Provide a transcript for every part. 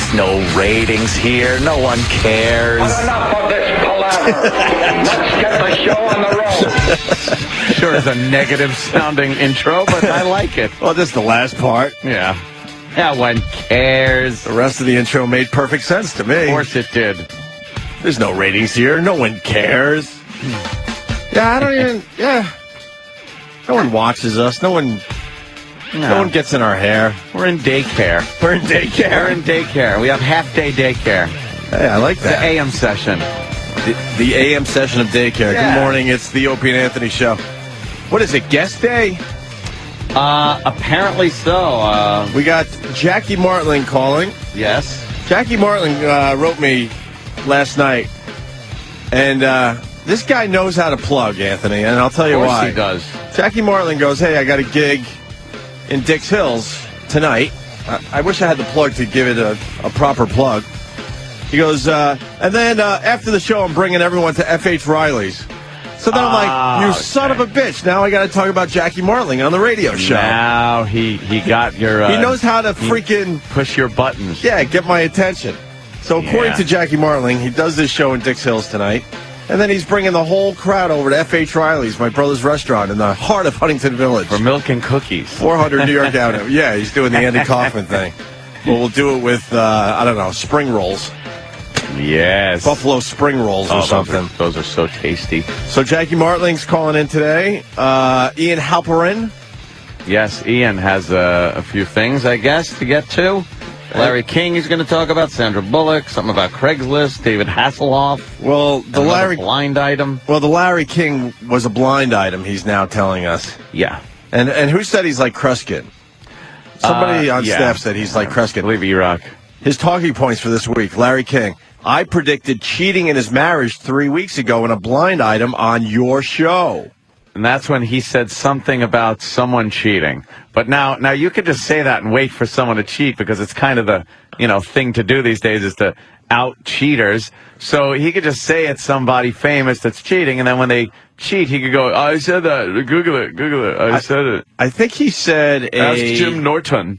There's no ratings here. No one cares. But enough of this palaver. Let's get the show on the road. Sure is a negative-sounding intro, but I like it. Well, just the last part. Yeah. No one cares. The rest of the intro made perfect sense to me. Of course it did. There's no ratings here. No one cares. Yeah, I don't even... Yeah. No one watches us. No one gets in our hair. We're in daycare. We're in daycare. We're in daycare. We have half-day daycare. Hey, I like that. The AM session. The AM session of daycare. Yeah. Good morning. It's the Opie and Anthony show. What is it, guest day? Apparently so. We got Jackie Martling calling. Yes. Jackie Martling wrote me last night. And this guy knows how to plug, Anthony, and I'll tell you why. Of course he does. Jackie Martling goes, hey, I got a gig in Dix Hills tonight. I wish I had the plug to give it a proper plug. He goes, and then after the show, I'm bringing everyone to F.H. Riley's. So then I'm like, you son of a bitch. Now I got to talk about Jackie Martling on the radio show. Now he got your... he knows how to freaking... push your buttons. Yeah, get my attention. So according to Jackie Martling, he does this show in Dix Hills tonight. And then he's bringing the whole crowd over to F.H. Riley's, my brother's restaurant in the heart of Huntington Village. For milk and cookies. 400 New York Avenue. Yeah, he's doing the Andy Kaufman thing. But we'll do it with, I don't know, spring rolls. Yes. Buffalo spring rolls or something. Those are so tasty. So Jackie Martling's calling in today. Ian Halperin. Yes, Ian has a few things, I guess, to get to. Larry King is going to talk about, Sandra Bullock, something about Craigslist, David Hasselhoff. Well, the blind item. Well, the Larry King was a blind item, he's now telling us. Yeah. And who said he's like Kreskin? Somebody on staff said he's like Kreskin. I believe E-Rock. His talking points for this week, Larry King. I predicted cheating in his marriage 3 weeks ago in a blind item on your show. And that's when he said something about someone cheating. But now you could just say that and wait for someone to cheat because it's kind of the, thing to do these days is to out cheaters. So he could just say it's somebody famous that's cheating, and then when they cheat, he could go, I said that. Google it. I said it. I think he said Ask Jim Norton.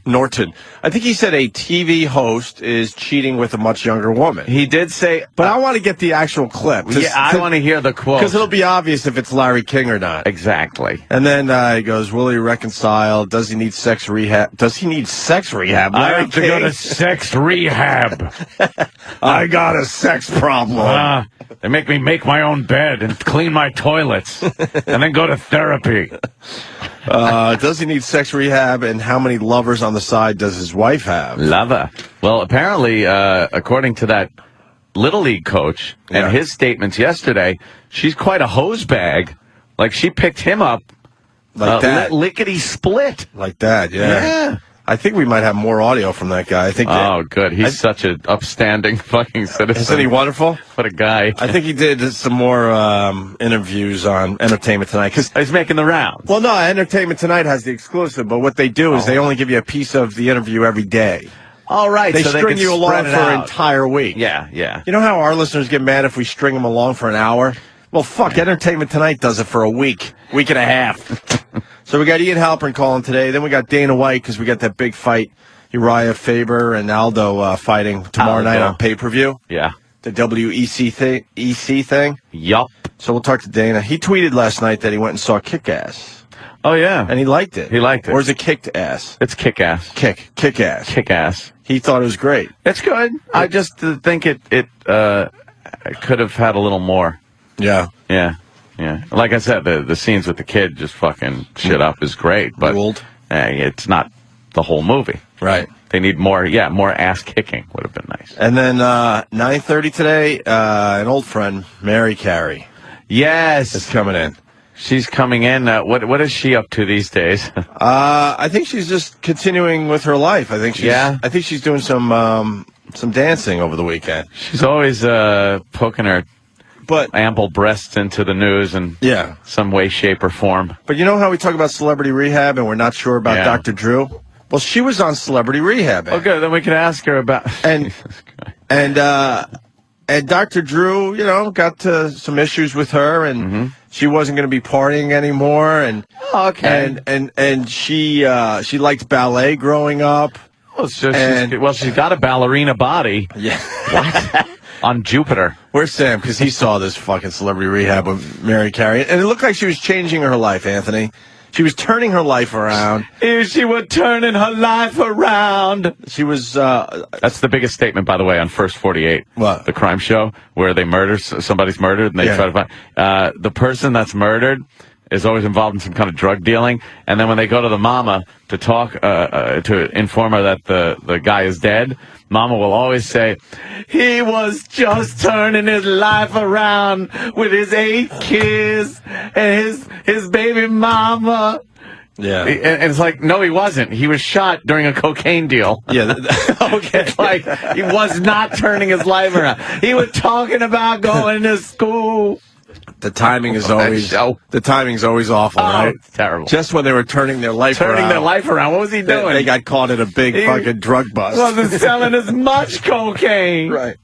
I think he said a TV host is cheating with a much younger woman. He did say... But I want to get the actual clip. I want to hear the quote. Because it'll be obvious if it's Larry King or not. Exactly. And then he goes, will he reconcile? Does he need sex rehab? Does he need sex rehab? Larry I have to go to sex rehab. I got a sex problem. They make me make my own bed and clean my toilets and then go to therapy. Does he need sex rehab, and how many lovers on the side does his wife have? Lover. Well, apparently, according to that Little League coach and his statements yesterday, she's quite a hose bag. Like, she picked him up like that. Lickety-split. Like that, yeah. I think we might have more audio from that guy. I think. Good. He's such an upstanding fucking citizen. Isn't he wonderful? What a guy. I think he did some more interviews on Entertainment Tonight. Cause, he's making the rounds. Well, no, Entertainment Tonight has the exclusive, but what they do is they only give you a piece of the interview every day. All right. They string you along for an entire week. Yeah. You know how our listeners get mad if we string them along for an hour? Well, fuck, Entertainment Tonight does it for a week and a half. So we got Ian Halperin calling today. Then we got Dana White because we got that big fight, Uriah Faber and Aldo fighting tomorrow night on pay-per-view. Yeah. The WEC thing. Yup. So we'll talk to Dana. He tweeted last night that he went and saw Kick-Ass. Oh, yeah. And he liked it. He liked it. Or is it Kicked-Ass? It's Kick-Ass. Kick-Ass. Kick-Ass. He thought it was great. It's good. I just think it could have had a little more. Yeah. Like I said, the scenes with the kid just fucking shit up is great, but it's not the whole movie. Right. They need more ass kicking would have been nice. And then 9:30 today, an old friend, Mary Carey. Yes. Is coming in. She's coming in. What is she up to these days? I think she's just continuing with her life. I think she's doing some dancing over the weekend. She's always poking her ample breasts into the news in some way, shape, or form. But you know how we talk about Celebrity Rehab and we're not sure about Dr. Drew? Well, she was on Celebrity Rehab. Okay, then we can ask her about... And Dr. Drew, got to some issues with her, and she wasn't going to be partying anymore. And and she liked ballet growing up. Oh, so she's got a ballerina body. Yeah. What? On Jupiter. Where's Sam? Because he saw this fucking Celebrity Rehab with Mary Carey. And it looked like she was changing her life, Anthony. She was turning her life around. Here she was turning her life around. She was... That's the biggest statement, by the way, on First 48. What? The crime show where they murder, somebody's murdered, and they try to find... the person that's murdered is always involved in some kind of drug dealing, and then when they go to the mama to talk, to inform her that the guy is dead, mama will always say, he was just turning his life around with his 8 kids and his baby mama. Yeah. And it's like, no, he wasn't. He was shot during a cocaine deal. Yeah. Okay. It's like, he was not turning his life around. He was talking about going to school. The timing is always awful, right? It's terrible. Just when they were turning their life around. What was he doing? They got caught in a big fucking drug bust. Wasn't selling as much cocaine. Right.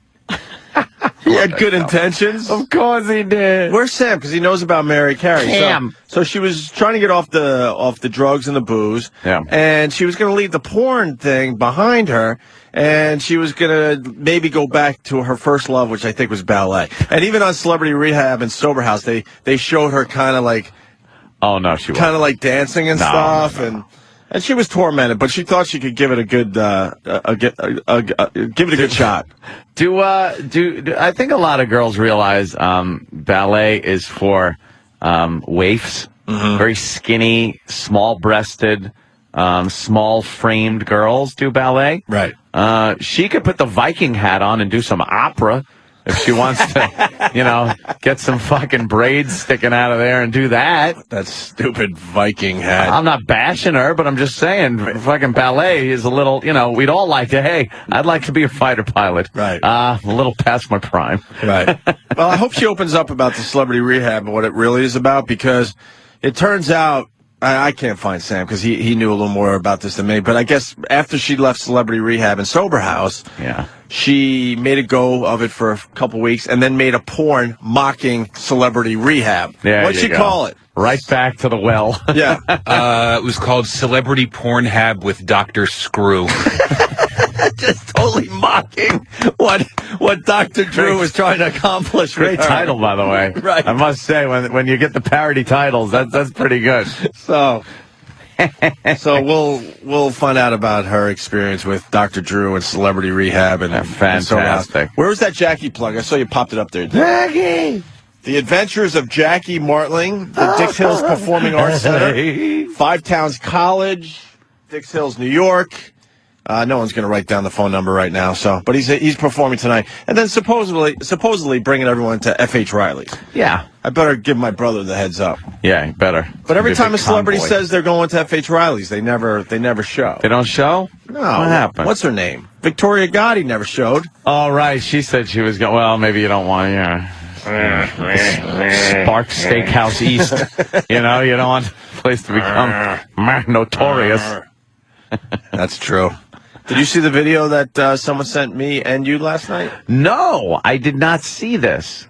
He had good intentions. Of course he did. Where's Sam? Because he knows about Mary Carey. Sam. So she was trying to get off the drugs and the booze. Yeah. And she was going to leave the porn thing behind her. And she was going to maybe go back to her first love, which I think was ballet. And even on Celebrity Rehab and Sober House, they showed her kind of like... Oh, no, she wasn't. Kind of like dancing and stuff. No. And she was tormented, but she thought she could give it a good give it a good shot. Do I think a lot of girls realize ballet is for waifs, very skinny, small-breasted, small-framed girls do ballet. Right. She could put the Viking hat on and do some opera if she wants to, get some fucking braids sticking out of there and do that. That stupid Viking hat. I'm not bashing her, but I'm just saying, fucking ballet is a little, we'd all like to, hey, I'd like to be a fighter pilot. Right. A little past my prime. Right. Well, I hope she opens up about the Celebrity Rehab and what it really is about, because it turns out, I can't find Sam because he knew a little more about this than me, but I guess after she left Celebrity Rehab and Sober House, she made a go of it for a couple weeks and then made a porn mocking Celebrity Rehab. What'd she call it? Right back to the well. Yeah. It was called Celebrity Pornhab with Dr. Screw. Just totally mocking what Dr. Drew was trying to accomplish. Great title, by the way. Right. I must say, when you get the parody titles, that's pretty good. So we'll find out about her experience with Dr. Drew and Celebrity Rehab and fantastic. Where was that Jackie plug? I saw you popped it up there. Jackie. The Adventures of Jackie Martling, the Dix Hills Performing Arts Center, Five Towns College, Dix Hills, New York. No one's going to write down the phone number right now, but he's performing tonight, and then supposedly bringing everyone to F.H. Riley's. Yeah, I better give my brother the heads up. Yeah, you better. But every time a celebrity says they're going to F.H. Riley's, they never show. They don't show? No. What happened? What's her name? Victoria Gotti never showed. Oh, right. She said she was going. Well, maybe you don't want Spark Steakhouse East. You don't want the place to become notorious. That's true. Did you see the video that someone sent me and you last night? No, I did not see this.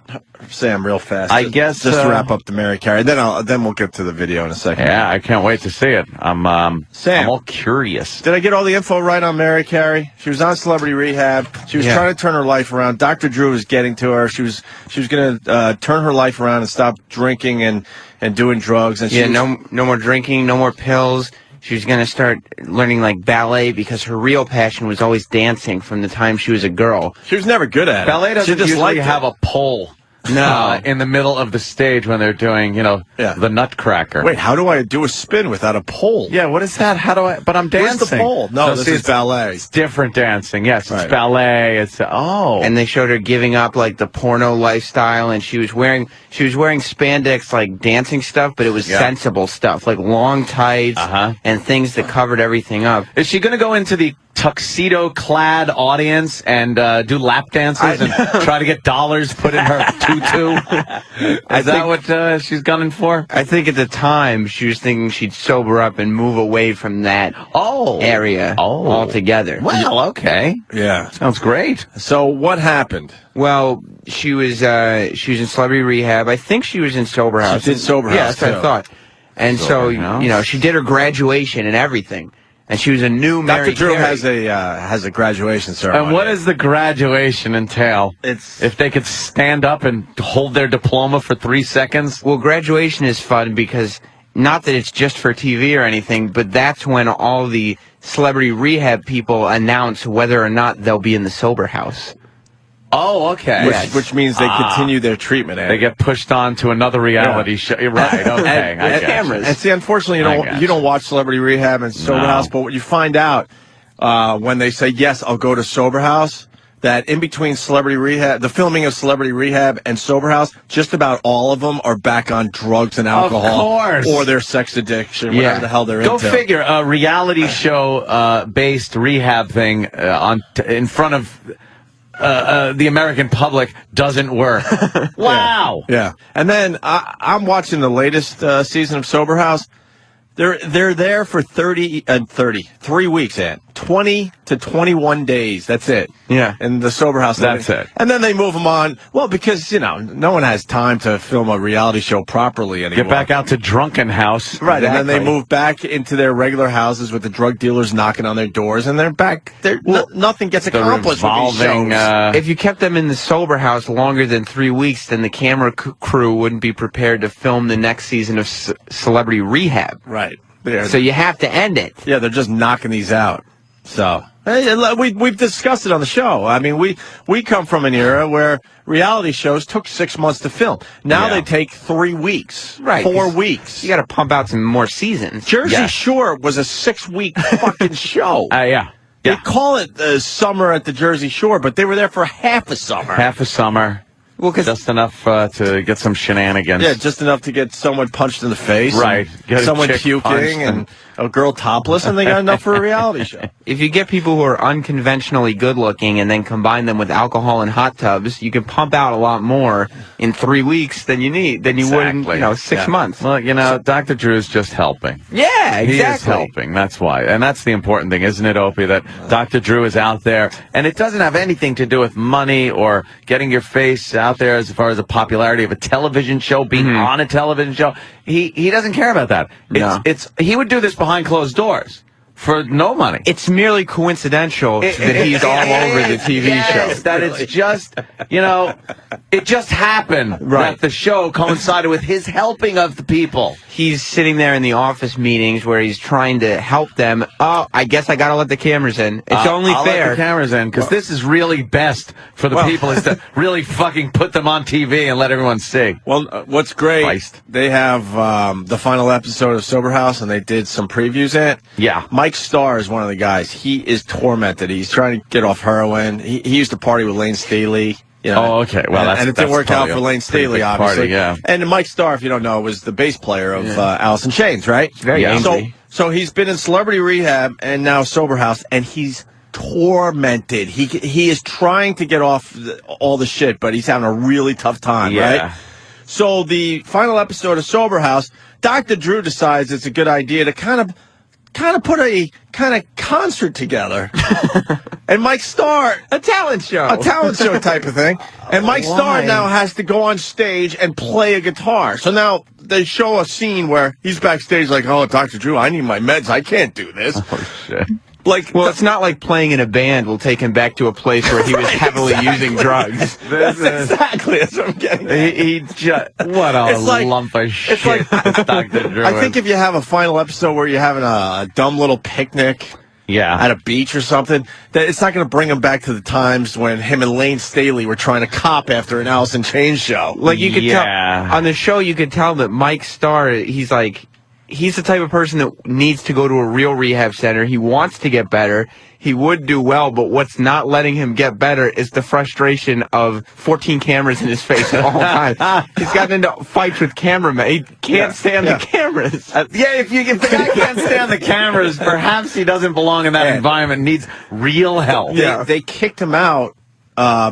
Sam, real fast. I guess just to wrap up the Mary Carey. Then we'll get to the video in a second. Yeah, I can't wait to see it. Sam, I'm all curious. Did I get all the info right on Mary Carey? She was on Celebrity Rehab. She was trying to turn her life around. Dr. Drew was getting to her. She was going to turn her life around and stop drinking and doing drugs. And no more drinking, no more pills. She was going to start learning, ballet because her real passion was always dancing from the time she was a girl. She was never good at it. Ballet doesn't usually have a pole. No. In the middle of the stage when they're doing, the Nutcracker. Wait, how do I do a spin without a pole? Yeah, what is that? How do I? But I'm dancing. Where's the pole? No, this is ballet. It's different dancing. Yes, it's ballet. And they showed her giving up the porno lifestyle, and she was wearing spandex dancing stuff, but it was sensible stuff, long tights and things that covered everything up. Is she going to go into the tuxedo-clad audience and do lap dances and try to get dollars put in her tutu? Is that what she's gunning for? I think at the time she was thinking she'd sober up and move away from that area altogether. Well, okay. Yeah. Sounds great. So what happened? Well, she was in Celebrity Rehab. I think she was in Sober House. She did Sober House, yes, I thought. And so, she did her graduation and everything. And she was a new Mary Dr. Drew Carey. has a graduation ceremony. And what does the graduation entail? If they could stand up and hold their diploma for 3 seconds? Well, graduation is fun because not that it's just for TV or anything, but that's when all the celebrity rehab people announce whether or not they'll be in the sober house. Oh, okay. Which means they continue their treatment. They get pushed on to another reality show. Right, okay. I get cameras. And see, unfortunately, you don't watch Celebrity Rehab and Sober House, but what you find out when they say, yes, I'll go to Sober House, that in between Celebrity Rehab, the filming of Celebrity Rehab and Sober House, just about all of them are back on drugs and alcohol. Of course. Or their sex addiction, whatever the hell they're Go into. figure, a reality show based rehab thing in front of the American public doesn't work. Wow. Yeah. And then I'm watching the latest season of Sober House. They're there for 3 weeks, Ant. 20 to 21 days. That's it. Yeah. In the Sober House. That's it. And then they move them on. Well, because, no one has time to film a reality show properly anymore. Get back out to Drunken House. Right. And then they move back into their regular houses with the drug dealers knocking on their doors, and they're back. Nothing gets accomplished with these shows. If you kept them in the Sober House longer than 3 weeks, then the camera crew wouldn't be prepared to film the next season of Celebrity Rehab. Right. So you have to end it. Yeah, they're just knocking these out. So we've discussed it on the show. I mean, we come from an era where reality shows took 6 months to film. Now they take 3 weeks, right? 4 weeks. You got to pump out some more seasons. Jersey Shore was a 6-week fucking show. Yeah. They call it summer at the Jersey Shore, but they were there for half a summer. Half a summer. Well, just enough to get some shenanigans. Yeah, just enough to get someone punched in the face. Right. Someone puking and a girl topless, and they got enough for a reality show. If you get people who are unconventionally good looking and then combine them with alcohol and hot tubs, you can pump out a lot more in 3 weeks than you would in 6 months. Well, Dr. Drew's just helping. Yeah, exactly. He is helping. That's why. And that's the important thing, isn't it, Opie, that Dr. Drew is out there. And it doesn't have anything to do with money or getting your face out there as far as the popularity of a television show, being on a television show. He doesn't care about that. He would do this behind closed doors for no money. It's merely coincidental that he's all over the TV show. That it's just, it just happened that the show coincided with his helping of the people. He's sitting there in the office meetings where he's trying to help them. Oh, I guess I got to let the cameras in. It's only I'll fair. Let the cameras in, because this is really best for the people is to really fucking put them on TV and let everyone see. Well, what's great, they have the final episode of Sober House, and they did some previews in it. Yeah. Mike Starr is one of the guys. He is tormented. He's trying to get off heroin. He used to party with Lane Staley. Oh, okay. Well, and it didn't work out for Lane Staley, obviously. Yeah. And Mike Starr, if you don't know, was the bass player of Alice in Chains, right? Very angry. So he's been in Celebrity Rehab and now Sober House, and he's tormented. He is trying to get off all the shit, but he's having a really tough time, right? So the final episode of Sober House, Dr. Drew decides it's a good idea to kind of put a kind of concert together. And Mike Starr, a talent show type of thing. And Mike Starr now has to go on stage and play a guitar. So now they show a scene where he's backstage like, oh, Dr. Drew, I need my meds. I can't do this. Oh, shit. It's not like playing in a band will take him back to a place where he was heavily using drugs. That's what I'm getting at. What a lump of shit. It's like, Dr. Drew. I think if you have a final episode where you're having a dumb little picnic at a beach or something, that it's not going to bring him back to the times when him and Lane Staley were trying to cop after an Alice in Chains show. Like you could tell on the show, you could tell that Mike Starr, he's the type of person that needs to go to a real rehab center. He wants to get better. He would do well, but what's not letting him get better is the frustration of 14 cameras in his face at all times. He's gotten into fights with cameramen. He can't stand the cameras. If the guy can't stand the cameras, perhaps he doesn't belong in that environment, needs real help. They kicked him out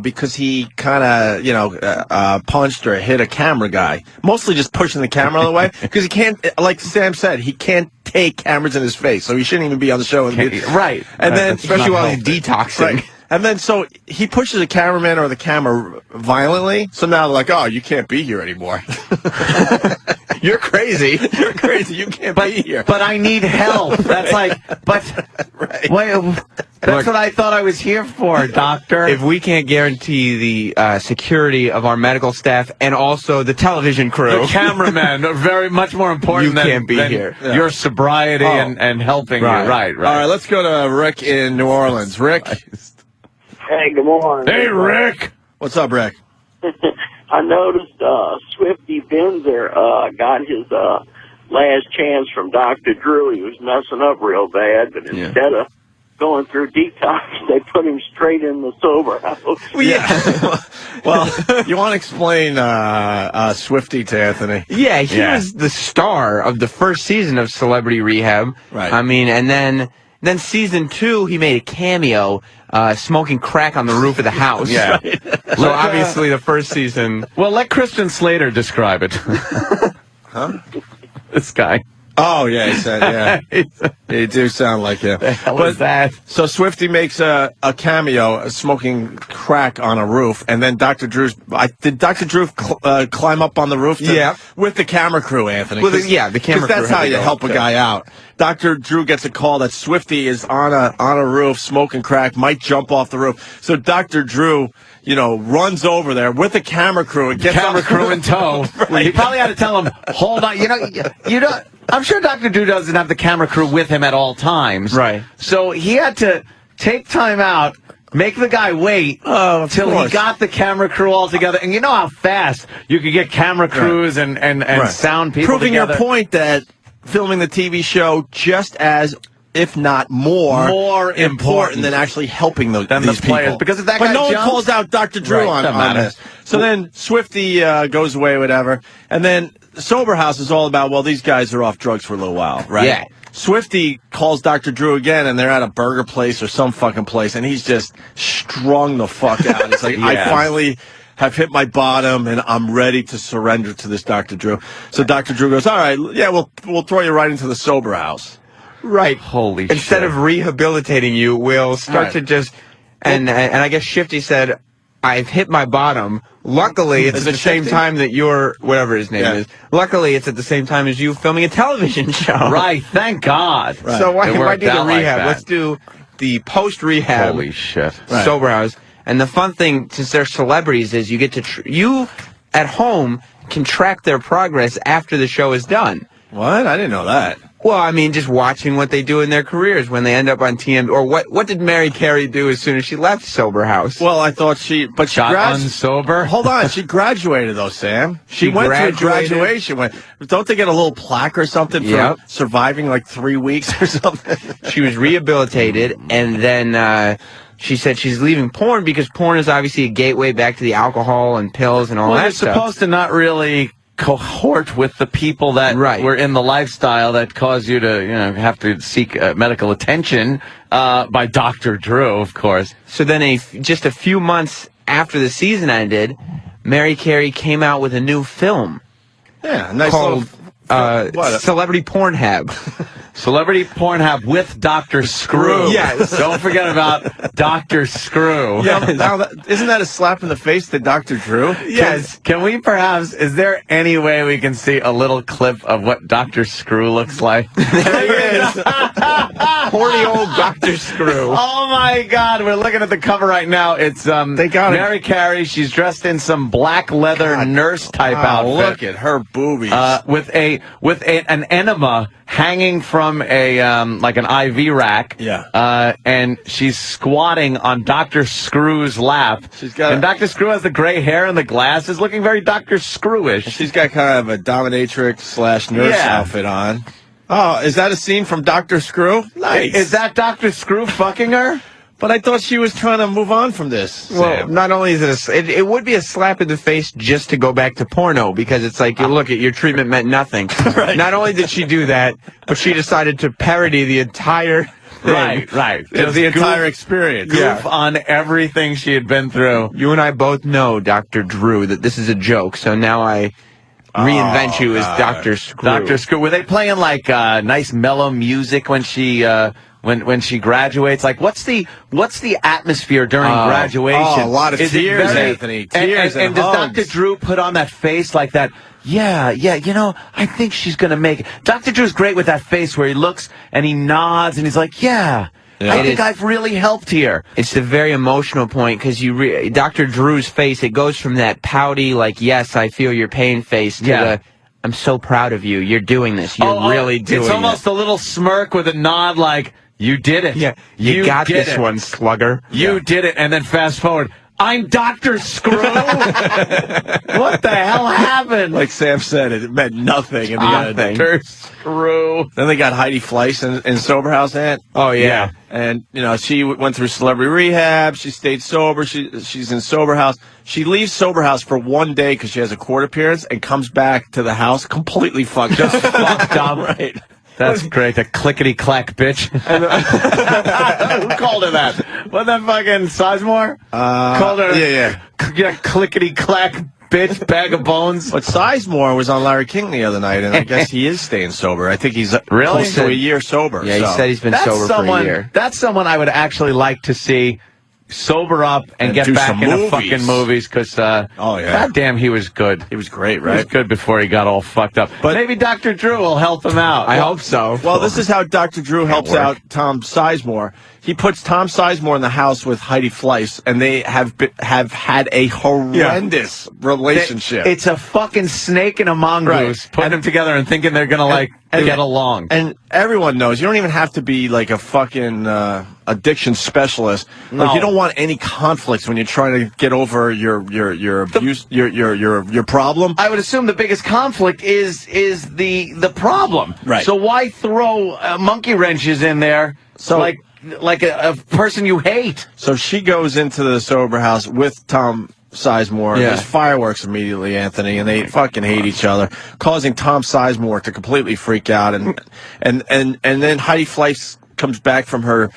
because he kind of, punched or hit a camera guy. Mostly just pushing the camera out of the way. Because he can't, like Sam said, he can't take cameras in his face. So he shouldn't even be on the show. Right. And then, especially while he's detoxing. Right. And then, so he pushes the cameraman or the camera violently. So now they're like, oh, you can't be here anymore. You're crazy. You're crazy. You can't be here. But I need help. That's like, but Right. wait, that's what I thought I was here for, doctor. If we can't guarantee the security of our medical staff and also the television crew, the cameramen are very much more important You can't be than here. your sobriety and helping Right. you. Right. All right, let's go to Rick in New Orleans. Rick, Hey, good morning. Hey, Rick. what's up, Rick? I noticed Swifty Benzer got his last chance from Dr. Drew. He was messing up real bad, but instead of going through detox, they put him straight in the sober house. Well, you want to explain Swifty to Anthony? yeah, he was the star of the first season of Celebrity Rehab. Right. I mean, and then season 2, he made a cameo smoking crack on the roof of the house. Yeah. So obviously the first season. Well, let Christian Slater describe it. Huh? This guy. Oh, yeah, he said, yeah. You do sound like him. The hell is that? So Swifty makes a cameo smoking crack on a roof, and then Dr. Drew's... did Dr. Drew climb up on the roof? With the camera crew, Anthony. Well, the camera crew. Because that's how had to you go help a too. guy out. Dr. Drew gets a call that Swifty is on a roof smoking crack, might jump off the roof. So Dr. Drew, runs over there with the camera crew and gets Camera on- crew in tow. Right. He probably had to tell him, hold on. You don't. I'm sure Dr. Drew doesn't have the camera crew with him at all times. Right. So he had to take time out, make the guy wait till he course. got the camera crew all together. And you know how fast you could get camera crews and sound people Proving together. your point that filming the TV show just as, if not more important than actually helping these players. people. Because if that but guy no one jumps- calls out Dr. Drew Right, on doesn't matter. this. So then Swifty goes away, whatever. And then Sober House is all about, well, these guys are off drugs for a little while, right? Yeah. Swifty calls Dr. Drew again, and they're at a burger place or some fucking place, and he's just strung the fuck out. It's like, I finally have hit my bottom, and I'm ready to surrender to this Dr. Drew. So Dr. Drew goes, all right, yeah, we'll throw you right into the Sober House. Right. Holy shit. Instead of rehabilitating you, we'll start Right. to just... And I guess Shifty said, I've hit my bottom. Luckily, it's Is at it the same Shifty? time that you're... Whatever his name is. Luckily, it's at the same time as you filming a television show. Right, thank God. So why It do worked the out like rehab? that. Let's do the post-rehab Holy shit. Sober House. And the fun thing, since they're celebrities, is you get to... you, at home, can track their progress after the show is done. What? I didn't know that. Well, I mean, just watching what they do in their careers when they end up on TM, or what did Mary Carey do as soon as she left Sober House? Well, I thought she Got unsober? Hold on, she graduated though, Sam. She went through graduated? graduation. Don't they get a little plaque or something for Yep. surviving like 3 weeks or something? She was rehabilitated, and then she said she's leaving porn because porn is obviously a gateway back to the alcohol and pills and all Well, that you're stuff. supposed to not really cohort with the people that were in the lifestyle that cause you to, have to seek medical attention by Dr. Drew, of course. So then just a few months after the season ended, Mary Carey came out with a new film. Yeah, nice called what? Celebrity Pornhab. Celebrity Pornhab with Dr. Screw. Yes. Don't forget about Dr. Screw. Yeah, isn't that a slap in the face to Dr. Drew? Yes. Can we perhaps, is there any way we can see a little clip of what Dr. Screw looks like? There he is. Horny old Dr. Screw. Oh my God! We're looking at the cover right now. It's Mary Carey. She's dressed in some black leather nurse type outfit. Look at her boobies. With an enema hanging from a like an IV rack. Yeah. And she's squatting on Dr. Screw's lap. And Dr. Screw has the gray hair and the glasses, looking very Dr. Screwish. She's got kind of a dominatrix / nurse outfit on. Oh, is that a scene from Dr. Screw? Nice. Is that Dr. Screw fucking her? But I thought she was trying to move on from this. Well, Sam. not only is it would be a slap in the face just to go back to porno, because it's like, you look at your treatment meant nothing. Right. Not only did she do that, but she decided to parody the entire thing. Right. It's the entire experience. Goof on everything she had been through. You and I both know, Dr. Drew, that this is a joke, so now I reinvent you as Dr. Screw. Dr. Screw. Were they playing like nice mellow music when she when she graduates? Like, what's the atmosphere during graduation? Oh, a lot of Is it tears, very- Anthony. Tears and does hugs. Dr. Drew put on that face like that Yeah, I think she's going to make it. Dr. Drew's great with that face where he looks and he nods and he's like, I think I've really helped here. It's the very emotional point because Dr. Drew's face, it goes from that pouty, like, yes, I feel your pain face to the, I'm so proud of you. You're doing this. You're really doing it. It's almost a little smirk with a nod like, you did it. Yeah, you got this one, slugger. You did it. And then fast forward. I'm Dr. Screw? What the hell happened? Like Sam said, it meant nothing in the end. Dr. Screw. Then they got Heidi Fleiss in Sober House, Aunt. Oh, yeah. And, she went through celebrity rehab. She stayed sober. She's in Sober House. She leaves Sober House for one day because she has a court appearance and comes back to the house completely fucked up. Just fucked up. Right. That's great. The clickety-clack bitch. Who called her that? Wasn't that fucking Sizemore? Called her. Yeah. Clickety-clack bitch, bag of bones. But Sizemore was on Larry King the other night, and I guess he is staying sober. I think he's close to a year sober. Yeah, he said he's been sober for a year. That's someone I would actually like to see sober up and get back into fucking movies because, goddamn, he was good. He was great, right? He was good before he got all fucked up. But maybe Dr. Drew will help him out. I hope so. Well, this is how Dr. Drew helps out Tom Sizemore. He puts Tom Sizemore in the house with Heidi Fleiss, and they have had a horrendous relationship. It's a fucking snake and a mongoose putting them together and thinking they're going to get along. And everyone knows you don't even have to be like a fucking addiction specialist. No. Like you don't want any conflicts when you're trying to get over your abuse, your problem. I would assume the biggest conflict is the problem. Right. So why throw monkey wrenches in there? So like a person you hate. So she goes into the Sober House with Tom Sizemore. Yeah. There's fireworks immediately, Anthony, and they fucking hate each other, causing Tom Sizemore to completely freak out. And then Heidi Fleiss comes back from her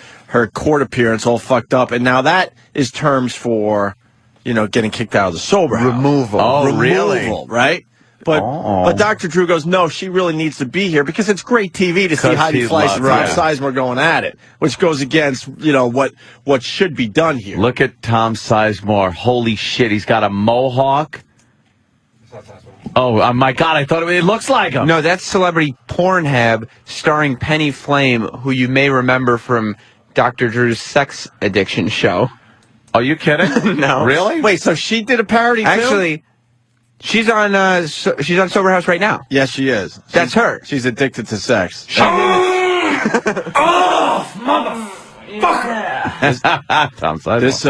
court appearance all fucked up, and now that is terms for, getting kicked out of the Sober House. Removal. Oh, really? Right? But Dr. Drew goes, no, she really needs to be here because it's great TV to see Heidi Fleiss and Tom Sizemore going at it, which goes against, what should be done here. Look at Tom Sizemore. Holy shit, he's got a mohawk. Oh, my God, I thought it looks like him. No, that's Celebrity Pornhab starring Penny Flame, who you may remember from Dr. Drew's sex addiction show. Are you kidding? No. Really? Wait, so she did a parody too? Actually, she's on Sober House right now. Yes, she is. That's her. She's addicted to sex. Tom Sizemore. This,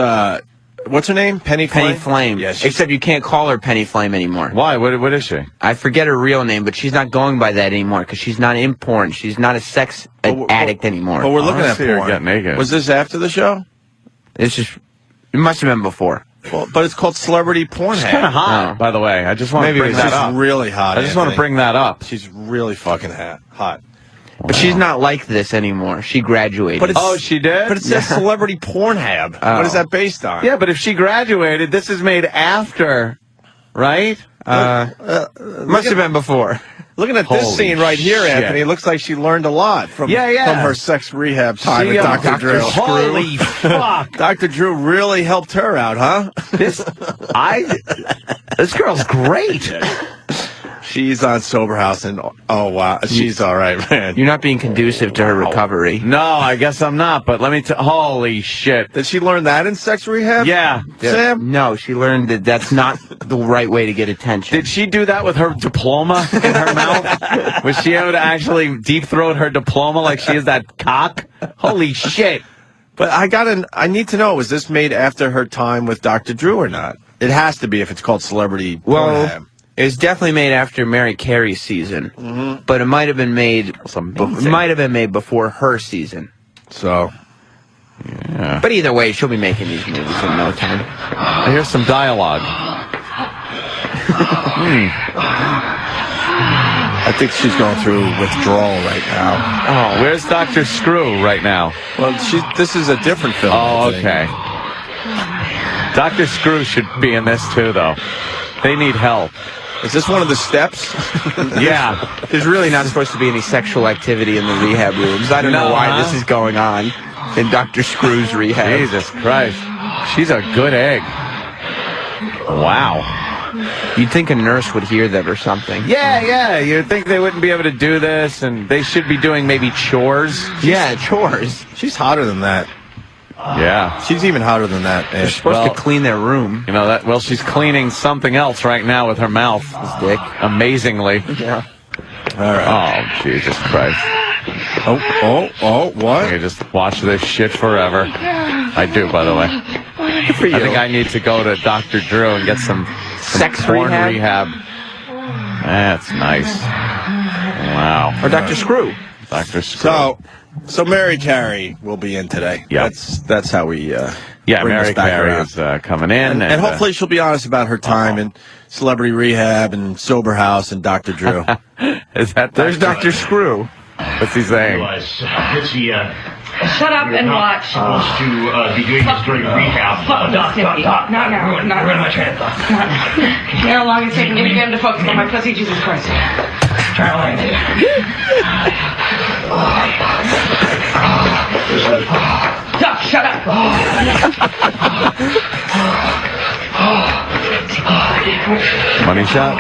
what's her name? Penny Flame? Penny Flame. Yeah, except you can't call her Penny Flame anymore. Why? What is she? I forget her real name, but she's not going by that anymore because she's not in porn. She's not a sex addict anymore. But we're looking at see her porn. get naked. Was this after the show? It must have been before. Well, but it's called Celebrity Pornhab. She's kind of hot, by the way. I just want to bring that up. She's really hot. I just want to bring that up. She's really fucking hot. But she's not like this anymore. She graduated. She did? But it says Celebrity Pornhab. What is that based on? Yeah, but if she graduated, this is made after, right? Must have been before. Looking at this scene right here, Anthony, it looks like she learned a lot from her sex rehab time with Dr. Drew. Holy fuck. Dr. Drew really helped her out, huh? This girl's great. She's on Sober House, and oh, wow, she's all right, man. You're not being conducive to her recovery. No, I guess I'm not, but let me holy shit. Did she learn that in sex rehab? Yeah. Sam? No, she learned that that's not the right way to get attention. Did she do that with her diploma in her mouth? Was she able to actually deep throat her diploma like she is that cock? Holy shit. But I need to know, was this made after her time with Dr. Drew or not? It has to be if it's called Celebrity Pornhab. It was definitely made after Mary Carey's season, but it might have been made. Before her season. So, yeah. But either way, she'll be making these movies in no time. Here's some dialogue. I think she's going through withdrawal right now. Oh, where's Dr. Screw right now? Well, this is a different film. Oh, okay. Dr. Screw should be in this too, though. They need help. Is this one of the steps? Yeah. There's really not supposed to be any sexual activity in the rehab rooms. I don't know why this is going on in Dr. Screw's rehab. Jesus Christ. She's a good egg. Wow. You'd think a nurse would hear that or something. Yeah. You'd think they wouldn't be able to do this, and they should be doing maybe chores. Yeah, chores. She's hotter than that. Yeah. She's even hotter than that. They're supposed to clean their room. You know that. Well, she's cleaning something else right now with her mouth. His dick. Amazingly. Yeah. All right. Oh, Jesus Christ. Oh, what? I could just watch this shit forever. I do, by the way. For you. I think I need to go to Dr. Drew and get some Sex porn rehab? That's nice. Wow. Or Dr. Screw. Dr. Screw. So Mary Carey will be in today. Yeah. That's how we. Yeah, bring Mary this back Carey around. is coming in. And hopefully she'll be honest about her time in Celebrity Rehab and Sober House and Dr. Drew. Is that There's Dr. Screw. What's he saying? Shut up and watch. Supposed to be doing this during rehab. Fuck this, Snippy. Not now. Not Ruin my train of thought. You know how long it's taking me to get him to focus on my pussy? Jesus Christ. Try to land it. Doc, shut up. Money shot?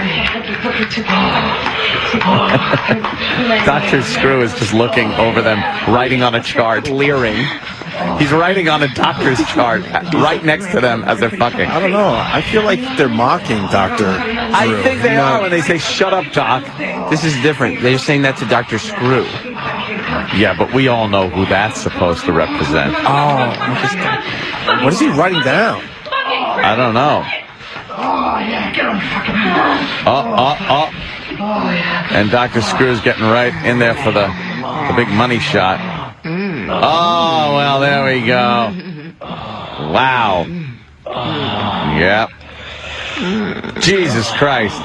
Dr. Screw is just looking over them, writing on a chart. Leering. He's writing on a doctor's chart right next to them as they're fucking. I don't know. I feel like they're mocking Dr. Drew. I think they are when they say, shut up, Doc. This is different. They're saying that to Dr. Screw. Yeah, but we all know who that's supposed to represent. Oh. What is he writing down? I don't know. Oh, yeah, get him fucking. And Dr. Screw's getting right in there for the big money shot. Oh, well, there we go. Wow. Yep. Jesus Christ.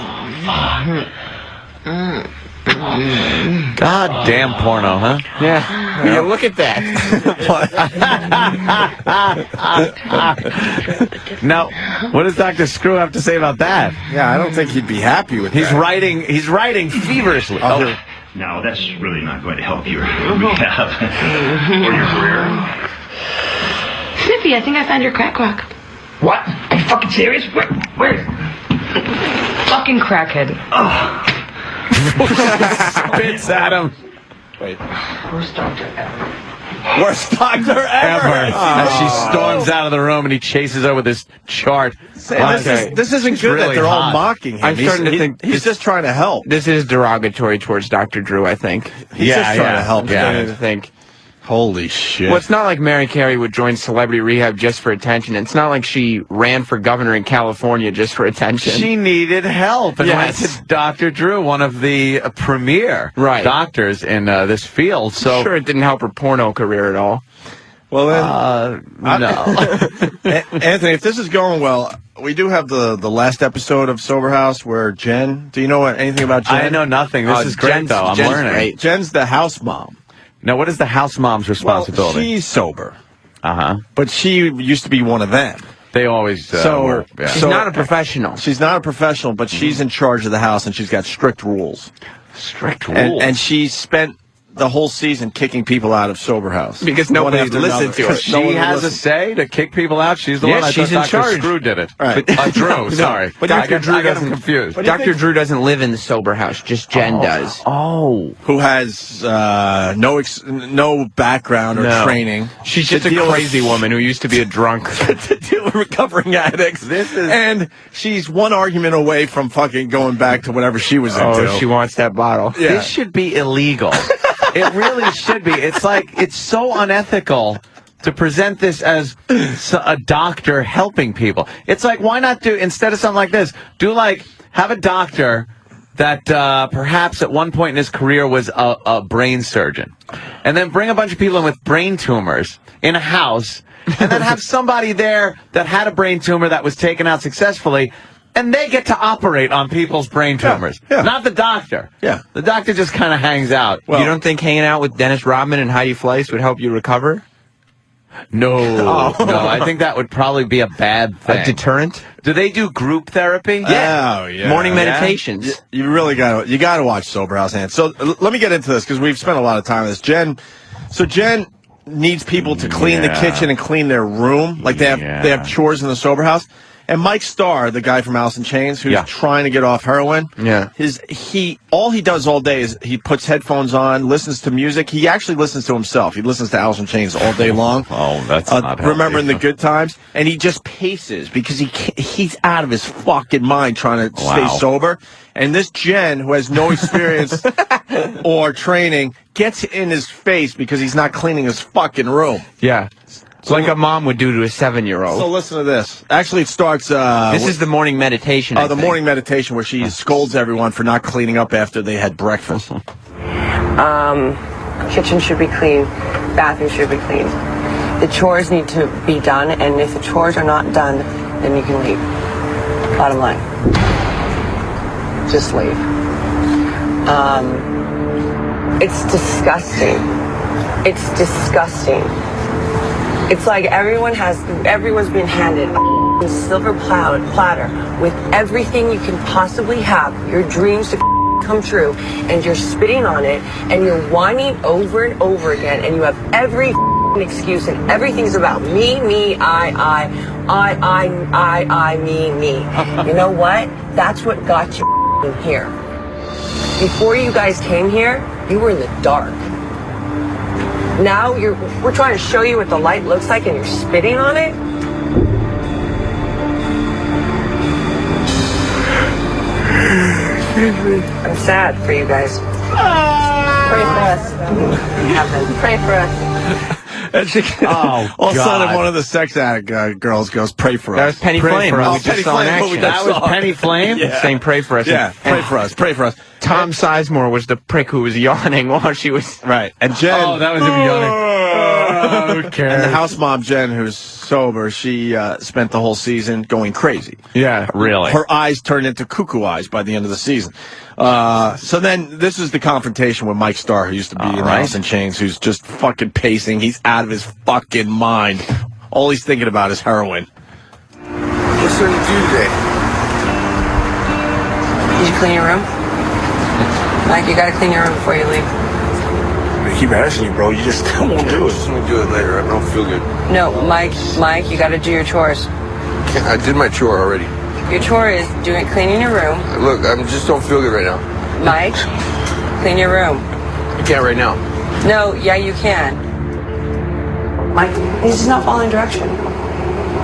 God damn porno, huh? Yeah. Yeah, look at that. Now, what does Dr. Screw have to say about that? Yeah, I don't think he'd be happy with He's that. writing feverishly. Oh. No, that's really not going to help your rehab or your career. Snippy, I think I found your crack rock. What? Are you fucking serious? Where? Fucking crackhead. Spits at him. Wait. Worst doctor ever. Worst doctor ever. As she storms out of the room and he chases her with his chart. This isn't She's good really that they're all hot. mocking him. I'm starting to think he's just trying to help. This is derogatory towards Dr. Drew, I think. He's just trying to help. I'm starting to think. Holy shit. Well, it's not like Mary Carey would join Celebrity Rehab just for attention. It's not like she ran for governor in California just for attention. She needed help and went to Dr. Drew, one of the premier doctors in this field. So sure, it didn't help her porno career at all. Well, then, no. Anthony, if this is going well, we do have the last episode of Sober House where Jen. Do you know anything about Jen? I know nothing. This is great, though. I'm learning. Great. Jen's the house mom. Now, what is the house mom's responsibility? Well, she's sober. Uh-huh. But she used to be one of them. They always were. Yeah. She's not a professional. She's not a professional, but she's in charge of the house, and she's got strict rules. Strict rules? And she spent the whole season kicking people out of Sober House. Because nobody listened to her. She has a say to kick people out? She's the one I she's thought in Dr. charge. Screw did it. Right. Drew, sorry. But Dr. Drew doesn't confused. Dr. Drew doesn't live in the Sober House. Just Jen does. Oh. Who has no background or training. She's just a crazy woman who used to be a drunk. to deal with recovering addicts. And she's one argument away from fucking going back to whatever she was into. Oh, she wants that bottle. Yeah. This should be illegal. It really should be. It's like, it's so unethical to present this as a doctor helping people. It's like, why not do, instead of something like this, have a doctor that perhaps at one point in his career was a brain surgeon. And then bring a bunch of people in with brain tumors in a house, and then have somebody there that had a brain tumor that was taken out successfully, and they get to operate on people's brain tumors. Yeah. Not the doctor. Yeah. The doctor just kind of hangs out. Well, you don't think hanging out with Dennis Rodman and Heidi Fleiss would help you recover? No. I think that would probably be a bad thing. A deterrent? Do they do group therapy? Yeah. Oh, yeah. Morning meditations. You really got to watch Sober House, Ant. So let me get into this because we've spent a lot of time on this. Jen needs people to clean the kitchen and clean their room. Like they have chores in the Sober House. And Mike Starr, the guy from Alice in Chains, who's trying to get off heroin, all he does all day is he puts headphones on, listens to music. He actually listens to himself. He listens to Alice in Chains all day long. Oh, that's not healthy. Remembering the good times. And he just paces because he's out of his fucking mind trying to stay sober. And this Jen, who has no experience or training, gets in his face because he's not cleaning his fucking room. Yeah. Like a mom would do to a 7-year-old. So listen to this. Actually, it starts... this is the morning meditation, the morning meditation where she scolds everyone for not cleaning up after they had breakfast. Kitchen should be clean. Bathroom should be clean. The chores need to be done, and if the chores are not done, then you can leave. Bottom line. Just leave. It's disgusting. It's disgusting. It's like everyone's been handed a silver platter with everything you can possibly have, your dreams to come true, and you're spitting on it, and you're whining over and over again, and you have every excuse, and everything's about me, I, me. You know what? That's what got you here. Before you guys came here, you were in the dark. Now we're trying to show you what the light looks like, and you're spitting on it. I'm sad for you guys. Pray for us. Pray for us. And she, all of a sudden, one of the sex addict girls goes, "Pray for us." That was Penny Flame. Penny Flame. That was Penny Flame saying, "Pray for us." Yeah, pray for us. Pray for us. Tom Sizemore was the prick who was yawning while she was right. And Jen, that was him yawning. Who cares? And the house mom Jen, who's sober, she spent the whole season going crazy. Yeah, really. Her eyes turned into cuckoo eyes by the end of the season. So then this is the confrontation with Mike Starr, who used to be in Alice in Chains, who's just fucking pacing. He's out of his fucking mind. All he's thinking about is heroin. What's there to do today? Did you clean your room? Mike, you gotta clean your room before you leave. I keep asking you, bro. You just won't do it. I'm gonna do it later. I don't feel good. No, Mike, you gotta do your chores. I did my chore already. Your chore is cleaning your room. Look, I just don't feel good right now. Mike, clean your room. You can't right now. No, yeah, you can. Mike, he's just not following direction.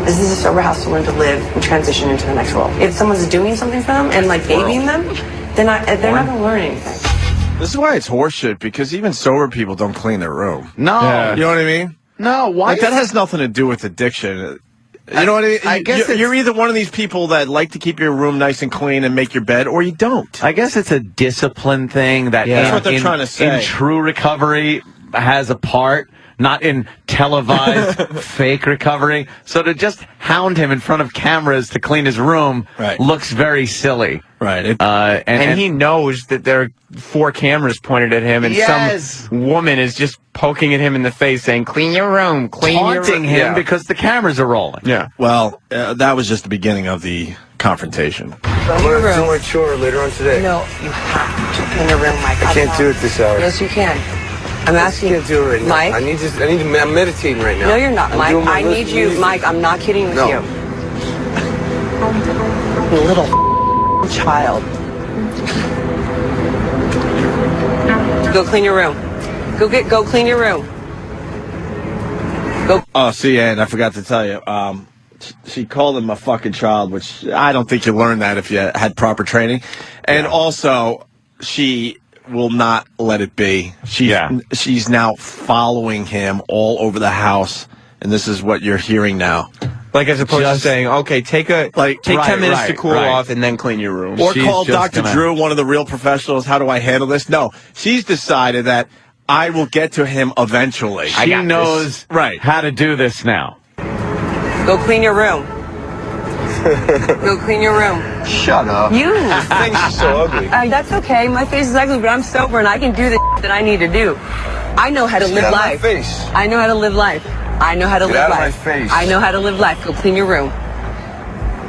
This is a sober house to learn to live and transition into the next role. If someone's doing something for them and like babying them, they're not going to learn anything. This is why it's horseshit, because even sober people don't clean their room. No. You know what I mean? No, why? Like, that has nothing to do with addiction. You know what I mean? I guess you're either one of these people that like to keep your room nice and clean and make your bed, or you don't. I guess it's a discipline thing that That's what they're trying to say. In true recovery has a part, not in televised fake recovery. So to just hound him in front of cameras to clean his room looks very silly. Right. And he knows that there are 4 cameras pointed at him, and some woman is just poking at him in the face saying, "Clean your room, clean your room." Taunting him because the cameras are rolling. Yeah. Well, that was just the beginning of the confrontation. I'm going to do my chore later on today. No, you have to clean your room, Mike. I can't do it this hour. Yes, you can. I'm asking you. I can't do it right now. Mike? I'm meditating right now. No, you're not, Mike. I need you. Mike, I'm not kidding with you. You little child. Go clean your room. Go clean your room. Go. Oh, see, and I forgot to tell you, she called him a fucking child, which I don't think you learned that if you had proper training. And also, she will not let it be. She's now following him all over the house, and this is what you're hearing now. Like, as opposed to saying, okay, take 10 minutes to cool off and then clean your room. Or call Dr. Drew, one of the real professionals. How do I handle this? No, she's decided that I will get to him eventually. She knows how to do this now. Go clean your room. Go clean your room. Shut up. You. Things are so ugly. That's okay. My face is ugly, but I'm sober and I can do the that I need to do. I know how to live life. Get out of my face. I know how to live life. I know how to live life. Get out of my face. I know how to live life. Go clean your room.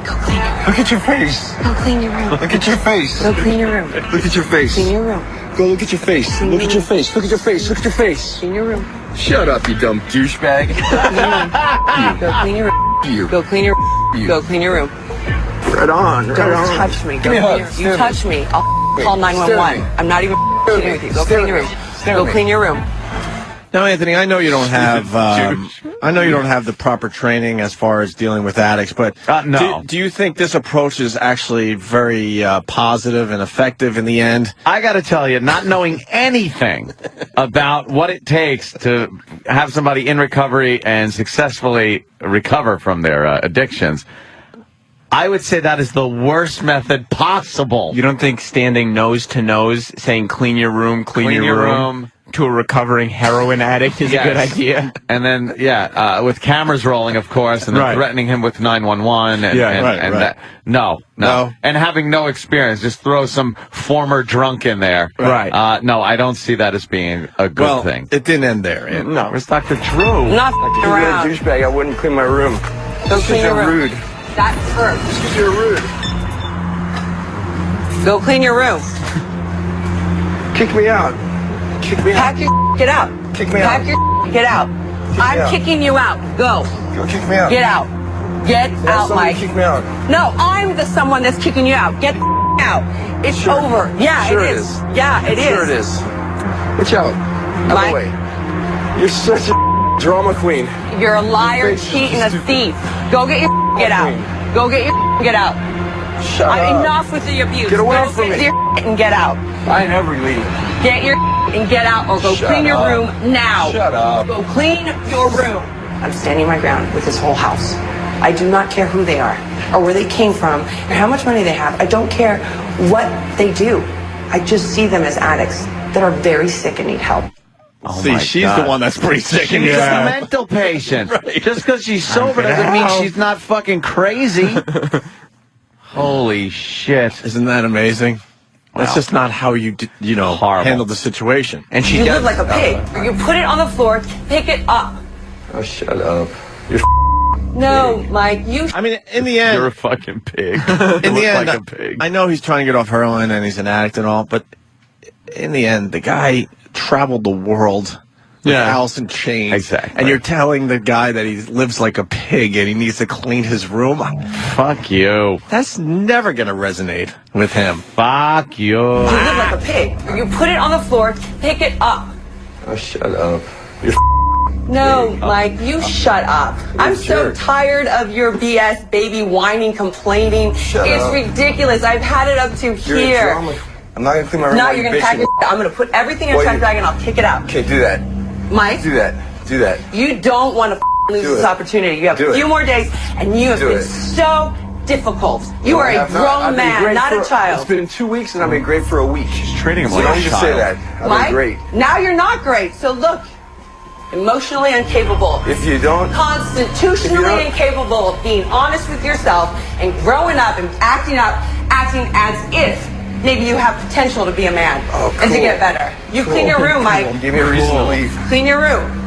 Go clean your room. Look at your face. Go clean your room. Look at your face. Go clean your room. Look at your face. Clean your room. Go look at your face. Look at your face. Look at your face. Look at your face. Clean your room. Shut up, you dumb douchebag. Go clean your room. You. Go clean your room. You. Go clean your room. Go clean your room. Right on. Right Don't on. touch me. Give me a hug. You touch me, I'll call 911. I'm not even kidding with you. Go clean your room. Go clean your room. Now, Anthony, I know you don't have the proper training as far as dealing with addicts, but no. Do you think this approach is actually very positive and effective in the end? I got to tell you, not knowing anything about what it takes to have somebody in recovery and successfully recover from their addictions, I would say that is the worst method possible. You don't think standing nose to nose, saying clean your room, clean your room to a recovering heroin addict is a good idea? And then, with cameras rolling, of course, and then threatening him with 911. And that. No. And having no experience, just throw some former drunk in there. Right. No, I don't see that as being a good thing. It didn't end there. No. Where's Dr. Drew? Not around. You're a douchebag. I wouldn't clean my room. Go clean your room. Rude. That's her. Just because you're rude. Go clean your room. Kick me out. Kick me out. Pack your get out. Kick me out. Pack your get out. I'm out. kicking you out. Go. Go kick me out. Get out. Get out, Mike. Kick me out. No, I'm the someone that's kicking you out. Get out. It's Sure. over. Yeah, Sure it it is. is. Yeah, it is. Sure it is. Watch out. Out of Mike. the way. You're such a drama queen. You're a liar, Bitch, cheat, and a stupid. thief. Go get your get out. Go get your get out. Shut up. Enough with the abuse. Get away go from get me. your and get out. I never leave. Get your and get out, or go Shut clean your up. room now. Shut up. Go clean your room. I'm standing my ground with this whole house. I do not care who they are, or where they came from, or how much money they have. I don't care what they do. I just see them as addicts that are very sick and need help. See, she's the one that's pretty sick. She's a mental patient. Just because she's sober doesn't mean she's not fucking crazy. Holy shit. Isn't that amazing? That's just not how you handle the situation. And she You does live like a pig. You put it on the floor, pick it up. Oh, shut up. You're No, Mike, you. I mean, in the end, You're a fucking pig. in the end, like a pig. I know he's trying to get off heroin and he's an addict and all, but in the end, the guy traveled the world with Alice in Chains. Exactly. And you're telling the guy that he lives like a pig and he needs to clean his room? Fuck you. That's never going to resonate with him. Fuck you. You live like a pig. You put it on the floor, pick it up. Oh, shut up. You're No, Mike, you shut up. I'm so jerk. tired of your BS, baby, whining, complaining. Shut It's up. ridiculous. I've had it up to You're a here. drama. I'm not going to clean my room. No, while you're going to bitching. pack your I'm going to put everything in a Well, trash you- bag and I'll kick it out. Okay, do that. Mike, Do that. Do that. you don't want to lose Do this it. opportunity. You have Do a few it. more days and you have Do been it. so difficult. You Well, are I a have not. grown I've been man, great not for- a child. It's been 2 weeks and I've been great for a week. She's treating him So like don't a just say child. that. I've Mike, been great. now you're not great. So look, emotionally incapable. If you don't... Constitutionally If you don't- incapable of being honest with yourself and growing up and acting as if maybe you have potential to be a man and to cool. get better. You clean your room, Mike. Give me a reason to leave. Clean your room.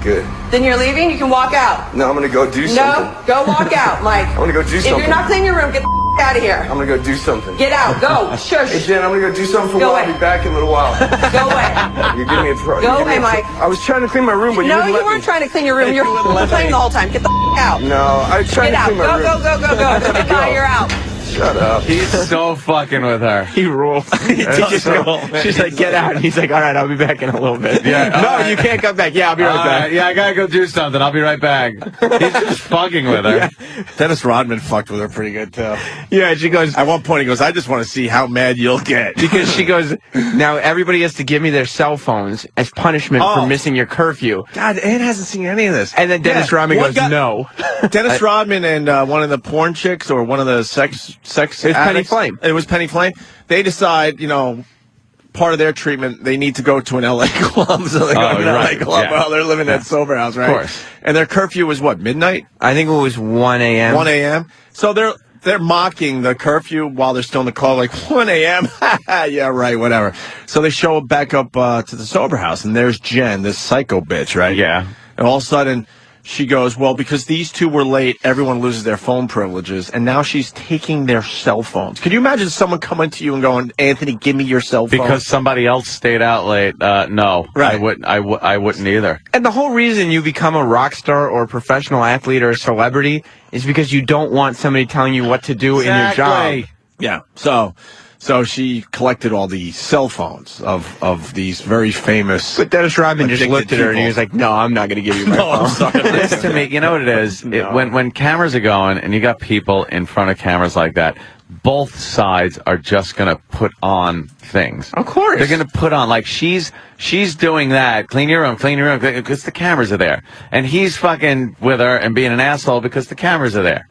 Good. Then you're leaving, you can walk out. No, I'm going to go do something. No, go walk out, Mike. I'm going to go do If something. you're not cleaning your room, get the out of here. I'm going to go do something. Get out, go, shush. Hey, Jen, I'm going to go do something for a Go while. away. I'll be back in a little while. Go away. You give me a pro. Go you give me away, a Mike. I was trying to clean my room, but No, you you wouldn't let weren't me. trying to clean your room. You're complaining the whole time. Get the out. No, I was trying Get to out. clean my Go, room. go, go, go, go. Goodbye, you're out. Shut up. He's so fucking with her. He rules. She's like, get out. And he's like, all right, I'll be back in a little bit. Yeah, no, all right. you can't come back. Yeah, I'll be right back. Yeah, I gotta go do something. I'll be right back. He's just fucking with her. Dennis Rodman fucked with her pretty good, too. Yeah, she goes, At one point, he goes, I just want to see how mad you'll get. because she goes, now everybody has to give me their cell phones as punishment for missing your curfew. God, Ann hasn't seen any of this. And then Dennis Rodman One goes, guy- no. Dennis Rodman and one of the porn chicks or one of the sex It was Penny addicts- Flame. It was Penny Flame. They decide, part of their treatment, they need to go to an LA club. So they go to an right. LA club Yeah. while they're living at sober house, right? Of course. And their curfew was what, midnight? I think it was 1 a.m. 1 a.m. So they're mocking the curfew while they're still in the club, like 1 a.m. Yeah, right, whatever. So they show back up to the sober house, and there's Jen, this psycho bitch, right? Yeah. And all of a sudden, she goes, well, because these two were late, everyone loses their phone privileges, and now she's taking their cell phones. Can you imagine someone coming to you and going, Anthony, give me your cell phone? Because somebody else stayed out late. No, right. I wouldn't either. And the whole reason you become a rock star or a professional athlete or a celebrity is because you don't want somebody telling you what to do in your job. Yeah. So she collected all the cell phones of these very famous. But Dennis Rodman just looked at her and he was like, "No, I'm not going to give you my phone." I'm sorry. This to me, you know what it is? When cameras are going and you got people in front of cameras like that, both sides are just going to put on things. Of course. They're going to put on, like, she's doing that, clean your room, because the cameras are there. And he's fucking with her and being an asshole because the cameras are there.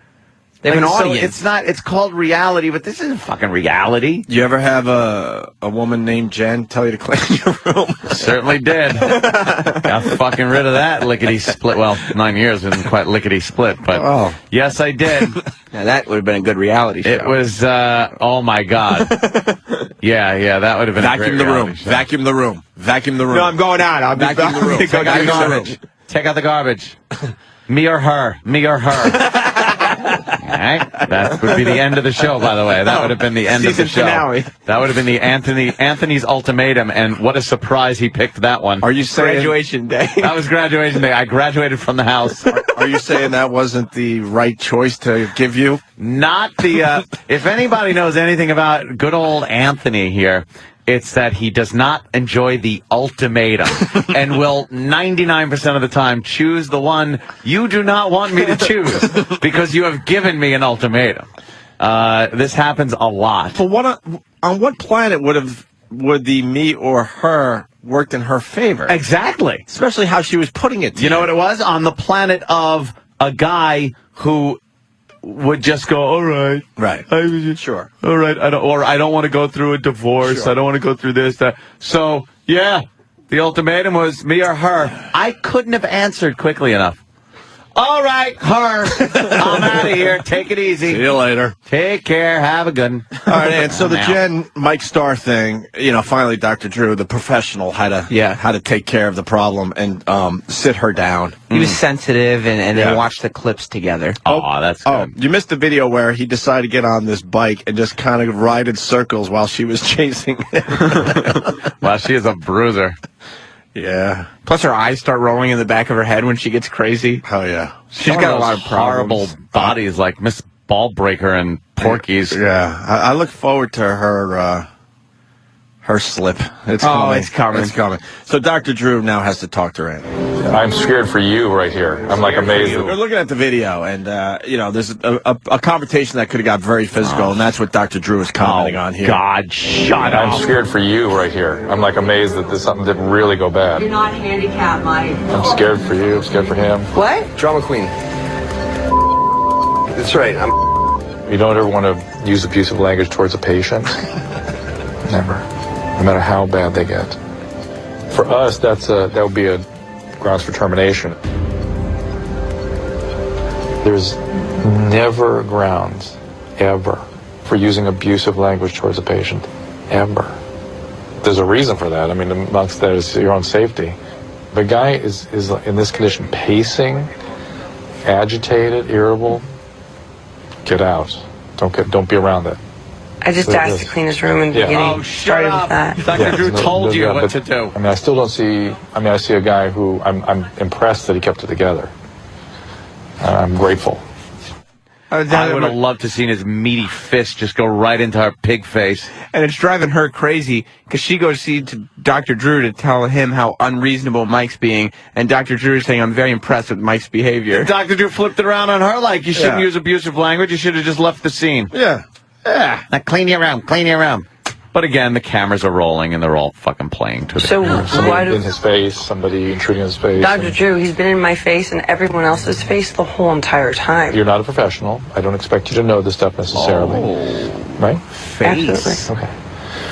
They have an So audience. it's called reality, but this isn't fucking reality. You ever have a woman named Jen tell you to clean your room? Certainly did. Got fucking rid of that lickety-split. Well, 9 years isn't quite lickety-split, but yes, I did. Now, that would have been a good reality show. It was, oh my God. Yeah, that would have been Vacuum a the great room. reality show. Vacuum the room. Vacuum the room. No, I'm going out. I'll vacuum the room. Take out the garbage. Take out the garbage. Me or her. Me or her. All right. That would be the end of the show, by the way. That would have been the end of the show. Finale. That would have been the Anthony's ultimatum, and what a surprise he picked that one. Are you saying Graduation day. That was graduation day. I graduated from the house. Are you saying that wasn't the right choice to give you? Not the, if anybody knows anything about good old Anthony here, it's that he does not enjoy the ultimatum and will 99% of the time choose the one you do not want me to choose because you have given me an ultimatum. This happens a lot. But on what planet would the me or her worked in her favor? Exactly. Especially how she was putting it to you. Know what it was? On the planet of a guy who would just go, all right. Right. Sure. All right. I don't want to go through a divorce. Sure. I don't want to go through this, that. So, yeah, the ultimatum was me or her. I couldn't have answered quickly enough. All right, her. I'm out of here. Take it easy. See you later. Take care. Have a good one. All right, and so the Jen Mike Starr thing, finally Dr. Drew, the professional, had to take care of the problem and sit her down. He was sensitive, and they watched the clips together. Oh, that's good. You missed the video where he decided to get on this bike and just kind of ride in circles while she was chasing him. Well, she is a bruiser. Yeah. Plus, her eyes start rolling in the back of her head when she gets crazy. Oh, yeah. She's got a lot of horrible bodies like Miss Ballbreaker and Porky's. Yeah. I look forward to her slip. It's coming. It's coming. It's coming. So Dr. Drew now has to talk to her. I'm scared for you right here. I'm like amazed. We're looking at the video, and there's a confrontation that could have got very physical, and that's what Dr. Drew is commenting on here. God, shut up! I'm scared for you right here. I'm like amazed that something didn't really go bad. You're not handicapped, Mike. I'm scared for you. I'm scared for him. What? Drama queen. That's right. You don't ever want to use abusive language towards a patient. Never. No matter how bad they get. For us, that would be a grounds for termination. There's never grounds, ever, for using abusive language towards a patient. Ever. There's a reason for that. I mean, amongst that is your own safety. The guy is in this condition, pacing, agitated, irritable. Get out. Don't be around it. I just asked to clean his room in the beginning. Oh, shut up. Dr. Drew told you what to do. I mean, I still don't see... I see a guy who... I'm impressed that he kept it together. I'm grateful. I would have loved to seen his meaty fist just go right into her pig face. And it's driving her crazy because she goes to Dr. Drew to tell him how unreasonable Mike's being. And Dr. Drew is saying, I'm very impressed with Mike's behavior. Dr. Drew flipped it around on her like, you shouldn't use abusive language. You should have just left the scene. Yeah. Yeah. Now clean your room. Clean your room. But again, the cameras are rolling and they're all fucking playing to the somebody in his face, somebody intruding in his face. Dr. Drew, he's been in my face and everyone else's face the whole entire time. You're not a professional. I don't expect you to know this stuff necessarily. Right? Face. Okay.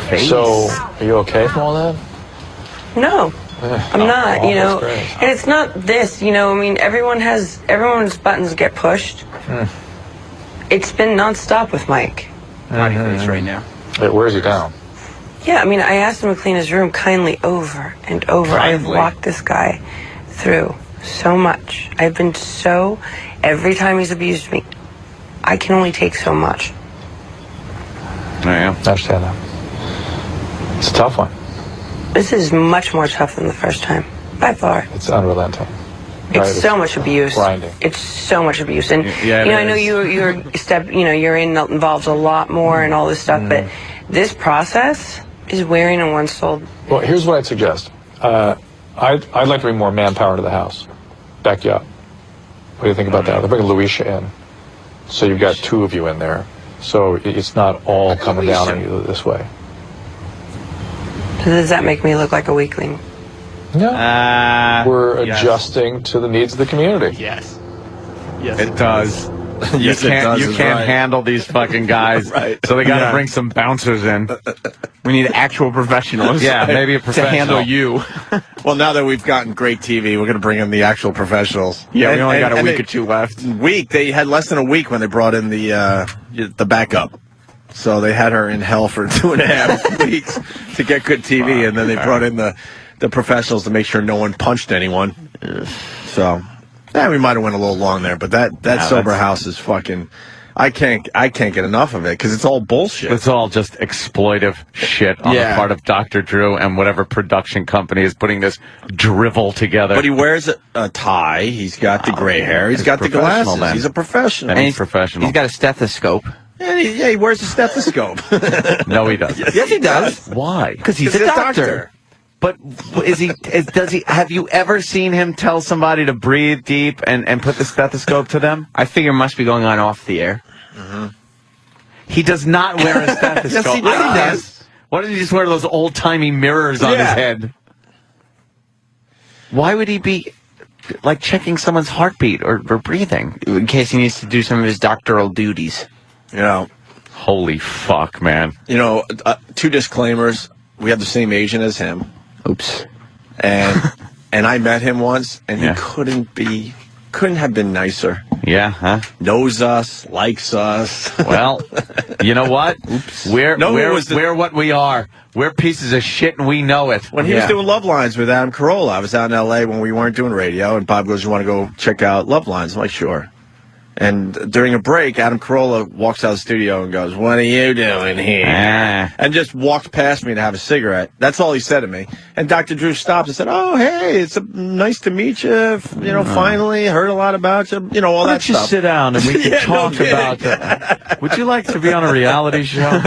Face. So, are you okay from all that? No. I'm not, and it's not this, I mean, everyone's buttons get pushed. It's been nonstop with Mike. Body face right now. It wears you down. Yeah, I mean, I asked him to clean his room kindly over and over. I've walked this guy through so much. Every time he's abused me, I can only take so much. Yeah. I understand that. It's a tough one. This is much more tough than the first time, by far. It's unrelenting. It's so much abuse. Grinding. It's so much abuse, and Yeah, I know you're involved a lot more and all this stuff, but this process is wearing on one's soul. Well, here's what I'd suggest. I'd like to bring more manpower to the house. Back you up. What do you think about that? They're bringing Luisha in, so you've got 2 of you in there. So it's not all coming down on you this way. Does that make me look like a weakling? No. We're yes. adjusting to the needs of the community. Yes, it does. You Yes, it can't does, can't right. handle these fucking guys. Right. So they got to Yeah. bring some bouncers in. We need actual professionals. Yeah, maybe a to professional. handle you. Well, now that we've gotten great TV, we're going to bring in the actual professionals. Yeah, we And- only got a and week they- or 2 left. They had less than a week when they brought in the backup. So they had her in hell for 2.5 weeks to get good TV, and then they brought in the professionals to make sure no one punched anyone. So, we might have went a little long there, but that sober house is fucking. I can't get enough of it because it's all bullshit. It's all just exploitive shit on the part of Dr. Drew and whatever production company is putting this drivel together. But he wears a tie. He's got the gray hair. He's got the professional, glasses. then. He's a professional. And he's professional. He's got a stethoscope. Yeah, he wears a stethoscope. No, he doesn't. Yes, he does. Why? Because he's a doctor. But does he? Have you ever seen him tell somebody to breathe deep and put the stethoscope to them? I figure it must be going on off the air. He does not wear a stethoscope. Yes, he does. Why does he just wear those old-timey mirrors on his head? Why would he be like checking someone's heartbeat or breathing? In case he needs to do some of his doctoral duties. Holy fuck, man. 2 disclaimers. We have the same agent as him. Oops. And I met him once, and he couldn't have been nicer. Yeah, huh? Knows us, likes us. Well, you know what? We're what we are. We're pieces of shit, and we know it. When he was doing Love Lines with Adam Carolla, I was out in L.A. when we weren't doing radio, and Bob goes, "You want to go check out Love Lines?" I'm like, "Sure." And during a break, Adam Carolla walks out of the studio and goes, "What are you doing here?" And just walked past me to have a cigarette. That's all he said to me. And Dr. Drew stopped and said, "Oh, hey, it's nice to meet you. Finally heard a lot about you. All that Why don't you stuff." sit down and we can Yeah, talk no about that? Would you like to be on a reality show?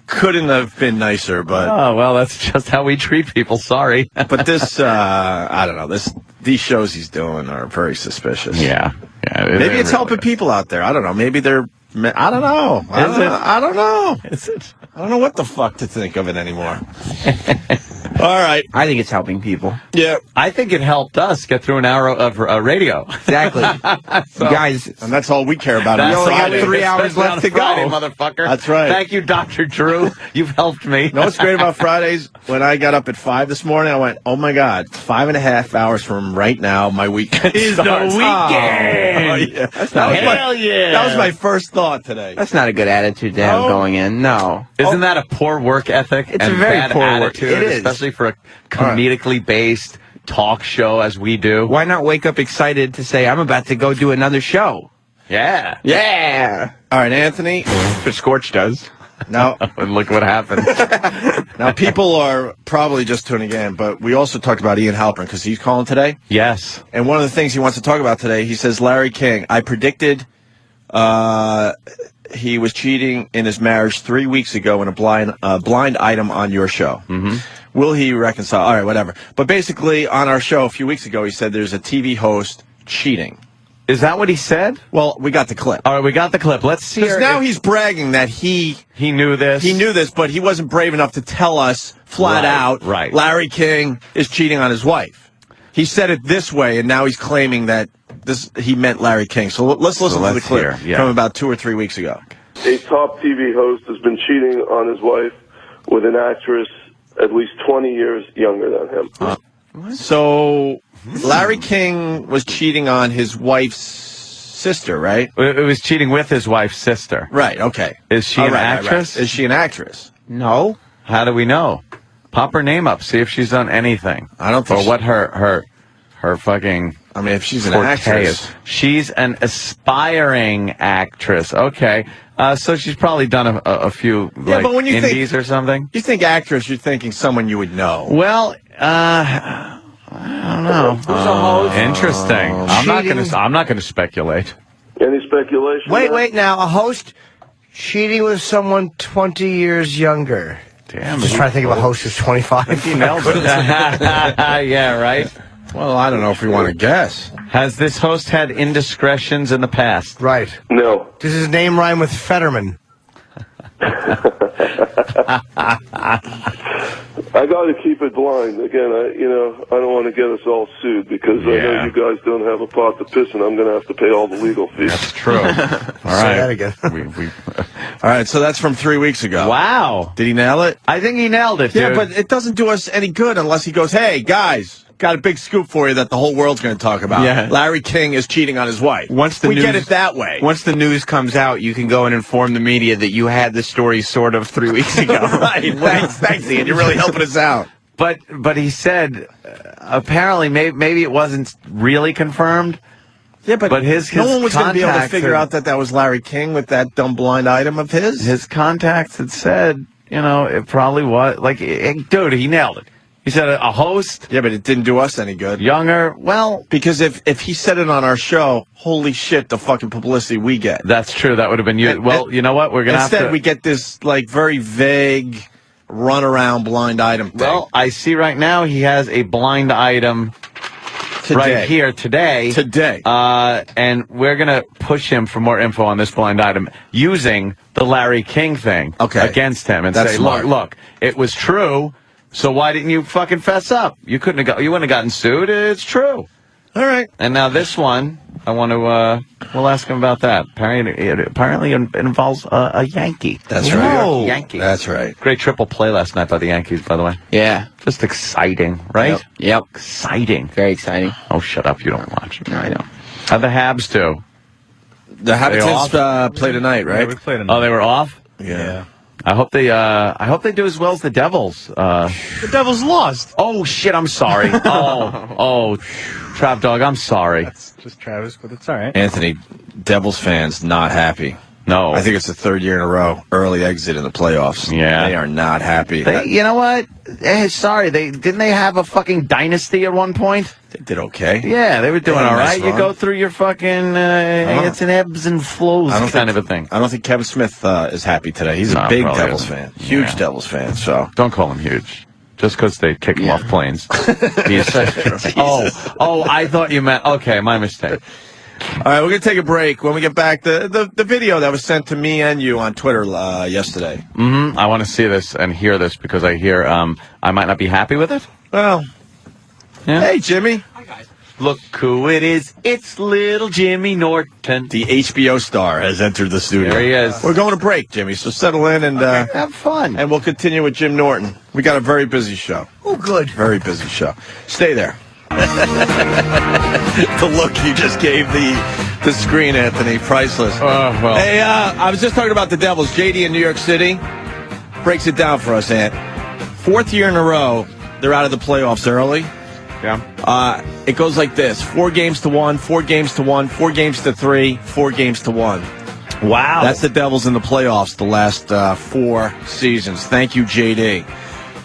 Couldn't have been nicer, but Oh, well, that's just how we treat people. Sorry. but this, I don't know. These shows he's doing are very suspicious. Yeah. Maybe it's helping people out there. I don't know. Maybe they're. I don't know. I don't know. Is it? I don't know what the fuck to think of it anymore. All right. I think it's helping people. Yeah. I think it helped us get through an hour of radio. Exactly. So- You guys, And that's all we care about. That's on only got Friday. 3 hours Especially left on to go. Friday, motherfucker. That's right. Thank you, Dr. Drew. You've helped me. You know what's great about Fridays? When I got up at 5 this morning, I went, "Oh my God, 5.5 hours from right now, my weekend Is the starts." weekend. Oh, yeah. Hell yeah. That was my first thought today. that's not a good attitude to have No. going in. No. Isn't that a poor work ethic? It's and a very bad poor work- attitude, it is. especially for a comedically based talk show as we do. Why not wake up excited to say, I'm about to go do another show? Yeah. Yeah. All right, Anthony. That's what Scorch does. Now, And look what happened. now people are probably just tuning in, but we also talked about Ian Halpern because he's calling today. Yes. And one of the things he wants to talk about today, he says, Larry King, I predicted he was cheating in his marriage 3 weeks ago in a blind item on your show. Mm-hmm. Will he reconcile? All right, whatever. But basically, on our show a few weeks ago, he said there's a TV host cheating. Is that what he said? Well, we got the clip. All right, we got the clip. Let's see. Because now he's bragging that he knew this. He knew this, but he wasn't brave enough to tell us flat out, right. Larry King is cheating on his wife. He said it this way, and now he's claiming that he meant Larry King. So let's listen to the clip from about 2 or 3 weeks ago. A top TV host has been cheating on his wife with an actress at least 20 years younger than him. So Larry King was cheating on his wife's sister, right? It was cheating with his wife's sister. Right, okay. Is she an actress? Is she an actress? No. How do we know? Pop her name up. See if she's done anything. I don't think Or what her her fucking. I mean, if she's an forte actress. She's an aspiring actress. Okay. So she's probably done a few like, but when you indies think, or something. You think actress, you're thinking someone you would know. Well, I don't know. Who's a host? Interesting. I'm not gonna speculate. Any speculation? Wait. Now, a host cheating with someone 20 years younger. Damn. Just trying to think of a host who's 25. He nailed it. Yeah, right. Well, I don't know if we want to guess. Has this host had indiscretions in the past? Right. No. Does his name rhyme with Fetterman? I got to keep it blind. Again, I don't want to get us all sued because I know you guys don't have a pot to piss in. I'm going to have to pay all the legal fees. That's true. All right. Say that again. All right, so that's from 3 weeks ago. Wow. Did he nail it? I think he nailed it, Yeah, dude. but it doesn't do us any good unless he goes, hey, guys, got a big scoop for you that the whole world's going to talk about. Yeah. Larry King is cheating on his wife. Once the we news, get it that way. Once the news comes out, you can go and inform the media that you had the story sort of 3 weeks ago. Right. Thanks, Ian. You're really helping us out. But he said apparently maybe it wasn't really confirmed. Yeah, but his no one was going to be able to contacts figure out that was Larry King with that dumb blind item of his. His contacts had said, it probably was. Like, dude, he nailed it. He said a host. Yeah, but it didn't do us any good. Younger. Well, because if he said it on our show, holy shit, the fucking publicity we get. That's true. That would have been you. Well, you know what? We're going to have to. Instead, we get this, like, very vague run-around blind item thing. Well, I see right now he has a blind item right here today. And we're going to push him for more info on this blind item using the Larry King thing against him and say, look, it was true, so why didn't you fucking fess up? You wouldn't have gotten sued. It's true. All right. And now this one, I want to, we'll ask him about that. Apparently it involves a Yankee. That's right. Yankee. That's right. Great triple play last night by the Yankees, by the way. Yeah. Just exciting, right? Yep. Exciting. Very exciting. Oh, shut up. You don't watch. No, I don't. How'd the Habs do? The Habitants play tonight, right? Yeah, we played tonight. Oh, they were off? Yeah. I hope they do as well as the Devils. The Devils lost. Oh, shit. I'm sorry. Trap Dog, I'm sorry. That's just Travis, but it's all right. Anthony, Devils fans not happy. No. I think it's the third year in a row. Early exit in the playoffs. Yeah. They are not happy. You know what? Sorry. Didn't they have a fucking dynasty at one point? They did okay. Yeah, they were doing all right. Nice You go through your fucking, it's an ebbs and flows kind of a thing. I don't think Kevin Smith is happy today. He's a big Devils fan. Huge Devils fan. So don't call him huge. Just because they kick him off planes. I thought you meant... Okay, my mistake. All right, we're going to take a break. When we get back, the video that was sent to me and you on Twitter yesterday. Mm-hmm. I want to see this and hear this because I hear I might not be happy with it. Well, hey, Jimmy. Hi, guys. Look who it is. It's little Jimmy Norton. The HBO star has entered the studio. There he is. We're going to break, Jimmy, so settle in and have fun. And we'll continue with Jim Norton. We got a very busy show. Oh, good. Very busy show. Stay there. The look you just gave the screen, Anthony, priceless. Well. Hey, I was just talking about the Devils. JD in New York City breaks it down for us, Ant. Fourth year in a row, they're out of the playoffs early. Yeah. It goes like this: 4 games to 1, 4 games to 1, 4 games to 3, 4 games to 1. Wow. That's the Devils in the playoffs the last 4 seasons. Thank you, JD.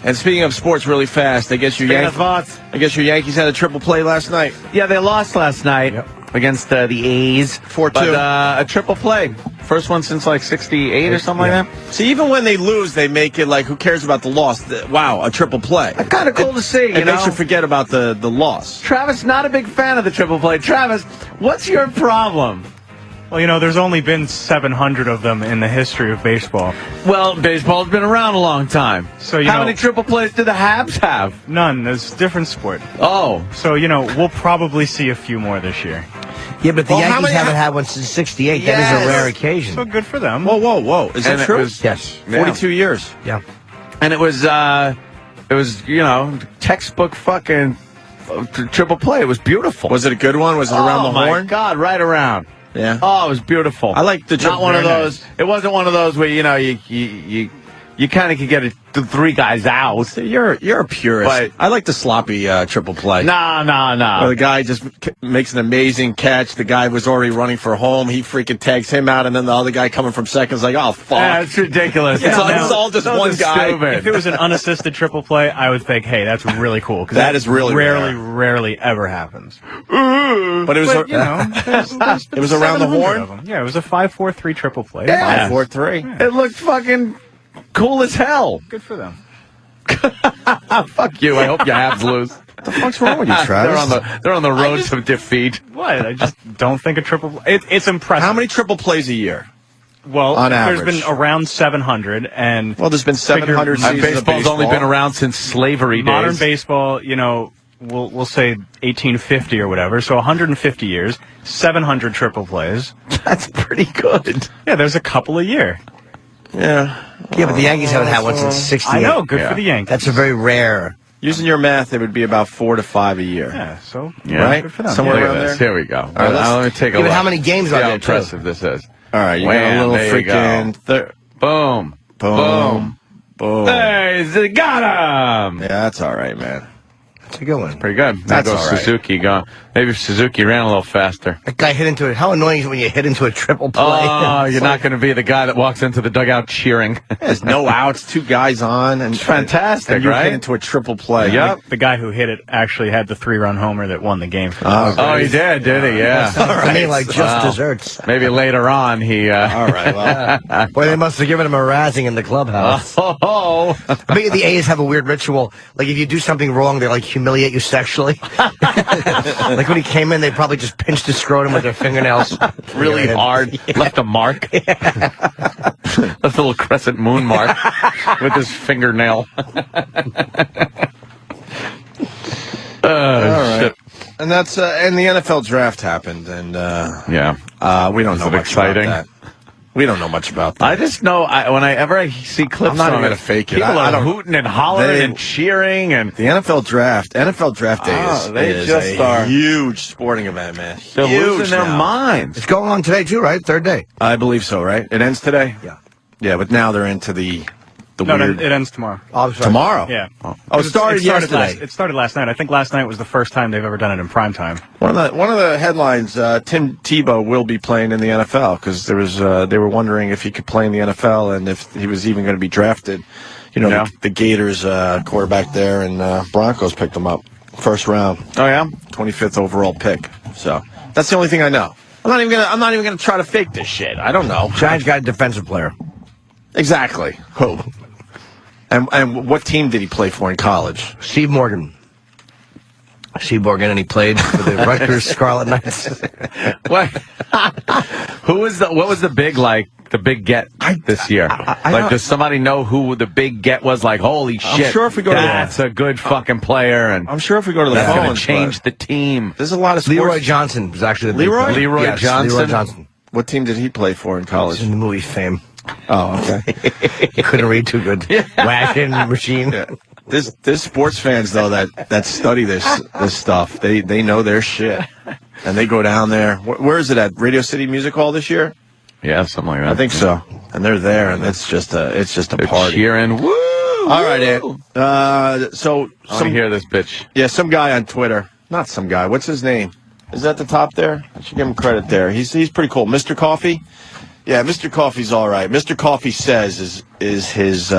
And speaking of sports, really fast, I guess your Yankees had a triple play last night. Yeah, they lost last night against the A's. 4-2. But, a triple play. First one since like 68 or something like that. See, even when they lose, they make it like, who cares about the loss? Wow, a triple play. Kind of cool to see, It makes you forget about the loss. Travis, not a big fan of the triple play. Travis, what's your problem? Well, there's only been 700 of them in the history of baseball. Well, baseball's been around a long time. So how many triple plays do the Habs have? None. It's a different sport. Oh. So, we'll probably see a few more this year. Yeah, but the Yankees haven't had one since 68. That is a rare occasion. So good for them. Whoa. Is that true? Yes. 42 years. Yeah. And it was textbook fucking triple play. It was beautiful. Was it a good one? Was it around the horn? Oh, my God, right around. Yeah. Oh, it was beautiful. I like the Not one of those. It wasn't one of those where, you you kind of can get the 3 guys out. So you're a purist. But- I like the sloppy triple play. No. Where the guy just makes an amazing catch. The guy was already running for home. He freaking tags him out, and then the other guy coming from second is like, oh, fuck. Yeah, it's ridiculous. It's all just one guy. Stupid. If it was an unassisted triple play, I would think, hey, that's really cool. That is really rarely ever happens. But it was, it was around the horn. Yeah, it was a 5-4-3 triple play. Yeah. 5-4-3. It looked fucking cool as hell. Good for them. Fuck you. I hope your Habs lose. What the fuck's wrong with you, Travis? They're on the road to defeat. What? I just don't think a triple play. It's impressive. How many triple plays a year? Well, on there's average? been around 700, and there's been 700 seasons of baseball's only been around since slavery days. Modern baseball, we'll say 1850 or whatever, so 150 years, 700 triple plays. That's pretty good. Yeah, there's a couple a year. Yeah. Yeah, but the Yankees haven't had one since 68. I know, good for the Yankees. That's a very rare. Using your math, it would be about 4 to 5 a year. Yeah, so right? Good for them. Somewhere Look around at there. this. Here we go. All right, let me take a Yeah, look. but how many games See are how there, impressive this is. All right, you Wham, got a little there you freaking... Boom. Boom. Hey, they got him. Yeah, that's all right, man. That's a good one. Pretty good. That's There goes all right. Suzuki going. Maybe if Suzuki ran a little faster. That guy hit into it. How annoying is it when you hit into a triple play? Oh, you're not going to be the guy that walks into the dugout cheering. There's no outs, 2 guys on, and fantastic, and you right? hit into a triple play. Yep. The guy who hit it actually had the 3-run homer that won the game for Oh, Oh, he did he? Yeah. I mean, like just desserts. Maybe later on he... All right, well. Boy, they must have given him a razzing in the clubhouse. Oh. Maybe the A's have a weird ritual. Like, if you do something wrong, they, like, humiliate you sexually. Like, when he came in, they probably just pinched his scrotum with their fingernails. Really hard. Left a mark. Left a little crescent moon mark with his fingernail. All right. Shit. And that's and the NFL draft happened, and Yeah. we don't know it much exciting? about that. We don't know much about that. I just know whenever I see clips I'm not on even it, gonna fake it. people I are don't- hooting and hollering and cheering and The NFL draft day they is just a are- huge sporting event, man. they're Huge losing their now. minds. It's going on today, too, right? Third day. I believe so, right? It ends today? Yeah. Yeah, but now they're into the No, weird... it ends tomorrow. Oh, sorry. Tomorrow? Yeah. Oh, it started yesterday. It started last night. I think last night was the first time they've ever done it in prime time. One of the headlines: Tim Tebow will be playing in the NFL because they were wondering if he could play in the NFL and if he was even going to be drafted. Yeah. The Gators quarterback there, and Broncos picked him up first round. Oh yeah, 25th overall pick. So that's the only thing I know. I'm not even gonna try to fake this shit. I don't know. Giants got a defensive player. Exactly. Who? And what team did he play for in college? Steve Morgan. And he played for the Rutgers Scarlet Knights. what? What was the big get this year? Does somebody know who the big get was? Like, holy shit! I'm sure if we go to that's a good fucking player, and I'm sure if we go to the that's phone, going to change the team. There's a lot of sports. Leroy Johnson was actually the big Leroy? player. Leroy Yes, Johnson? Leroy Johnson. What team did he play for in college? In the movie Fame. Oh, okay. He couldn't read too good. Wagon machine. Yeah. There's sports fans though that study this stuff. They know their shit, and they go down there. Where is it at? Radio City Music Hall this year? Yeah, something like that. I think so. And they're there, and it's just a They're party. cheering. Woo! All right, Ed. So I hear this bitch. Yeah, some guy on Twitter. Not some guy. What's his name? Is that the top there? I should give him credit there. He's pretty cool. Mr. Coffee? Yeah, Mr. Coffee's all right. Mr. Coffee Says is his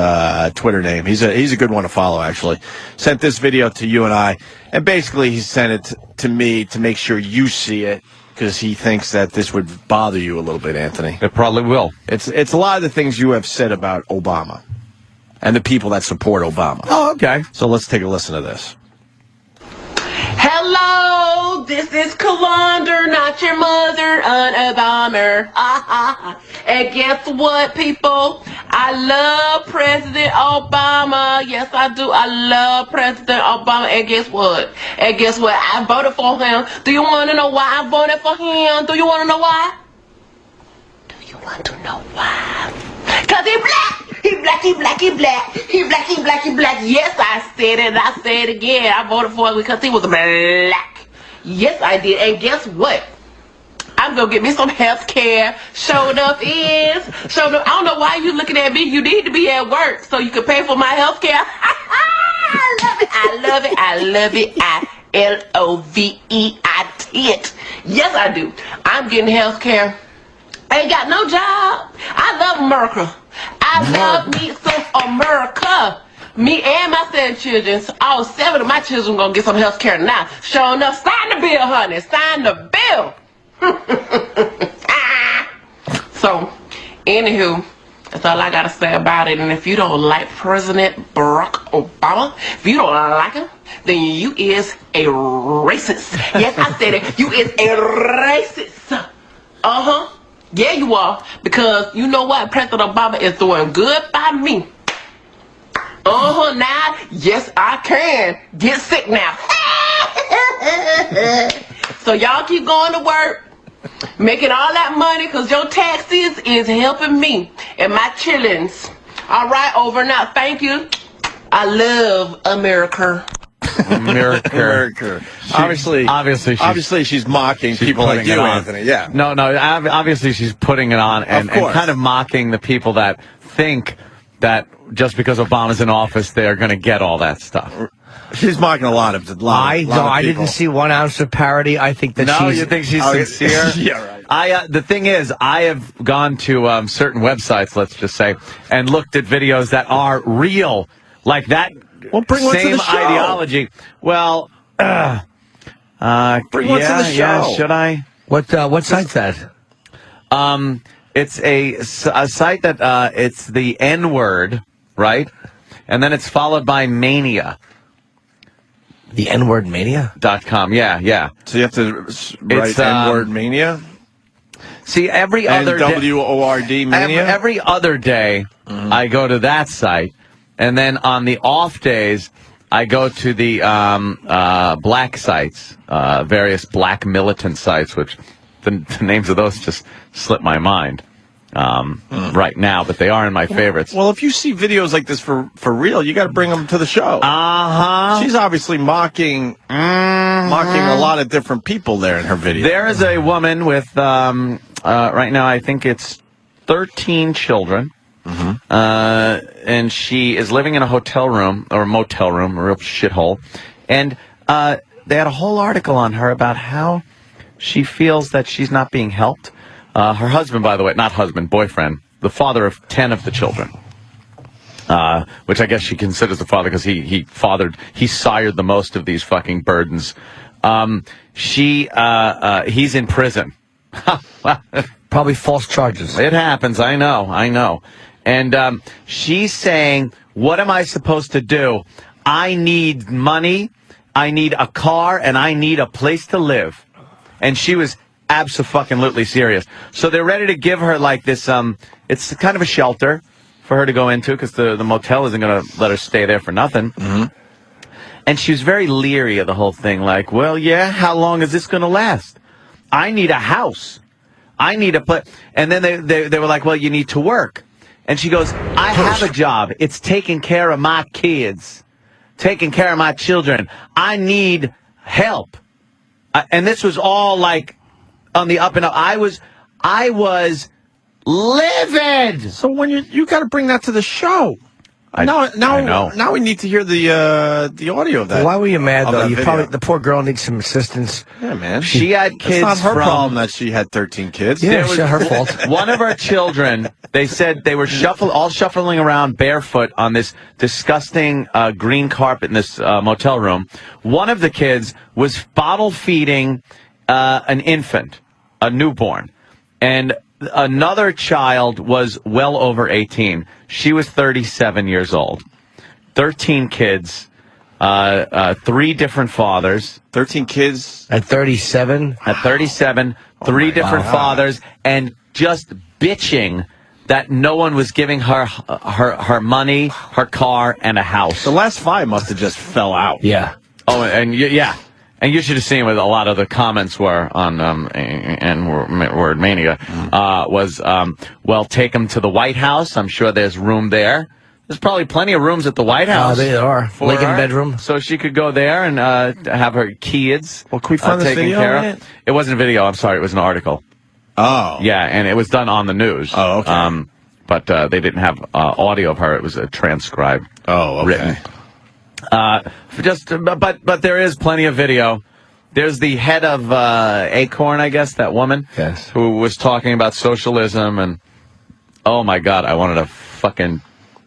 Twitter name. He's a good one to follow, actually. Sent this video to you and I, and basically he sent it to me to make sure you see it, because he thinks that this would bother you a little bit, Anthony. It probably will. It's a lot of the things you have said about Obama and the people that support Obama. Oh, okay. So let's take a listen to this. Hello, this is Colander, not your mother, a bomber. And guess what, people? I love President Obama. Yes, I do. I love President Obama. And guess what? I voted for him. Do you want to know why I voted for him? Do you want to know why? Do you want to know why? Because he black. He black, he black, he black. He black, he black, he black. Yes, I said it. I said it again. I voted for him because he was black. Yes, I did. And guess what? I'm gonna get me some health care. Showed up. I don't know why you looking at me. You need to be at work so you can pay for my health care. I love it. I-L-O-V-E-I-T. Yes, I do. I'm getting health care. I ain't got no job. I love America. I love me some America. Me and my 7 children, all 7 of my children gonna get some health care now. Sure enough, sign the bill, honey. Sign the bill. So, anywho, that's all I gotta say about it. And if you don't like President Barack Obama, if you don't like him, then you is a racist. Yes, I said it. You is a racist. Yeah, you are. Because you know what? President Obama is doing good by me. Now, yes, I can get sick now. So y'all keep going to work, making all that money, because your taxes is helping me and my chillins. All right, over and out. Thank you. I love America. America. Obviously, she's mocking people like you, Anthony. Yeah. No. Obviously, she's putting it on and kind of mocking the people that think that just because Obama's in office, they're going to get all that stuff. She's mocking a lot of I didn't see 1 ounce of parody. I think that you think she's sincere? Yeah, right. The thing is, I have gone to certain websites, let's just say, and looked at videos that are real, like that. Well, bring one to same the show. ideology. Well, bring one to the show. Yeah, should I? What site's that? It's a site that it's the N-word, right? And then it's followed by mania. The N-word mania.com. Yeah. So you have to write N-word mania. See, every other N-W-O-R-D mania. Every other day, I go to that site. And then on the off days, I go to the black sites, various black militant sites, which the names of those just slip my mind right now, but they are in my favorites. Well, if you see videos like this for real, you got to bring them to the show. She's obviously mocking a lot of different people there in her video. There is a woman with, right now, I think it's 13 children. And she is living in a hotel room or a motel room, a real shithole. And they had a whole article on her about how she feels that she's not being helped. Her husband, by the way, not husband, boyfriend, the father of 10 of the children, which I guess she considers the father because he sired the most of these fucking burdens. He's in prison. Probably false charges. It happens. I know. And she's saying, what am I supposed to do? I need money, I need a car, and I need a place to live. And she was abso-fucking-lutely serious. So they're ready to give her like this, it's kind of a shelter for her to go into because the motel isn't going to let her stay there for nothing. And she was very leery of the whole thing. Like, well, yeah, how long is this going to last? I need a house. I need a place. And then they were like, well, you need to work. And she goes, I have a job. It's taking care of my kids, taking care of my children. I need help. And this was all like on the up and up. I was livid. So when you got to bring that to the show. I know. Now we need to hear the audio of that. Why were you mad though? The poor girl needs some assistance. Yeah, man. She had kids. It's not her problem that she had 13 kids. Yeah, it's her fault. One of her children, they said they were shuffling around barefoot on this disgusting green carpet in this motel room. One of the kids was bottle feeding an infant, a newborn, and another child was well over 18. She was 37 years old. 13 kids, 3 different fathers. 13 kids at 37? At 37, 3 different fathers, and just bitching that no one was giving her money, her car, and a house. The last 5 must have just fell out. Yeah. Oh, and yeah. And you should have seen what a lot of the comments were on N-word mania. Well, take them to the White House. I'm sure there's room there. There's probably plenty of rooms at the White House. Oh, there are. Lincoln bedroom. So she could go there and have her kids can we find this taken video care of. It wasn't a video. I'm sorry. It was an article. Oh. Yeah, and it was done on the news. Oh, okay. But they didn't have audio of her. It was a transcribed. Oh, okay. Written. But there is plenty of video. There's the head of Acorn, I guess, that woman. Yes. Who was talking about socialism, and oh my God, I wanted to fucking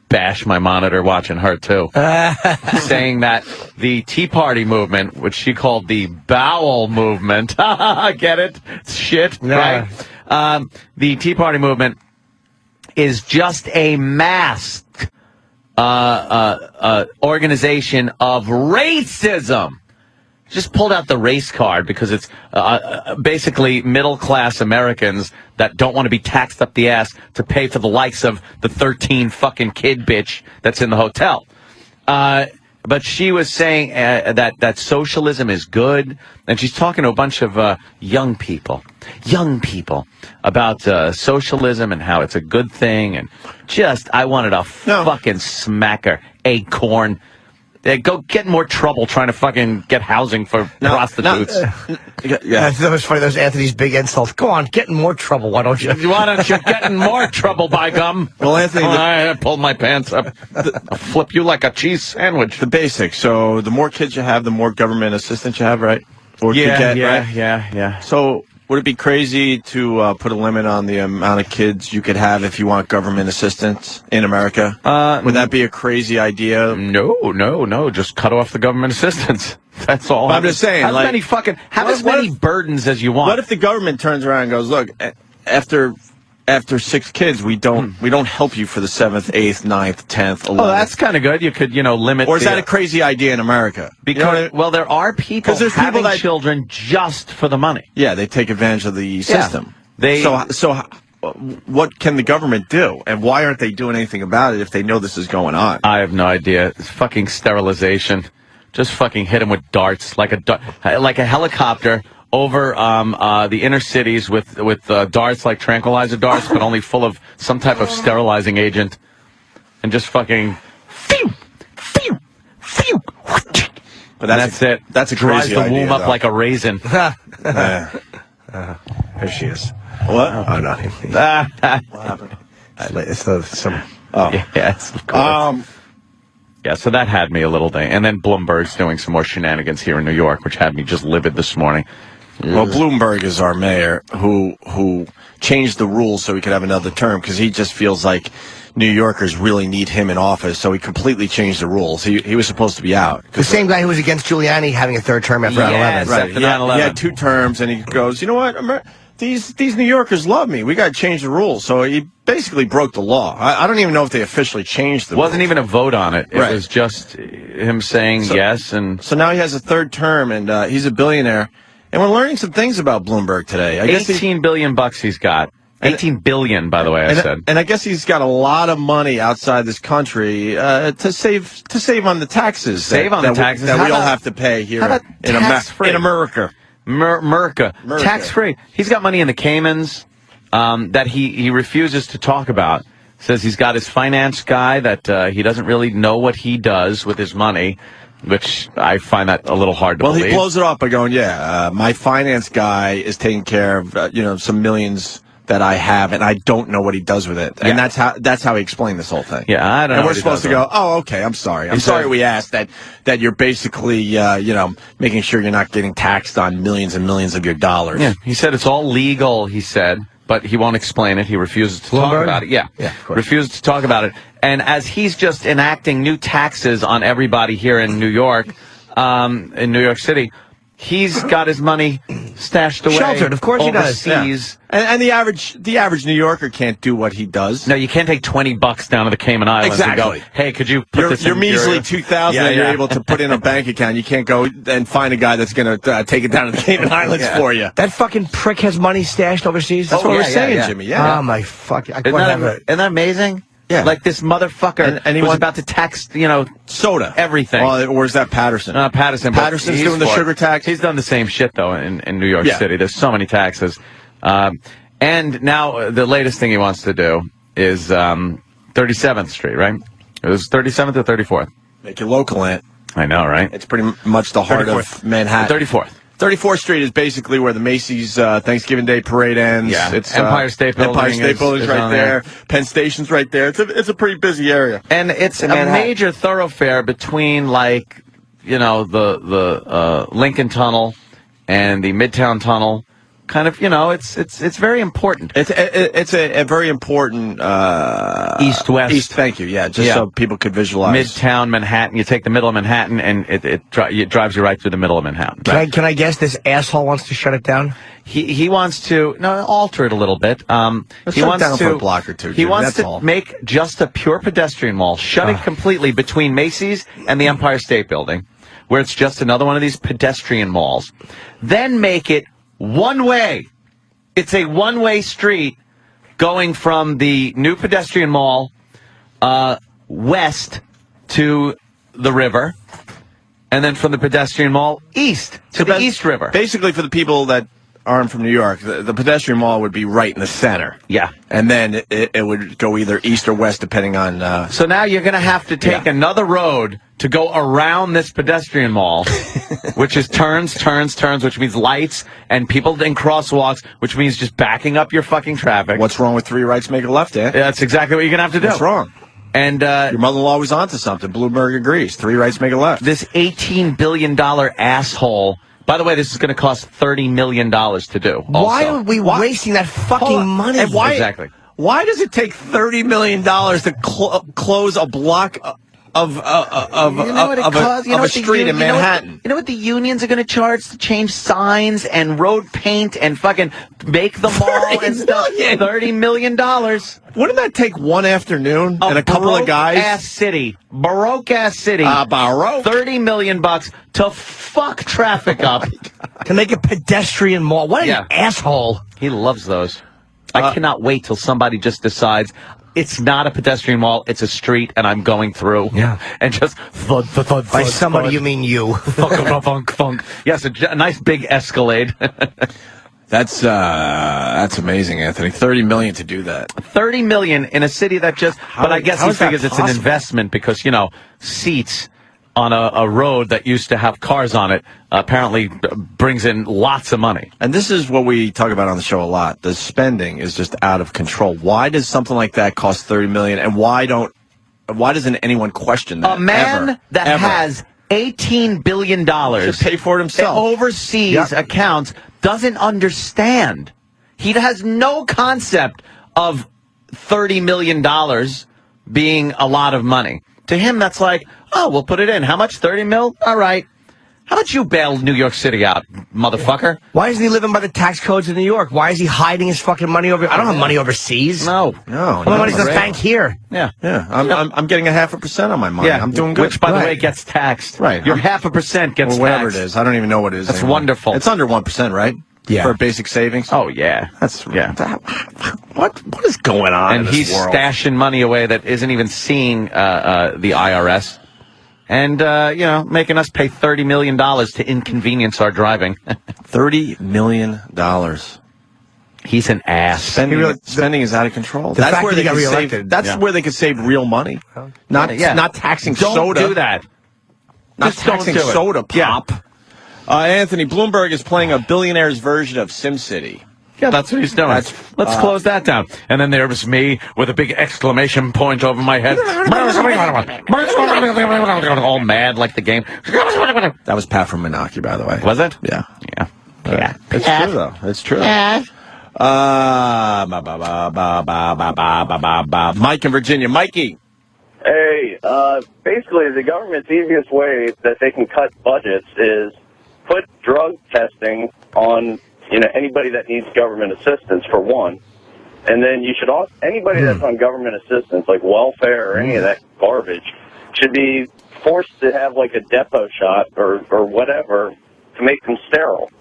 bash my monitor watching her too. Saying that the Tea Party movement, which she called the bowel movement, get it? Shit, Yeah. right? The Tea Party movement is just a masked organization of racism. Just pulled out the race card because it's basically middle-class Americans that don't want to be taxed up the ass to pay for the likes of the 13 fucking kid bitch that's in the hotel. But she was saying that socialism is good, and she's talking to a bunch of young people about socialism and how it's a good thing, and I wanted to fucking smack her, Acorn. Go get in more trouble trying to fucking get housing for prostitutes. Yeah, that was funny. Those Anthony's big insults. Go on, get in more trouble. Why don't you? Why don't you get in more trouble, by gum? Well, Anthony, I pulled my pants up. I'll flip you like a cheese sandwich. The basics. So the more kids you have, the more government assistance you have, right? Or Yeah. So would it be crazy to put a limit on the amount of kids you could have if you want government assistance in America? Would that be a crazy idea? No. Just cut off the government assistance. That's all. But I'm just saying, have as many burdens as you want. What if the government turns around and goes, look, after 6 kids, we don't help you for the 7th, 8th, 9th, 10th, 11th. Oh, that's kind of good. You could, limit. Or is that a crazy idea in America? Because there are people having children just for the money. Yeah, they take advantage of the system. So what can the government do? And why aren't they doing anything about it if they know this is going on? I have no idea. It's fucking sterilization. Just fucking hit them with darts, like a helicopter over the inner cities with darts, like tranquilizer darts, but only full of some type of sterilizing agent, and just fucking But that's it. That's a Dries crazy the idea, womb up though. like a raisin. There she is. What? Oh, no. What happened? Yes, of course. Yeah, so that had me a little day. And then Bloomberg's doing some more shenanigans here in New York, which had me just livid this morning. Well, Bloomberg is our mayor who changed the rules so he could have another term because he just feels like New Yorkers really need him in office, so he completely changed the rules. He was supposed to be out. The same guy who was against Giuliani having a third term after 9/11. Right. He had 2 terms, and he goes, you know what? These New Yorkers love me. We got to change the rules. So he basically broke the law. I don't even know if they officially changed the rules. Wasn't even a vote on it. It was just him saying yes. And so now he has a 3rd term, and he's a billionaire. And we're learning some things about Bloomberg today. I guess $18 billion he's got. 18 billion, by the way, I said. And I guess he's got a lot of money outside this country to save on the taxes. That we all have to pay here in America. America. Tax-free. He's got money in the Caymans that he refuses to talk about. Says he's got his finance guy that he doesn't really know what he does with his money, which I find that a little hard to believe. Well, he blows it off by going, my finance guy is taking care of some millions that I have, and I don't know what he does with it. And that's how he explained this whole thing. Yeah, I don't know. And we're supposed to go, oh, okay, I'm sorry. I'm sorry we asked that you're basically, making sure you're not getting taxed on millions and millions of your dollars. Yeah, he said it's all legal, he said, but he won't explain it. He refuses to talk about it. Yeah, of course. Refuses to talk about it. And as he's just enacting new taxes on everybody here in New York, in New York City, he's got his money stashed away, sheltered. Of course, overseas. he does. Yeah. And the average New Yorker can't do what he does. No, you can't take $20 down to the Cayman Islands and go, hey, could you put this you're in measly $2,000 and you're able to put in a bank account. You can't go and find a guy that's going to take it down to the Cayman Islands for you. That fucking prick has money stashed overseas. That's what we're saying, Jimmy. Yeah. Oh my fucking! Isn't that amazing? Yeah. Like this motherfucker and he was was about to tax, soda, everything. Or is that Patterson? Patterson. Patterson's doing the sugar tax. He's done the same shit, though, in New York City. There's so many taxes. And now the latest thing he wants to do is 37th Street, right? It was 37th or 34th? Make it local, Ant. I know, right? It's pretty much the heart of Manhattan. 34th. 34th Street is basically where the Macy's Thanksgiving Day Parade ends. Yeah, It's Empire State Building. Empire State Building's is right on there. Penn Station's right there. It's a pretty busy area. And it's a major thoroughfare between, like, you know, the Lincoln Tunnel and the Midtown Tunnel. Kind of, you know, it's very important. It's a very important east-west. Thank you. Yeah, just so people could visualize. Midtown Manhattan. You take the middle of Manhattan, and it drives you right through the middle of Manhattan. Can I guess this asshole wants to shut it down? He wants to alter it a little bit. He wants down to for a block or two. He Jim, wants that's to all. make just a pure pedestrian mall, shut it completely between Macy's and the Empire State Building, where it's just another one of these pedestrian malls. Then make it one way. It's a one-way street going from the new pedestrian mall west to the river, and then from the pedestrian mall east to the East River. Basically, for the people that aren't from New York, the pedestrian mall would be right in the center. Yeah. And then it would go either east or west, depending on... So now you're going to have to take another road to go around this pedestrian mall, which is turns, which means lights, and people in crosswalks, which means just backing up your fucking traffic. What's wrong with 3 rights make a left, eh? That's exactly what you're going to have to do. What's wrong? And your mother-in-law was onto something. Bloomberg agrees. 3 rights make a left. This $18 billion asshole... By the way, this is going to cost $30 million to do. Also. Why are we wasting that fucking money? And why, exactly. Why does it take $30 million to close a block of a street in Manhattan? You know what the unions are going to charge to change signs and road paint and fucking make the mall and stuff? $30 million. Wouldn't that take one afternoon and a couple of guys? Baroque ass city. Baroque. $30 million to fuck traffic up. To make a pedestrian mall. What an asshole. He loves those. I cannot wait till somebody just decides it's not a pedestrian mall, it's a street, and I'm going through. Yeah. And just thud, thud, thud, By thud, somebody, thud. You mean you. Funk, funk, funk. Yes, a nice big Escalade. That's amazing, Anthony. $30 million to do that. $30 million in a city that just... but I guess he figures it's an investment because, you know, seats on a road that used to have cars on it apparently brings in lots of money. And this is what we talk about on the show a lot. The spending is just out of control. Why does something like that cost $30 million, and why doesn't anyone question that? A man that has $18 billion should pay for it himself. Overseas accounts doesn't understand. He has no concept of $30 million being a lot of money. To him, that's like, oh, we'll put it in. How much? 30 mil? All right. How about you bail New York City out, motherfucker? Why isn't he living by the tax codes in New York? Why is he hiding his fucking money over? I don't have money overseas. No. My money's in the bank here. Yeah. I'm getting 0.5% on my money. Yeah. I'm doing good. Which, by the way, gets taxed. Right. Your 0.5% gets or whatever taxed. it is. I don't even know what it is. That's anymore. wonderful. It's under 1%, right? Yeah. For basic savings. Oh yeah. What is going on? And in he's this world? stashing money away that isn't even seeing the IRS. And, making us pay $30 million to inconvenience our driving. $30 million. He's an ass. Spending is out of control. The That's fact where that they he got can reelected. save. That's where they could save real money. Not taxing Don't soda. do that. Not Just don't taxing do it. soda pop. Anthony, Bloomberg is playing a billionaire's version of SimCity. Yeah, that's what he's doing. Let's close that down. And then there was me with a big exclamation point over my head. All mad like the game. That was Pat from Menaki, by the way. Was it? Yeah. Yeah. It's true, though. It's true. Mike in Virginia. Mikey. Hey, basically the government's easiest way that they can cut budgets is put drug testing on, anybody that needs government assistance, for one. And then you should also, anybody that's on government assistance, like welfare or any of that garbage, should be forced to have like a depot shot or whatever to make them sterile.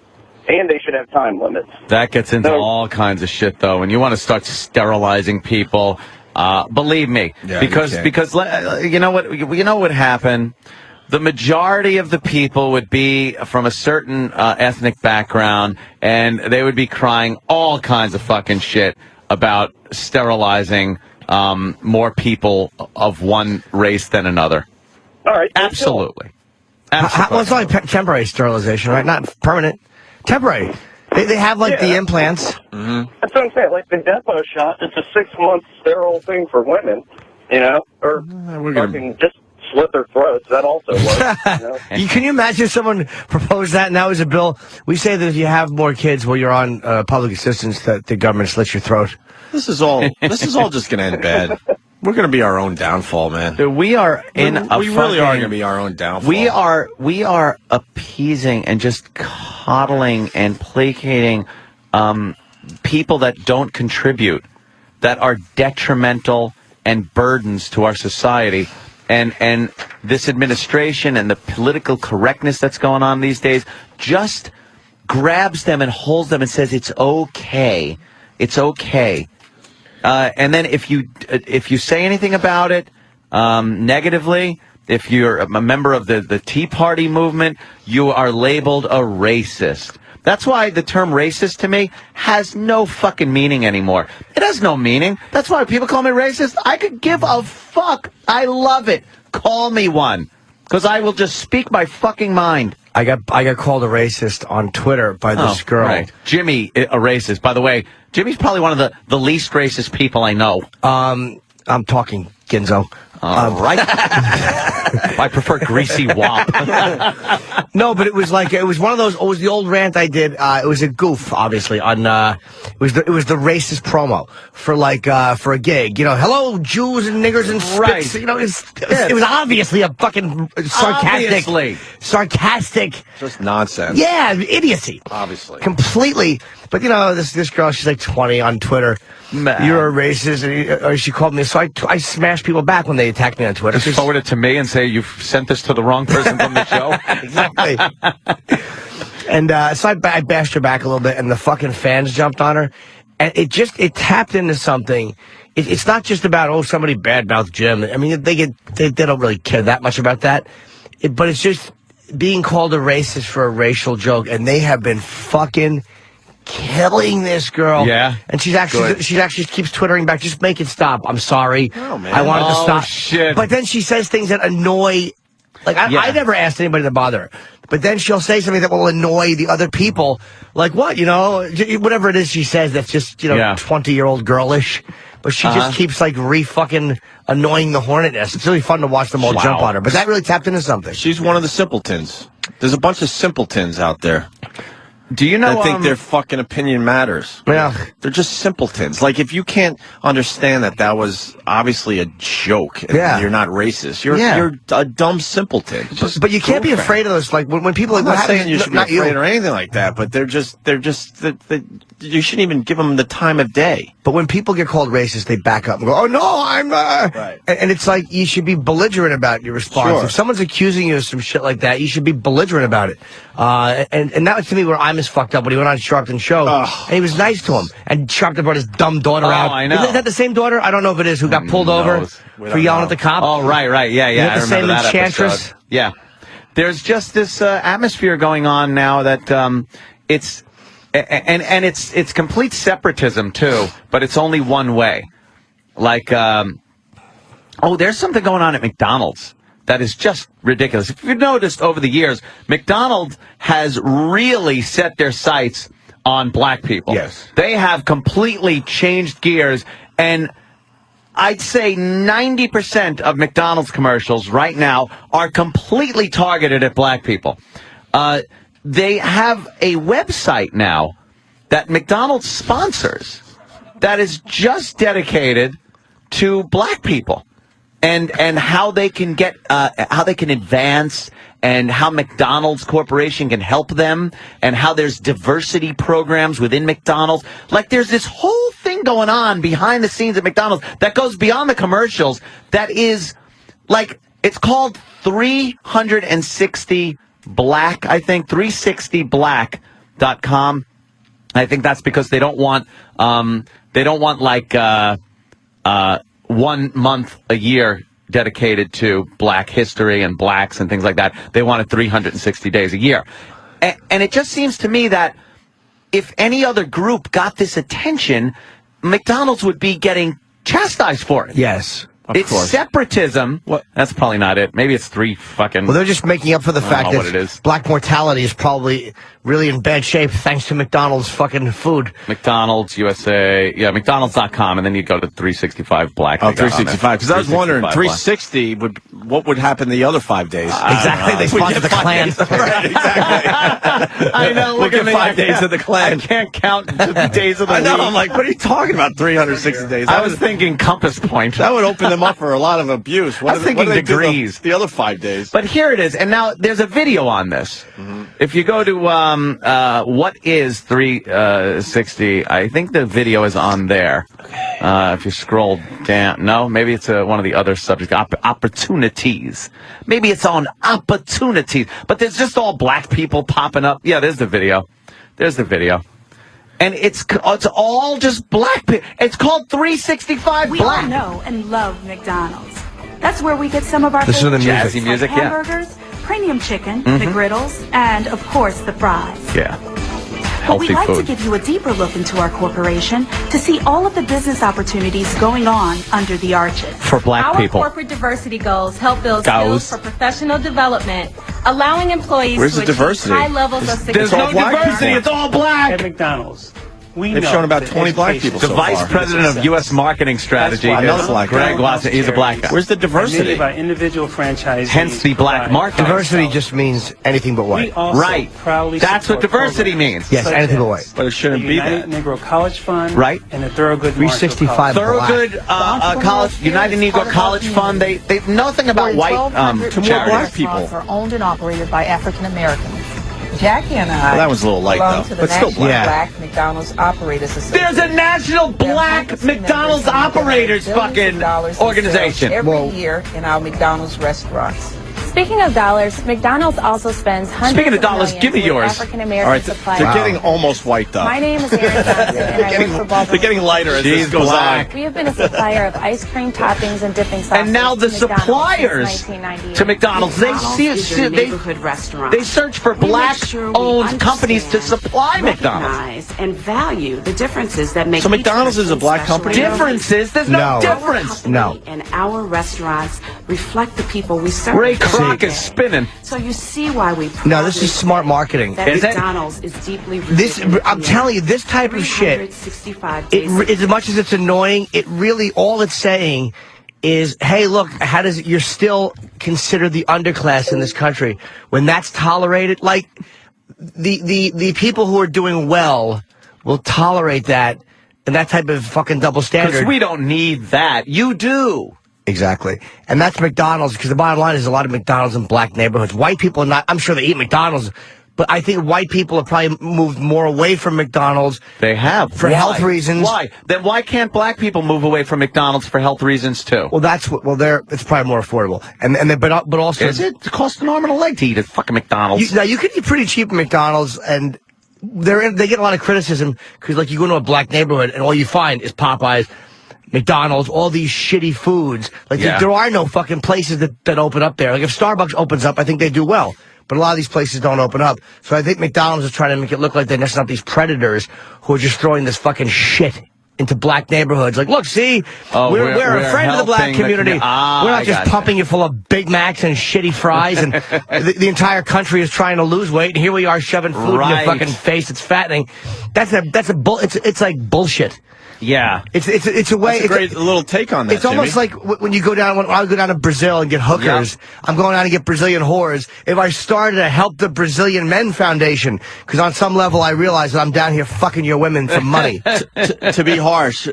And they should have time limits. That gets into all kinds of shit, though. When you want to start sterilizing people, believe me, because you know what would happen. The majority of the people would be from a certain ethnic background, and they would be crying all kinds of fucking shit about sterilizing more people of one race than another. All right. Absolutely. Well, it's only temporary sterilization, right? Not permanent. Temporary. They have, like, the implants. Mm-hmm. That's what I'm saying. Like, the depot shot, it's a 6-month sterile thing for women, you know? Or fucking just slit their throats. That also works, you know? Can you imagine if someone proposed that now as a bill? We say that if you have more kids while you're on public assistance, that the government slits your throat. This is all just going to end bad. We're going to be our own downfall, man. Dude, we are We really are going to be our own downfall. We are appeasing and just coddling and placating people that don't contribute, that are detrimental and burdens to our society. And this administration and the political correctness that's going on these days just grabs them and holds them and says it's okay. It's okay. And then if you say anything about it negatively, if you're a member of the Tea Party movement, you are labeled a racist. That's why the term racist to me has no fucking meaning anymore. It has no meaning. That's why people call me racist. I could give a fuck. I love it. Call me one. Because I will just speak my fucking mind. I got called a racist on Twitter by this girl. Right. Jimmy, a racist. By the way, Jimmy's probably one of the least racist people I know. I'm talking Ginzo. Right. I prefer greasy wop. No, but it was one of those. It was the old rant I did. It was a goof, obviously. On it was the racist promo for a gig. You know, hello Jews and niggers and spits. Right. You know, it was obviously a fucking sarcastic. Just nonsense. Yeah, idiocy. Obviously. Completely. But you know, this girl, she's like 20 on Twitter. Man. You're a racist, or she called me. So I smashed people back when they attacked me on Twitter. Just forward it to me and say you've sent this to the wrong person from the show. Exactly. And so I bashed her back a little bit, and the fucking fans jumped on her, and it tapped into something. It's not just about somebody badmouthed Jim. I mean they don't really care that much about that, but it's just being called a racist for a racial joke, and they have been fucking killing this girl. Yeah. And she actually keeps twittering back, just make it stop. I'm sorry. Oh, man. I wanted to stop. Shit. But then she says things that annoy. Like, I never asked anybody to bother her. But then she'll say something that will annoy the other people. Like what? You know, whatever it is she says that's just, 20-year-old girlish. But she just keeps like fucking annoying the hornet nest. It's really fun to watch them all jump on her. But that really tapped into something. She's one of the simpletons. There's a bunch of simpletons out there. Do you know? I think their fucking opinion matters. Yeah, they're just simpletons. Like if you can't understand that was obviously a joke, and you're not racist. You're a dumb simpleton. But you can't be afraid of those. Like when people. I'm not saying you should be afraid or anything like that. But they're just. You shouldn't even give them the time of day. But when people get called racist, they back up and go, "Oh no, I'm." Right. And it's like you should be belligerent about your response. Sure. If someone's accusing you of some shit like that, you should be belligerent about it. And that was to me where I'm as fucked up when he went on Sharpton's show, and he was nice to him. And Sharpton brought his dumb daughter out. I know. Is that the same daughter? I don't know if it is. Who got pulled over for yelling at the cop? Oh, right, yeah. I the same remember that enchantress. episode. Yeah. There's just this atmosphere going on now that it's. And it's complete separatism too, but it's only one way. Like, there's something going on at McDonald's that is just ridiculous. If you've noticed over the years, McDonald's has really set their sights on black people. Yes. They have completely changed gears, and I'd say 90% of McDonald's commercials right now are completely targeted at black people. They have a website now that McDonald's sponsors that is just dedicated to black people and how they can get how they can advance and how McDonald's Corporation can help them and how there's diversity programs within McDonald's. Like there's this whole thing going on behind the scenes at McDonald's that goes beyond the commercials. That is like it's called 360 Black, I think, 360black.com. I think that's because they don't want like 1 month a year dedicated to black history and blacks and things like that. They wanted 360 days a year. And it just seems to me that if any other group got this attention, McDonald's would be getting chastised for it. Yes. It's separatism. What? That's probably not it. Maybe it's three fucking... Well, they're just making up for the fact what it that is. black mortality is probably really in bad shape thanks to McDonald's fucking food. McDonald's, USA, McDonald's.com, and then you go to 365 Black. Oh, 365. Because I was wondering, 360, what would happen the other 5 days? Exactly. They sponsored the Klan. Right, exactly. I know. Look at 5 days of the Klan. I can't count the days of the week. I know. I'm like, what are you talking about, 360 days? I was thinking compass point. That would open them up for a lot of abuse. I was thinking degrees. The other 5 days. But here it is. And now there's a video on this. Mm-hmm. If you go to what is 360, I think the video is on there. If you scroll down. No, maybe it's one of the other subjects. Opportunities. Maybe it's on opportunities. But there's just all black people popping up. Yeah, there's the video. There's the video. And it's all just black people. It's called 365 We Black. all know and love McDonald's. That's where we get some of our Listen to the favorite music. Jazzy music, like yeah. hamburgers, premium chicken, Mhm. the griddles, and of course the fries. Yeah. But we'd Healthy like to food. give you a deeper look into our corporation to see all of the business opportunities going on under the arches. For black Our people. corporate diversity goals help build Goals. skills for professional development, allowing employees Where's to the achieve diversity? high levels of success. There's no diversity. It's all black. At McDonald's, They've shown about 20 black people The so vice far. president of U.S. marketing strategy is Another black guy. Greg Watson. He's a black guy. Where's the Many diversity? of our individual franchisees Hence the black provide market. Diversity just means anything but We white. also Right. proudly That's what support diversity programs means. Yes, such anything but as white. But it shouldn't the be United that. Negro College Fund, Right. and the Thorogood 365 Marshall black. Thorogood college, United Negro College Fund. They nothing about white To more charities. black people. are owned and operated by African Americans. Jackie and I Well, that was a little light, belong though, to the but still National black. Black McDonald's Operators Association. There's a national black McDonald's operators fucking organization. Every year in our McDonald's restaurants. Speaking of dollars, McDonald's also spends hundreds Speaking of of dollars, millions give me with yours. African All American right, suppliers. they're getting almost white, though. My name is Erin Johnson, and I work for Baldwin. They're getting lighter as this She's goes black. on. We have been a supplier of ice cream toppings and dipping sauces. And now the to McDonald's suppliers since 1998. to McDonald's, they search for black-owned companies to supply McDonald's. And value the differences that make So McDonald's is a black company? Differences? There's no difference. No. And our restaurants reflect the people we serve. Ray Kroc is spinning. So you see why we No, this is smart marketing. that McDonald's is deeply rooted This, in the I'm telling you, this type of shit, 365 days as much as it's annoying, it really, all it's saying is, hey, look, you're still considered the underclass in this country. When that's tolerated, like, the people who are doing well will tolerate that, and that type of fucking double standard. Because we don't need that. You do. Exactly. And that's McDonald's, because the bottom line is a lot of McDonald's in black neighborhoods. White people are not, I'm sure they eat McDonald's, but I think white people have probably moved more away from McDonald's. They have. For Why? health reasons. Why? Then why can't black people move away from McDonald's for health reasons too? Well, it's probably more affordable. But also. Is it? It costs an arm and a leg to eat at fucking McDonald's. You can eat pretty cheap at McDonald's, and they get a lot of criticism because, like, you go into a black neighborhood and all you find is Popeyes, McDonald's, all these shitty foods. Like, there are no fucking places that open up there. Like, if Starbucks opens up, I think they do well. But a lot of these places don't open up. So I think McDonald's is trying to make it look like they're just not these predators who are just throwing this fucking shit into black neighborhoods. Like, look, see, we're a friend of the black community. We're not just pumping you full of Big Macs and shitty fries, and the entire country is trying to lose weight, and here we are shoving food in your fucking face. It's fattening. It's like bullshit. Yeah, it's a way. That's a great little take on that. It's almost like when you go down. When I go down to Brazil and get hookers, I'm going down and get Brazilian whores. If I started to help the Brazilian Men Foundation, because on some level I realize that I'm down here fucking your women for money. To be harsh,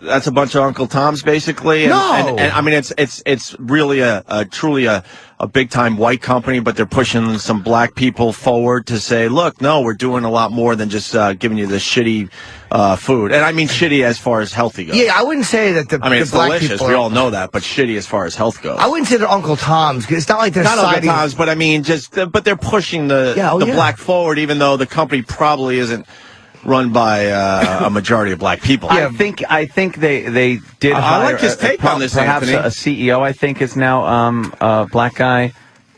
that's a bunch of Uncle Toms, basically. And, No, and I mean it's really truly a big time white company, but they're pushing some black people forward to say, look, no, we're doing a lot more than just giving you the shitty food, and I mean shitty as far as healthy goes. Yeah, I wouldn't say that it's the black delicious. people We all know that, but shitty as far as health goes. I wouldn't say they're Uncle Toms, because it's not like they're Not siding. Uncle Toms, but I mean but they're pushing the black forward, even though the company probably isn't run by a majority of black people. I think they did. I like his take on this. Perhaps Anthony. a CEO, I think, is now a black guy.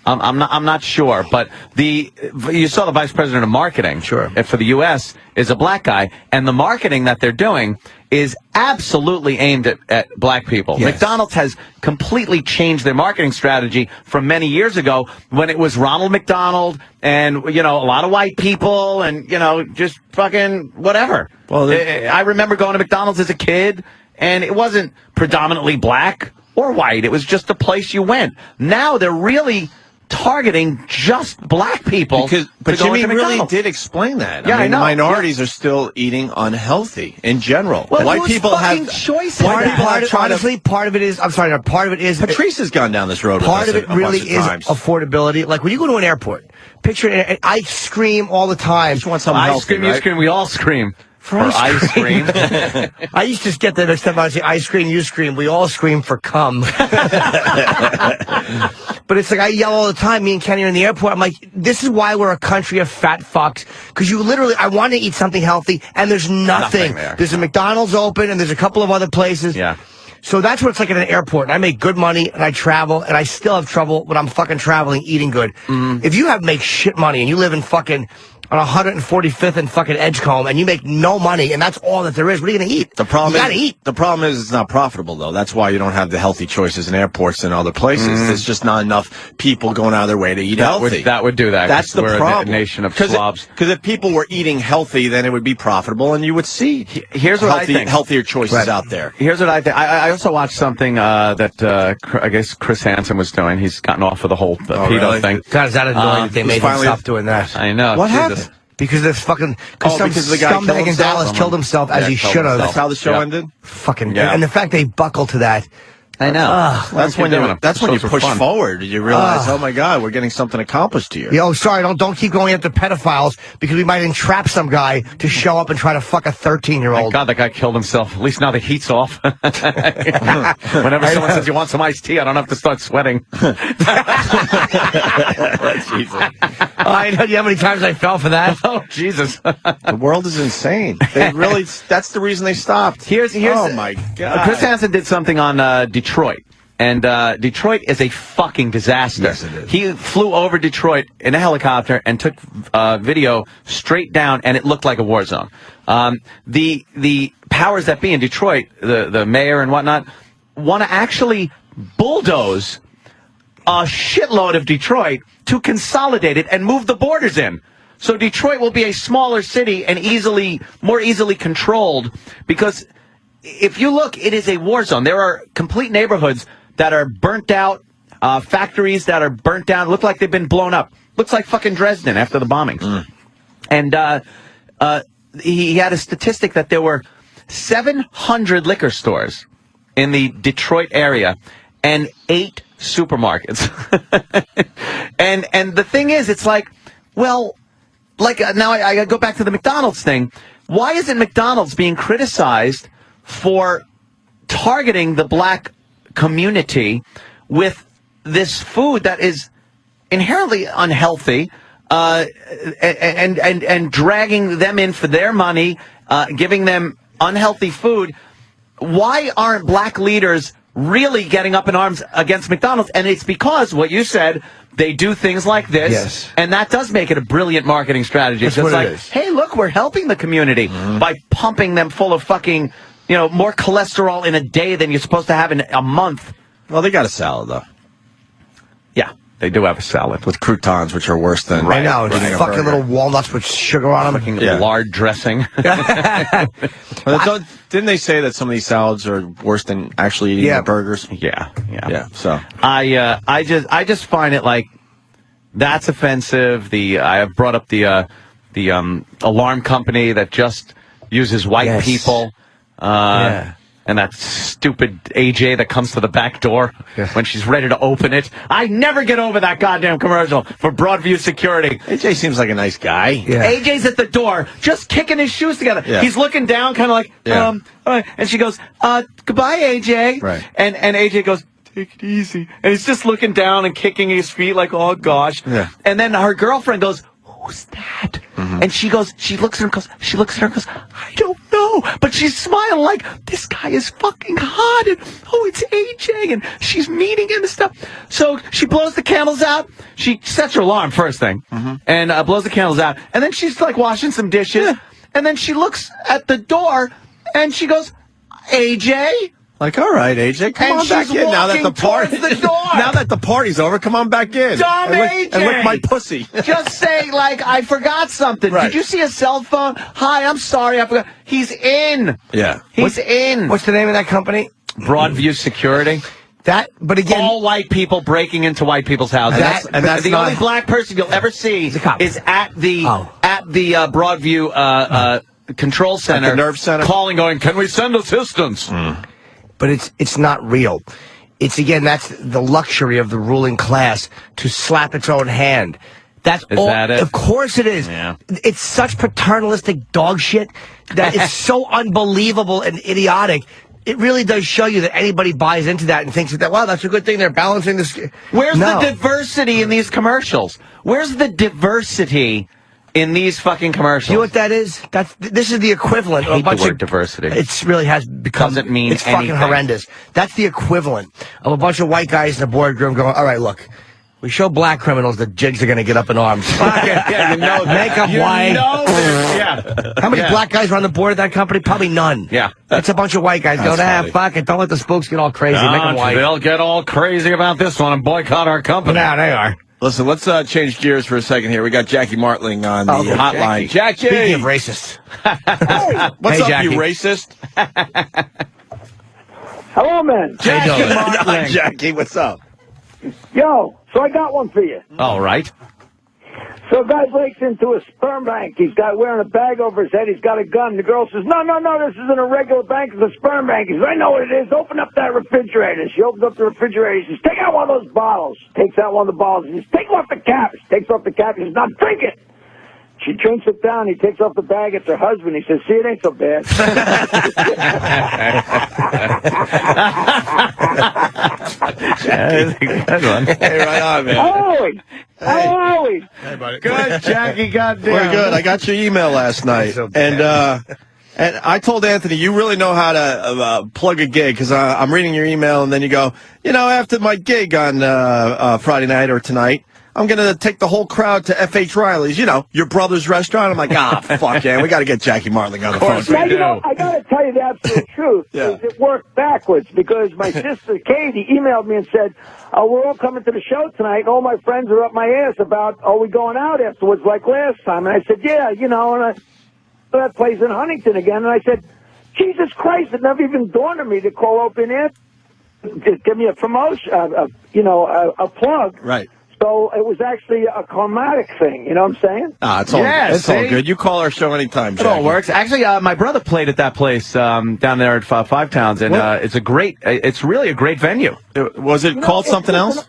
I'm not sure, but you saw the vice president of marketing, for the U.S. is a black guy, and the marketing that they're doing is absolutely aimed at black people. Yes. McDonald's has completely changed their marketing strategy from many years ago when it was Ronald McDonald and, a lot of white people and, just fucking whatever. Well, I remember going to McDonald's as a kid, and it wasn't predominantly black or white. It was just the place you went. Now they're really targeting just black people. But Jimmy really did explain that. Yeah, I know. Minorities are still eating unhealthy in general. Well, white people have choices. Honestly, part of it is. I'm sorry. Part of it is. Patrice has gone down this road. Part with of us it really is times. affordability. Like when you go to an airport, picture an ice cream all the time. Just want something ice healthy, cream, right? you scream. We all scream. For ice cream. I used to get that next time I say ice cream, you scream. We all scream for cum. But it's like I yell all the time. Me and Kenny are in the airport. I'm like, this is why we're a country of fat fucks. Because I want to eat something healthy, and there's nothing. there. There's a McDonald's open, and there's a couple of other places. Yeah. So that's what it's like at an airport. And I make good money, and I travel, and I still have trouble when I'm fucking traveling, eating good. If you make shit money, and you live in fucking on 145th and fucking Edgecombe, and you make no money, and that's all that there is, what are you going to eat? The problem you gotta eat. The problem is it's not profitable, though. That's why you don't have the healthy choices in airports and other places. There's just not enough people going out of their way to eat healthy. That would do that. That's the we're problem. A nation of slobs. Because if people were eating healthy, then it would be profitable, and you would see Here's what I think. healthier choices out there. Here's what I think. I also watched something that I guess Chris Hansen was doing. He's gotten off of the whole pedo really? thing. God, is that annoying that they made him stop doing that? I know. What Jesus. happened? Because there's fucking some because the guy killed scumbag in himself? Dallas killed himself as he should have. That's how the show ended? Fucking Yeah. and the fact they buckle to that. I know. That's when you push forward. You realize, oh my God, we're getting something accomplished here. Yo, sorry, don't keep going after pedophiles because we might entrap some guy to show up and try to fuck a 13-year-old. Thank God that guy killed himself. At least now the heat's off. Whenever someone says you want some iced tea, I don't have to start sweating. Jesus. I know how many times I fell for that. Oh, Jesus. The world is insane. They really, that's the reason they stopped. Oh my God. Chris Hansen did something on Detroit. And Detroit is a fucking disaster. Yes, it is. He flew over Detroit in a helicopter and took video straight down, and it looked like a war zone. The powers that be in Detroit, the mayor and whatnot, want to actually bulldoze a shitload of Detroit to consolidate it and move the borders in. So Detroit will be a smaller city and more easily controlled because if you look, it is a war zone. There are complete neighborhoods that are burnt out, factories that are burnt down, look like they've been blown up. Looks like fucking Dresden after the bombings. And he had a statistic that there were 700 liquor stores in the Detroit area and 8 supermarkets. and the thing is, it's like, well, like now I go back to the McDonald's thing. Why isn't McDonald's being criticized for targeting the black community with this food that is inherently unhealthy, and dragging them in for their money, giving them unhealthy food? Why aren't black leaders really getting up in arms against McDonald's? And it's because what you said, they do things like this, yes, and that does make it a brilliant marketing strategy. That's It's what like, it is. hey, look, we're helping the community by pumping them full of fucking, more cholesterol in a day than you're supposed to have in a month. Well, they got a salad, though. Yeah, they do have a salad. With croutons, which are worse than... I know, eating a fucking burger. little walnuts with sugar on them. Fucking lard dressing. Didn't they say that some of these salads are worse than actually eating the burgers? Yeah. So I just find it like that's offensive. I have brought up the alarm company that just uses white people. And that stupid AJ that comes to the back door when she's ready to open it. I never get over that goddamn commercial for Broadview Security. AJ seems like a nice guy. Yeah. AJ's at the door, just kicking his shoes together. Yeah. He's looking down, kind of like, all right. And she goes, goodbye, AJ. Right. And AJ goes, take it easy. And he's just looking down and kicking his feet like, oh, gosh. Yeah. And then her girlfriend goes, who's that? And she looks at her and goes, I don't know. But she's smiling like, this guy is fucking hot. And, oh, it's AJ. And she's meeting him and stuff. So she blows the candles out. She sets her alarm first thing. And blows the candles out. And then she's like washing some dishes. And then she looks at the door and she goes, AJ. Like, all right, AJ, come And on back she's in now that the walking party. towards the door. Now that the party's over, come on back in. Dumb and lick my pussy. Just say, like, I forgot something. Right. Did you see a cell phone? Hi, I'm sorry, I forgot. He's in. Yeah. He's in. What's the name of that company? Broadview Security. But again, all white people breaking into white people's houses. That's the only black person you'll ever see is at the Broadview control center, the nerve center, calling, going, "Can we send assistance?" But it's not real. It's, again, that's the luxury of the ruling class to slap its own hand. Is that it? Of course it is. Yeah. It's such paternalistic dog shit that it's so unbelievable and idiotic. It really does show you that anybody buys into that and thinks that, wow, that's a good thing. They're balancing this. Where's the diversity in these commercials? Where's the diversity in these fucking commercials? You know what that is? This is the equivalent of a hate bunch the word of diversity. It really has become. Doesn't mean it's fucking anything. horrendous. That's the equivalent of a bunch of white guys in a boardroom going, all right, look. We show black criminals the jigs are going to get up in arms. Fuck it. Yeah, you know that. Make them You white. know that. Yeah. How many Yeah. black guys are on the board of that company? Probably none. Yeah. That's a bunch of white guys going, funny. fuck it. Don't let the spooks get all crazy. Make them white. They'll get all crazy about this one and boycott our company. Yeah, they are. Listen, let's change gears for a second here. We got Jackie Martling on the Okay, hotline. Jackie! Speaking of racist. What's Hey, up, Jackie. you racist? Hello, man. Jackie, Jackie, what's up? Yo, so I got one for you. All right. So a guy breaks into a sperm bank. He's got wearing a bag over his head. He's got a gun. The girl says, no, this isn't a regular bank. It's a sperm bank. He says, I know what it is. Open up that refrigerator. She opens up the refrigerator. She says, take out one of those bottles. Takes out one of the bottles. He says, take off the cap. She takes off the cap. He says, now drink it. She drinks it down. He takes off the bag. It's her husband. He says, see, it ain't so bad. Good one. Hey, right on, man. Howie! How are we? Hey, buddy. Good, Jackie. Goddamn. We're good. I got your email last night. And I told Anthony, you really know how to plug a gig, because I'm reading your email, and then you go, after my gig on Friday night or tonight, I'm going to take the whole crowd to F.H. Riley's, your brother's restaurant. I'm like, fuck yeah, we got to get Jackie Martling on the phone. Now, I got to tell you the absolute truth. Yeah. Is it worked backwards, because my sister Katie emailed me and said, we're all coming to the show tonight, and all my friends are up my ass about, are we going out afterwards like last time? And I said, yeah, and that place in Huntington again. And I said, Jesus Christ, it never even dawned on me to call Opie and Anthony, give me a promotion, a plug. Right. So it was actually a karmatic thing, you know what I'm saying? It's all good. You call our show anytime, It Jackie. all works. Actually, my brother played at that place down there at Five Towns, and it's really a great venue. Was it called something else?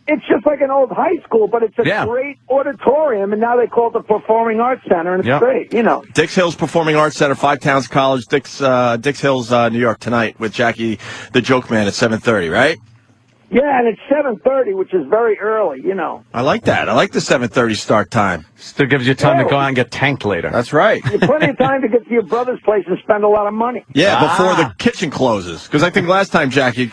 It's just like an old high school, but it's a great auditorium, and now they call it the Performing Arts Center, and it's great, Dix Hills Performing Arts Center, Five Towns College, Dix Hills, New York, tonight with Jackie the Joke Man at 7:30, right? Yeah, and it's 7:30, which is very early, I like that. I like the 7:30 start time. Still gives you time to go out and get tanked later. That's right. You have plenty of time to get to your brother's place and spend a lot of money. Yeah, before the kitchen closes. Because I think last time Jackie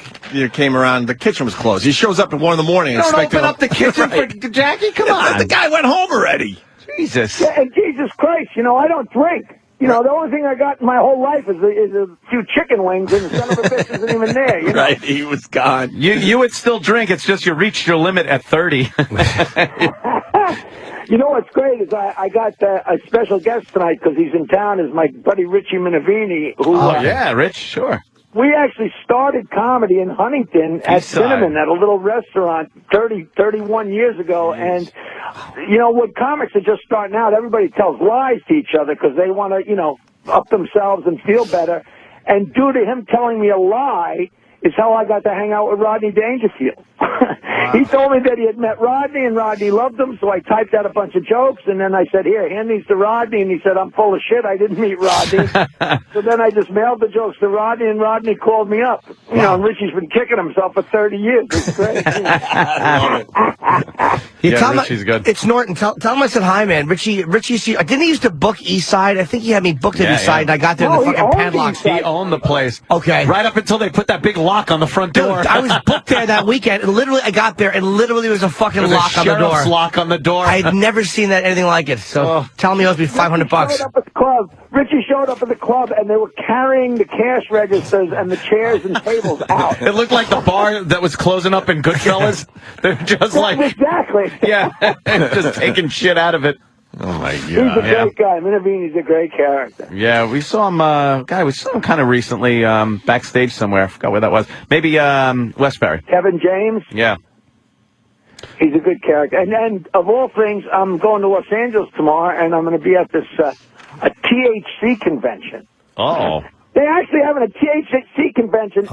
came around, the kitchen was closed. He shows up at 1 a.m. Don't open up the kitchen for Jackie? Come on. The guy went home already. Jesus. Yeah, and Jesus Christ, I don't drink. The only thing I got in my whole life is a few chicken wings, and the son of a bitch isn't even there. Right, he was gone. You would still drink. It's just you reached your limit at 30. You know what's great is I got a special guest tonight because he's in town. Is my buddy Richie Minervini. Who, Rich, sure. We actually started comedy in Huntington at Cinnamon, at a little restaurant 31 years ago. And, when comics are just starting out, everybody tells lies to each other because they want to, up themselves and feel better. And due to him telling me a lie is how I got to hang out with Rodney Dangerfield. He told me that he had met Rodney, and Rodney loved him, so I typed out a bunch of jokes, and then I said, here, hand these to Rodney, and he said, I'm full of shit, I didn't meet Rodney. So then I just mailed the jokes to Rodney, and Rodney called me up. And Richie's been kicking himself for 30 years. It's great. Richie's good. It's Norton. Tell him I said hi, man. Richie, didn't he used to book East Side? I think he had me booked at East Side, and I got there and the fucking padlocks. He owned the place. Okay. Right up until they put that big lock lock on the front door. Dude, I was booked there that weekend, and literally I got there, and literally there was a fucking There's lock a on the door. sheriff's lock on the door. I had never seen anything like it. So tell me it owes me $500. Richie showed up at the club, and they were carrying the cash registers and the chairs and tables out. It looked like the bar that was closing up in Goodfellas. They're just like... Exactly. Yeah, just taking shit out of it. Oh, my God. He's a great guy. Minervini's a great character. Yeah, we saw him, we saw him kind of recently backstage somewhere. I forgot where that was. Maybe Westbury. Kevin James. Yeah. He's a good character. And of all things, I'm going to Los Angeles tomorrow, and I'm going to be at this a THC convention. Oh. They're actually having a THC convention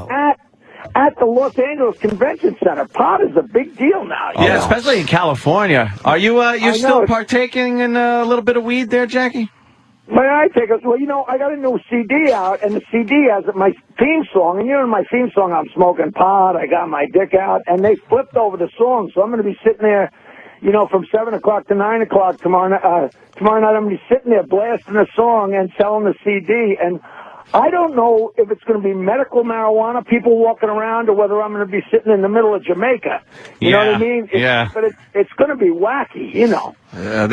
at the Los Angeles Convention Center. Pot is a big deal now. Yeah, especially in California. Are you still partaking in a little bit of weed there, Jackie? May I take a... Well, I got a new CD out, and the CD has my theme song. And in my theme song, I'm smoking pot, I got my dick out, and they flipped over the song. So I'm going to be sitting there, from 7 o'clock to 9 o'clock tomorrow night. Tomorrow night, I'm going to be sitting there blasting a song and selling the CD. And I don't know if it's going to be medical marijuana, people walking around, or whether I'm going to be sitting in the middle of Jamaica. You know what I mean? But it's going to be wacky, Yeah,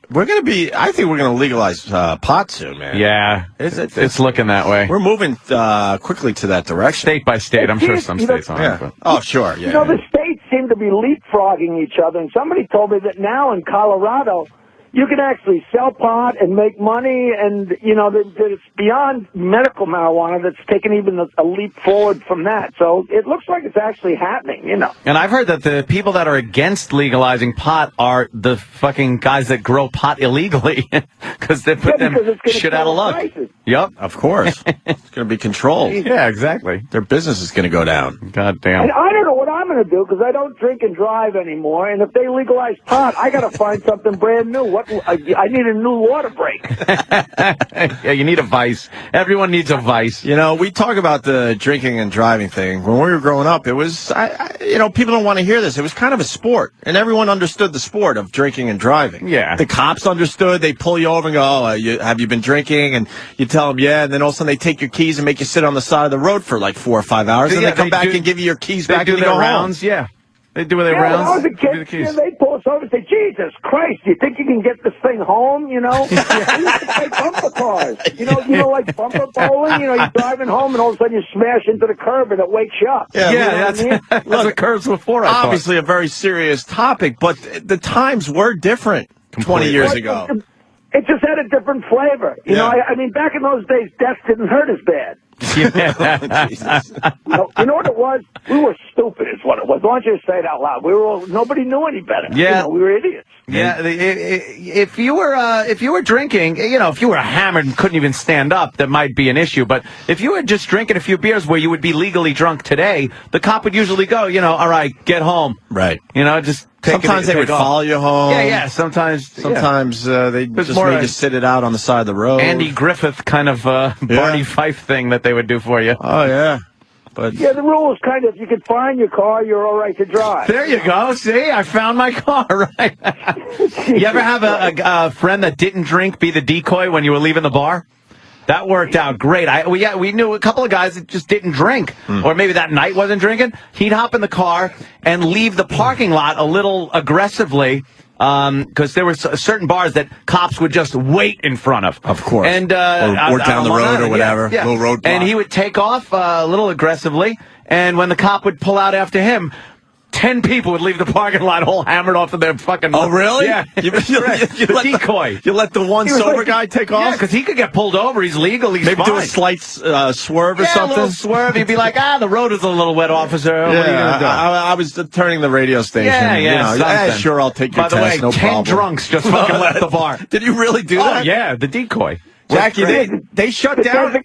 we're going to be... I think we're going to legalize pot soon, man. Yeah, it's looking that way. We're moving quickly to that direction. State by state. I'm sure some states aren't. But. Oh, sure, yeah. The states seem to be leapfrogging each other, and somebody told me that now in Colorado, you can actually sell pot and make money, and, that it's beyond medical marijuana that's taken even a leap forward from that. So it looks like it's actually happening, And I've heard that the people that are against legalizing pot are the fucking guys that grow pot illegally because they put them shit out of luck. Prices. Yep. Of course. It's going to be controlled. Yeah, exactly. Their business is going to go down. God damn. And I don't know what I'm going to do because I don't drink and drive anymore. And if they legalize pot, I got to find something brand new. I need a new water break. Yeah, you need a vice. Everyone needs a vice. We talk about the drinking and driving thing. When we were growing up, it was, people don't want to hear this. It was kind of a sport, and everyone understood the sport of drinking and driving. Yeah. The cops understood. They pull you over and go, have you been drinking? And you tell them, yeah, and then all of a sudden they take your keys and make you sit on the side of the road for like 4 or 5 hours, and they come back and give you your keys back and you go rounds. home. Yeah. They do their When I rounds. was a kid, they pull us over and say, Jesus Christ, you think you can get this thing home, We used to play bumper cars. Like bumper bowling, you're driving home and all of a sudden you smash into the curb and it wakes you up. That's what curbs were for, I thought. Obviously a very serious topic, but the times were different 20 years ago. It just had a different flavor. I mean, back in those days, death didn't hurt as bad. Jesus. You know what it was? We were stupid is what it was. Why don't you say it out loud? Nobody knew any better. Yeah. We were idiots. Yeah, if you were drinking, if you were hammered and couldn't even stand up, that might be an issue. But if you were just drinking a few beers where you would be legally drunk today, the cop would usually go, all right, get home. Right. just take Sometimes they would follow you home. Yeah. Sometimes they just made you sit it out on the side of the road. Andy Griffith kind of Barney Fife thing that they would do for you. Oh, yeah. But the rule is kind of, you can find your car, you're all right to drive. There you go. See, I found my car, right? You ever have a friend that didn't drink be the decoy when you were leaving the bar? That worked out great. We knew a couple of guys that just didn't drink, or maybe that night wasn't drinking. He'd hop in the car and leave the parking lot a little aggressively, because there were certain bars that cops would just wait in front of. Of course. And or down the road or whatever. Yeah. Little roadblock. And he would take off a little aggressively, and when the cop would pull out after him, 10 people would leave the parking lot all hammered off of their fucking... Oh, really? Yeah. You The decoy. You let the one sober guy take off? Yeah, because he could get pulled over. He's legal. He's Maybe fine. do a slight swerve or Yeah, something? a little swerve. He'd be like, the road is a little wet, officer. Yeah, What are you going to do? I was turning the radio station. Yeah, something. Sure, I'll take your By the test, way, no 10 problem. drunks just fucking left the bar. Did you really do that? Oh, yeah, the decoy. Jackie, they shut down...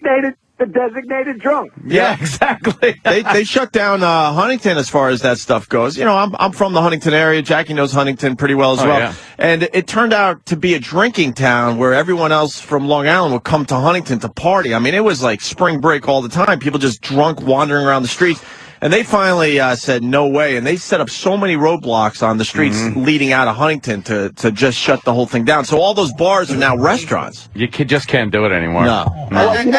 The designated drunk. Yeah, exactly. they shut down Huntington as far as that stuff goes. I'm from the Huntington area. Jackie knows Huntington pretty well as well. Yeah. And it turned out to be a drinking town where everyone else from Long Island would come to Huntington to party. I mean, it was like spring break all the time. People just drunk wandering around the streets. And they finally said no way, and they set up so many roadblocks on the streets leading out of Huntington to just shut the whole thing down. So all those bars are now restaurants. You just can't do it anymore. No. And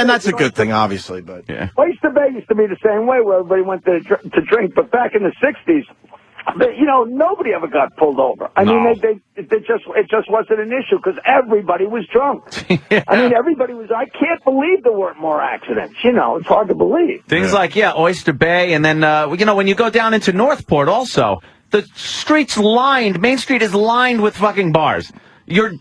that's a good thing, obviously. But yeah. Oyster Bay used to be the same way, where everybody went to drink. But back in the 60s, nobody ever got pulled over. I mean, it just wasn't an issue because everybody was drunk. Yeah. I mean, everybody was. I can't believe there weren't more accidents. It's hard to believe. Things like Oyster Bay, and then when you go down into Northport, also the streets Main Street is lined with fucking bars. You're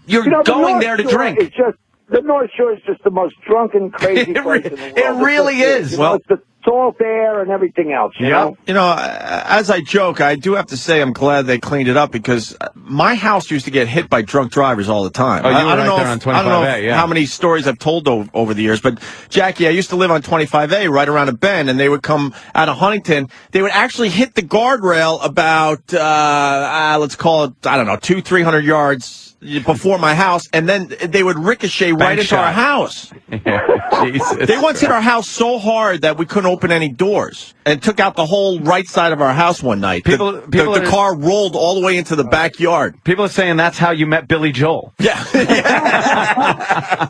going there to drink. It's just the North Shore is just the most drunken, crazy place in the world. It really is. It's the salt air and everything else. You know? As I joke, I do have to say I'm glad they cleaned it up because my house used to get hit by drunk drivers all the time. Oh, you were I don't know on 25A, how many stories I've told over the years, but Jackie, I used to live on 25A right around a bend, and they would come out of Huntington. They would actually hit the guardrail about, let's call it, 200-300 yards before my house, and then they would ricochet right into our house. Jesus. They once hit our house so hard that we couldn't open any doors and took out the whole right side of our house one night. The car rolled all the way into the backyard. People are saying that's how you met Billy Joel. Yeah. I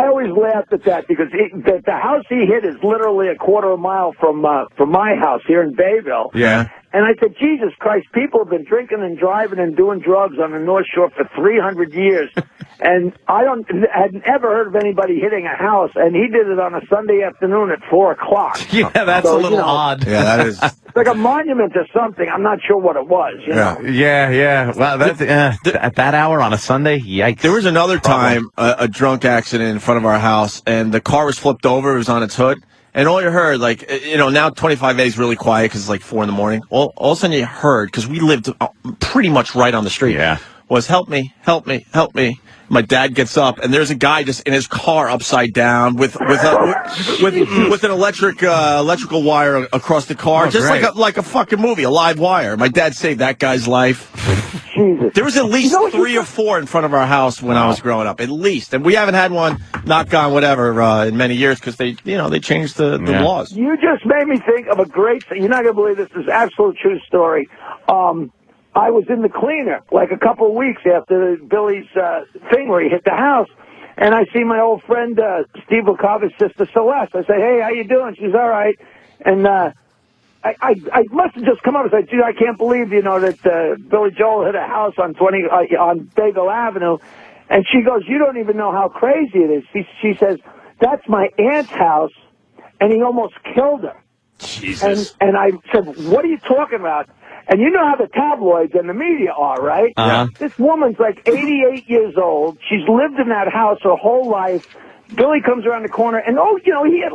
always laughed at that because the house he hit is literally a quarter of a mile from my house here in Bayville. Yeah. And I said, Jesus Christ, people have been drinking and driving and doing drugs on the North Shore for 300 years. And I had never heard of anybody hitting a house, and he did it on a Sunday afternoon at 4 o'clock. Yeah, that's a little odd. Yeah, that is. It's like a monument to something. I'm not sure what it was. You know? Yeah. Well, that's, at that hour on a Sunday, yikes. There was another time a drunk accident in front of our house, and the car was flipped over. It was on its hood. And all you heard, now 25A is really quiet because it's like 4 in the morning. All of a sudden you heard, because we lived pretty much right on the street, was help me, help me, help me. My dad gets up, and there's a guy just in his car upside down with an electrical wire across the car, like a fucking movie, a live wire. My dad saved that guy's life. Jesus. There was at least 3 or 4 in front of our house when I was growing up, at least, and we haven't had one, knock on whatever, in many years because they changed the laws. You just made me think of a great thing. You're not going to believe this is absolute true story. I was in the cleaner like a couple of weeks after Billy's thing where he hit the house, and I see my old friend Steve Lukova's sister Celeste. I say, "Hey, how you doing?" She's all right, and I must have just come up and said, "Gee, I can't believe that Billy Joel hit a house on on Bayville Avenue," and she goes, "You don't even know how crazy it is." She says, "That's my aunt's house, and he almost killed her." Jesus. And I said, "What are you talking about?" And you know how the tabloids and the media are, right? Uh-huh. This woman's like 88 years old. She's lived in that house her whole life. Billy comes around the corner, and he hit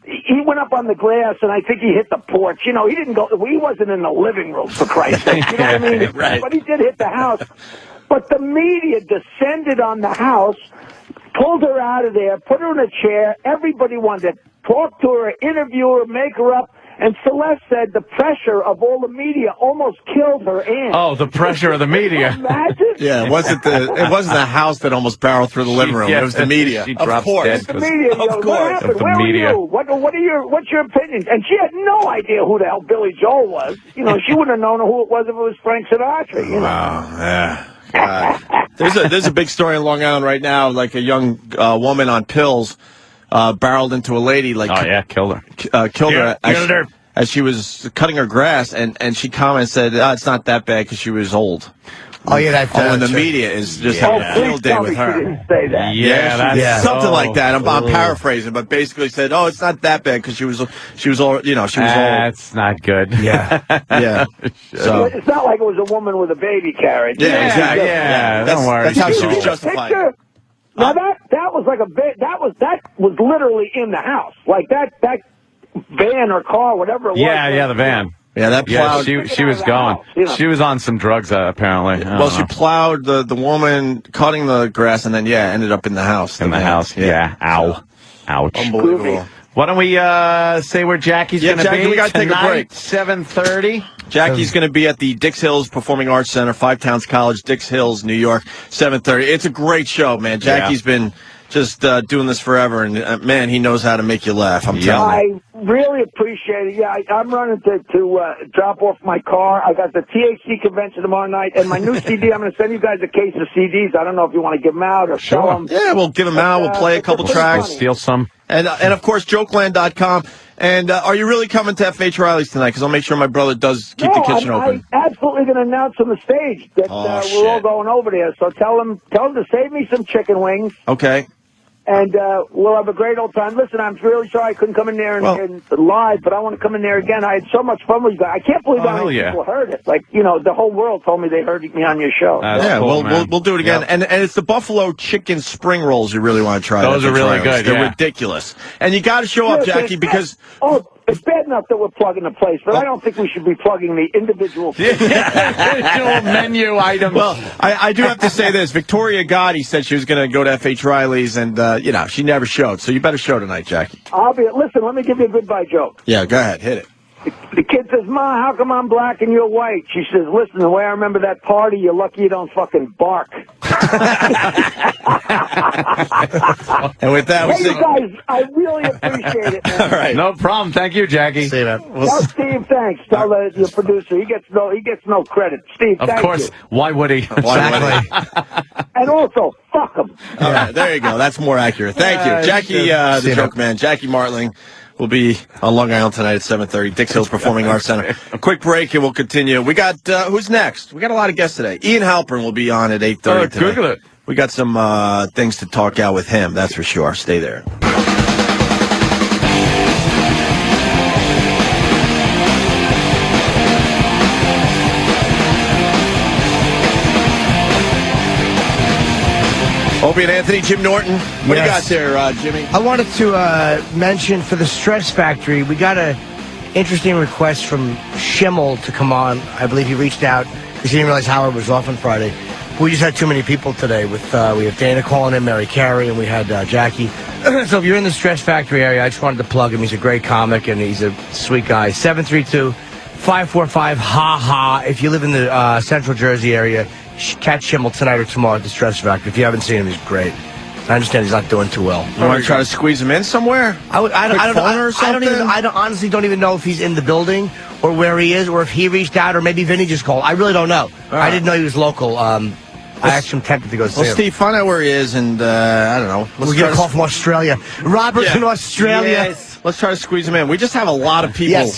he went up on the glass, and I think he hit the porch. He didn't go. He wasn't in the living room, for Christ's sake. You know what I mean? Right. But he did hit the house. But the media descended on the house, pulled her out of there, put her in a chair. Everybody wanted to talk to her, interview her, make her up. And Celeste said the pressure of all the media almost killed her aunt. Oh, the pressure of the media. Imagine? Yeah, it wasn't the house that almost barreled through the living room. It was the media. She of course. The media. Of course. What happened? The Where media. were you? What's your opinion? And she had no idea who the hell Billy Joel was. She wouldn't have known who it was if it was Frank Sinatra. Wow. Yeah. There's a big story in Long Island right now. Like a young woman on pills barreled into a lady. Killed her. Killed her. As she was cutting her grass, and she commented, said, it's not that bad because she was old. Oh, yeah, and the media is just having a field day with her. She didn't say that. Yeah, something like that. I'm paraphrasing, but basically said, it's not that bad because she was old. That's not good. Yeah. Yeah. So it's not like it was a woman with a baby carriage. Yeah, exactly. Yeah, don't worry. That's how she was justified. Now that was like that was literally in the house. Like that van or car, whatever it was. Yeah, the van. Yeah, that plowed. Yeah, she was going. She was on some drugs, apparently. Well, she plowed the woman cutting the grass, and then ended up in the house. In the house. Yeah. Ow. Ouch. Unbelievable. Why don't we say where Jackie's going to be? We got to take a break. 7:30. Jackie's going to be at the Dix Hills Performing Arts Center, Five Towns College, Dix Hills, New York, 7:30. It's a great show, man. Jackie's been just doing this forever, and man, he knows how to make you laugh. I'm telling you. I really appreciate it. Yeah, I'm running to drop off my car. I got the THC convention tomorrow night, and my new CD. I'm going to send you guys a case of CDs. I don't know if you want to give them out or sell them. Yeah, we'll give them out. We'll play a couple tracks. We'll steal some. And of course, jokeland.com. And are you really coming to F.H. Riley's tonight? Because I'll make sure my brother does keep the kitchen open. I'm absolutely going to announce on the stage that we're all going over there. So tell them to save me some chicken wings. Okay. And we'll have a great old time. Listen, I'm really sorry I couldn't come in there and live, but I want to come in there again. I had so much fun with you guys. I can't believe how many people heard it. Like, the whole world told me they heard me on your show. We'll do it again. Yep. And it's the buffalo chicken spring rolls you really want to try. Those are really good. They're ridiculous. And you got to show up, Jackie, because... It's bad enough that we're plugging the place, but I don't think we should be plugging the individual menu items. Well, I do have to say this. Victoria Gotti said she was going to go to F.H. Riley's, and, she never showed. So you better show tonight, Jackie. Listen, let me give you a goodbye joke. Yeah, go ahead. Hit it. The kid says, Ma, how come I'm black and you're white? She says, listen, the way I remember that party, you're lucky you don't fucking bark. And with that, you guys, I really appreciate it, man. All right. No problem. Thank you, Jackie. See you, man. Tell Steve thanks. Tell your producer. He gets no credit. Steve, thank you. Of course. Why would he? Exactly. And also, fuck him. All right, there you go. That's more accurate. Thank you. Jackie, the joke man, Jackie Martling, will be on Long Island tonight at 7:30. Dix Hills Performing Arts Center. A quick break, and we'll continue. We got, who's next? We got a lot of guests today. Ian Halpern will be on at 8:30 today. Google it. We got some things to talk out with him, that's for sure. Stay there. Opie and Anthony, Jim Norton. What do you got there, Jimmy? I wanted to mention for the Stress Factory, we got an interesting request from Schimmel to come on. I believe he reached out because he didn't realize Howard was off on Friday. But we just had too many people today. We have Dana calling in, Mary Carey, and we had Jackie. So if you're in the Stress Factory area, I just wanted to plug him. He's a great comic, and he's a sweet guy. 732-545-HA-HA. If you live in the Central Jersey area, catch Schimmel tonight or tomorrow at the Stress Factory. If you haven't seen him, he's great. I understand he's not doing too well. You want to try to squeeze him in somewhere? I honestly don't even know if he's in the building or where he is, or if he reached out, or maybe Vinny just called. I really don't know. I didn't know he was local. I actually am tempted to go see him. Well, Steve, find out where he is, and I don't know. We'll get a call from Australia. Robert's in Australia. Yes. Let's try to squeeze him in. We just have a lot of people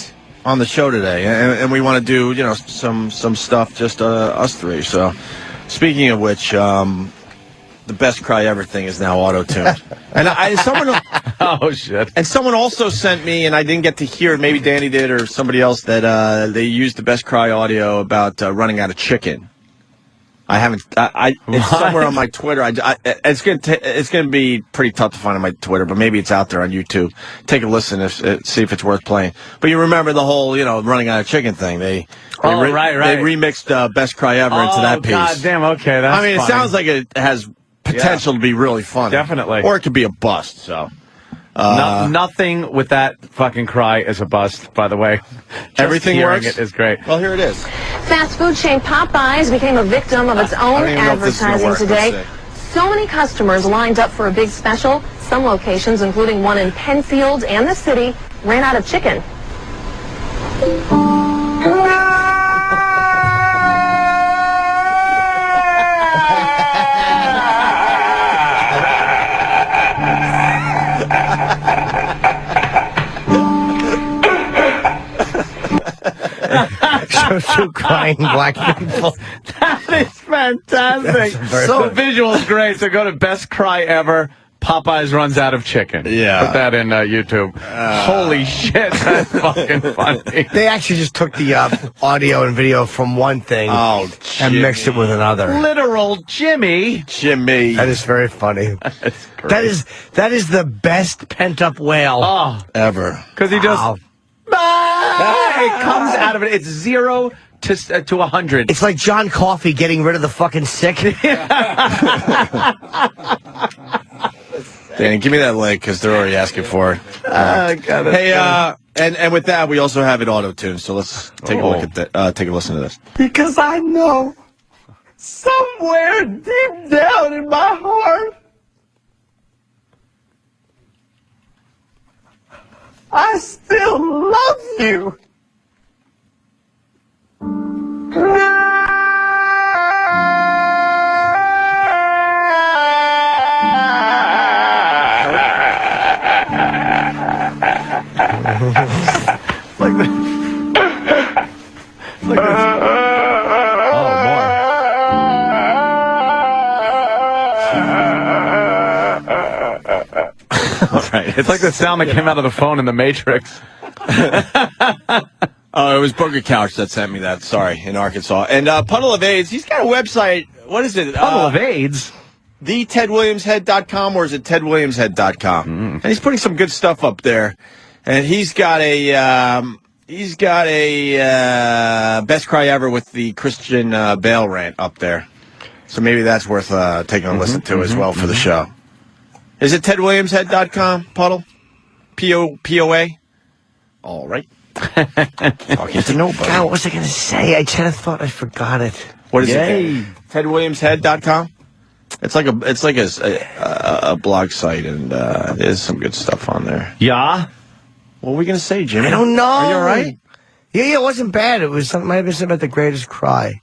on the show today, and we want to do some stuff just us three. So, speaking of which, the Best Cry Ever thing is now auto-tuned. And someone oh shit! And someone also sent me, and I didn't get to hear it. Maybe Danny did or somebody else, that they used the Best Cry audio about running out of chicken. I haven't. It's somewhere on my Twitter. It's gonna be pretty tough to find on my Twitter, but maybe it's out there on YouTube. Take a listen, see if it's worth playing. But you remember the whole, running out of chicken thing? They remixed Best Cry Ever into that piece. God damn. Okay, that's. I mean, it sounds like it has potential to be really funny. Definitely. Or it could be a bust. So. Nothing with that fucking cry is a bust, by the way. Everything works. It is great. Well, here it is. Fast food chain Popeyes became a victim of its own advertising today. So many customers lined up for a big special. Some locations, including one in Penfield and the city, ran out of chicken. Shows two crying black people. That is fantastic. So visual's great. So go to Best Cry Ever. Popeyes runs out of chicken. Yeah. Put that in YouTube. Holy shit, that's fucking funny. They actually just took the audio and video from one thing and mixed it with another. Literal Jimmy. That is very funny. That is the best pent-up wail ever. Because he just... It comes out of it. It's 0 to 100. It's like John Coffey getting rid of the fucking sick. Danny, give me that link because they're already asking for it. Hey, and with that, we also have it auto-tuned. So let's take a look at that. Take a listen to this. Because I know somewhere deep down in my heart, I still love you. Like the, like this. Oh, more. That's right. It's like the sound that came out of the phone in The Matrix. Oh, it was Booger Couch that sent me that. Sorry, in Arkansas. And Puddle of AIDS, he's got a website. What is it? Puddle of AIDS? TheTedWilliamsHead.com, or is it TedWilliamsHead.com? And he's putting some good stuff up there. And he's got a best cry ever with the Christian Bale rant up there. So maybe that's worth taking a listen to as well for the show. Is it TedWilliamsHead.com, Puddle? P-O-A? All right. Talking to nobody. God, what was I going to say? I kind of thought I forgot it. What is it? TedWilliamsHead.com? It's like a blog site, and there's some good stuff on there. Yeah? What were we going to say, Jimmy? I don't know. Are you all right? Yeah, it wasn't bad. It was something, might have been something about the greatest cry.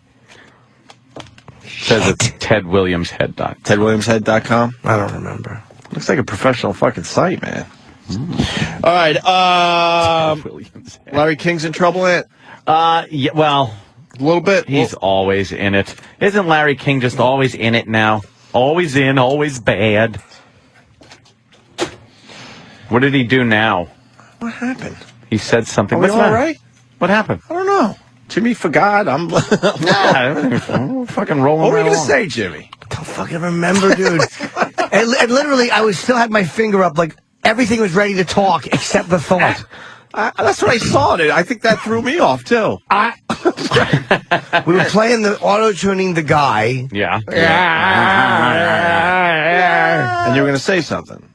Says it's TedWilliamsHead.com. TedWilliamsHead.com? I don't remember. Looks like a professional fucking site, man. All right. Larry King's in trouble, Ant? Yeah, well, a little bit. He's always in it. Isn't Larry King just always in it now? Always in, always bad. What did he do now? What happened? He said something. Are we What's all that? right? What happened? I don't know. Jimmy forgot. I'm fucking rolling. What were you right going to along. say, Jimmy? I don't fucking remember, dude. and literally, I still had my finger up, like everything was ready to talk except the thought. That's what I saw in it. I think that threw me off, too. We were playing the auto-tuning the guy. Yeah. And you were going to say something.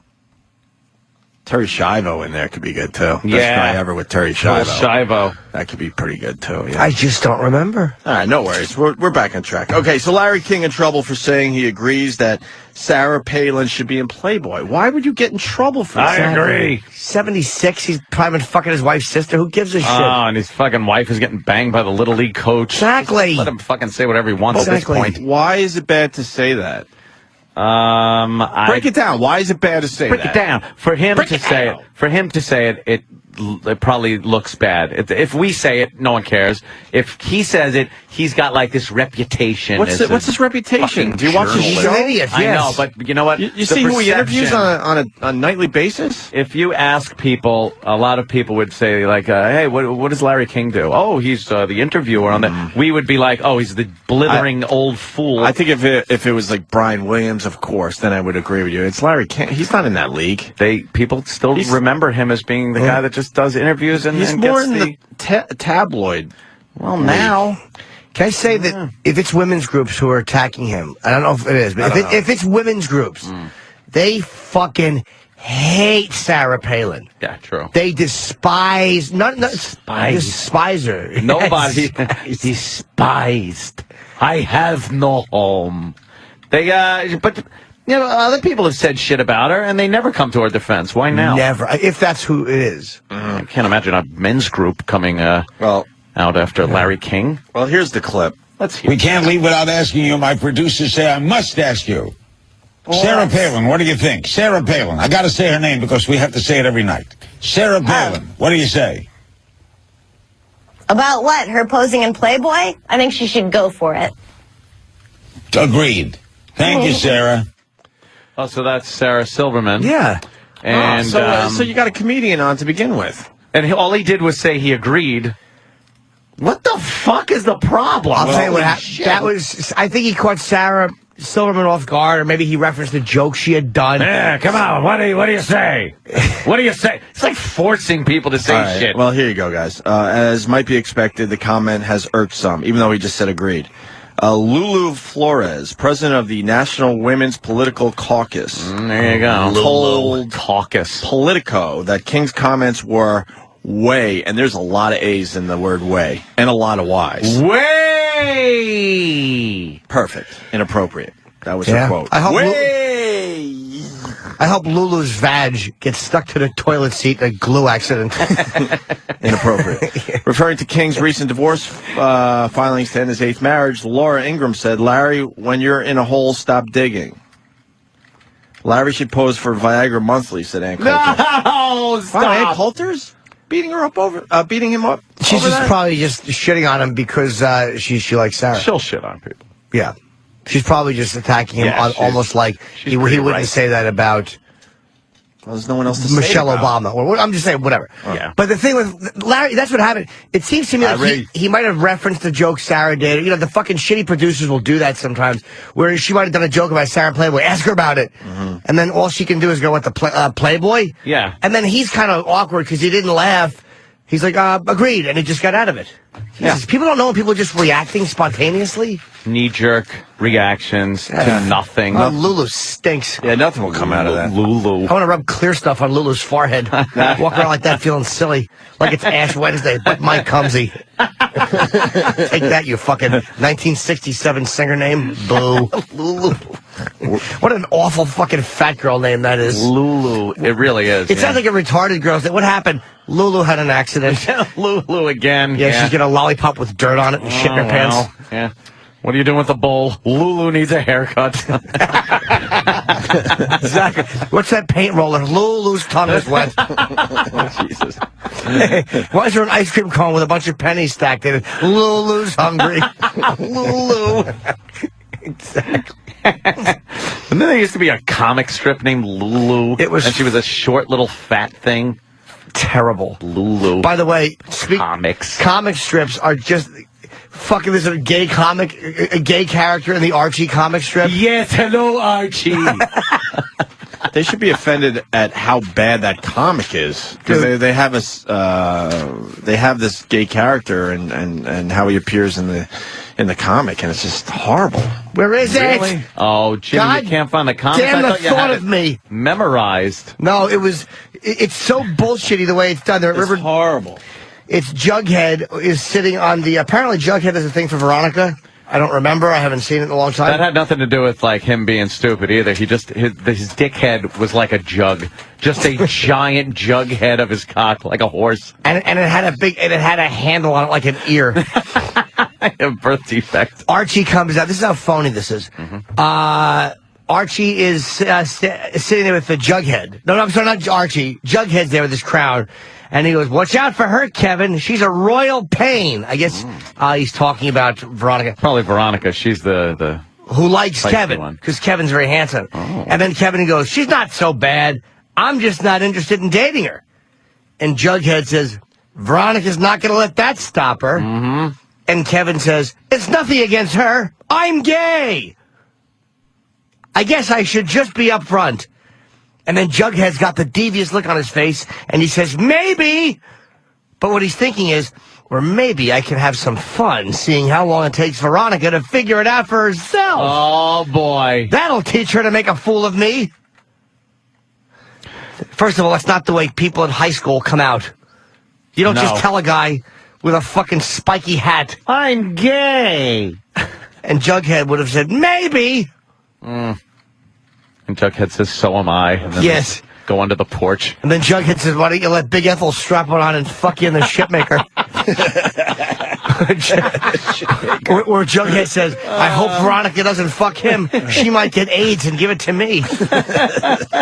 Terry Schiavo in there could be good, too. Best Yeah. cry ever with Terry Little Schiavo. Schiavo. That could be pretty good, too. Yeah. I just don't remember. All right, no worries. We're back on track. Okay, so Larry King in trouble for saying he agrees that Sarah Palin should be in Playboy. Why would you get in trouble for that? I agree. 76, he's probably been fucking his wife's sister. Who gives a shit? Oh, and his fucking wife is getting banged by the Little League coach. Exactly. Just let him fucking say whatever he wants Exactly. at this point. Why is it bad to say that? Break it down. Why is it bad to say that? Break it down. For him to say it, it probably looks bad. If we say it, no one cares. If he says it, he's got like this reputation. What's his reputation? Do you watch his show? He's an idiot, I yes. know, but you know what? You see who he interviews on a nightly basis? If you ask people, a lot of people would say, like, hey, what does Larry King do? Oh, he's the interviewer on that. We would be like, oh, he's the blithering old fool. I think if it was like Brian Williams, of course, then I would agree with you. It's Larry King. He's not in that league. People still remember him as being the guy that just does interviews and he's and more gets in the tabloid. Well, now. Can I say that if it's women's groups who are attacking him, I don't know if it is, but if it's women's groups, they fucking hate Sarah Palin. Yeah, true. They despise, despise her. Nobody despised. I have no home. But you know, other people have said shit about her, and they never come to her defense. Why now? Never. If that's who it is. I can't imagine a men's group coming out after Larry King. Well, here's the clip. Let's hear. We can't leave without asking you. My producers say I must ask you. Sarah Palin, what do you think? Sarah Palin. I got to say her name because we have to say it every night. Sarah Palin, what do you say? About what? Her posing in Playboy? I think she should go for it. Agreed. Thank you, Sarah. Oh, so that's Sarah Silverman. Yeah. And so you got a comedian on to begin with. And all he did was say he agreed. What the fuck is the problem? I'll tell you what happened. That was, I think he caught Sarah Silverman off guard, or maybe he referenced a joke she had done. Yeah, come on. What do you say? What do you say? It's like forcing people to say All right, shit. Well, here you go, guys. As might be expected, the comment has irked some, even though he just said agreed. Lulu Flores, president of the National Women's Political Caucus. There you go. Told Caucus. Politico that King's comments were way, and there's a lot of A's in the word way, and a lot of Y's. Way! Perfect. Inappropriate. That was her quote. I hope way! I hope Lulu's vag gets stuck to the toilet seat in a glue accident. Inappropriate. Referring to King's recent divorce filings to end his 8th marriage, Laura Ingram said, Larry, when you're in a hole, stop digging. Larry should pose for Viagra Monthly, said Ann Coulter. No, stop. Wow, Ann Coulter's beating him up? She's over just that? probably just shitting on him because she likes Sarah. She'll shit on people. Yeah. She's probably just attacking him almost like he wouldn't right. say that about Well, there's no one else to say Michelle about Obama. Or I'm just saying, whatever. Yeah. But the thing with Larry, that's what happened. It seems to me like he might have referenced the joke Sarah did. You know, the fucking shitty producers will do that sometimes, where she might have done a joke about Sarah and Playboy. Ask her about it. Mm-hmm. And then all she can do is go with the Playboy. Yeah. And then he's kind of awkward because he didn't laugh. He's like, agreed. And he just got out of it. Jesus, people don't know when people are just reacting spontaneously. Knee-jerk reactions to nothing. Oh, Lulu stinks. Yeah, nothing will come out of that. Lulu. I want to rub clear stuff on Lulu's forehead. Walk around like that feeling silly. Like it's Ash Wednesday, but Mike Cumsey. Take that, you fucking 1967 singer name. Boo. Lulu. What an awful fucking fat girl name that is. Lulu. It really is. It sounds like a retarded girl's name. What happened? Lulu had an accident. Lulu again. Yeah, she's getting a lollipop with dirt on it and shit in her pants. Yeah. What are you doing with the bowl? Lulu needs a haircut. Exactly. What's that paint roller? Lulu's tongue is wet. Jesus. Why is there an ice cream cone with a bunch of pennies stacked in it? Lulu's hungry. Lulu. Exactly. And then there used to be a comic strip named Lulu. It was, and she was a short little fat thing. Terrible. Lulu. By the way, comics. Comic strips are just fucking. There's a gay character in the Archie comic strip. Yes, hello, Archie. They should be offended at how bad that comic is, because they have this gay character and how he appears in the comic, and it's just horrible. Where is Really? it? Oh, Jimmy, God you can't find the comics? damn I the thought you thought had of it me. memorized. No, it's so bullshitty the way it's done. It's horrible. It's Jughead is sitting on the. Apparently, Jughead is a thing for Veronica. I don't remember. I haven't seen it in a long time. That had nothing to do with like him being stupid either. He just his dickhead was like a jug, just a giant jug head of his cock, like a horse, and it had a handle on it like an ear. A birth defect. Archie comes out. This is how phony this is. Archie is sitting there with the Jughead. No, I'm sorry, not Archie. Jughead's there with this crowd. And he goes, watch out for her, Kevin. She's a royal pain. I guess he's talking about Veronica. Probably Veronica. She's the who likes Kevin, one. because Kevin's very handsome. Oh. And then Kevin goes, she's not so bad. I'm just not interested in dating her. And Jughead says, Veronica's not going to let that stop her. Mm-hmm. And Kevin says, it's nothing against her. I'm gay. I guess I should just be upfront. And then Jughead's got the devious look on his face, and he says, maybe. But what he's thinking is, or maybe I can have some fun seeing how long it takes Veronica to figure it out for herself. Oh, boy. That'll teach her to make a fool of me. First of all, that's not the way people in high school come out. You don't just tell a guy with a fucking spiky hat, I'm gay. And Jughead would have said, maybe. And Jughead says, so am I. And then Yes. Go onto the porch. And then Jughead says, why don't you let Big Ethel strap it on and fuck you in the shipmaker? Or Jughead says, I hope Veronica doesn't fuck him. She might get AIDS and give it to me.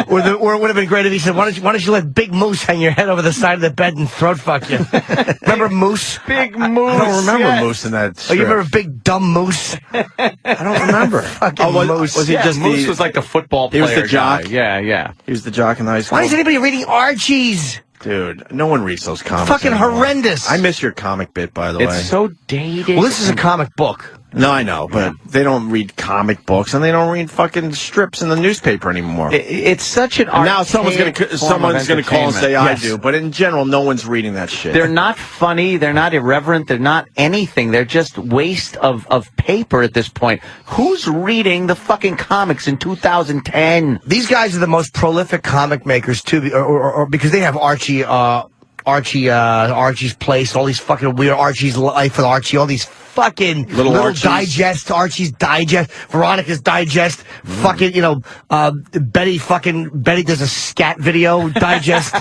Or it would have been great if he said, why don't you let Big Moose hang your head over the side of the bed and throat fuck you? Remember Moose? Big Moose. I don't remember Moose in that strip. Oh, you remember Big Dumb Moose? I don't remember. Fucking Moose. Was he just Moose was like the football player. He was the jock? Guy. Yeah. He was the jock in the high school. Why is anybody reading Archies? Dude, no one reads those comics Fucking anymore. horrendous. I miss your comic bit, by the way. It's so dated. Well, this is a comic book. No, I know, but they don't read comic books, and they don't read fucking strips in the newspaper anymore. It's such an And now someone's going to call and say, I Yes. do, but in general, no one's reading that shit. They're not funny. They're not irreverent. They're not anything. They're just waste of paper at this point. Who's reading the fucking comics in 2010? These guys are the most prolific comic makers, too, or because they have Archie Archie's Place, all these fucking weird Archie's Life with Archie, all these fucking little digest, Archie's Digest, Veronica's Digest, fucking, Betty does a scat video digest,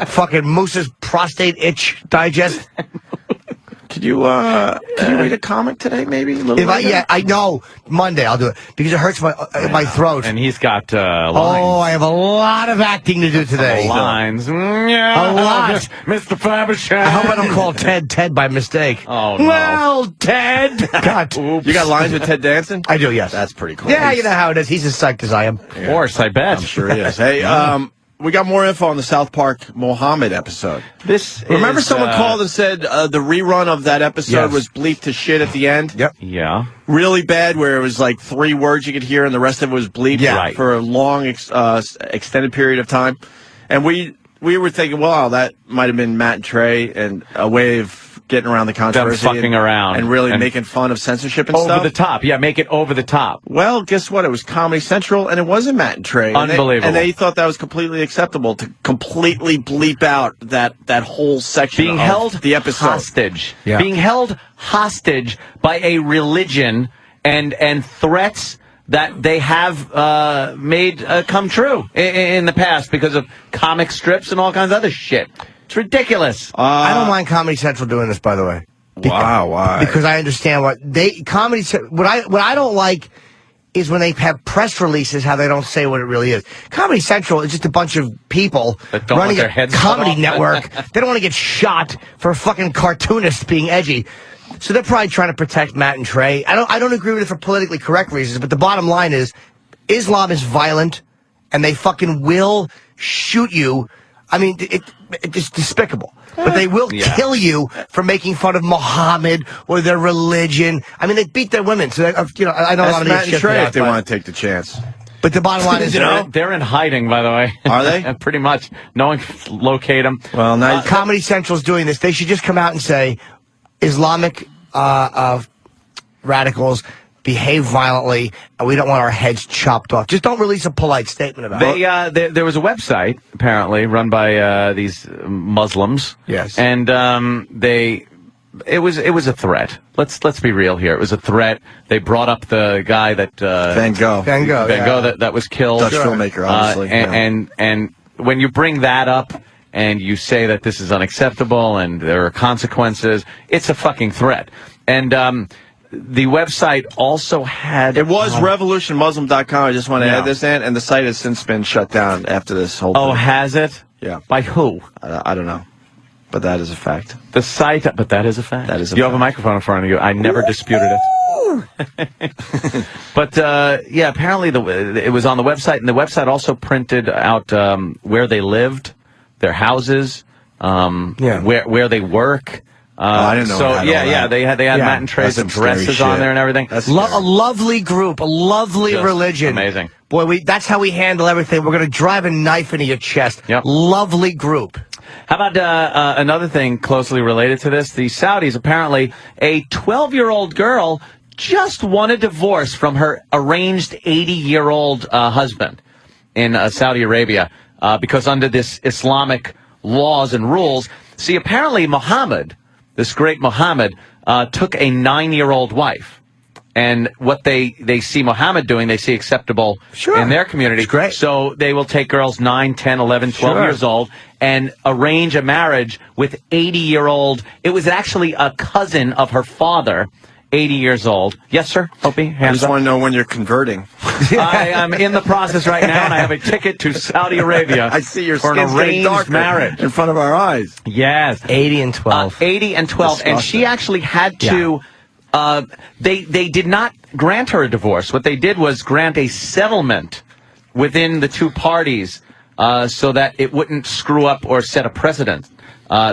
fucking Moose's prostate itch digest. Could you read a comic today, maybe? I know. Monday I'll do it because it hurts my throat. And he's got lines. Oh, I have a lot of acting to do today. Lines. A lot. Mr. Fabersham. I hope I don't call Ted by mistake. Oh, no. Well, Ted. God. You got lines with Ted Danson? I do, yes. That's pretty cool. Yeah, you know how it is. He's as psyched as I am. Of course, I bet. I'm sure he is. Hey, we got more info on the South Park Mohammed episode. Remember someone called and said the rerun of that episode was bleeped to shit at the end? Yep. Yeah. Really bad, where it was like 3 words you could hear and the rest of it was bleeped for a long, extended period of time. And we were thinking, wow, that might have been Matt and Trey and a way of getting around the controversy. Them fucking around. And really making fun of censorship and over stuff. Over the top. Yeah, make it over the top. Well, guess what? It was Comedy Central, and it wasn't Matt and Trey. Unbelievable. And they thought that was completely acceptable to completely bleep out that whole section being of held the episode. Hostage. Yeah. Being held hostage by a religion and threats that they have made come true in the past because of comic strips and all kinds of other shit. It's ridiculous. I don't mind Comedy Central doing this, by the way. Wow, why? Because I understand what I don't like is when they have press releases how they don't say what it really is. Comedy Central is just a bunch of people running a comedy network. They don't want to get shot for a fucking cartoonist being edgy. So they're probably trying to protect Matt and Trey. I don't agree with it for politically correct reasons, but the bottom line is Islam is violent and they fucking will shoot you. I mean, it's despicable. But they will kill you for making fun of Muhammad or their religion. I mean, they beat their women. So, I know a lot of Matt shit and Trey for that, if they want to take the chance. But the bottom line is, they're in hiding, by the way. Are they? Pretty much. No one can locate them. Well, now Comedy Central's doing this. They should just come out and say, Islamic radicals behave violently, and we don't want our heads chopped off. Just don't release a polite statement about it. There was a website, apparently, run by these Muslims. Yes. And it was a threat. Let's be real here. It was a threat. They brought up the guy that Van Gogh that was killed. Dutch filmmaker, obviously. And when you bring that up and you say that this is unacceptable and there are consequences, it's a fucking threat. And the website also had... It was revolutionmuslim.com. I just want to add this in, and the site has since been shut down after this whole thing. Oh, has it? Yeah. By who? I don't know. But that is a fact. The site, but that is a fact. That is a You fact. have a microphone in front of you. I never disputed it. But, apparently it was on the website, and the website also printed out where they lived, their houses, where they work. I didn't know. They had Matt and Trey's addresses on there and everything. A lovely group, a lovely religion. Amazing. Boy, that's how we handle everything. We're going to drive a knife into your chest. Yep. Lovely group. How about another thing closely related to this? The Saudis, apparently, a 12-year-old girl just won a divorce from her arranged 80-year-old husband in Saudi Arabia because under this Islamic laws and rules. See, apparently Muhammad, this great Muhammad, took a 9-year-old wife. And what they see Muhammad doing, they see acceptable in their community. Great. So they will take girls 9, 10, 11, 12 years old and arrange a marriage with 80-year-old. It was actually a cousin of her father, 80 years old. Yes, sir? Opie, I just want to know when you're converting. I am in the process right now, and I have a ticket to Saudi Arabia. I see your for an skin's getting arranged darker marriage in front of our eyes. Yes. 80 and 12. 80 and 12. And she actually had to... They did not grant her a divorce. What they did was grant a settlement within the two parties so that it wouldn't screw up or set a precedent.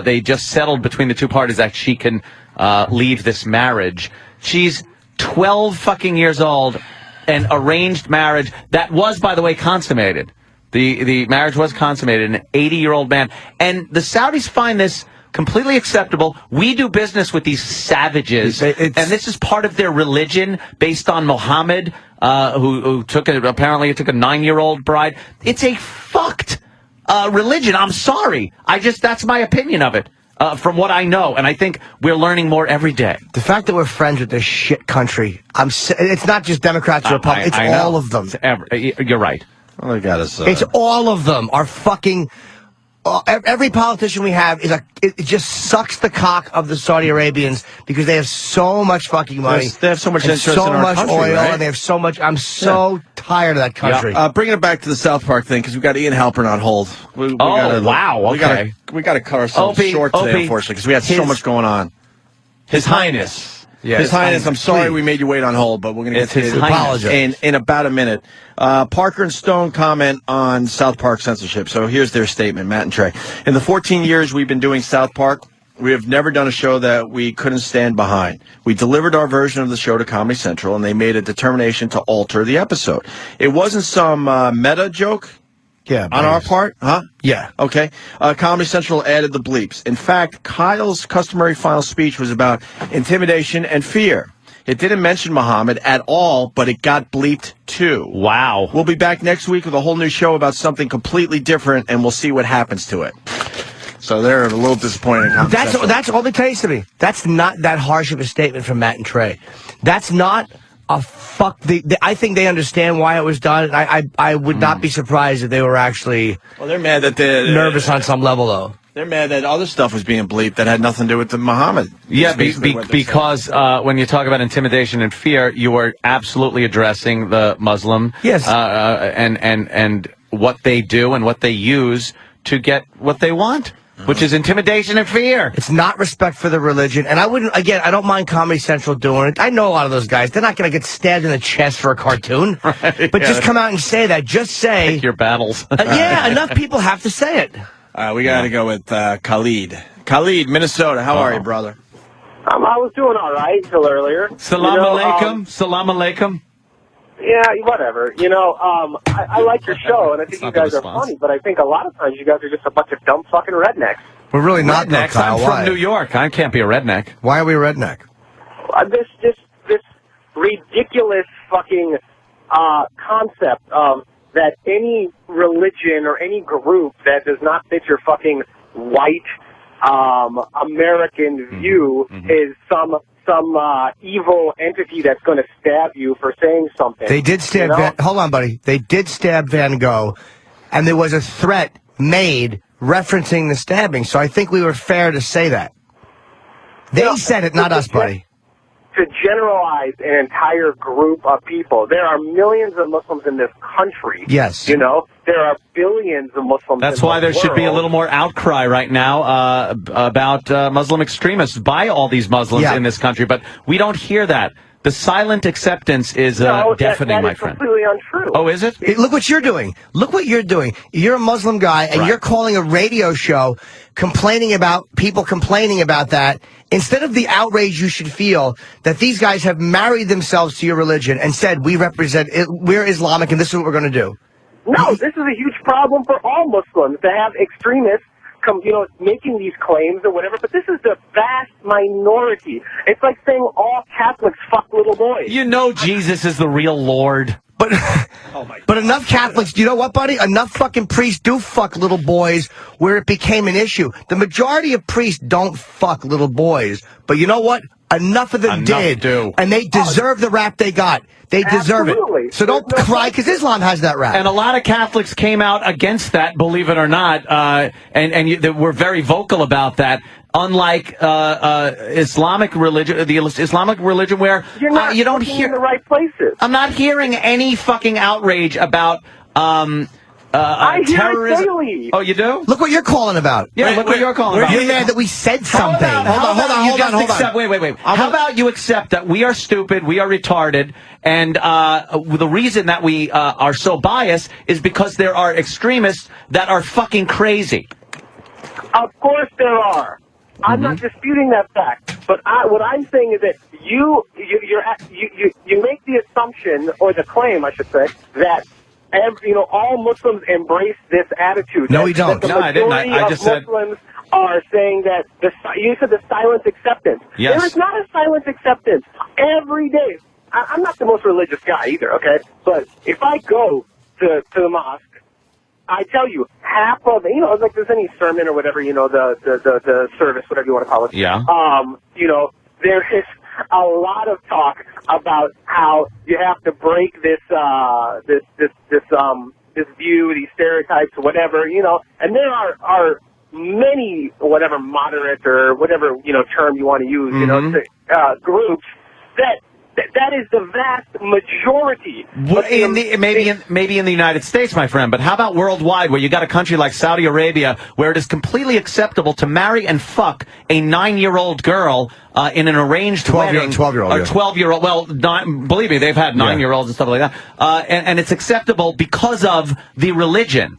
They just settled between the two parties that she can leave this marriage. She's 12 fucking years old, an arranged marriage that was, by the way, consummated. The marriage was consummated, an 80-year-old man. And the Saudis find this completely acceptable. We do business with these savages, and this is part of their religion based on Muhammad, who apparently took a 9-year-old bride. It's a fucked religion. I'm sorry. That's my opinion of it. From what I know, and I think we're learning more every day. The fact that we're friends with this shit country, it's not just Democrats or Republicans, it's all of them. You're right. Well, I gotta say. It's all of them are fucking... every politician we have it just sucks the cock of the Saudi Arabians because they have so much fucking money. They have so much interest so in our much country, oil, right? and they have so much. I'm so tired of that country. Bringing it back to the South Park thing because we've got Ian Halpern on hold. Wow! Okay, we got to cut ourselves short today, unfortunately, because we had so much going on. His Highness. Yeah, His Highness, I'm sorry we made you wait on hold, but we're going to get to His it Highness. in about a minute. Parker and Stone comment on South Park censorship. So here's their statement, Matt and Trey. In the 14 years we've been doing South Park, we have never done a show that we couldn't stand behind. We delivered our version of the show to Comedy Central, and they made a determination to alter the episode. It wasn't some meta joke. Yeah, on our part? Huh? Yeah. Okay. Comedy Central added the bleeps. In fact, Kyle's customary final speech was about intimidation and fear. It didn't mention Muhammad at all, but it got bleeped too. Wow. We'll be back next week with a whole new show about something completely different, and we'll see what happens to it. So they're a little disappointed. That's all they tell you to me. That's not that harsh of a statement from Matt and Trey. That's not a fuck. I think they understand why it was done. I would not be surprised if they were actually. Well, they're mad that they're nervous on some level, though. They're mad that other stuff was being bleeped that had nothing to do with the Muhammad. Yeah, because when you talk about intimidation and fear, you are absolutely addressing the Muslim. Yes. And what they do and what they use to get what they want, which is intimidation and fear. It's not respect for the religion. And I don't mind Comedy Central doing it. I know a lot of those guys. They're not going to get stabbed in the chest for a cartoon. Right, but just come out and say that. Just say. Pick your battles. Yeah, enough people have to say it. We got to go with Khalid. Khalid, Minnesota. How are you, brother? I was doing all right until earlier. Salam alaikum. Salam alaikum. Yeah, whatever. I like your show, and I think you guys are funny, but I think a lot of times you guys are just a bunch of dumb fucking rednecks. We're really not, rednecks. Kyle. I'm from New York. I can't be a redneck. Why are we a redneck? This ridiculous fucking concept of that any religion or any group that does not fit your fucking white American view is some evil entity that's going to stab you for saying something. They did stab hold on, buddy. They did stab Van Gogh, and there was a threat made referencing the stabbing, so I think we were fair to say that. They said it, not us, buddy. To generalize an entire group of people. There are millions of Muslims in this country. Yes. There are billions of Muslims That's in why the there should be a world. little more outcry right now about Muslim extremists by all these Muslims in this country. But we don't hear that. The silent acceptance is deafening, my friend. That is completely untrue. Oh, is it? Look what you're doing. Look what you're doing. You're a Muslim guy, and you're calling a radio show complaining about people complaining about that. Instead of the outrage you should feel that these guys have married themselves to your religion and said, we're Islamic and this is what we're going to do. No, this is a huge problem for all Muslims to have extremists making these claims or whatever, but this is the vast minority. It's like saying all Catholics fuck little boys. You know Jesus is the real Lord. But enough Catholics, you know what, buddy? Enough fucking priests do fuck little boys where it became an issue. The majority of priests don't fuck little boys. But you know what? Enough of them did. And they deserve the rap they got. They deserve it. So don't cry, because Islam has that rap. And a lot of Catholics came out against that, believe it or not, and were very vocal about that. Unlike Islamic religion, the Islamic religion, where you don't hear in the right places. I'm not hearing any fucking outrage about I hear terrorism. it daily. Oh, you do? Look what you're calling about. Yeah, look what you're calling about. You're mad that we said something. Hold on. Wait. How about you accept that we are stupid, we are retarded, and the reason that we are so biased is because there are extremists that are fucking crazy. Of course there are. I'm not disputing that fact, but what I'm saying is that you make the assumption, or the claim, I should say, that all Muslims embrace this attitude. No, we don't. No, I didn't. I just said Muslims are saying that you said the silent acceptance. Yes. There is not a silent acceptance every day. I'm not the most religious guy either, okay? But if I go to the mosque I tell you, half of, like there's any sermon or whatever, the service, whatever you want to call it. Yeah. There is a lot of talk about how you have to break this view, these stereotypes, whatever, and there are many, whatever moderate or whatever, term you want to use, groups that is the vast majority. Maybe in the United States, my friend, but how about worldwide, where you got a country like Saudi Arabia, where it is completely acceptable to marry and fuck a 9-year-old girl in an arranged wedding, 12-year-old, or 12-year-old. Well, believe me, they've had 9-year-olds and stuff like that, and it's acceptable because of the religion.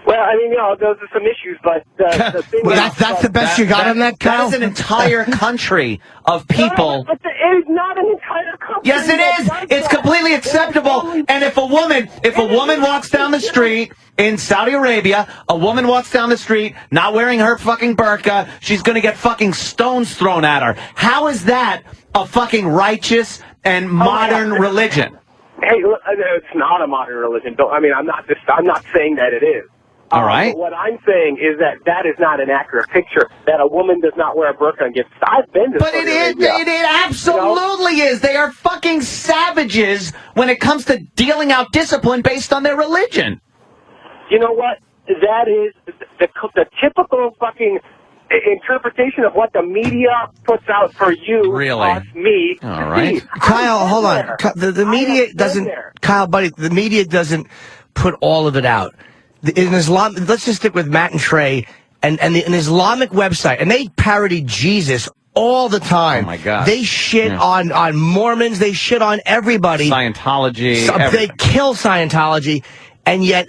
Well, I mean, those are some issues, but the thing that's the best you got on that, Kyle? That is an entire country of people. But it is not an entire country. Yes, it is. It's completely acceptable. And if a woman walks down the street in Saudi Arabia, a woman walks down the street not wearing her fucking burqa, she's going to get fucking stones thrown at her. How is that a fucking righteous and modern religion? Hey, look, it's not a modern religion. I'm not saying that it is. All right. But what I'm saying is that is not an accurate picture. That a woman does not wear a burqa and gets. I've been to. But it is. It absolutely is. They are fucking savages when it comes to dealing out discipline based on their religion. You know what? That is the typical fucking interpretation of what the media puts out for you. Really? Us, me. All right. Steve, Kyle, hold on. The media doesn't. Kyle, buddy, the media doesn't put all of it out. In Islam, let's just stick with Matt and Trey and an Islamic website, and they parody Jesus all the time. Oh my God! They shit on Mormons. They shit on everybody. Scientology. They kill Scientology, and yet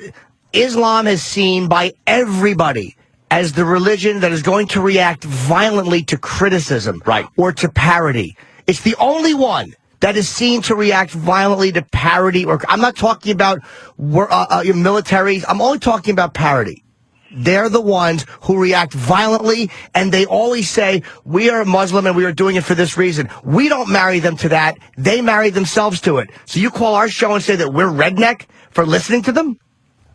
Islam is seen by everybody as the religion that is going to react violently to criticism, right, or to parody. It's the only one that is seen to react violently to parody. Or I'm not talking about militaries. I'm only talking about parody. They're the ones who react violently, and they always say, we are Muslim and we are doing it for this reason. We don't marry them to that. They marry themselves to it. So you call our show and say that we're redneck for listening to them?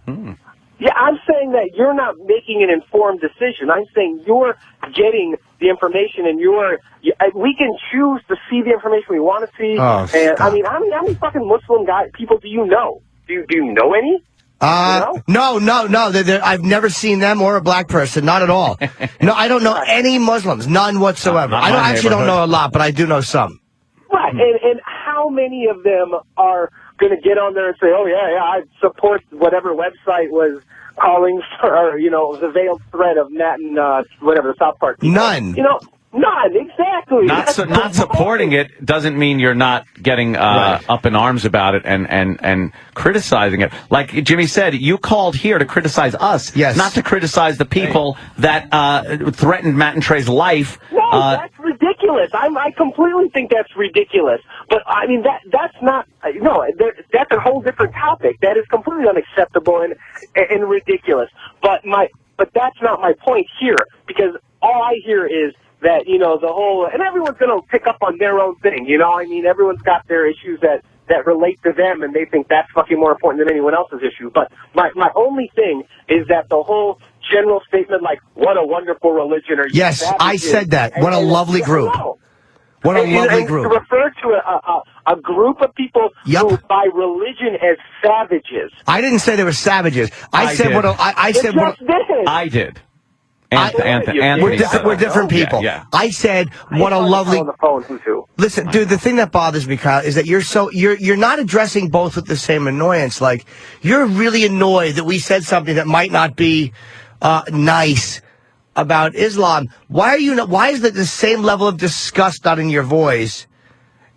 Yeah, I'm saying that you're not making an informed decision. I'm saying you're getting the information, and we can choose to see the information we want to see. Oh, and stop. I mean, how many fucking Muslim people do you know? Do you know any? No. I've never seen them or a black person. Not at all. No, I don't know any Muslims. None whatsoever. I don't know a lot, but I do know some. Right, and how many of them are going to get on there and say, oh, yeah, I support whatever website was calling for, the veiled threat of Matt and whatever, the South Park people. None. None, exactly. Not supporting it doesn't mean you're not getting up in arms about it and criticizing it. Like Jimmy said, you called here to criticize us, not to criticize the people that threatened Matt and Trey's life. No, that's ridiculous. I completely think that's ridiculous. But I mean, that's not. That's a whole different topic. That is completely unacceptable and ridiculous. But that's not my point here, because all I hear is that, the whole, and everyone's going to pick up on their own thing, I mean, everyone's got their issues that relate to them, and they think that's fucking more important than anyone else's issue. But my only thing is that the whole general statement, like, what a wonderful religion, or yes, I said that. What a lovely group. What a lovely group. To refer to a group of people who, by religion, as savages. I didn't say they were savages. I said I did. We're different people. Yeah. I said, what a lovely. On the phone, who's who? Listen, dude, the thing that bothers me, Kyle, is that you're not addressing both with the same annoyance. Like, you're really annoyed that we said something that might not be nice about Islam. Why is that the same level of disgust not in your voice?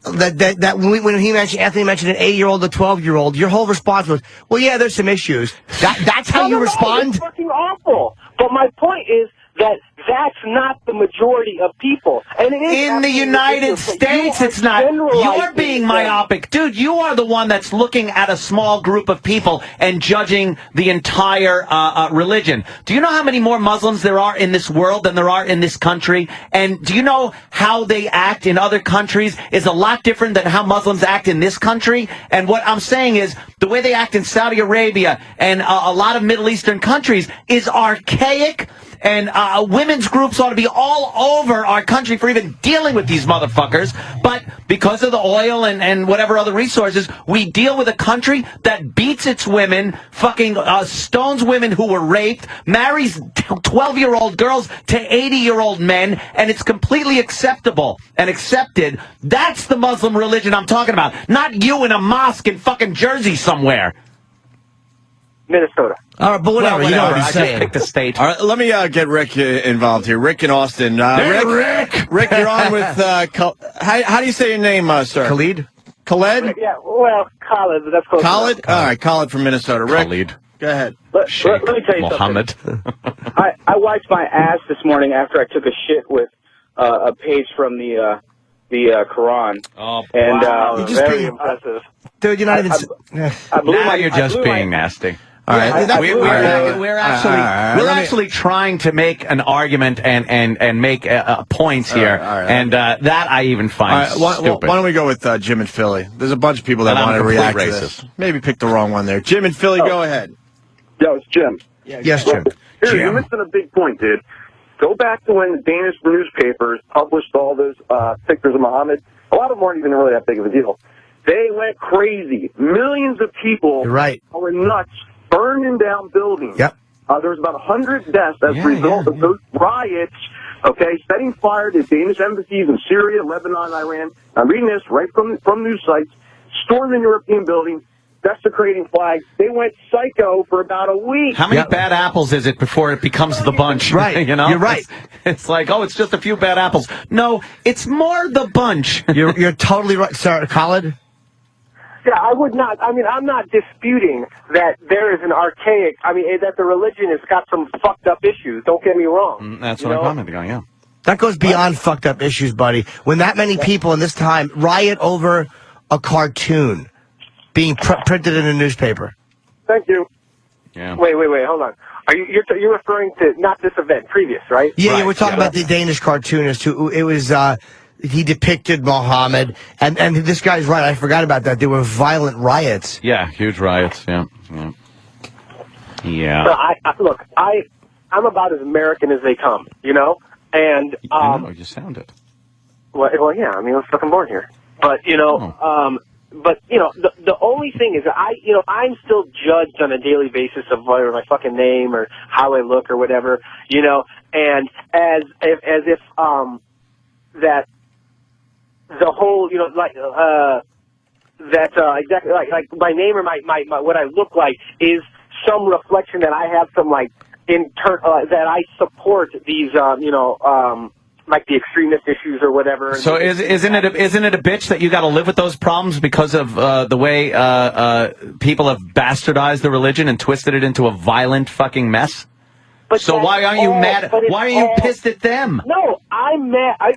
That when Anthony mentioned an 8-year-old, a 12-year-old, your whole response was, well, yeah, there's some issues. That's how you respond? It's fucking awful. But my point is that that's not the majority of people. And it is in the United States, it's not. You're being myopic. Dude, you are the one that's looking at a small group of people and judging the entire religion. Do you know how many more Muslims there are in this world than there are in this country? And do you know how they act in other countries is a lot different than how Muslims act in this country? And what I'm saying is the way they act in Saudi Arabia and a lot of Middle Eastern countries is archaic. And women's groups ought to be all over our country for even dealing with these motherfuckers. But because of the oil and whatever other resources, we deal with a country that beats its women, fucking stones women who were raped, marries 12-year-old girls to 80-year-old men, and it's completely acceptable and accepted. That's the Muslim religion I'm talking about. Not you in a mosque in fucking Jersey somewhere. Minnesota. All right, but whatever. You know what he's I saying. just picked a state. All right, let me get Rick involved here. Rick in Austin. Rick, you're on with. How do you say your name, sir? Khalid. Khalid? Yeah, well, Khalid. That's close. Khalid? All right, Khalid from Minnesota. Rick, Khalid. go ahead. Let me tell you Muhammad. something. I wiped my ass this morning after I took a shit with a page from the Quran. Oh, and wow. You're just very being- impressive. Dude, you're not even. I blew Now my, you're I just blew being my, nasty. All right. We're actually trying to make an argument and make points here, and that I even find stupid. Why don't we go with Jim in Philly? There's a bunch of people that And I'm want to a complete react to racist. this. Maybe pick the wrong one there. Jim in Philly, go ahead. Yo, it's Jim. Yes, Jim. Here, you're missing a big point, dude. Go back to when the Danish newspapers published all those pictures of Muhammad. A lot of them weren't even really that big of a deal. They went crazy. Millions of people were nuts, burning down buildings. Yep. There was about 100 deaths as a result of those riots, setting fire to Danish embassies in Syria, Lebanon, Iran. I'm reading this right from news sites. Storming European buildings, desecrating flags. They went psycho for about a week. How many bad apples is it before it becomes the bunch? Right. You know? You're right. It's like, oh, it's just a few bad apples. No, it's more the bunch. You're totally right, sir. Khalid? Yeah, I would not. I mean, I'm not disputing that there is an archaic. I mean, that the religion has got some fucked up issues. Don't get me wrong. That's what I'm commenting on. Yeah. That goes beyond fucked up issues, buddy. When that many people in this time riot over a cartoon being printed in a newspaper. Thank you. Yeah. Wait. Hold on. Are you're referring to not this event, previous, right? Yeah, we're talking about the Danish cartoonist who it was. He depicted Muhammad, and this guy's right. I forgot about that. There were violent riots. Yeah, huge riots. Yeah. So I'm about as American as they come, you know. And you sound it. Well, yeah. I mean, I was fucking born here, but you know, but you know, the only thing is, I'm still judged on a daily basis of whether my fucking name or how I look or whatever, you know, and as if that. The whole, you know, exactly like my name or my what I look like is some reflection that I have some that I support these, like the extremist issues or whatever. So isn't it a bitch that you got to live with those problems because of the way people have bastardized the religion and twisted it into a violent fucking mess? So why aren't you mad? Why are you pissed at them? No, I'm mad. I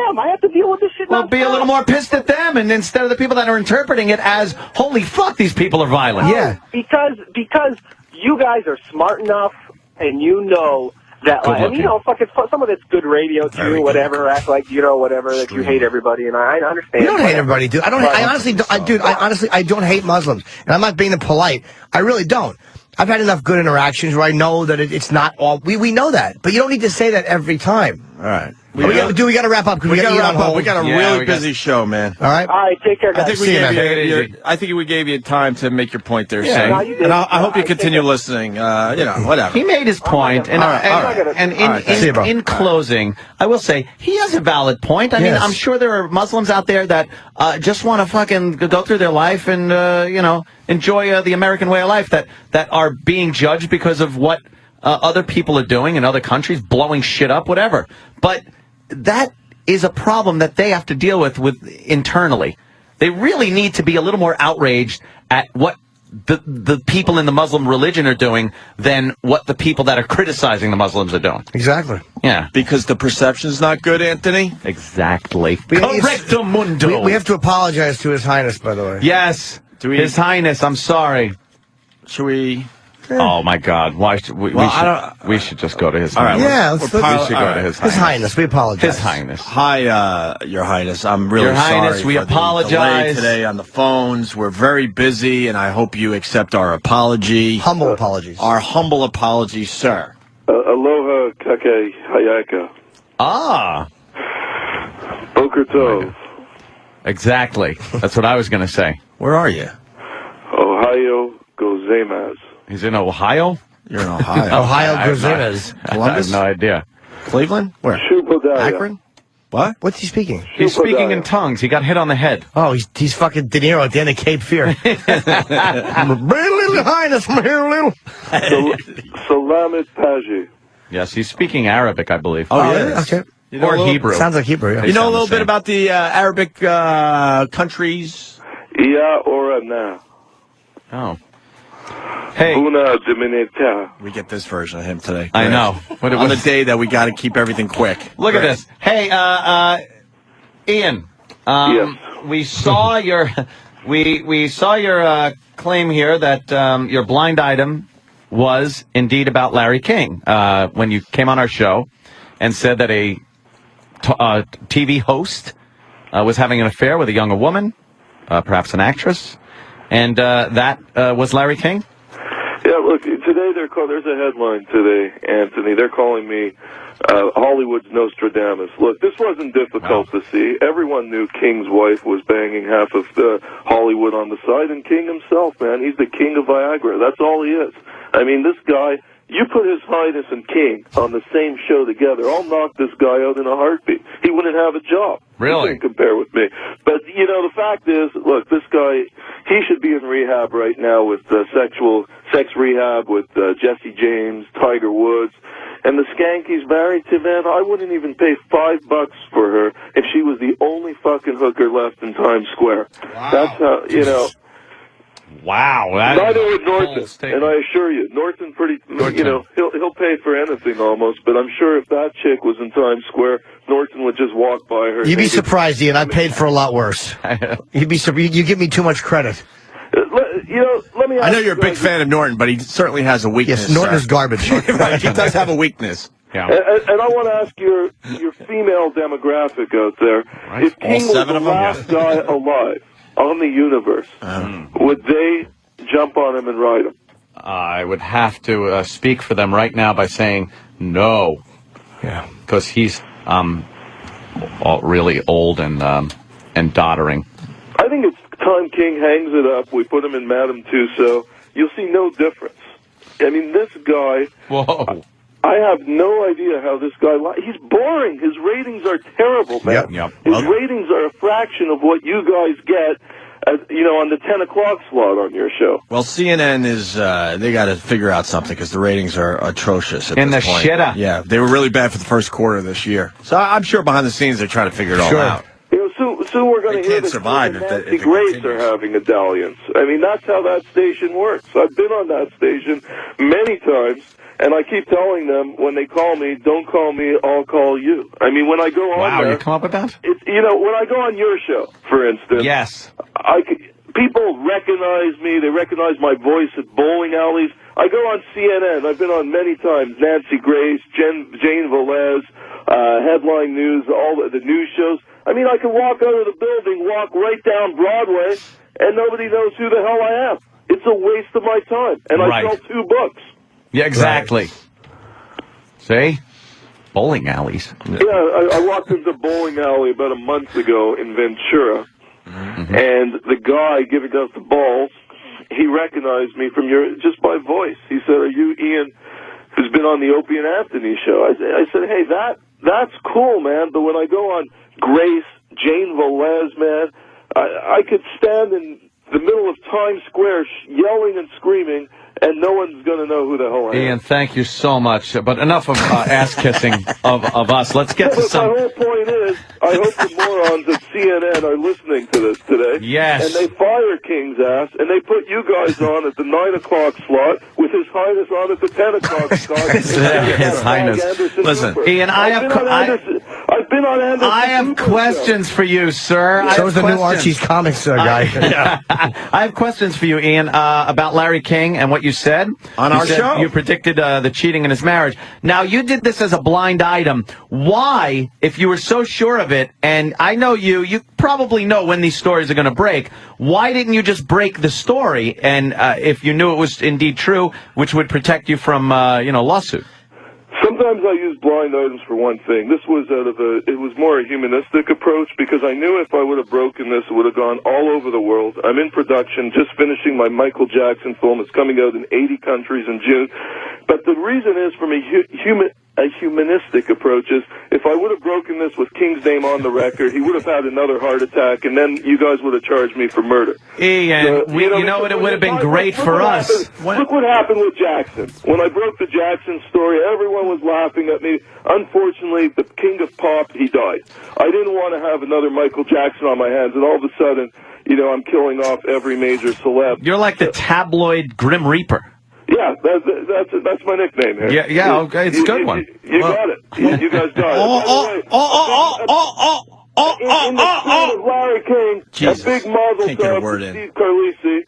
am. I have to deal with this shit. Well, be a little more pissed at them, and instead of the people that are interpreting it as, holy fuck, these people are violent. Yeah. Because you guys are smart enough, and you know that, and you know, fucking some of it's good radio too, whatever. Act like you know whatever that you hate everybody, and I understand. You don't hate everybody, dude. I honestly don't hate Muslims, and I'm not being polite. I really don't. I've had enough good interactions where I know that it's not all. We know that, but you don't need to say that every time. All right. We got to wrap up because we got to wrap up. We got a really busy show, man. All right. All right. Take care, guys. I think we gave you time to make your point there, Yeah, Sing. no, you did. And I hope you continue listening. Whatever. He made his point, and in closing, I will say he has a valid point. I mean, I'm sure there are Muslims out there that just want to fucking go through their life and enjoy the American way of life that are being judged because of what other people are doing in other countries, blowing shit up, whatever. But that is a problem that they have to deal with internally. They really need to be a little more outraged at what the people in the Muslim religion are doing than what the people that are criticizing the Muslims are doing. Exactly. Yeah. Because the perception's not good, Anthony? Exactly. Correcto mundo. We have to apologize to His Highness, by the way. Yes. His Highness, I'm sorry. Should we... Oh, my God. Why should we? We should just go to His All right, Highness. we should go to His Highness. His Highness, we apologize. His Highness. Hi, Your Highness. I'm really Your Highness, sorry we for apologize. the delay today on the phones. We're very busy, and I hope you accept our apology. Humble apologies. Our humble apologies, sir. Aloha kake hayaka. Ah. Boker tov. Exactly. That's what I was going to say. Where are you? Ohio gozaimasu. He's in Ohio? You're in Ohio. Ohio gozaimasu. I have no idea. Cleveland? Where? Akron? What? What's he speaking? He's speaking in tongues. He got hit on the head. Oh, he's fucking De Niro at the end of Cape Fear. Little Highness, little. Salamat Paji. Yes, he's speaking Arabic, I believe. Oh, yeah. Okay. Or Hebrew. Sounds like Hebrew, yeah. You know a little bit about the Arabic countries? Ia ora na. Oh. Hey. Una Dominica. We get this version of him today. I know. On the day that we got to keep everything quick. Look at this. Hey, Ian. Yes. We saw your we saw your claim here that your blind item was indeed about Larry King when you came on our show and said that a TV host was having an affair with a younger woman, perhaps an actress, and that was Larry King? Yeah, look, today there's a headline today, Anthony. They're calling me Hollywood's Nostradamus. Look, this wasn't difficult to see. Everyone knew King's wife was banging half of Hollywood on the side, and King himself, man, he's the king of Viagra. That's all he is. I mean, this guy, you put His Highness and King on the same show together, I'll knock this guy out in a heartbeat. He wouldn't have a job. Really? He couldn't compare with me. But, you know, the fact is, look, this guy, he should be in rehab right now with sex rehab with Jesse James, Tiger Woods. And the skank he's married to, man, I wouldn't even pay $5 for her if she was the only fucking hooker left in Times Square. Wow. That's how, you know. Wow. Neither would Norton, and I assure you, Norton you know, he'll pay for anything almost, but I'm sure if that chick was in Times Square, Norton would just walk by her. You'd be surprised, Ian. I paid for a lot worse. You'd be surprised. You give me too much credit. You know, let me ask I know you're a big fan of Norton, but he certainly has a weakness. Yes, Norton is garbage. Right, he does have a weakness. Yeah. And I want to ask your female demographic out there, right. If King was the last guy alive on the universe, would they jump on him and ride him? I would have to speak for them right now by saying no. Yeah. Because he's really old and doddering. I think it's time King hangs it up. We put him in Madame Tussauds. You'll see no difference. I mean, this guy... Whoa. I have no idea how this guy... He's boring. His ratings are terrible, man. Yep. His ratings are a fraction of what you guys get, you know, on the 10 o'clock slot on your show. Well, CNN is... they got to figure out something because the ratings are atrocious at this point. shitter. Yeah, they were really bad for the first quarter of this year. So I'm sure behind the scenes they're trying to figure it all out. You know, soon we're going to hear that survive if Nancy Grace are having a dalliance. I mean, that's how that station works. I've been on that station many times, and I keep telling them when they call me, don't call me, I'll call you. I mean, when I go on there... Wow, you come up with that? You know, when I go on your show, for instance... Yes. People recognize me. They recognize my voice at bowling alleys. I go on CNN. I've been on many times. Nancy Grace, Jane Velez, Headline News, all the news shows. I mean, I can walk out of the building, walk right down Broadway, and nobody knows who the hell I am. It's a waste of my time. And I sell 2 books. Yeah, exactly. See? Bowling alleys. Yeah, I walked into bowling alley about a month ago in Ventura, and the guy giving us the balls, he recognized me from just by voice. He said, "Are you Ian, who's been on the Opie and Anthony show?" I said, "Hey, that's cool, man." But when I go on Grace, Jane Velez, man, I could stand in the middle of Times Square yelling and screaming, and no one's going to know who the hell I am. Ian, thank you so much. But enough of ass kissing of us. Let's get to some. My whole point is, I hope the morons at CNN are listening to this today. Yes. And they fire King's ass, and they put you guys on at the 9 o'clock slot with His Highness on at the 10 o'clock slot. His Highness. Listen, Ian, I've been on Anderson. I have questions for you, sir. So is the new Archie's Comics guy. I have questions for you, Ian, about Larry King and what you said. On our show. You predicted the cheating in his marriage. Now, you did this as a blind item. Why, if you were so sure of it, and I know you probably know when these stories are going to break, why didn't you just break the story? And if you knew it was indeed true, which would protect you from, lawsuit? Sometimes I use blind items for one thing. This was it was more a humanistic approach because I knew if I would have broken this, it would have gone all over the world. I'm in production, just finishing my Michael Jackson film. It's coming out in 80 countries in June. But the reason is, from a humanistic approach, is if I would have broken this with King's name on the record, he would have had another heart attack, and then you guys would have charged me for murder. Ian, it would have been great for us. Look what happened with Jackson. When I broke the Jackson story, everyone was laughing at me. Unfortunately, the king of pop, he died. I didn't want to have another Michael Jackson on my hands, and all of a sudden, I'm killing off every major celeb. You're like the tabloid Grim Reaper. Yeah, that's my nickname here. Yeah, okay, it's a good one. You got it. You guys got it. In the spirit of Larry King, Jesus. a big mazel Can't get a tov word to in. Steve Carlisi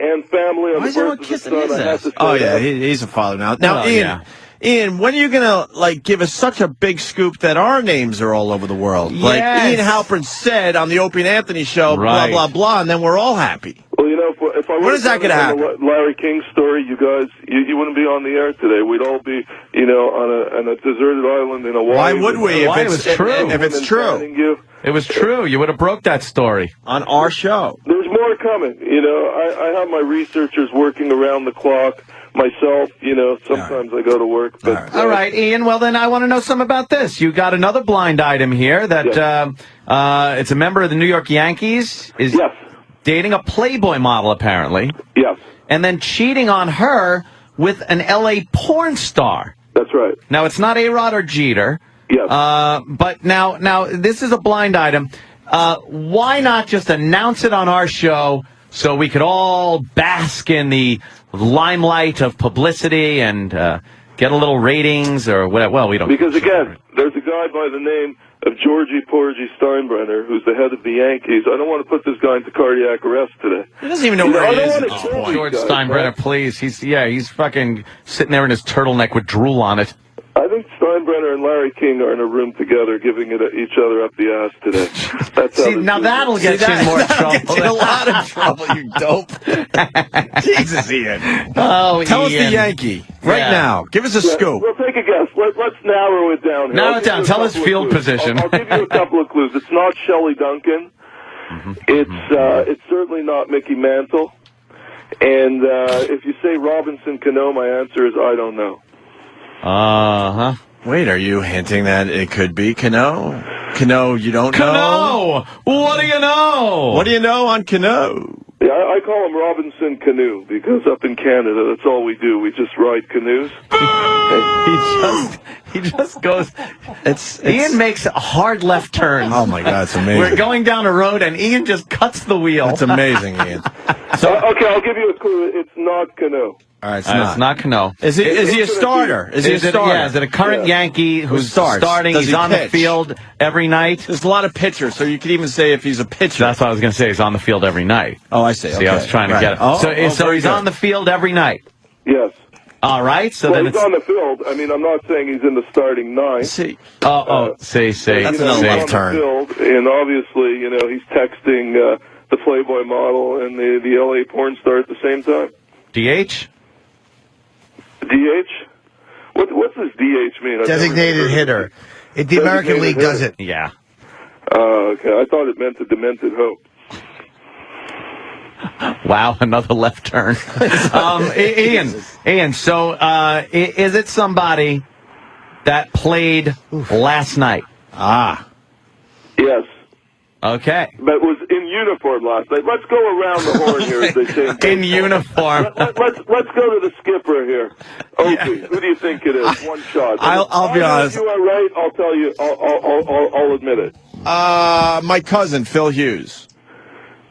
and family on Why is the everyone birth of kissing his his son. I have ass? to say Oh, yeah, that. he's a father now. Now, Oh, Ian, yeah. Ian, when are you going to, give us such a big scoop that our names are all over the world? Yes. Like Ian Halpern said on the Opie and Anthony show, Right. blah, blah, blah, and then we're all happy. Well, if I When is that gonna happen? The Larry King story, you guys, you wouldn't be on the air today. We'd all be, on a deserted island in Hawaii. Why would we Why? It was true. If it's true. It was true. You would have broke that story. On our show. There's more coming. I have my researchers working around the clock. Myself, sometimes I go to work. But, All right, Ian. Well, then I want to know some about this. You got another blind item here that it's a member of the New York Yankees is dating a Playboy model, apparently. Yes. And then cheating on her with an L.A. porn star. That's right. Now, it's not A-Rod or Jeter. Yes. But now this is a blind item. Why not just announce it on our show so we could all bask in the limelight of publicity and get a little ratings or whatever? Well, we don't. Because, again, there's a guy by the name of Georgie Porgy Steinbrenner, who's the head of the Yankees. I don't want to put this guy into cardiac arrest today. He doesn't even know where he is. George Steinbrenner, please. He's fucking sitting there in his turtleneck with drool on it. I think Steinbrenner and Larry King are in a room together giving it each other up the ass today. That's See, now that'll get you in more trouble. In a lot of trouble, you dope. Jesus, Ian. Oh, Tell us Ian. the Yankee right now. Give us a scoop. We'll take a guess. Let's narrow it down here. Narrow I'll it give down. you a Tell us couple of field clues. position. I'll give you a couple of clues. It's not Shelley Duncan. It's certainly not Mickey Mantle. And if you say Robinson Cano, my answer is I don't know. Uh-huh. Wait, are you hinting that it could be Cano? Cano, you don't know? Cano! What do you know? What do you know on Cano? Yeah, I call him Robinson Canoe because up in Canada, that's all we do. We just ride canoes. He just goes. Ian makes hard left turns. Oh my God, it's amazing. We're going down a road and Ian just cuts the wheel. It's amazing, Ian. Okay, I'll give you a clue. It's not Cano. All right, It's not Cano. Is he a starter? Is he a starter? Yeah, is it a current Yankee who's starts? starting? Does He's he on the pitch? field every night. There's a lot of pitchers, so you could even say if he's a pitcher. That's what I was going to say. He's on the field every night. Oh, I see. See, I was trying to get it. So very he's good. on the field every night. Yes. All right. So Well, then he's it's on the field. I mean, I'm not saying he's in the starting nine. See. see. That's another he's left on turn. the field, and obviously, he's texting the Playboy model and the LA porn star at the same time. DH. DH? What's this DH mean? Designated hitter. The American League does it. Yeah. Okay. I thought it meant a demented hope. Wow, another left turn. Ian, so is it somebody that played last night? Yes. Okay. But was in uniform last night. Let's go around the horn here, as they say. In uniform. Let's go to the skipper here. Opie, who do you think it is? One shot. I'll be honest. If you are right, I'll tell you. I'll admit it. My cousin, Phil Hughes.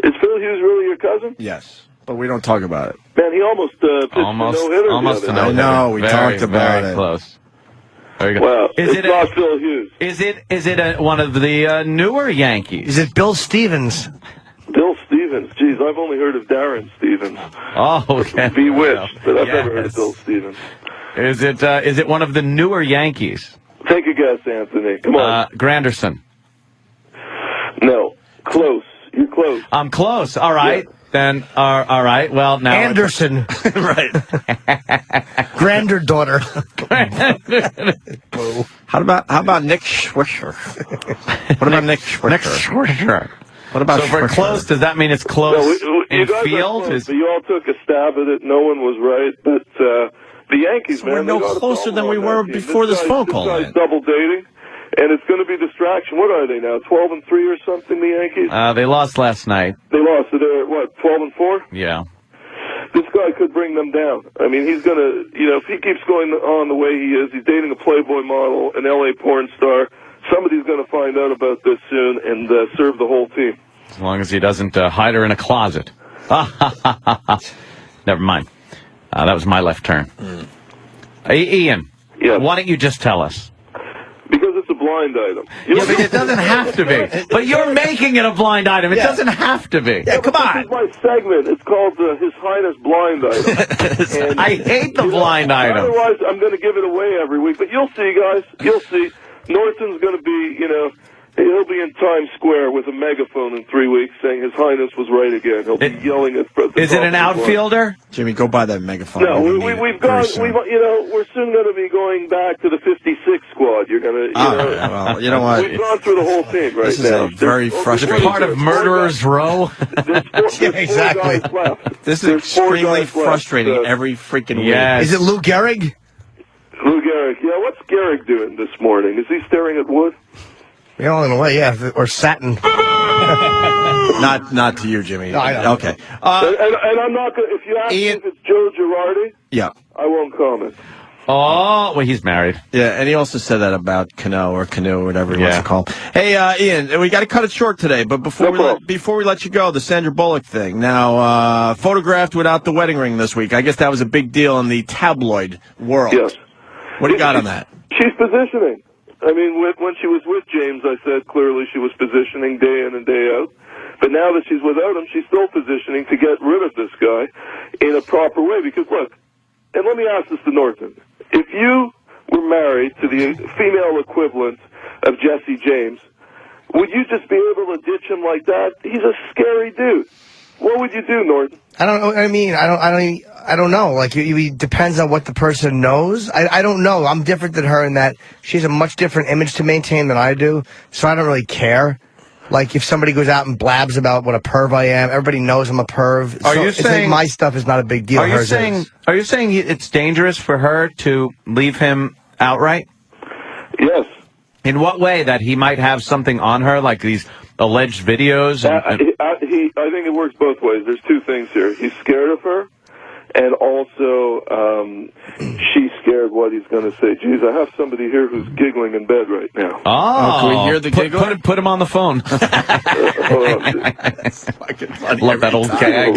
Is Phil Hughes really your cousin? Yes, but we don't talk about it. Man, he almost pitched a no-hitter. Almost a the other no-hitter. day. I know, we talked about very it. Close. Very good. Well, Is it's it not Phil Hughes. Is it one of the newer Yankees? Is it Bill Stevens? Bill Stevens. Jeez, I've only heard of Darren Stevens. Oh, okay. Bewitched, but I've never heard Yes. of Bill Stevens. Is it one of the newer Yankees? Take a guess, Anthony. Come on. Granderson. No. Close. You're close. I'm close. All right. Yeah. Then, all right. Well, now Anderson. Right. Granddaughter. How about Nick Swisher? What about Nick Swisher? Nick Swisher. What about So if we're Swisher? close, does that mean it's close You in guys are field? close, but you all took a stab at it. No one was right. But the Yankees, man, We're no they got a closer than we problem on were that team. before this phone call, This man. guy's double dating, and it's going to be distraction. What are they now? 12-3 or something? The Yankees. They lost last night. They lost. So they're what? 12-4. Yeah. This guy could bring them down. I mean, he's going to, if he keeps going on the way he is, he's dating a Playboy model, an L.A. porn star. Somebody's going to find out about this soon and serve the whole team. As long as he doesn't hide her in a closet. Never mind. That was my left turn. Hey, Ian. Yeah. Why don't you just tell us? Because it's a blind item. Yeah, but it doesn't have to be. But you're making it a blind item. It doesn't have to be. Yeah, come on. This is my segment. It's called His Highness Blind Item. And, I hate the blind item. Otherwise, I'm going to give it away every week. But you'll see, guys. You'll see. Norton's going to be, he'll be in Times Square with a megaphone in 3 weeks saying His Highness was right again. He'll be yelling at the Is it an outfielder? Jimmy, go buy that megaphone. No, we've gone. We're soon going to be going back to the 56 squad. You're going to. Well, you know what? We've gone through the whole team right This is now. a very frustrating. Part of Murderer's Row? Exactly. This is There's 4 extremely guys left. frustrating every freaking week. Yes. Is it Lou Gehrig? Lou Gehrig. Yeah, what's Gehrig doing this morning? Is he staring at wood? Yeah, in a way, yeah. Or satin. Not to you, Jimmy. No, I know. Okay. And I'm not going to. If you ask me if it's Joe Girardi, Yeah. I won't comment. Oh, well, he's married. Yeah, and he also said that about Canoe or whatever he wants to call him. Hey, Ian, we got to cut it short today, but before we let you go, the Sandra Bullock thing. Now, photographed without the wedding ring this week. I guess that was a big deal in the tabloid world. Yes. What do you got on that? She's positioning. I mean, when she was with James, I said clearly she was positioning day in and day out. But now that she's without him, she's still positioning to get rid of this guy in a proper way. Because, look, and let me ask this to Norton. If you were married to the female equivalent of Jesse James, would you just be able to ditch him like that? He's a scary dude. What would you do, Norton? I don't know. I mean, I don't know. Like, it depends on what the person knows. I don't know. I'm different than her in that she has a much different image to maintain than I do, so I don't really care. Like, if somebody goes out and blabs about what a perv I am, everybody knows I'm a perv. Are so you it's saying like my stuff is not a big deal? Are you Hers saying? is. Are you saying it's dangerous for her to leave him outright? Yes. In what way? That he might have something on her, like these alleged videos? I think it works both ways. There's two things here. He's scared of her, and also she's scared what he's going to say. Geez, I have somebody here who's giggling in bed right now. Oh, can we hear the giggle? Put him on the phone. Fucking funny. Love that old gag.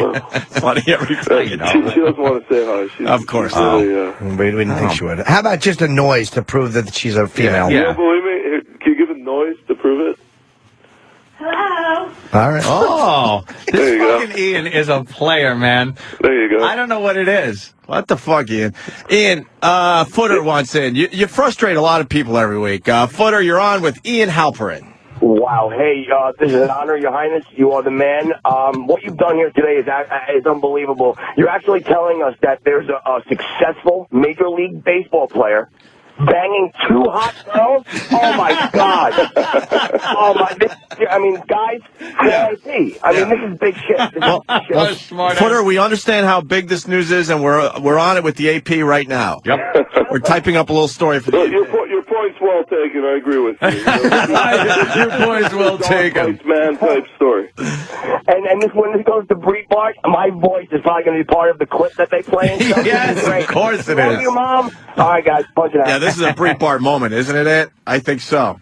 Funny every time. She doesn't want to say hi. Of course. We didn't think she would. How about just a noise to prove that she's a female? You don't believe me? Can you give a noise to prove it? Hello. All right. Oh, There this you go. fucking Ian is a player, man. There you go. I don't know what it is. What the fuck, Ian? Ian, Footer wants in. You frustrate a lot of people every week. Footer, you're on with Ian Halperin. Wow. Hey, this is an honor, Your Highness. You are the man. What you've done here today is unbelievable. You're actually telling us that there's a successful Major League Baseball player banging 2 hot girls? Oh, my God. Guys, quality. This is big shit. This is shit. Footer, we understand how big this news is, and we're on it with the AP right now. Yep. We're typing up a little story for the Your point's well well taken. I agree with you. Your point's well taken. Man type story. And when this goes to Breed Bart, my voice is probably going to be part of the clip that they play. Yes, of course it Love is. you, Mom. All right, guys, punch it out. Yeah, this is a Breed Bart moment, isn't it, Ed? I think so.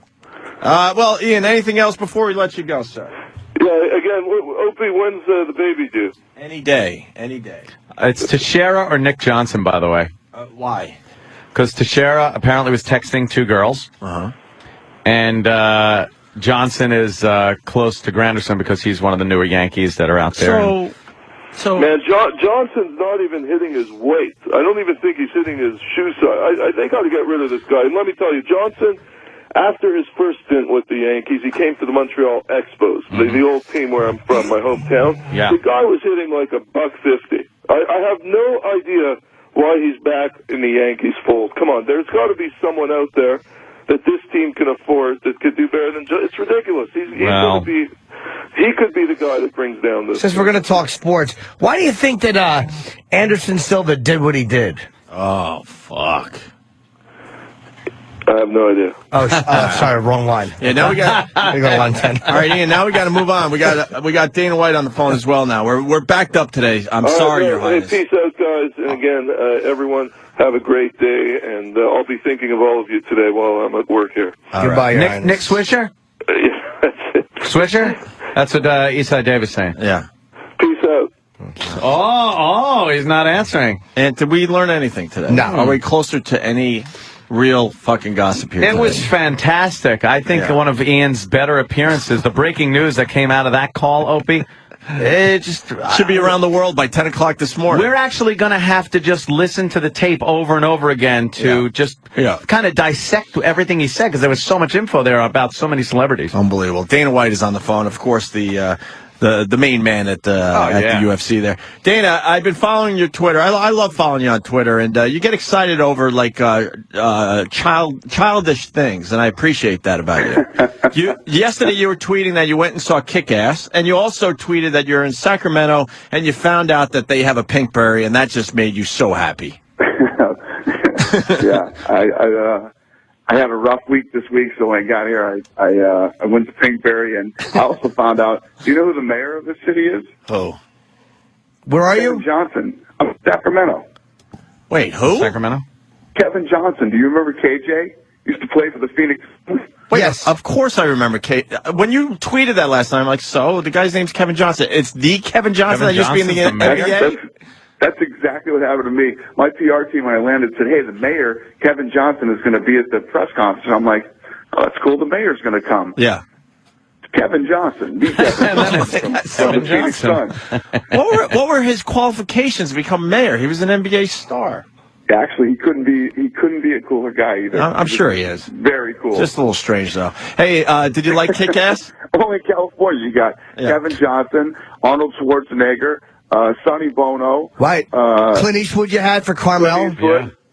Well, Ian, anything else before we let you go, sir? Yeah, again, Opie, when's the baby due? Any day. Any day. It's Teixeira or Nick Johnson, by the way. Why? Because Teixeira apparently was texting two girls. Uh-huh. And Johnson is close to Granderson because he's one of the newer Yankees that are out there. So man, Johnson's not even hitting his weight. I don't even think he's hitting his shoe size. They got to get rid of this guy. And let me tell you, Johnson, after his first stint with the Yankees, he came to the Montreal Expos, the old team where I'm from, my hometown. Yeah. The guy was hitting like $150. I have no idea why he's back in the Yankees fold. Come on, there's got to be someone out there that this team can afford that could do better than It's ridiculous. He's going to be. He could be the guy that brings down this. Since we're going to talk sports, why do you think that Anderson Silva did what he did? Oh, fuck. I have no idea. Oh, sorry, wrong line. Yeah, now we got we go line 10. All right, Ian. Now we got to move on. We got Dana White on the phone as well. Now we're backed up today. I'm sorry, Your Highness. Hey, peace out, guys. And again, everyone, have a great day. And I'll be thinking of all of you today while I'm at work here. Goodbye, Your Highness. Nick Swisher? Swisher? That's what Eastside Dave is saying. Yeah. Peace out. Oh, he's not answering. And did we learn anything today? No. Are we closer to any real fucking gossip here It today? was fantastic. I think one of Ian's better appearances, the breaking news that came out of that call, Opie, it just should be around the world by 10 o'clock this morning. We're actually going to have to just listen to the tape over and over again to just kind of dissect everything he said, because there was so much info there about so many celebrities. Unbelievable. Dana White is on the phone, of course, the main man at the UFC there. Dana, I've been following your Twitter. I love following you on Twitter, and you get excited over like childish things, and I appreciate that about you. Yesterday you were tweeting that you went and saw Kick-Ass, and you also tweeted that you're in Sacramento and you found out that they have a Pinkberry, and that just made you so happy. Yeah, I had a rough week this week, so when I got here, I went to Pinkberry, and I also found out. Do you know who the mayor of this city is? Oh, where are Kevin you? Johnson of Sacramento. Wait, who? Sacramento. Kevin Johnson. Do you remember KJ? Used to play for the Phoenix. Wait, yes, of course I remember. When you tweeted that last time, I'm like, so the guy's name's Kevin Johnson. It's the Kevin Johnson that used to be in the NBA. That's exactly what happened to me. My PR team, when I landed, said, hey, the mayor, Kevin Johnson, is going to be at the press conference. And I'm like, oh, that's cool. The mayor's going to come. Yeah. It's Kevin Johnson. The Kevin Johnson from the Phoenix Suns. What were his qualifications to become mayor? He was an NBA star. Actually, he couldn't be a cooler guy either. I'm sure he is. Very cool. Just a little strange, though. Hey, did you like Kick-Ass? Only in California, you got Kevin Johnson, Arnold Schwarzenegger, Sonny Bono. Right. Clint Eastwood you had for Carmel.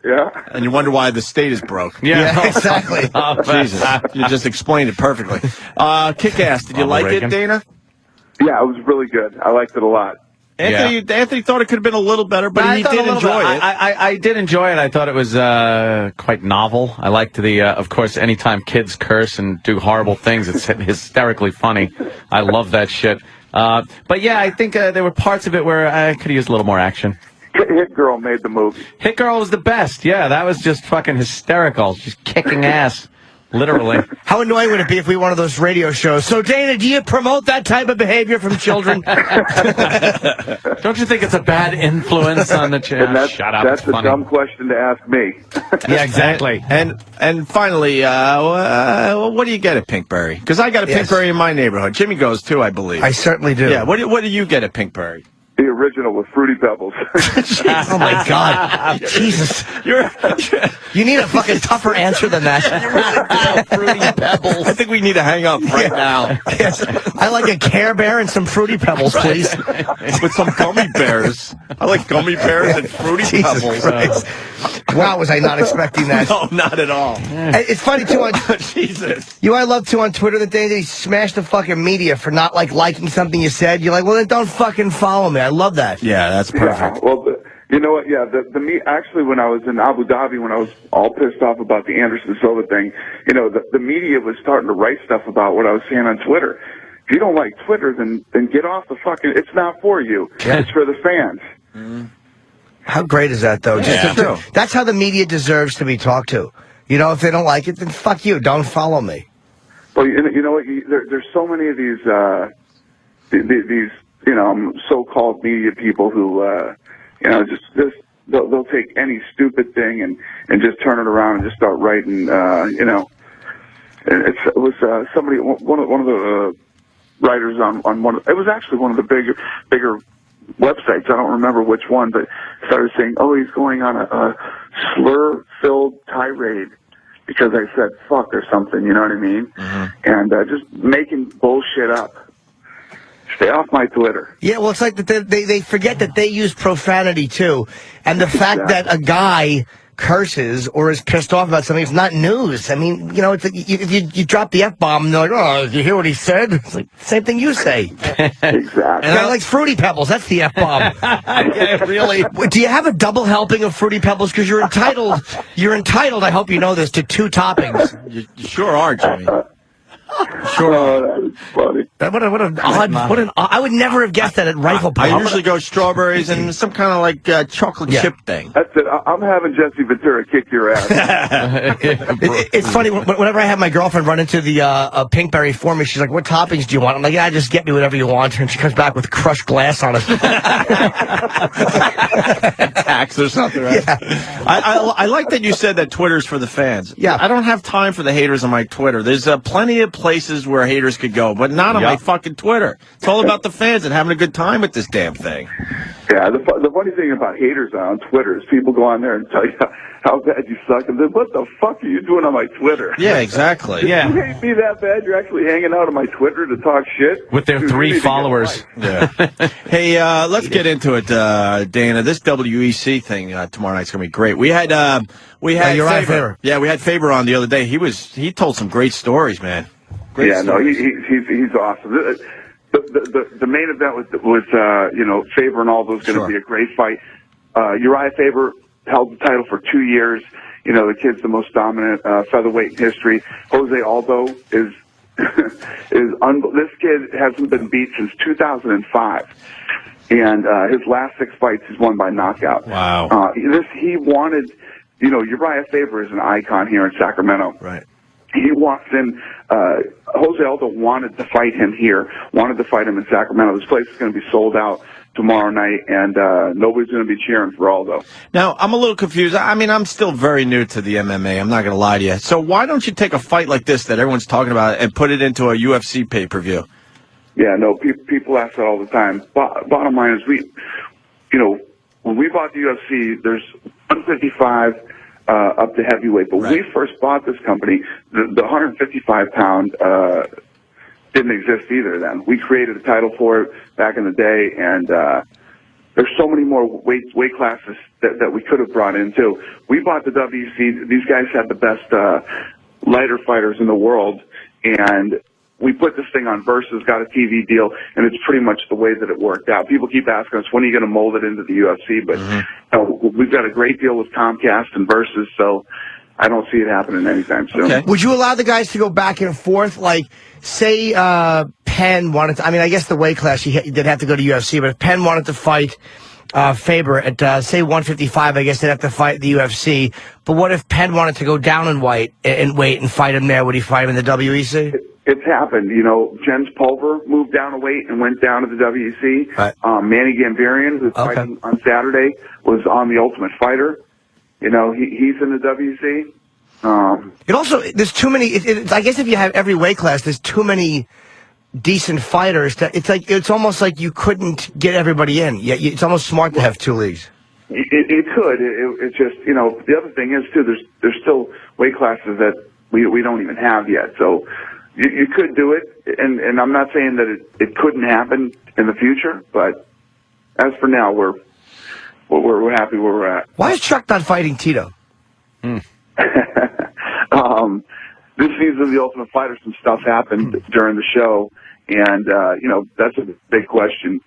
Yeah. And you wonder why the state is broke. Yeah, exactly. Jesus. You just explained it perfectly. Kick-Ass, did you like it, Dana? Yeah, it was really good. I liked it a lot. Anthony thought it could have been a little better, but he did enjoy it. I did enjoy it. I thought it was quite novel. I liked of course, anytime kids curse and do horrible things, it's hysterically funny. I love that shit. But yeah, I think there were parts of it where I could use a little more action. Hit Girl made the movie. Hit Girl was the best. Yeah, that was just fucking hysterical. Just kicking ass. Literally. How annoying would it be if we were one of those radio shows? So, Dana, do you promote that type of behavior from children? Don't you think it's a bad influence on the channel? Shut up. That's a dumb question to ask me. Yeah, exactly. And finally, what do you get at Pinkberry? Because I got a Pinkberry in my neighborhood. Jimmy goes too, I believe. I certainly do. Yeah. What do you get at Pinkberry? The original with Fruity Pebbles. Oh, my God. Jesus. You need a fucking tougher answer than that. Fruity Pebbles. I think we need to hang up right now. Yes. I like a Care Bear and some Fruity Pebbles, please. With some gummy bears. I like gummy bears and Fruity Pebbles. Wow, was I not expecting that? No, not at all. It's funny, too, on Jesus. I love, too, on Twitter that they smashed the fucking media for not, liking something you said. You're like, well, then don't fucking follow me. I love that. Yeah, that's perfect. Yeah, well, You know what? Yeah, actually, when I was in Abu Dhabi, when I was all pissed off about the Anderson Silva thing, the media was starting to write stuff about what I was saying on Twitter. If you don't like Twitter, then get off the fucking. It's not for you. Yeah. It's for the fans. How great is that, though? That's how the media deserves to be talked to. If they don't like it, then fuck you. Don't follow me. Well, you know what? There's so many of these so-called media people who, they'll take any stupid thing and just turn it around and just start writing. It was somebody, one of the writers on one. It was actually one of the bigger websites. I don't remember which one, but started saying, "Oh, he's going on a slur-filled tirade because I said fuck or something." You know what I mean? And just making bullshit up. Stay off my Twitter. Yeah, well, it's like that they forget that they use profanity too, and the fact that a guy curses or is pissed off about something, it's not news. I mean, it's like if you drop the F-bomb and they're like, "Oh, did you hear what he said?" It's like same thing you say. Exactly. And I like Fruity Pebbles. That's the F-bomb. Yeah, really. Do you have a double helping of Fruity Pebbles? Because you're entitled. You're entitled. I hope you know this, to 2 toppings. You sure are, Jimmy. Sure. Oh, that's funny. I would never have guessed that at Rifle Pop. I usually go strawberries and some kind of like chocolate chip thing. That's it. I'm having Jesse Ventura kick your ass. It's funny, whenever I have my girlfriend run into the Pinkberry for me, she's like, "What toppings do you want?" I'm like, "Yeah, just get me whatever you want." And she comes back with crushed glass on it. Tax or something, right? Yeah. I like that you said that Twitter's for the fans. Yeah. I don't have time for the haters on my Twitter. There's plenty of places where haters could go, but not on my fucking Twitter. It's all about the fans and having a good time with this damn thing. Yeah, the funny thing about haters on Twitter is people go on there and tell you how bad you suck, and then what the fuck are you doing on my Twitter? Yeah, exactly. You hate me that bad? You're actually hanging out on my Twitter to talk shit? With their 3 followers. Yeah. Hey, let's get into it, Dana. This WEC thing tomorrow night's gonna be great. We had Faber. Yeah, we had Faber on the other day. He told some great stories, man. Great stories. He's awesome. The main event was Faber and all those going to be a great fight. Uriah Faber held the title for 2 years. The kid's the most dominant featherweight in history. Jose Aldo is this kid hasn't been beat since 2005, and his last 6 fights he's won by knockout. Wow. He wanted, Uriah Faber is an icon here in Sacramento. Right. He walks in. Jose Aldo wanted to fight him here, wanted to fight him in Sacramento. This place is going to be sold out tomorrow night, and nobody's going to be cheering for Aldo. Now, I'm a little confused. I mean, I'm still very new to the MMA. I'm not going to lie to you. So why don't you take a fight like this that everyone's talking about and put it into a UFC pay-per-view? Yeah, no, people ask that all the time. Bottom line is when we bought the UFC, there's 155 up to heavyweight. But when we first bought this company, the 155-pound didn't exist either then. We created a title for it back in the day, and there's so many more weight classes that we could have brought in, too. We bought the WC. These guys had the best lighter fighters in the world, and we put this thing on Versus, got a TV deal, and it's pretty much the way that it worked out. People keep asking us, when are you going to mold it into the UFC? But we've got a great deal with Comcast and Versus, so I don't see it happening anytime soon. Okay. Would you allow the guys to go back and forth? Like, say Penn wanted to, I guess the weight class, he did have to go to UFC, but if Penn wanted to fight Faber at, say, 155, I guess they'd have to fight the UFC. But what if Penn wanted to go down in weight and fight him there? Would he fight him in the WEC? It's happened. Jens Pulver moved down a weight and went down to the WEC. Right. Manny Gambarian, who's fighting on Saturday, was on The Ultimate Fighter. He's in the WEC. It also, there's too many, I guess if you have every weight class, there's too many decent fighters that it's almost like you couldn't get everybody in. Yeah, it's almost smart to have 2 leagues. It could. It's just, the other thing is, too, there's still weight classes that we don't even have yet. So you could do it, and I'm not saying that it couldn't happen in the future, but as for now, we're happy where we're at. Why is Chuck not fighting Tito? This season of The Ultimate Fighter, some stuff happened during the show, and that's a big question.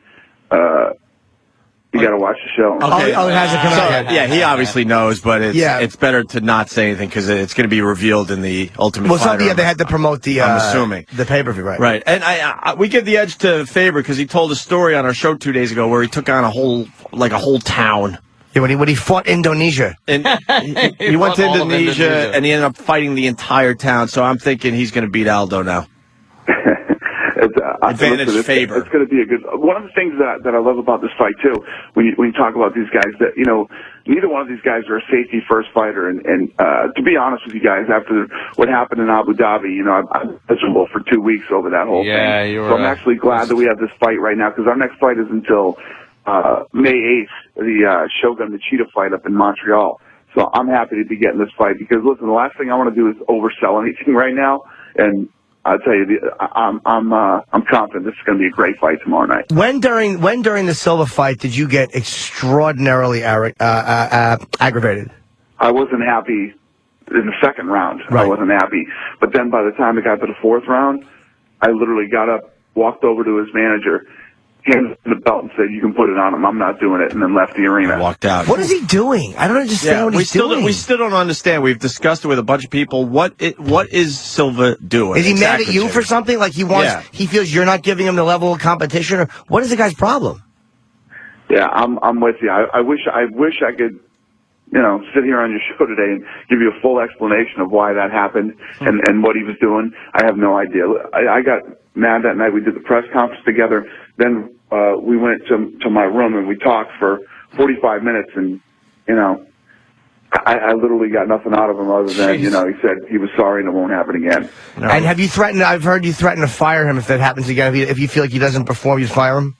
You got to watch the show. Okay. Oh, it hasn't come out yet. Yeah, he obviously knows, but it's better to not say anything because it's going to be revealed in the Ultimate Fighter. They had to promote the. I'm assuming the pay-per-view, right? Right, and we give the edge to Faber because he told a story on our show 2 days ago where he took on a whole town. Yeah, when he fought Indonesia. And he went to Indonesia and he ended up fighting the entire town. So I'm thinking he's going to beat Aldo now. Advantage Faber. It's going to be a good. One of the things that I love about this fight too, when you talk about these guys, that neither one of these guys are a safety first fighter. And to be honest with you guys, after what happened in Abu Dhabi, I'm miserable for 2 weeks over that whole thing. Yeah, you were. So I'm actually glad that we have this fight right now because our next fight is until May 8th, the Shogun Machida fight up in Montreal. So I'm happy to be getting this fight because listen, the last thing I want to do is oversell anything right now. And I'll tell you, I'm confident this is going to be a great fight tomorrow night. When during the Silva fight did you get extraordinarily aggravated? I wasn't happy in the second round. Right. I wasn't happy. But then by the time it got to the fourth round, I literally got up, walked over to his manager, handed him the belt and said, "You can put it on him. I'm not doing it," and then left the arena. Walked out. What is he doing? I don't understand what he's doing. We still don't understand. We've discussed it with a bunch of people. What is Silva doing? Is he mad at you for something? Like he feels you're not giving him the level of competition? Or what is the guy's problem? Yeah, I'm with you. I wish I could, sit here on your show today and give you a full explanation of why that happened and what he was doing. I have no idea. I got mad that night. We did the press conference together. Then we went to my room and we talked for 45 minutes. And I literally got nothing out of him other than he said he was sorry and it won't happen again. No. And have you threatened? I've heard you threaten to fire him if that happens again. If you feel like he doesn't perform, you'd fire him.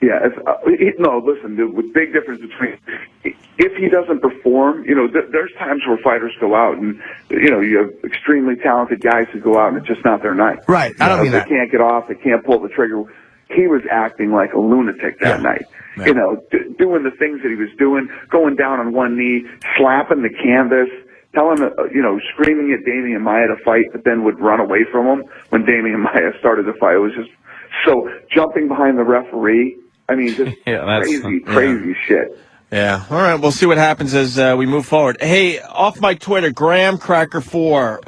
Yeah, listen, the big difference between if he doesn't perform, there's times where fighters go out and, you have extremely talented guys who go out and it's just not their night. Right, I don't mean that. They can't get off, they can't pull the trigger. He was acting like a lunatic that night. Yeah. Doing the things that he was doing, going down on one knee, slapping the canvas, telling, screaming at Damian Maia to fight, but then would run away from him when Damian Maia started the fight. It was just so jumping behind the referee. I mean, just crazy shit. Yeah. All right. We'll see what happens as we move forward. Hey, off my Twitter, Graham Cracker 4.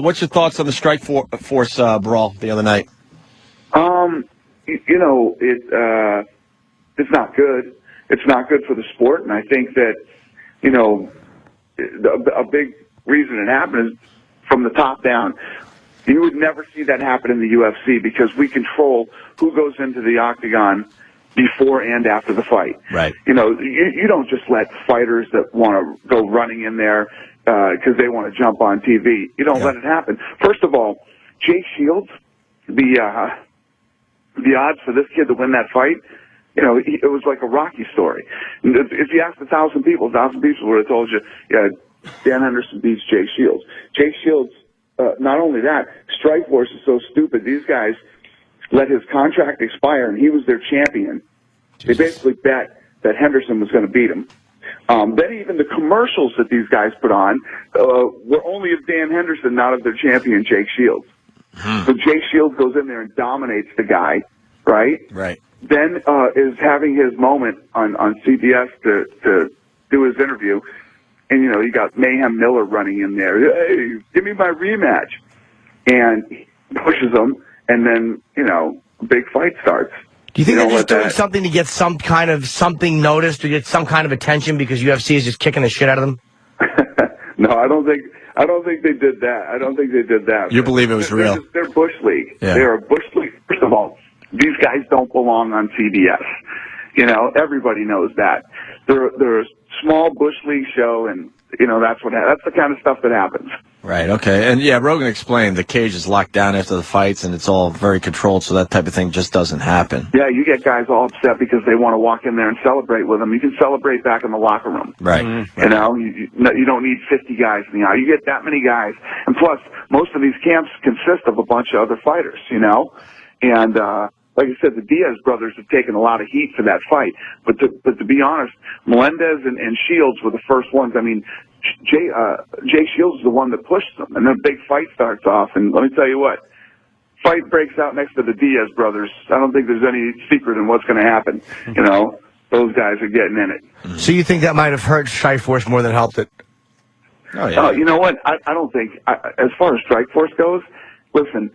What's your thoughts on the Strike Force brawl the other night? It's not good. It's not good for the sport, and I think that a big reason it happened is from the top down. You would never see that happen in the UFC because we control who goes into the octagon before and after the fight. Right. You don't just let fighters that want to go running in there because they want to jump on TV. You don't let it happen. First of all, Jay Shields, the odds for this kid to win that fight, it was like a Rocky story. If you asked 1,000 people, 1,000 people would have told you, yeah, Dan Henderson beats Jay Shields. Jay Shields, not only that, Strikeforce is so stupid. These guys let his contract expire, and he was their champion. Jesus. They basically bet that Henderson was going to beat him. Then even the commercials that these guys put on were only of Dan Henderson, not of their champion, Jake Shields. So Jake Shields goes in there and dominates the guy, right? Right. Then is having his moment on CBS to do his interview. And, you got Mayhem Miller running in there. Hey, give me my rematch. And he pushes him, and then, a big fight starts. Do you think they're just doing something to get some kind of something noticed, to get some kind of attention because UFC is just kicking the shit out of them? No, I don't think they did that. You believe it was real? They're Bush League. Yeah. They're a Bush League. First of all, these guys don't belong on CBS. Everybody knows that. They're a small Bush League show, and that's the kind of stuff that happens. Right. Okay. And yeah, Rogan explained the cage is locked down after the fights, and it's all very controlled, so that type of thing just doesn't happen. Yeah, you get guys all upset because they want to walk in there and celebrate with them. You can celebrate back in the locker room. Right. Mm-hmm. You don't need 50 guys in the aisle. You get that many guys, and plus, most of these camps consist of a bunch of other fighters. And like I said, the Diaz brothers have taken a lot of heat for that fight. But to be honest, Melendez and Shields were the first ones. I mean, Jay Shields is the one that pushed them, and then a big fight starts off. And let me tell you what, fight breaks out next to the Diaz brothers. I don't think there's any secret in what's going to happen. those guys are getting in it. So you think that might have hurt Strikeforce more than helped it? Oh, yeah. You know what? I don't think, as far as Strikeforce goes, listen,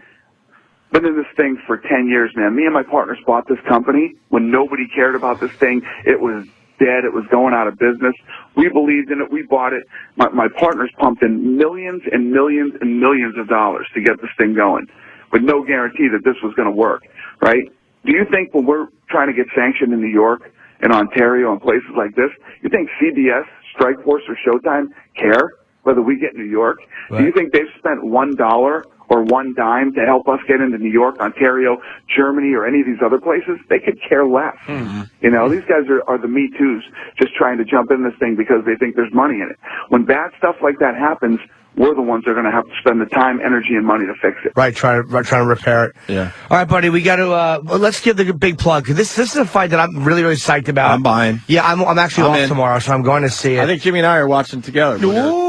been in this thing for 10 years, man. Me and my partners bought this company when nobody cared about this thing. It was dead. It was going out of business. We believed in it. We bought it. My partners pumped in millions and millions and millions of dollars to get this thing going with no guarantee that this was going to work, right? Do you think when we're trying to get sanctioned in New York and Ontario and places like this, you think CBS, Strikeforce, or Showtime care whether we get New York? Right. Do you think they've spent $1 or one dime to help us get into New York, Ontario, Germany, or any of these other places? They could care less. Mm-hmm. You know, these guys are the Me Too's just trying to jump in this thing because they think there's money in it. When bad stuff like that happens, we're the ones that are going to have to spend the time, energy, and money to fix it. Right, trying to repair it. Yeah. All right, buddy, we got to, let's give the big plug. This is a fight that I'm really, really psyched about. I'm buying. Yeah, I'm actually off tomorrow, so I'm going to see it. I think Jimmy and I are watching together.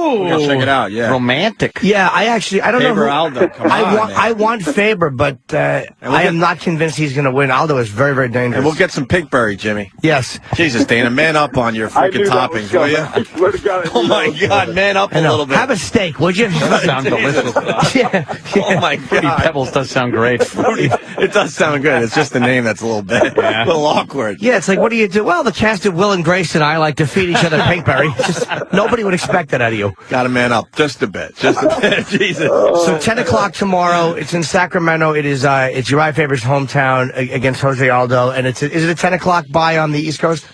We're gonna check it out, yeah. Romantic. Yeah, I don't know. Aldo, come on, I want Faber, but I am not convinced he's going to win. Aldo is very, very dangerous. And we'll get some Pigberry, Jimmy. Yes. Jesus, Dana, man up on your freaking toppings, will you? I swear to God. Oh, my God, man up a little bit. Have a steak, would you? Sounds delicious. Yeah. Oh, my Fruity God. Pebbles does sound great. It does sound good. It's just the name that's a little bit, a little awkward. Yeah, it's like, what do you do? Well, the cast of Will and Grace and I like to feed each other Pinkberry. Just nobody would expect that out of you. Got to man up just a bit. Just a bit. Jesus. So 10 o'clock tomorrow. It's in Sacramento. It's Uriah Faber's hometown against Jose Aldo. And is it a 10 o'clock buy on the East Coast?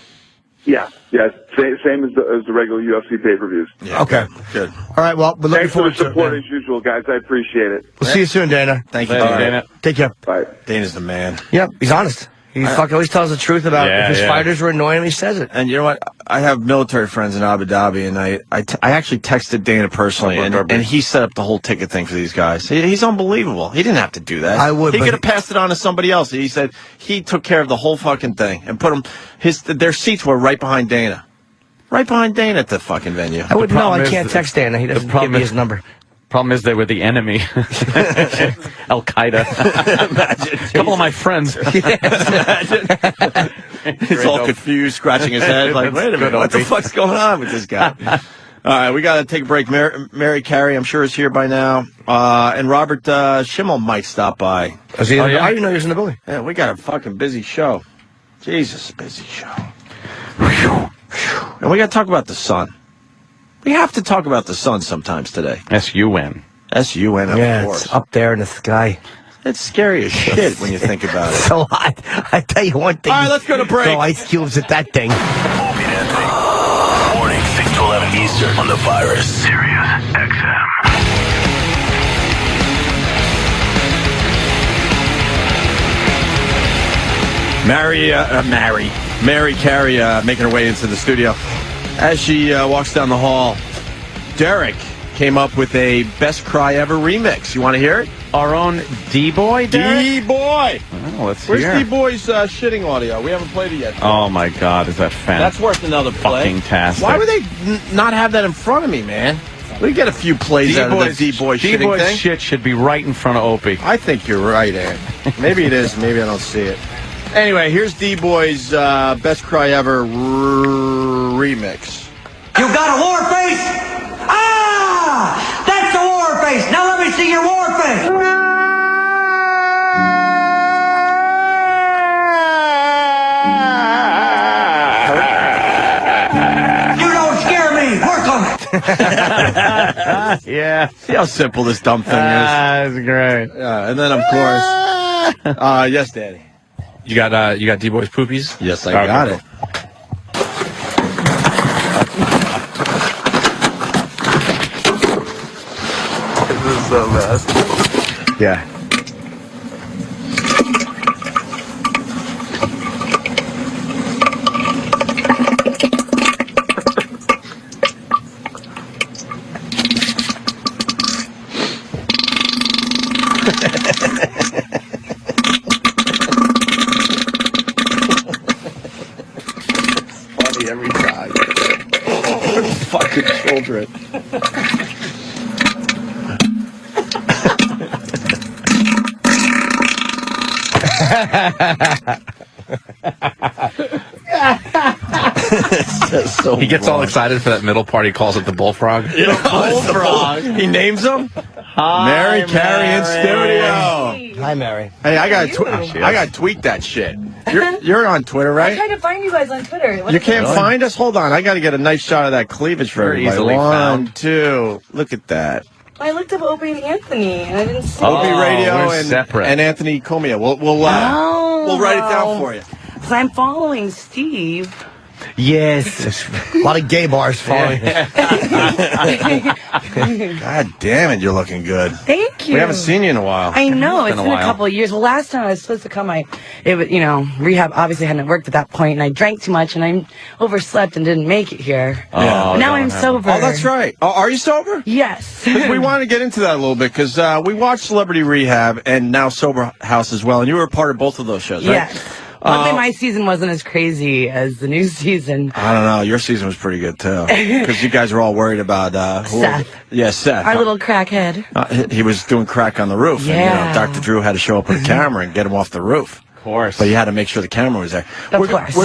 Yeah. Same as the regular UFC pay-per-views. Yeah, okay. Good. All right, well, we're looking Thanks for forward the to it, support man. as usual, guys. I appreciate it. We'll see you soon, Dana. Thank you, Dana. Take care. Bye. Dana's the man. Yep, he's honest. He fucking always tells the truth about if his fighters were annoying him, he says it. And you know what? I have military friends in Abu Dhabi, and I actually texted Dana personally, and he set up the whole ticket thing for these guys. He's unbelievable. He didn't have to do that. I would. He could have passed it on to somebody else. He said he took care of the whole fucking thing and put them. Their seats were right behind Dana. Right behind Dana at the fucking venue. I wouldn't know. I can't text Dana. He doesn't give me his number. Problem is they were the enemy. Al Qaeda. Imagine. A couple of my friends. Imagine. He's all confused, scratching his head, like, wait a minute, what the fuck's going on with this guy? All right, we got to take a break. Mary Carey, I'm sure, is here by now. And Robert Schimmel might stop by. I didn't know he was in the building. Yeah, we got a fucking busy show. Jesus, busy show. And we got to talk about the sun. We have to talk about the sun sometimes today. S-U-N. S-U-N, of course. It's up there in the sky. It's scary as shit when you think about it. So hot. I tell you one thing. All right, let's go to break. Throw ice cubes at that thing. Opie and Anthony. Morning, 6 to 11 Eastern on the Virus. Sirius XM. Mary Carey making her way into the studio. As she walks down the hall, Derek came up with a Best Cry Ever remix. You want to hear it? Our own D-Boy, Derek? D-Boy! Oh, let's Where's hear. D-Boy's shitting audio? We haven't played it yet. Oh, my God. Is that That's worth another play. Fucking-tastic. Why would they not have that in front of me, man? We get a few plays out of the D-Boy shitting D-Boy's thing. shit should be right in front of Opie. I think you're right, Ant. Maybe it is. Maybe I don't see it. Anyway, here's D-Boy's Best Cry Ever remix. You got a war face? Ah! That's a war face! Now let me see your war face! You don't scare me! Work on it! Yeah. See how simple this dumb thing is? That's great. And then, of course... yes, Daddy. You got D-Boy's poopies? Yes, I got it. This is so bad. Yeah. Funny every time. Fucking children. He gets all excited for that middle part. He calls it the bullfrog. Bullfrog. He names them. Hi, Mary Carey in studio. Hi, Mary. Hey, I gotta tweet that shit. You're on Twitter, I right? tried to find you guys on Twitter. What You is can't it? find us? Hold on. I got to get a nice shot of that cleavage for everybody. easily One, found. two. Look at that. I looked up Opie and Anthony, and I didn't see Opie it. Radio we're separate. and Anthony Cumia. We'll write it down for you. Because I'm following Steve. Yes. A lot of gay bars following. God damn it, you're looking good. Thank you. We haven't seen you in a while. I know, it's been been a a while. couple of years. Well, last time I was supposed to come, rehab obviously hadn't worked at that point, and I drank too much, and I overslept and didn't make it here. Now I'm sober. Oh, that's right. Oh, are you sober? Yes. 'Cause we want to get into that a little bit because we watched Celebrity Rehab and now Sober House as well, and you were a part of both of those shows, right? Yes. Luckily, my season wasn't as crazy as the new season. I don't know. Your season was pretty good too, because you guys were all worried about Seth. Yeah, Seth. Our little crackhead. He was doing crack on the roof. Yeah. And, Dr. Drew had to show up with a camera and get him off the roof. Of course. But you had to make sure the camera was there. Of course.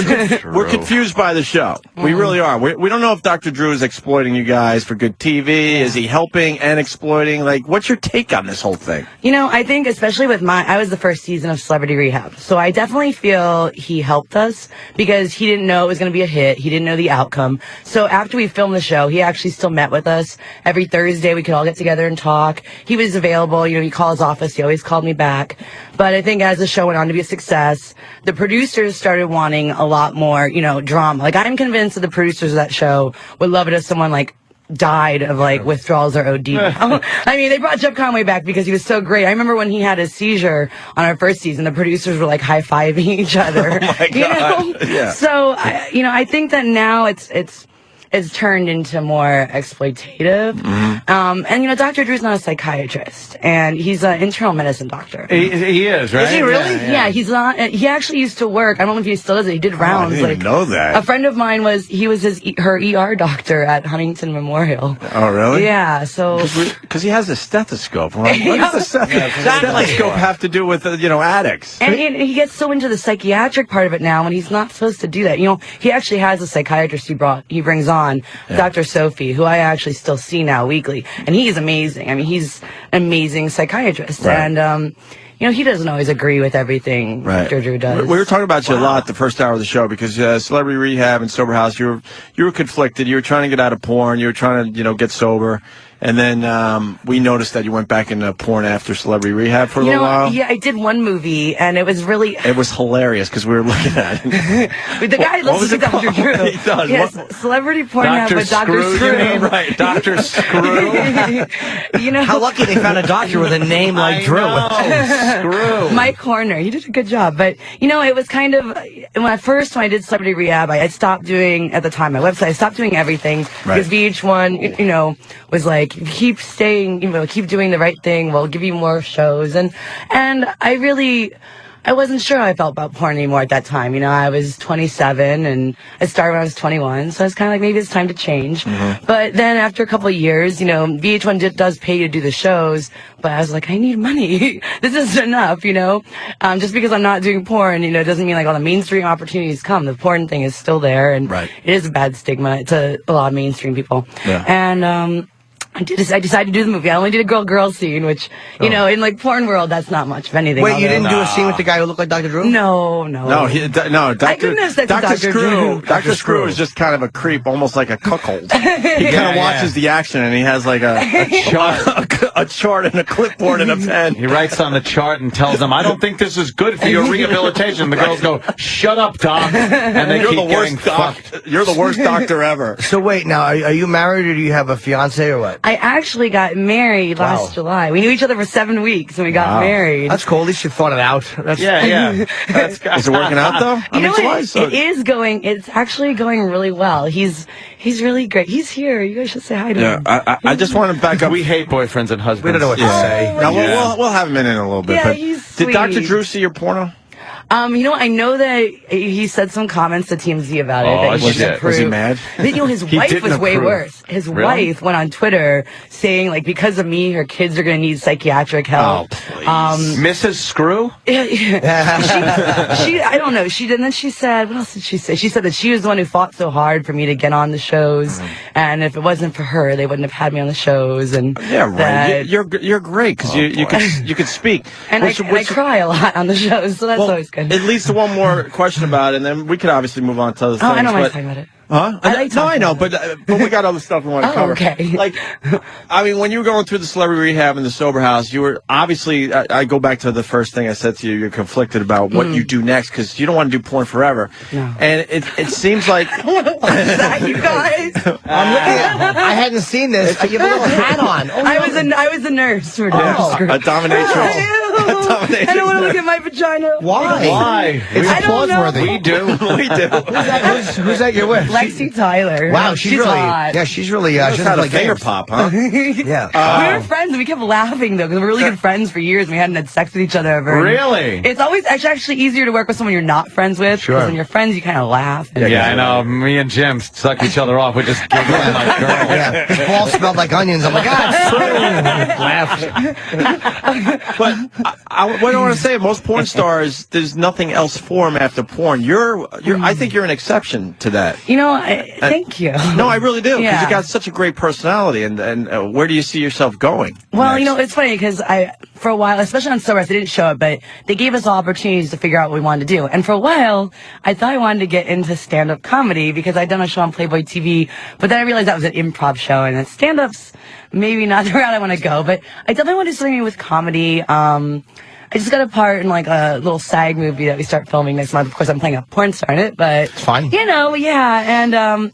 We're confused by the show. We really are. We don't know if Dr. Drew is exploiting you guys for good TV. Is he helping and exploiting? Like, what's your take on this whole thing? I think especially with I was the first season of Celebrity Rehab. So I definitely feel he helped us because he didn't know it was going to be a hit. He didn't know the outcome. So after we filmed the show, he actually still met with us. Every Thursday, we could all get together and talk. He was available. He'd call his office. He always called me back. But I think as the show went on to be a success, the producers started wanting a lot more, drama. Like, I'm convinced that the producers of that show would love it if someone, died of withdrawals or OD. I mean, they brought Jeff Conway back because he was so great. I remember when he had his seizure on our first season, the producers were high-fiving each other. Oh my God. Yeah. So, I think that now it's turned into more exploitative. Mm-hmm. And Dr. Drew's not a psychiatrist, and he's an internal medicine doctor. He is, right? Is he really? Yeah, he's not. He actually used to work. I don't know if he still does it. He did rounds. I didn't even know that. A friend of mine was her ER doctor at Huntington Memorial. Oh, really? Yeah. So because he has a stethoscope. What does the stethoscope have to do with addicts? And he gets so into the psychiatric part of it now, and he's not supposed to do that. He actually has a psychiatrist he brings on, Dr. Sophie, who I actually still see now weekly, and he's amazing. I mean, he's an amazing psychiatrist, Right. and he doesn't always agree with everything Dr. Drew does. We were talking about you a lot the first hour of the show because Celebrity Rehab and Sober House, you were conflicted. You were trying to get out of porn. You were trying to get sober. And then we noticed that you went back into porn after Celebrity Rehab for a little while. Yeah, I did one movie, and it was really... It was hilarious because we were looking at it. The guy looks like Dr. Drew. He does. Yes, Celebrity Pornhub with Dr. Screw. You mean? Right, Dr. Screw. How lucky they found a doctor with a name like Drew. Screw. Mike Horner, he did a good job. But, it was kind of... When I did Celebrity Rehab, I stopped doing, at the time, my website, I stopped doing everything because VH1, was like, keep staying, keep doing the right thing. We'll give you more shows. And I wasn't sure how I felt about porn anymore at that time. I was 27 and I started when I was 21. So I was kind of like, maybe it's time to change. Mm-hmm. But then after a couple of years, VH1 does pay you to do the shows. But I was like, I need money. This isn't enough, just because I'm not doing porn, doesn't mean all the mainstream opportunities come. The porn thing is still there. And it is a bad stigma to a lot of mainstream people. Yeah. And, I decided to do the movie. I only did a girl scene, which, in porn world, that's not much of anything. Wait, you didn't do a scene with the guy who looked like Dr. Drew? No. No, Dr. Screw. Dr. Screw is just kind of a creep, almost like a cuckold. He kind of watches the action, and he has a chart and a clipboard and a pen. He writes on the chart and tells them, "I don't think this is good for your rehabilitation." The girls go, "Shut up, doc," and they You're keep the worst getting fucked. You're the worst doctor ever. So wait, now, are you married or do you have a fiance or what? I actually got married last July. We knew each other for 7 weeks, and we got married. That's cool. At least you thought it out. Yeah. Is it working out, though? It is going. It's actually going really well. He's really great. He's here. You guys should say hi to him. I just want to back up. We hate boyfriends and husbands. We don't know what to say. Now, we'll have him in a little bit. Yeah, but he's did sweet. Dr. Drew see your porno? I know that he said some comments to TMZ about it. That he should approve. Was he mad? But, his wife was way worse. His wife went on Twitter saying, like, because of me, her kids are going to need psychiatric help. Oh, please. Mrs. Screw? I don't know. And then she said, what else did she say? She said that she was the one who fought so hard for me to get on the shows, and if it wasn't for her, they wouldn't have had me on the shows. And right. You're great because you could speak. And I cry a lot on the shows, so that's always good. It leads to one more question about it, and then we could obviously move on to other things. I don't mind talking about it. Huh? I know, but we got other stuff we want to cover. Okay. Like, I mean, when you were going through the celebrity rehab and the sober house, you were obviously. I go back to the first thing I said to you. You're conflicted about what you do next because you don't want to do porn forever. No. And it seems like. What's that, you guys? I'm looking at. I hadn't seen this. You have a little hat on. Oh, I was a nurse for a dominatrix. I don't want to look at my vagina. Why? It's applause-worthy. We do. Who's that you're with? Lexi Tyler. Wow, she's really hot. Yeah, she's really. She's had a finger pop, huh? Yeah. We were friends, and we kept laughing though, because we were really good friends for years. And we hadn't had sex with each other ever. Really? It's always actually easier to work with someone you're not friends with. Sure. Because when you're friends, you kind of laugh. Yeah, I know. Me and Jim suck each other off. We just giggling like girls. Yeah. His balls smelled like onions. I'm like, Laugh. But what I want to say, most porn stars, there's nothing else for them after porn. I think you're an exception to that. Thank you. No, I really do. Because Yeah. you got such a great personality. And where do you see yourself going? Well, it's funny because for a while, especially on Sober, they didn't show it, but they gave us all opportunities to figure out what we wanted to do. And for a while, I thought I wanted to get into stand-up comedy because I'd done a show on Playboy TV, but then I realized that was an improv show, and that stand-up's maybe not the route I want to go. But I definitely want to do something with comedy. I just got a part in like a little SAG movie that we start filming next month. Of course, I'm playing a porn star in it, but it's fine. And I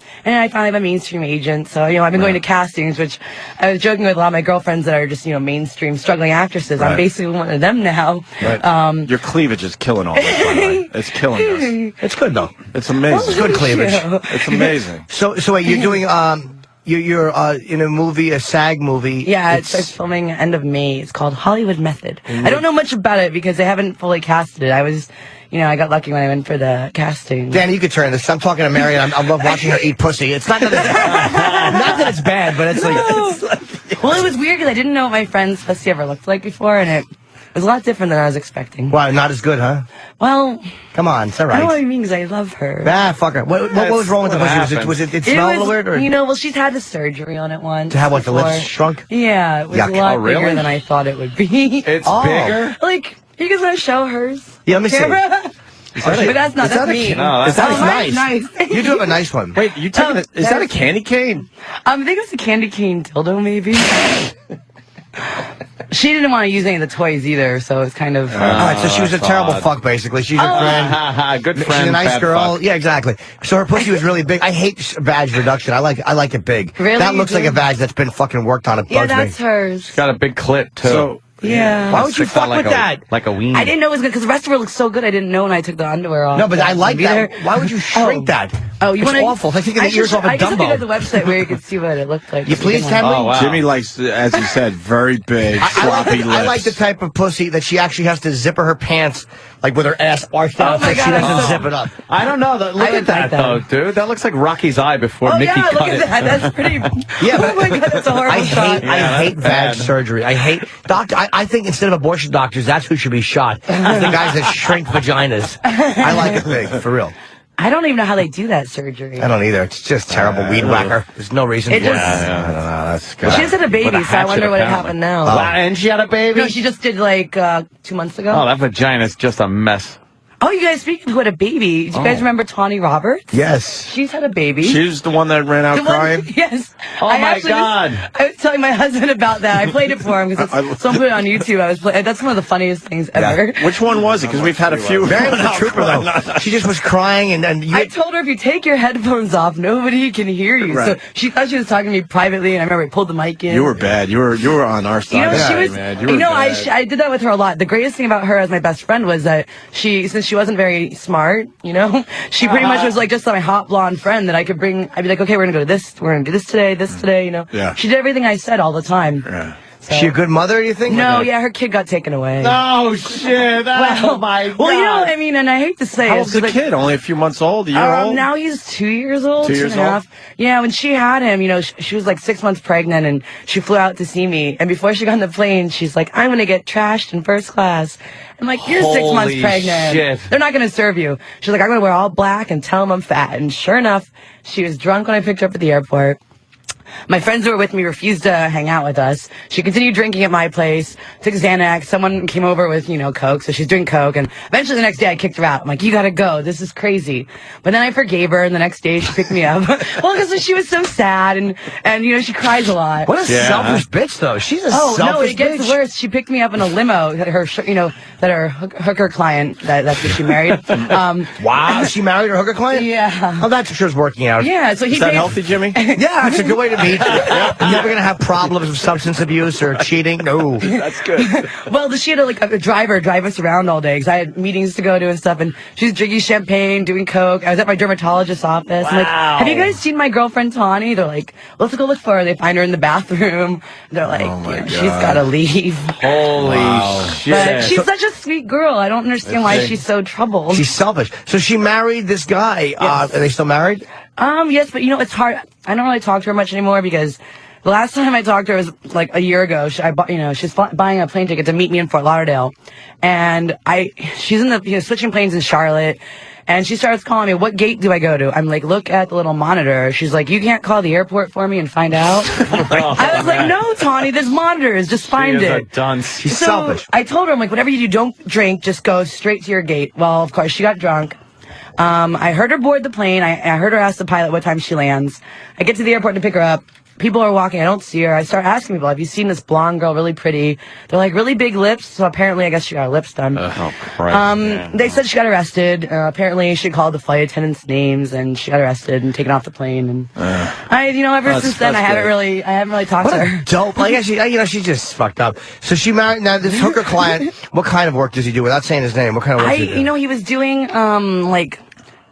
finally have a mainstream agent. So I've been going to castings, which I was joking with a lot of my girlfriends that are just mainstream struggling actresses. Right. I'm basically one of them now. Right. Your cleavage is killing all this, by the way. It's killing us. It's good though. It's amazing. It's good cleavage. It's amazing. So wait, you're doing You're in a movie, a SAG movie. Yeah, it starts filming end of May. It's called Hollywood Method. I don't know much about it because they haven't fully casted it. I got lucky when I went for the casting. Danny, you could turn this. I'm talking to Mary, and I love watching her eat pussy. It's not that not that it's bad, but it's like... Well, it was weird because I didn't know what my friend's pussy ever looked like before, and it was a lot different than I was expecting. Wow, not as good, huh? Well... Come on, it's all right. I know what you mean because I love her. Fuck her. What was wrong with the pussy? Was it smelled a little weird? Or? Well, she's had the surgery on it once. To have what, the lips shrunk? Yeah, it was a lot bigger than I thought it would be. It's bigger? Like, you guys want to show hers? Yeah, let me see. But that's me. No, that's nice. You do have a nice one. Wait, you taking is that a candy cane? I think it was a candy cane dildo, maybe. She didn't want to use any of the toys either, so it's kind of... all right, so she was a terrible fuck, basically. She's a friend. Good friend. She's a nice girl. Fuck. Yeah, exactly. So her pussy was really big. I hate vag reduction. I like it big. Really? That looks like a vag that's been fucking worked on. It bugs Yeah, that's hers. She's got a big clit, too. So, yeah. Why would you fuck with that? Like a weenie. I didn't know it was good because the rest of her looked so good. I didn't know when I took the underwear off. No, but I like that. Why would you shrink that? Oh, you it's want awful. It's like taking the ears off a Dumbo. I guess I'll be at the website where you can see what it looked like. You please, Henry? Oh, wow. Jimmy likes, as he said, very big, sloppy lips. I like the type of pussy that she actually has to zipper her pants, like with her ass arched out, so she doesn't zip it up. I don't know. Look at that, though, dude. That looks like Rocky's eye before Mickey cut look it. at that. That's pretty... Yeah, but oh, my God, that's a horrible shot. I hate vag surgery. I hate... I think instead of abortion doctors, that's who should be shot. The guys that shrink vaginas. I like it big, for real. I don't even know how they do that surgery. I don't either. It's just terrible weed whacker. There's no reason for it. I don't know. That's good. She just had a baby, so I wonder what happened now. Wow, and she had a baby? No, she just did like 2 months ago. Oh, that vagina's just a mess. Oh, you guys, speaking of who had a baby, do you guys remember Tawny Roberts? Yes. She's had a baby. She's the one that ran out crying? Yes. Oh, my God. I was telling my husband about that. I played it for him because someone put it on YouTube. That's one of the funniest things ever. Which one was it? Because we've had a few. Mary was a trooper, though. She just was crying, and I told her if you take your headphones off, nobody can hear you. Right. So she thought she was talking to me privately, and I remember I pulled the mic in. You were bad. You were on our side. She was, man. You were bad. I did that with her a lot. The greatest thing about her as my best friend was that since she wasn't very smart, she pretty much was like just my hot blonde friend that I could bring. I'd be like, okay, we're gonna go to this, we're gonna do this today, Yeah. She did everything I said all the time. Yeah. So. Is she a good mother, you think? No, yeah, her kid got taken away. Oh, shit. Oh, my God. Well, you know, I mean, and I hate to say How it. old's the kid? Only a few months old? A year old? Now he's 2 years old. 2 years and a half. old? Yeah, when she had him, you know, she was like 6 months pregnant, and she flew out to see me. And before she got on the plane, she's like, I'm going to get trashed in first class. I'm like, you're 6 months Holy pregnant. shit. They're not going to serve you. She's like, I'm going to wear all black and tell them I'm fat. And sure enough, she was drunk when I picked her up at the airport. My friends who were with me refused to hang out with us. She continued drinking at my place, took Xanax. Someone came over with, you know, Coke, so she's doing Coke. And eventually the next day I kicked her out. I'm like, you gotta go. This is crazy. But then I forgave her, and the next day she picked me up. Well, because she was so sad, and you know, she cries a lot. What a selfish bitch, though. She's a selfish bitch. Oh, no, it gets worse. She picked me up in a limo that her, that her hooker client, that's what she married. Wow, she married her hooker client? Yeah. Oh, that's sure is working out. Yeah, so he Is that paid- healthy, Jimmy? Yeah, it's a good way to meet. You're never gonna have problems with substance abuse or cheating. No, that's good. Well, she had a driver drive us around all day because I had meetings to go to and stuff. And she's drinking champagne, doing Coke. I was at my dermatologist's office. I'm like, have you guys seen my girlfriend Tawny? They're like, let's go look for her. They find her in the bathroom. They're like, she's gotta leave. Holy shit. But she's such a sweet girl. I don't understand why she's so troubled. she's selfish. So she married this guy. Are they still married? Yes, but you know, it's hard. I don't really talk to her much anymore because the last time I talked to her was like a year ago. She's buying a plane ticket to meet me in Fort Lauderdale, and she's in the switching planes in Charlotte, and she starts calling me. What gate do I go to? I'm like, look at the little monitor. She's like, you can't call the airport for me and find out. I was like, no, Tawny, there's monitors. Just find it. She's selfish. I told her, I'm like, whatever you do, don't drink. Just go straight to your gate. Well, of course, she got drunk. I heard her board the plane. I heard her ask the pilot what time she lands. I get to the airport to pick her up. People are walking. I don't see her. I start asking people, have you seen this blonde girl, really pretty? They're like, really big lips. So apparently, I guess she got her lips done. Oh, Christ. They said she got arrested. Apparently, she called the flight attendants' names, and she got arrested and taken off the plane. And ever since then, I haven't really talked to her. Dope. Like, she's just fucked up. So she married, now this hooker client, what kind of work does he do? Without saying his name, what kind of work does he do? He was doing,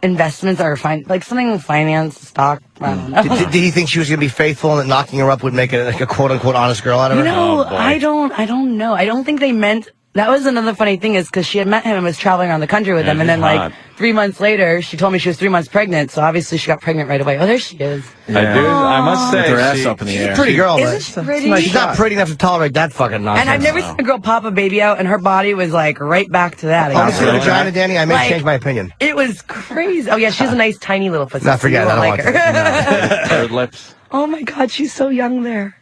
investments or something finance, stock. I don't know. Did he think she was going to be faithful and that knocking her up would make a quote-unquote honest girl out of her? I don't know. I don't think they meant... That was another funny thing is because she had met him and was traveling around the country with him. And then 3 months later, she told me she was 3 months pregnant. So obviously she got pregnant right away. Oh, there she is. I must say. With her ass up in the air. Pretty girl, Isn't she pretty? She's not pretty enough to tolerate that fucking nonsense. And I've never seen a girl pop a baby out and her body was like right back to that. Oh, you see the vagina, Danny? I may change my opinion. It was crazy. Oh, yeah, she's a nice tiny little pussy. No, forget it. I don't like want her. Her lips. Oh, my God, she's so young there.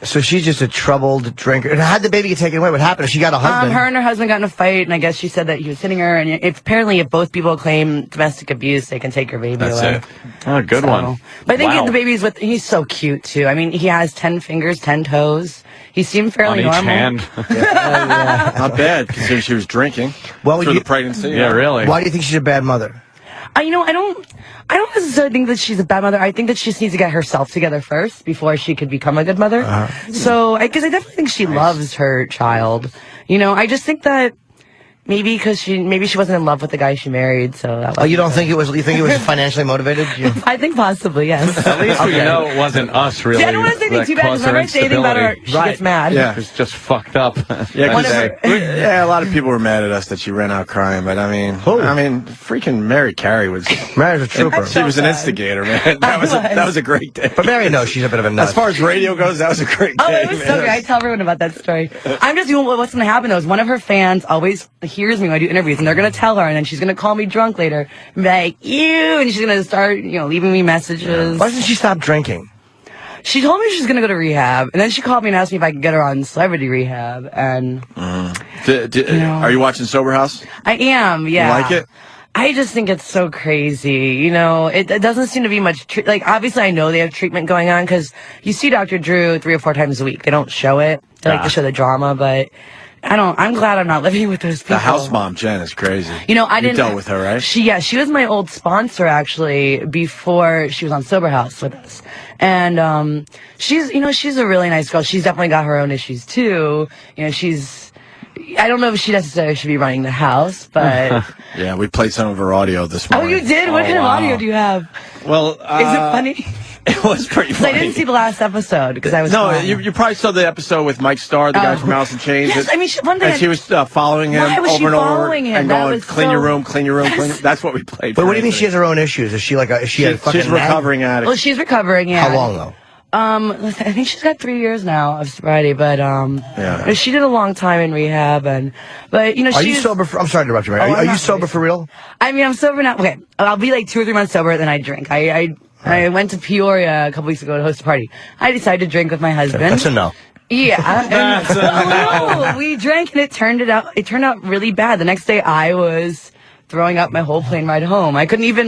So she's just a troubled drinker. And how'd the baby get taken away? What happened? She got a husband. Her and her husband got in a fight, and I guess she said that he was hitting her. And apparently, if both people claim domestic abuse, they can take your baby away. It. Oh, good one. But I think the baby's he's so cute, too. I mean, he has 10 fingers, 10 toes. He seemed fairly on each normal. hand. Not bad, considering she was drinking through the pregnancy. Yeah, really. Why do you think she's a bad mother? I don't necessarily think that she's a bad mother. I think that she just needs to get herself together first before she could become a good mother. So, because I definitely think she loves her child. I just think that maybe because she wasn't in love with the guy she married. So that you don't think it was? You think it was financially motivated? I think possibly, yes. At least we know it wasn't us, really. See, I don't want to say anything too bad because whenever I say anything about her, she gets mad. Yeah, it's just fucked up. A lot of people were mad at us that she ran out crying, but I mean, freaking Mary Carey was a trooper. She was an instigator, man. That was a great day. But Mary knows she's a bit of a nut. As far as radio goes, that was a great day. Oh, it was so great. I tell everyone about that story. I'm just doing what's going to happen though is one of her fans always hears me when I do interviews, and they're going to tell her, and then she's going to call me drunk later and be like, you, and she's going to start, leaving me messages. Why doesn't she stop drinking? She told me she's going to go to rehab, and then she called me and asked me if I could get her on celebrity rehab, and... Are you watching Sober House? I am, yeah. You like it? I just think it's so crazy. It doesn't seem to be much... obviously, I know they have treatment going on, because you see Dr. Drew 3 or 4 times a week. They don't show it. They like to show the drama, but... I'm glad I'm not living with those people. The house mom, Jen, is crazy. I didn't... You dealt with her, right? She was my old sponsor, actually, before she was on Sober House with us. And, she's a really nice girl. She's definitely got her own issues, too. I don't know if she necessarily should be running the house, but... Yeah, we played some of her audio this morning. Oh, you did? What kind of audio do you have? Well, is it funny? It was pretty So I funny. didn't see the last episode because I was No, flying. you probably saw the episode with Mike Starr, the guy from Alice in Chains. Yes, I mean, one thing. And she was following him Why was she over and over following him? and That going, was clean so- your room, clean your room, clean. That's what we played. But for what do you mean she Anthony. has her own issues? Is she like a, is she a fucking She's recovering addict. Well, she's recovering. Yeah. How long though? I think she's got 3 years now of sobriety, but Yeah. she did a long time in rehab, but you know, Are you she's sober for? I'm sorry to interrupt you, Mary. Oh, Are I'm you not sober for real? I mean, I'm sober now. Okay, I'll be like 2 or 3 months sober, then I drink. I went to Peoria a couple weeks ago to host a party. I decided to drink with my husband. That's a no. Yeah. That's a no. We drank and it turned out really bad. The next day I was throwing up my whole plane ride home. I couldn't even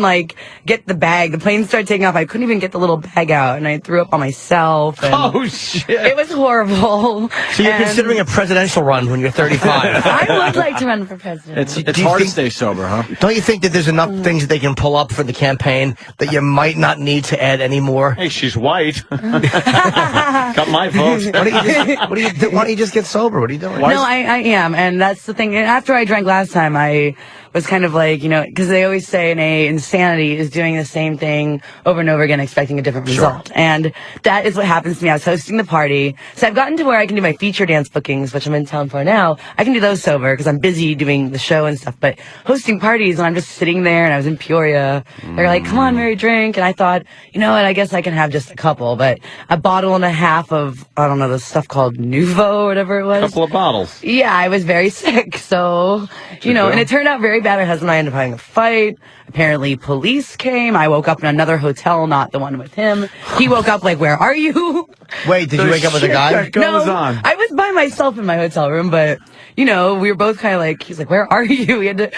get the bag. The plane started taking off. I couldn't even get the little bag out, and I threw up on myself. And Oh, shit. It was horrible. So you're And considering a presidential run when you're 35. I would like to run for president. It's hard to stay sober, huh? Don't you think that there's enough things that they can pull up for the campaign that you might not need to add anymore? Hey, she's white. Got my vote. Why don't you just get sober? What are you doing? No, I am, and that's the thing. And after I drank last time, I was kind of like, because they always say insanity is doing the same thing over and over again, expecting a different result. And that is what happens to me. I was hosting the party, so I've gotten to where I can do my feature dance bookings, which I'm in town for now. I can do those sober because I'm busy doing the show and stuff. But hosting parties, when I'm just sitting there, and I was in Peoria, they're like, "Come on, Mary, drink." And I thought, you know what? I guess I can have just a couple, but a bottle and a half of the stuff called Nuvo or whatever it was. Couple of bottles. Yeah, I was very sick, so, and it turned out very bad. My husband and I ended up having a fight. Apparently, police came. I woke up in another hotel, not the one with him. He woke up like, "Where are you?" Wait, did you wake up with a guy? No, I was by myself in my hotel room, but, we were both kind of like, he's like, "Where are you?" We had to,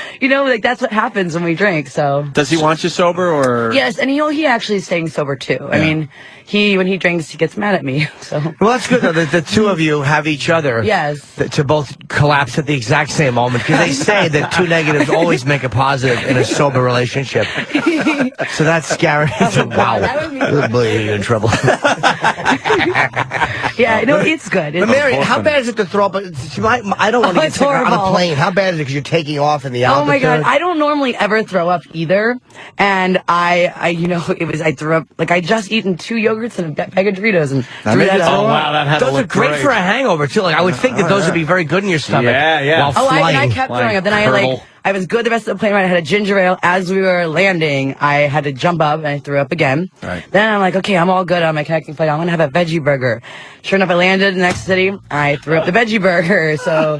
that's what happens when we drink, so. Does he want you sober or? Yes, and he actually is staying sober too. I mean, when he drinks, he gets mad at me, so. Well, that's good, though, that the two of you have each other. Yes. To both collapse at the exact same moment, because they say that two negatives always make a positive in a sober relationship. So that's scary. Wow. Boy, you're in trouble. Yeah, it's good. But Mary, how bad is it to throw up? I don't want to get sick on a plane. How bad is it because you're taking off in the altitude? Oh my God, I don't normally ever throw up either, and I threw up, I just eaten 2 yogurts and a bag of Doritos and threw that up. Oh wow, that had to Those are look great for a hangover too. I would think that those would be very good in your stomach. Yeah. While flying. I kept throwing up. Then I was good the rest of the plane ride. I had a ginger ale. As we were landing, I had to jump up and I threw up again. Right. Then I'm like, okay, I'm all good on my connecting flight. I'm going to have a veggie burger. Sure enough, I landed in the next city. I threw up the veggie burger. So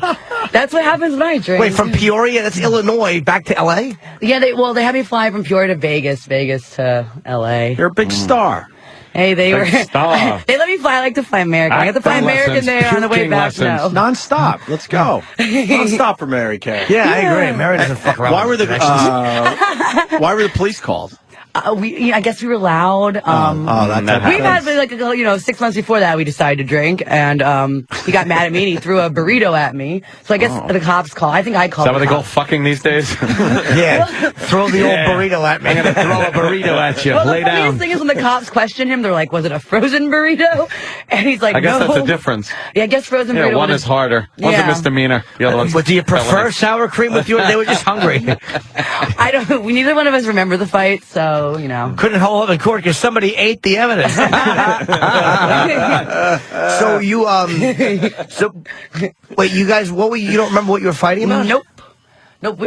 that's what happens when I drink. Wait, from Peoria, that's Illinois, back to L.A.? Yeah, they had me fly from Peoria to Vegas to L.A. You're a big star. Hey, they Big were. star. They let me fly. I like to fly American. I got to fly American there on the way back now. Non-stop. Let's go. Non-stop for Mary Kay. Yeah, I agree. Mary doesn't fuck around. Why were the police called? I guess we were loud. That We've had 6 months before that we decided to drink, and he got mad at me and he threw a burrito at me. So I guess the cops called. I think I called. Is that what they call fucking these days? Yeah, throw the old burrito at me. I'm gonna throw a burrito at you. Well, Lay the funniest down. thing is when the cops question him, they're like, "Was it a frozen burrito?" And he's like, I guess "No." that's the difference. Yeah, I guess frozen burrito. Yeah, one is harder. One's a misdemeanor. The other one's But do you prefer felony. sour cream with you? They were just hungry. Neither one of us remember the fight, so Couldn't hold up in court because somebody ate the evidence. So you wait, you guys, you don't remember what you were fighting about? Nope.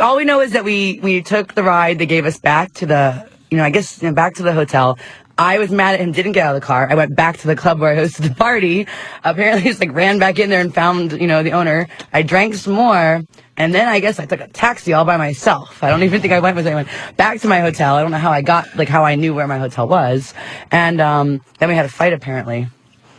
All we know is that we took the ride. They gave us back to the, back to the hotel. I was mad at him, didn't get out of the car. I went back to the club where I hosted the party. Apparently, just ran back in there and found, the owner. I drank some more, and then I guess I took a taxi all by myself. I don't even think I went with anyone. Back to my hotel. I don't know how I got, how I knew where my hotel was. And then we had a fight, apparently.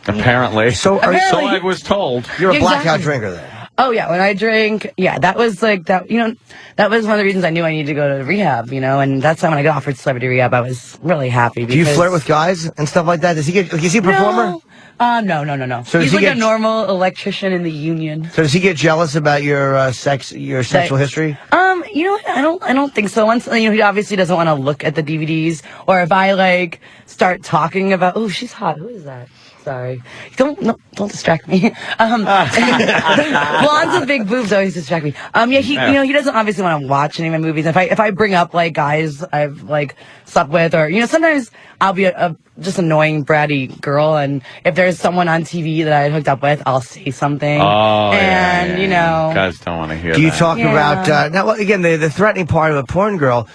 Apparently. So I was told. You're a blackout Exactly. drinker then. Oh yeah, when I drink, that was that. That was one of the reasons I knew I needed to go to rehab. And that's why when I got offered celebrity rehab, I was really happy. Do you flirt with guys and stuff like that? Is he a performer? No. So He's does he a normal electrician in the union. So does he get jealous about your sexual history? I don't think so. Once he obviously doesn't want to look at the DVDs, or if I start talking about, oh, she's hot. Who is that? Sorry. Don't distract me. Blondes with big boobs always distract me. Yeah, he doesn't obviously want to watch any of my movies. If I bring up like guys I've like slept with, or sometimes I'll be a just annoying bratty girl, and if there's someone on TV that I had hooked up with, I'll say something. Guys don't want to hear. Do you that. talk about now? Again, the threatening part of a porn girl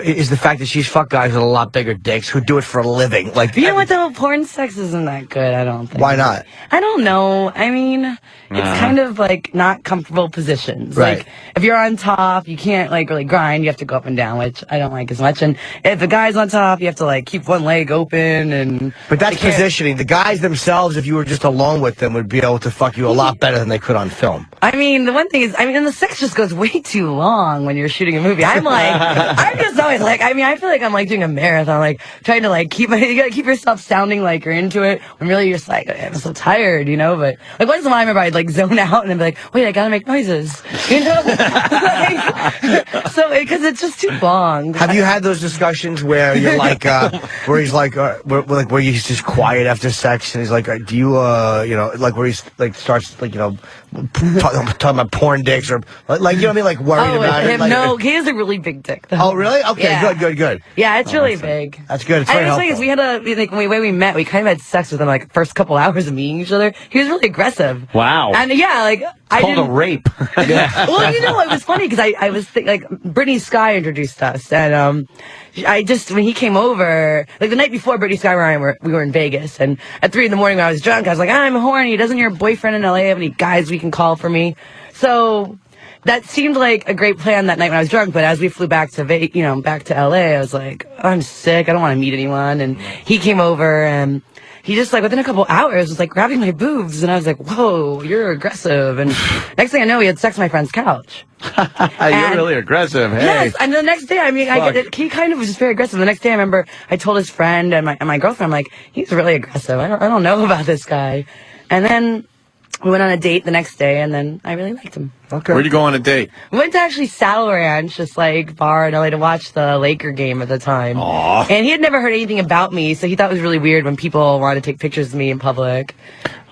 is the fact that she's fucked guys with a lot bigger dicks who do it for a living. Like, you know what though? Porn sex isn't that good. I don't think. Why not? I don't know. I mean, it's kind of like not comfortable positions. Right. Like if you're on top, you can't like really grind. You have to go up and down, which I don't like as much. And if the guy's on top, you have to like keep one leg open and. But that's positioning. The guys themselves, if you were just alone with them, would be able to fuck you a lot better than they could on film. I mean, the one thing is, and the sex just goes way too long when you're shooting a movie. I'm just always like, I feel like I'm like doing a marathon, like trying to like you gotta keep yourself sounding like you're into it when really you're just like, I'm so tired, but like once in a while I remember I'd like zone out and I'd be like, wait, I gotta make noises, so because it's just too long. Have you had those discussions where you're like, where he's like, where he's just quiet after sex and he's like, do you, like where he's like starts like, talking about porn dicks or like, you know what I mean, like worried about it? No, he has a really big dick though. Oh, really? Okay, yeah. Good. Yeah, it's really big. That's good. It's very helpful. Because we had when we met, we kind of had sex within like first couple hours of meeting each other. He was really aggressive. Wow. And yeah, like it's called a rape. Yeah. Well, it was funny because I was like Brittany Sky introduced us, and when he came over, like the night before Brittany Sky and I we were in Vegas, and at 3 a.m. when I was drunk, I was like, I'm horny. Doesn't your boyfriend in LA have any guys we can call for me? So that seemed like a great plan that night when I was drunk, but as we flew back to back to LA, I was like, I'm sick. I don't want to meet anyone. And he came over and he just like within a couple hours was like grabbing my boobs, and I was like, whoa, you're aggressive. And next thing I know, he had sex on my friend's couch. You're really aggressive. Hey. Yes, and the next day, he kind of was just very aggressive. The next day, I remember I told his friend and my girlfriend, I'm like, he's really aggressive. I don't know about this guy. And then we went on a date the next day, and then I really liked him. Okay. Where'd you go on a date? We went to actually Saddle Ranch, just like bar in LA to watch the Laker game at the time. Aww. And he had never heard anything about me, so he thought it was really weird when people wanted to take pictures of me in public.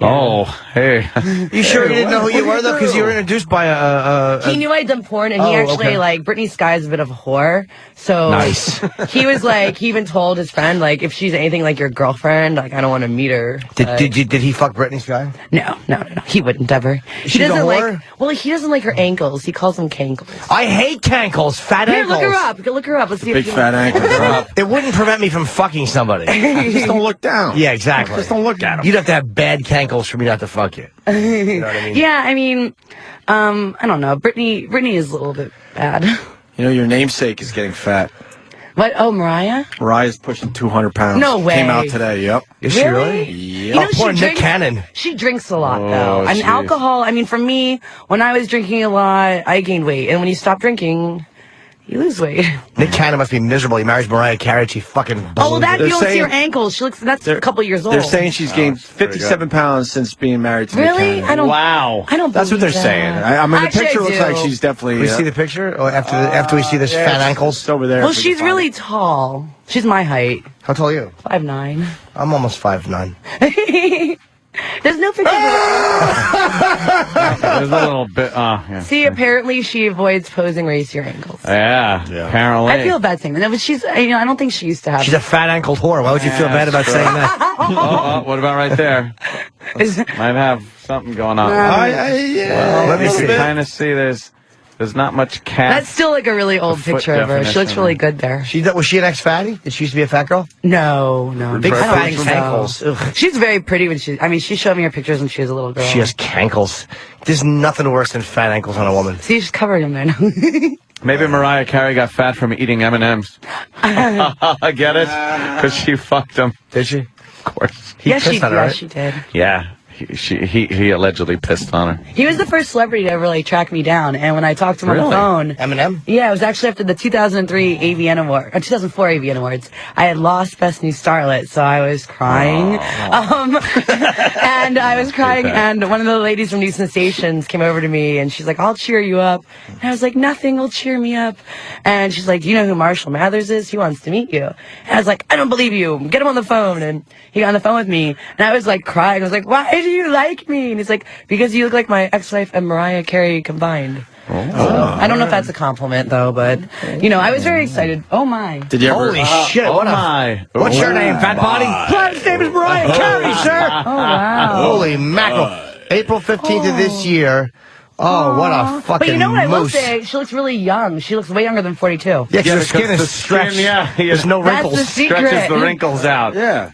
Yeah. Oh, hey. You sure he didn't know who you were, though? Because you were introduced by He knew I'd done porn, and he actually, like, Brittany Sky's a bit of a whore. So nice. He was like, he even told his friend, like, if she's anything like your girlfriend, like, I don't want to meet her. Did he fuck Brittany Sky? No. He wouldn't ever. He doesn't he doesn't like her ankles. He calls them cankles. I hate cankles. Fat ankles. Look her up. Let's see big fat ankles. It wouldn't prevent me from fucking somebody. Just don't look down. Yeah, exactly. Just don't look at them. You'd have to have bad cankles for me not to fuck you. You know what I mean? Yeah, I mean, I don't know. Brittany is a little bit bad. Your namesake is getting fat. What? Oh, Mariah? Mariah's pushing 200 pounds. No way. Came out today, yep. Is she really? Yep. Poor Nick Cannon. She drinks a lot, though. And alcohol, I mean, for me, when I was drinking a lot, I gained weight. And when you stop drinking, you lose weight. Nick Cannon must be miserable. He marries Mariah Carey. She fucking you don't see her ankles. That's a couple years old. They're saying she's gained 57 pounds since being married to Nick Cannon. I don't. Wow. I don't. That's what they're saying. I mean, the picture looks like she's definitely. We see the picture after we see this fat ankles. It's over there. Well, she's really tall. She's my height. How tall are you? 5'9". I'm almost 5'9". There's no picture. There's a little bit. Yeah. See, apparently she avoids posing where you see her ankles. Yeah. Apparently. I feel bad saying that, but she's. I don't think she used to have. She's a fat ankled whore. Why would you feel bad about saying that? What about right there? Might have something going on. Let me see. Kind of see there's not much cat. That's still like a really old picture of her. She looks really good there. Was she an ex-fatty? Did she used to be a fat girl? No. Big fat cankles. She's very pretty when she showed me her pictures when she was a little girl. She has cankles. There's nothing worse than fat ankles on a woman. See, she's covered them there now. Maybe Mariah Carey got fat from eating M&Ms. I get it? Because she fucked him. Did she? Of course. She did. Yeah. he allegedly pissed on her. He was the first celebrity to ever like track me down, and when I talked to him on the phone, Eminem. Yeah, it was actually after the 2003 AVN Award, 2004 AVN Awards. I had lost Best New Starlet, so I was crying. And I was crying, and one of the ladies from News Sensations came over to me, and she's like, "I'll cheer you up." And I was like, "Nothing will cheer me up." And she's like, "Do you know who Marshall Mathers is? He wants to meet you." And I was like, "I don't believe you. Get him on the phone." And he got on the phone with me, and I was like crying. I was like, "Why do you like me?" And he's like, "Because you look like my ex-wife and Mariah Carey combined." So, I don't know if that's a compliment though, but I was very excited. Oh my! Did you ever? Holy shit! What's your name, Fat Body? Clive's name is Mariah Carey, sir. Oh wow! Holy mackerel! April 15th of this year. Oh, what a fucking But you know what I will moose. say? She looks really young. She looks way younger than 42. Yeah, because her skin is stretched. There's no wrinkles. That's the secret. Stretches the wrinkles out. Yeah.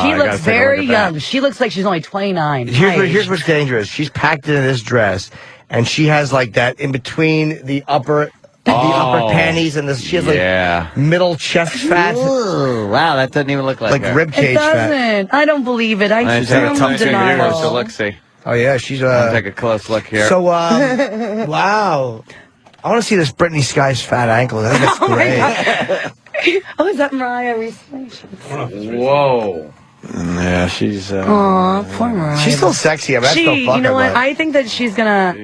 She looks very young. She looks like she's only 29. Here's what's dangerous. She's packed into this dress, and she has like that in between the upper panties and this. She has like middle chest fat. Ooh, wow, that doesn't even look like her. rib cage It doesn't. fat. I don't believe it. I She's had a tough denial. so look, see. Oh yeah, she's I'll take a close look here. So wow. I want to see this Britney Sky's fat ankle. I think that's great. Oh, is that Mariah recently? Whoa. Yeah, she's. Aw, poor Mariah. She's still sexy. I mean, I still fuck you know her, what? but- I think that she's gonna.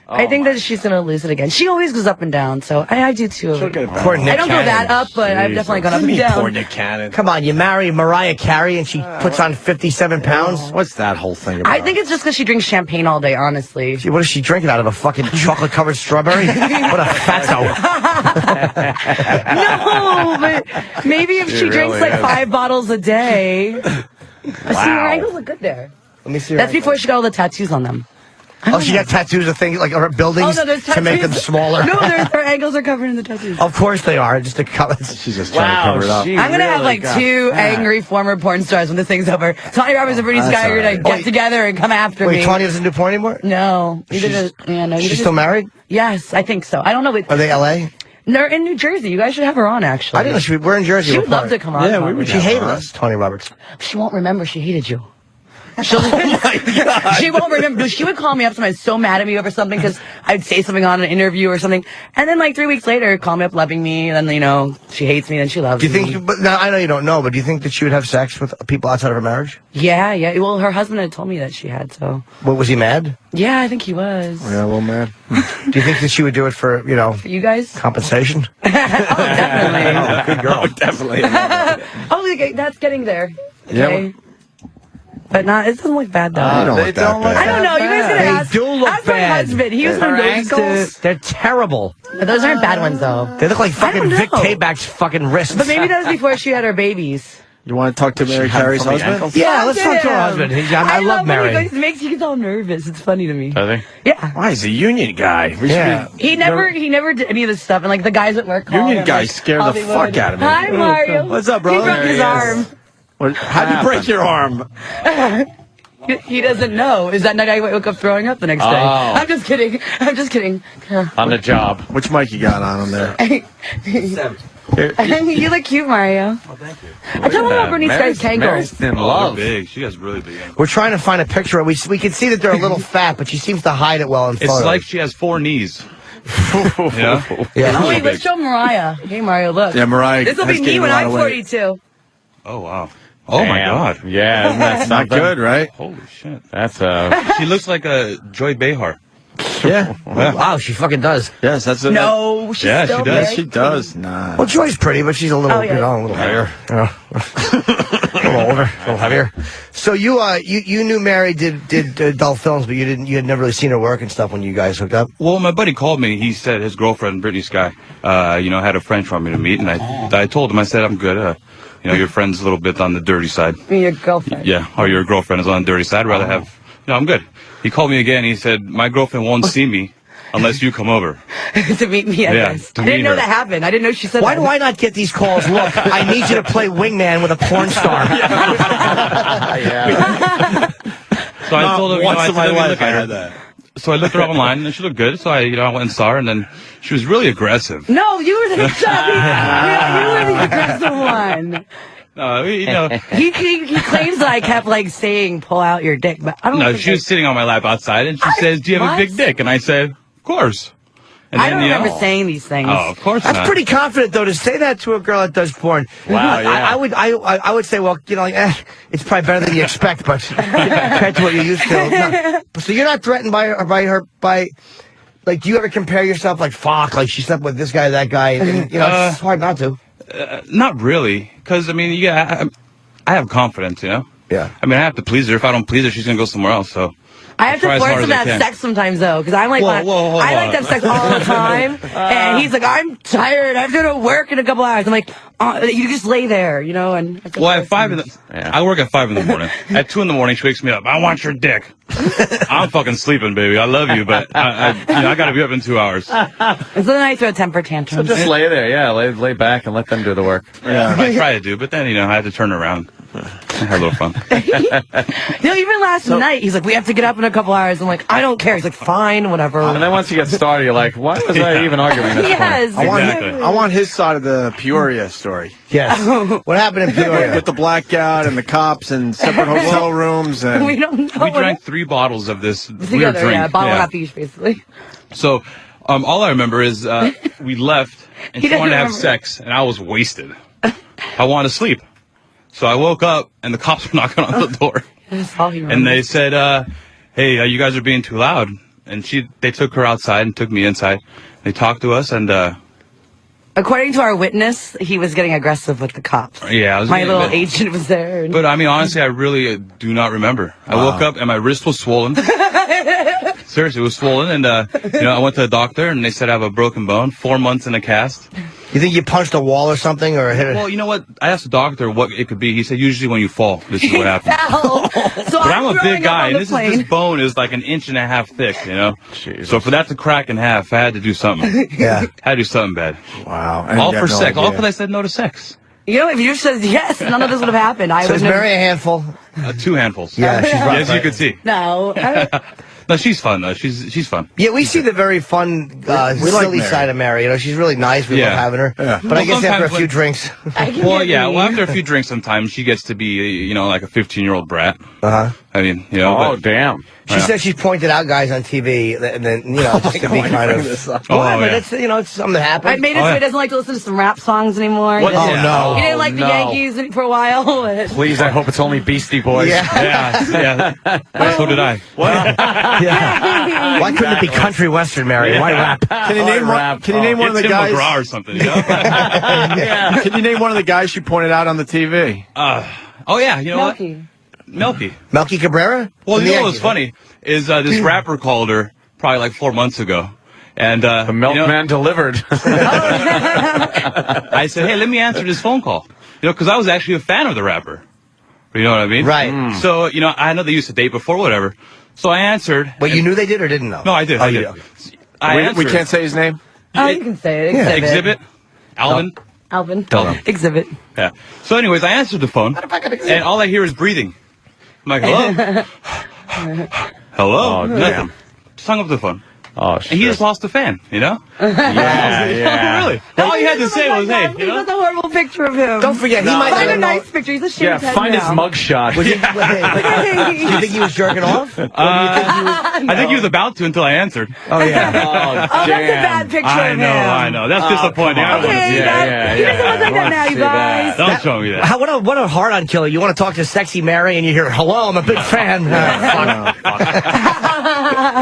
I think that she's gonna lose it again. She always goes up and down, so I do too. Poor Nick I don't go Cannon. that up, but I've definitely gone up and down. Poor Nick Cannon. Come on, you marry Mariah Carey and she puts on 57 pounds? What's that whole thing about? I think it's just because she drinks champagne all day, honestly. What is she drinking out of a fucking chocolate-covered strawberry? What a fatso. No, but maybe if she drinks like 5 bottles a day. See, her ankles look good there. Let me see her That's ankles. before she got all the tattoos on them. Oh, she got tattoos of things like her buildings there's to make them smaller. No, her ankles are covered in the tattoos. Of course they are. Just to cover. She's just trying to cover it up. I'm gonna have like 2 angry former porn stars when this thing's over. Tony Robbins and Britney Sky are gonna get together and come after me. Wait, Tony doesn't do porn anymore? No. She's still married? Yes, I think so. I don't know. Are they L.A.? They're in New Jersey. You guys should have her on, actually. I didn't know we're in Jersey. She would love to come on. Yeah, she hated us, Tony Roberts. She won't remember she hated you. She won't remember. She would call me up sometimes so mad at me over something because I'd say something on an interview or something. And then like 3 weeks later, call me up loving me. And then, she hates me. Then she loves me. Do you think, but now I know you don't know, but do you think that she would have sex with people outside of her marriage? Yeah. Well, her husband had told me that she had, so. What, was he mad? Yeah, I think he was. Yeah, a little mad. Do you think that she would do it for, For you guys? compensation? Definitely. Good girl. Definitely. Okay, that's getting there. Yeah. Okay. But it doesn't look bad though. They don't look that bad. I don't know. You guys gonna ask? They do look ask my bad. husband. He was Their one of ankles, they're terrible. Those aren't bad ones though. They look like fucking don't Vic know. Tayback's fucking wrists. But maybe that was before she had her babies. You want to talk to Mary Carey's husband? Yeah, let's talk to her husband. I love Mary. It makes you all nervous. It's funny to me. Are they? Yeah. Why? He's a union guy. Yeah. He never did any of this stuff, and like the guys at work. Union him, guys like, scare the Hollywood. fuck out of me. Hi, Mario. What's up, brother? He broke his arm. How'd you break your arm? He doesn't know. Is that night I woke up throwing up the next day? I'm just kidding. On the job. Which mic you got on him there? You look cute, Mario. Oh, thank you. I tell him about Bernice Guy's Mary's in love. Big. She has really big. We're trying to find a picture. We can see that they're a little fat, but she seems to hide it well in It's photos. like she has 4 knees. Yeah. Oh, wait, let's show Mariah. Hey, Mario, look. Yeah, Mariah. This will be me when I'm 42. Oh wow. Oh my God. Yeah, isn't that Not good, right? Holy shit. That's She looks like a Joy Behar. Yeah. Wow, she fucking does. Yes, that's it. No, she's Yeah, still she does. married. She does. Nah. Well, Joy's pretty, but she's a little, Oh, yeah. a little heavier. A little older, a little heavier. So you knew Mary did adult films, but you had never really seen her work and stuff when you guys hooked up. Well, my buddy called me. He said his girlfriend, Britney Sky, had a friend for me to meet, and I told him, I said, I'm good. Your friend's a little bit on the dirty side. Your girlfriend. Yeah, or your girlfriend is on the dirty side. I'd rather have, I'm good. He called me again. He said, my girlfriend won't see me unless you come over. To meet me, I guess. to I didn't meet know her. that happened. I didn't know she said Why that. do I not get these calls? Look, I need you to play wingman with a porn star. So I told him, Once in my life look I at her. had that. So I looked her up online, and she looked good. So I went and saw her, and then she was really aggressive. No, you were the you were the aggressive one. You know. He claims that I kept like saying, "Pull out your dick," but I don't. No, think she was sitting on my lap outside, and she says, "Do you have a big dick?" And I said, "Of course." And I then, don't you know, remember saying these things. Oh, of course That's not. pretty confident, though, to say that to a girl that does porn. Wow, yeah. I would say, well, you know, like, it's probably better than you expect, but compared to what you're used to. No. So you're not threatened by like, do you ever compare yourself, like, fuck, like, she slept with this guy, that guy, and, you know, it's hard not to. Not really, because, I mean, yeah, I have confidence, you know? Yeah. I mean, I have to please her. If I don't please her, she's going to go somewhere else, so... I have to force him to have sex sometimes, though, because I'm like, I like to have sex all the time, and he's like, I'm tired, I have to go to work in a couple hours. I'm like, you just lay there, you know, and... Well, at 5 in the... I work at 5 in the morning. At 2 in the morning, she wakes me up. I want your dick. I'm fucking sleeping, baby. I love you, but I got to be up in 2 hours. And so then I throw a temper tantrum. So just lay there, yeah, lay back and let them do the work. Yeah, I try to do, but then, you know, I had to turn around. I had a little fun. You know, even last night, he's like, we have to get up in a couple hours. I'm like, I don't care. He's like, fine, whatever. And then once you get started, you're like, why was I even arguing this Yes. point? I want his side of the Peoria story. Yes. What happened in Peoria? With the blackout and the cops and separate hotel rooms. And We don't know. We drank 3 bottles of this weird Together, drink. yeah, bottle and a half each, basically. So, all I remember is we left, and He she wanted to have doesn't sex, and I was wasted. I wanted to sleep. So I woke up, and the cops were knocking on the door. That's all he And remembers. they said, hey, you guys are being too loud. And they took her outside and took me inside. They talked to us, and... According to our witness, he was getting aggressive with the cops. yeah, I was My getting a little bit- agent was there. And But, I mean, honestly, I really do not remember. I woke up, and my wrist was swollen. Seriously, it was swollen. And, I went to the doctor, and they said I have a broken bone, 4 months in a cast. You think you punched a wall or something, or hit it? Well, you know what? I asked the doctor what it could be. He said usually when you fall, this is what happens. So But I'm a throwing big guy, up on and the this bone is like 1.5 inches thick, you know? So for that to crack in half, I had to do something. Yeah. I had to do something bad. Wow. All for sex. All because I said no to sex. You know, if you said yes, none of this would have happened. I So would is Mary a handful? 2 handfuls. Yeah, she's rough, As you right? can see. No. No, she's fun, though. She's fun. Yeah, we see the very fun, we like silly Mary. side of Mary. You know, she's really nice. We Yeah. love having her. Yeah. But I guess after a sometimes few drinks. Well, yeah. Well, after a few drinks, sometimes she gets to be, like a 15-year-old brat. Uh-huh. I mean, Oh, damn. She said she's pointed out guys on TV, and then, just to be kind of... Whatever, yeah. it's, it's something that happened. I made it so he doesn't like to listen to some rap songs anymore. What? He doesn't- Oh, no. He didn't like the no. Yankees for a while. Please, I hope it's only Beastie Boys. Yeah. So did I. Yeah. Why couldn't it be country western, Mary? Why rap? Can you name one? Can you name one of the Tim guys? McGraw or something. Can you name one of the guys she pointed out on the TV? Oh yeah, you know Milky. what? Milky. Melky Cabrera? Well, From you the know what was Yankees, funny is this rapper called her probably like 4 months ago, and The milkman delivered. I said, "Hey, let me answer this phone call," because I was actually a fan of the rapper. You know what I mean? Right. So I know they used to date before, whatever. So I answered. But you knew they did or didn't know? No, I did. Oh, I you did. did. I We answered. can't say his name. Oh, you can say it. Exhibit. Alvin. Alvin. Alvin. Exhibit. Yeah. So, anyways, I answered the phone, and all I hear is breathing. I'm like, hello? Hello? Oh, Nothing. damn. Just hung up the phone. Oh, And he just lost a fan, Yeah. Really? All you had to say was, hey, He was a horrible picture of him. Don't forget, he might Find a have nice picture. He's a shitty Yeah, head find his now. mugshot. Was he, do you think he was jerking off? Or do you think he was... I think he was about to until I answered. Oh, yeah. Oh, Oh, that's a bad picture I of know, him. I know. That's disappointing. I don't want to Okay, see that. he doesn't look like that now, you guys. Don't show me that. What a hard-on killer. You want to talk to sexy Mary and you hear, hello, I'm a big fan. Can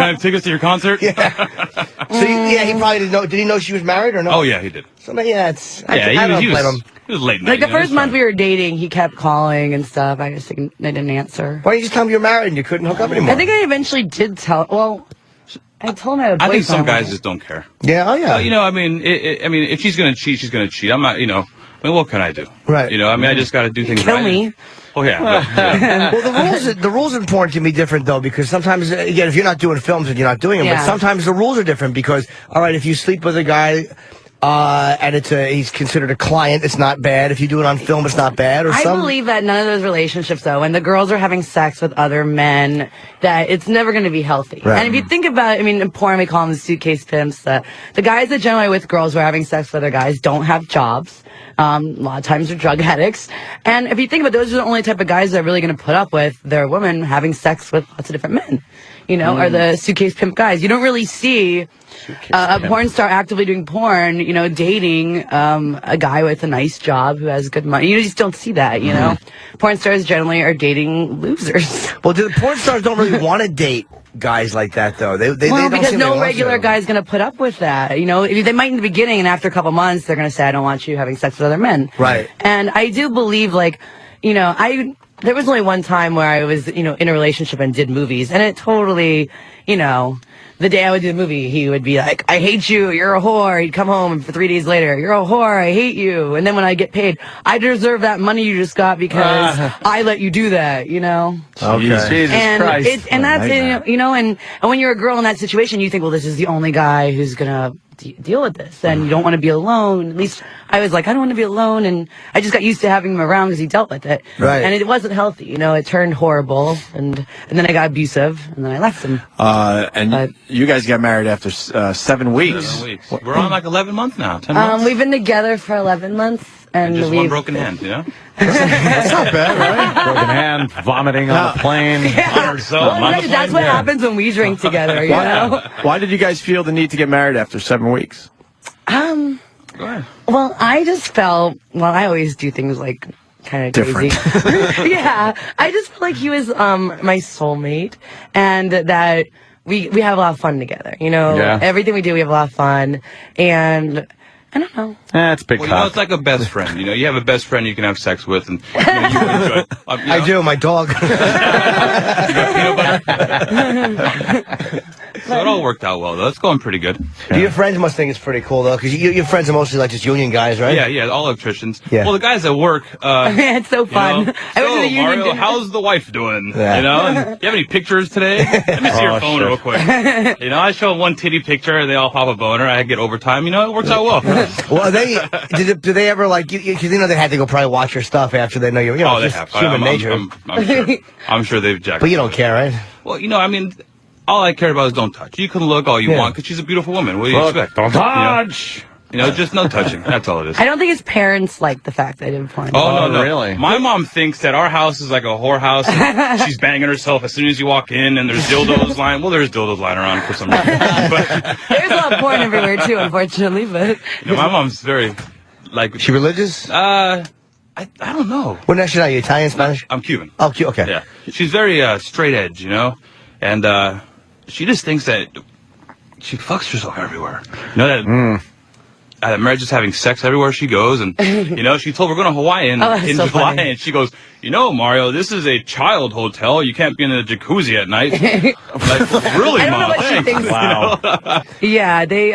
I have tickets to your concert? So, he probably didn't know. Did he know she was married or no? Oh, yeah, he did. So, yeah, it's... Yeah, I don't he blame was, him. he was late night. Like the you know, first it's month fine. we were dating, he kept calling and stuff. I just didn't answer. Why don't you just tell him you're married and you couldn't hook up anymore? I think I eventually did tell. Well, I told him I had a I think some boyfriend. guys just don't care. Yeah, oh, yeah. I mean, if she's going to cheat, she's going to cheat. I'm not, I mean, what can I do? Right. I just got to do things Kill right. me. Oh, yeah. But, Well, the rules in porn can be different, though, because sometimes, again, if you're not doing films and you're not doing them, but Yeah. sometimes the rules are different because, all right, if you sleep with a guy and he's considered a client. It's not bad. If you do it on film, it's not bad. I believe that none of those relationships, though, when the girls are having sex with other men, that it's never going to be healthy. Right. And if you think about it, I mean, in porn, we call them the suitcase pimps. The guys that generally with girls who are having sex with other guys don't have jobs. A lot of times they're drug addicts. And if you think about it, those are the only type of guys that are really going to put up with their women having sex with lots of different men. You know, are the suitcase pimp guys. You don't really see a porn star actively doing porn, you know, dating a guy with a nice job who has good money. You just don't see that, you know. Porn stars generally are dating losers. Well, the porn stars don't really want to date guys like that, though. They don't because seem no to regular guy's going to put up with that. You know, they might in the beginning, and after a couple months, they're going to say, I don't want you having sex with other men. Right. And I do believe, like, you know, there was only one time where I was, you know, in a relationship and did movies, and it totally, you know, the day I would do the movie, he would be like, I hate you, you're a whore. He'd come home, and for 3 days later, you're a whore, I hate you. And then when I get paid, I deserve that money you just got because I let you do that, you know? Okay. Jesus Christ. And that's, you know, and when you're a girl in that situation, you think, well, this is the only guy who's going to deal with this, and you don't want to be alone. At least I was like, I don't want to be alone, and I just got used to having him around because he dealt with it. Right. And it wasn't healthy, you know. It turned horrible, and then I got abusive, and then I left him. And you guys got married after 7 weeks. 7 weeks. We're on like 11 months now. 10 months. We've been together for 11 months, and just one broken hand, you know? That's not bad, right? Broken hand, vomiting on the plane. Yeah. That's what happens when we drink together, you know. Why did you guys feel the need to get married after 7 weeks? Go ahead. Well, I just felt, I always do things like kind of crazy. Yeah. I just felt like he was my soulmate, and that we have a lot of fun together, you know. Yeah. Everything we do, we have a lot of fun, and I don't know. That's big Well, you know, it's like a best friend. You know, you have a best friend you can have sex with, and you know, you enjoy it. You know? I do, my dog. So it all worked out well, though. It's going pretty good. Your friends must think it's pretty cool, though, because your friends are mostly like just union guys, right? Yeah, all electricians. Yeah. Well, the guys at work. It's so fun. You know, I went to the union Mario, dinner. how's the wife doing? Yeah. You know, and you have any pictures today? Let me see your phone real quick. You know, I show them one titty picture, and they all pop a boner. I get overtime. You know, it works out well. Well, do they ever like? Because you know they had to go probably watch your stuff after they know you. You know, They just have. human nature. I'm sure they've jacked. But you don't care, right? Well, you know, I mean, all I care about is don't touch. You can look all you want because she's a beautiful woman. What do you expect? Don't touch. You know, just no touching. That's all it is. I don't think his parents like the fact that I did porn. Oh, no. Really? My mom thinks that our house is like a whorehouse. And she's banging herself as soon as you walk in, and there's dildos lying. Well, there's dildos lying around for some reason. But There's a lot of porn everywhere too, unfortunately. But you know, my mom's very like. She religious? I don't know. What nationality? Italian, Spanish? I'm Cuban. Oh, okay. Yeah, she's very straight edge, you know, and she just thinks that she fucks herself everywhere. You know that. Marriage is having sex everywhere she goes, and you know, she told we're going to Hawaii in so July, funny. and she goes, you know, Mario, this is a child hotel. You can't be in the jacuzzi at night. I'm like, really, I don't know Mom? what she Thanks. thinks. Wow. yeah, they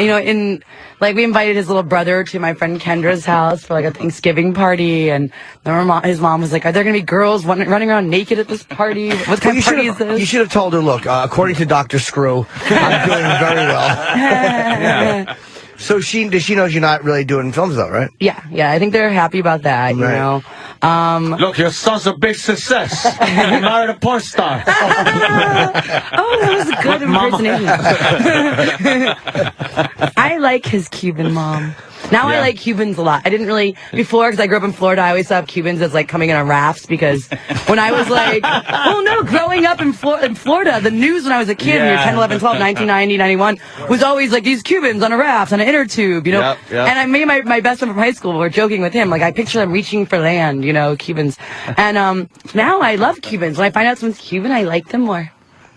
you know, we invited his little brother to my friend Kendra's house for like a Thanksgiving party, and his mom was like, are there going to be girls running around naked at this party? What kind of party is this? You should have told her, look, according to Dr. Screw, I'm doing very well. Yeah. So does she know you're not really doing films, though, right? Yeah, I think they're happy about that, you know. Look, your son's a big success. He married a porn star. That was a good impersonation. I like his Cuban mom. Now I like Cubans a lot. I didn't really before because I grew up in Florida. I always thought Cubans as like coming in on rafts because when I was like, growing up in Florida, the news when I was a kid, when you're 10, 11, 12, 1990, 91, was always like these Cubans on a raft on an inner tube, you know. Yep. And I made my best friend from high school. We're joking with him, like I picture them reaching for land, you know, Cubans. And now I love Cubans. When I find out someone's Cuban, I like them more.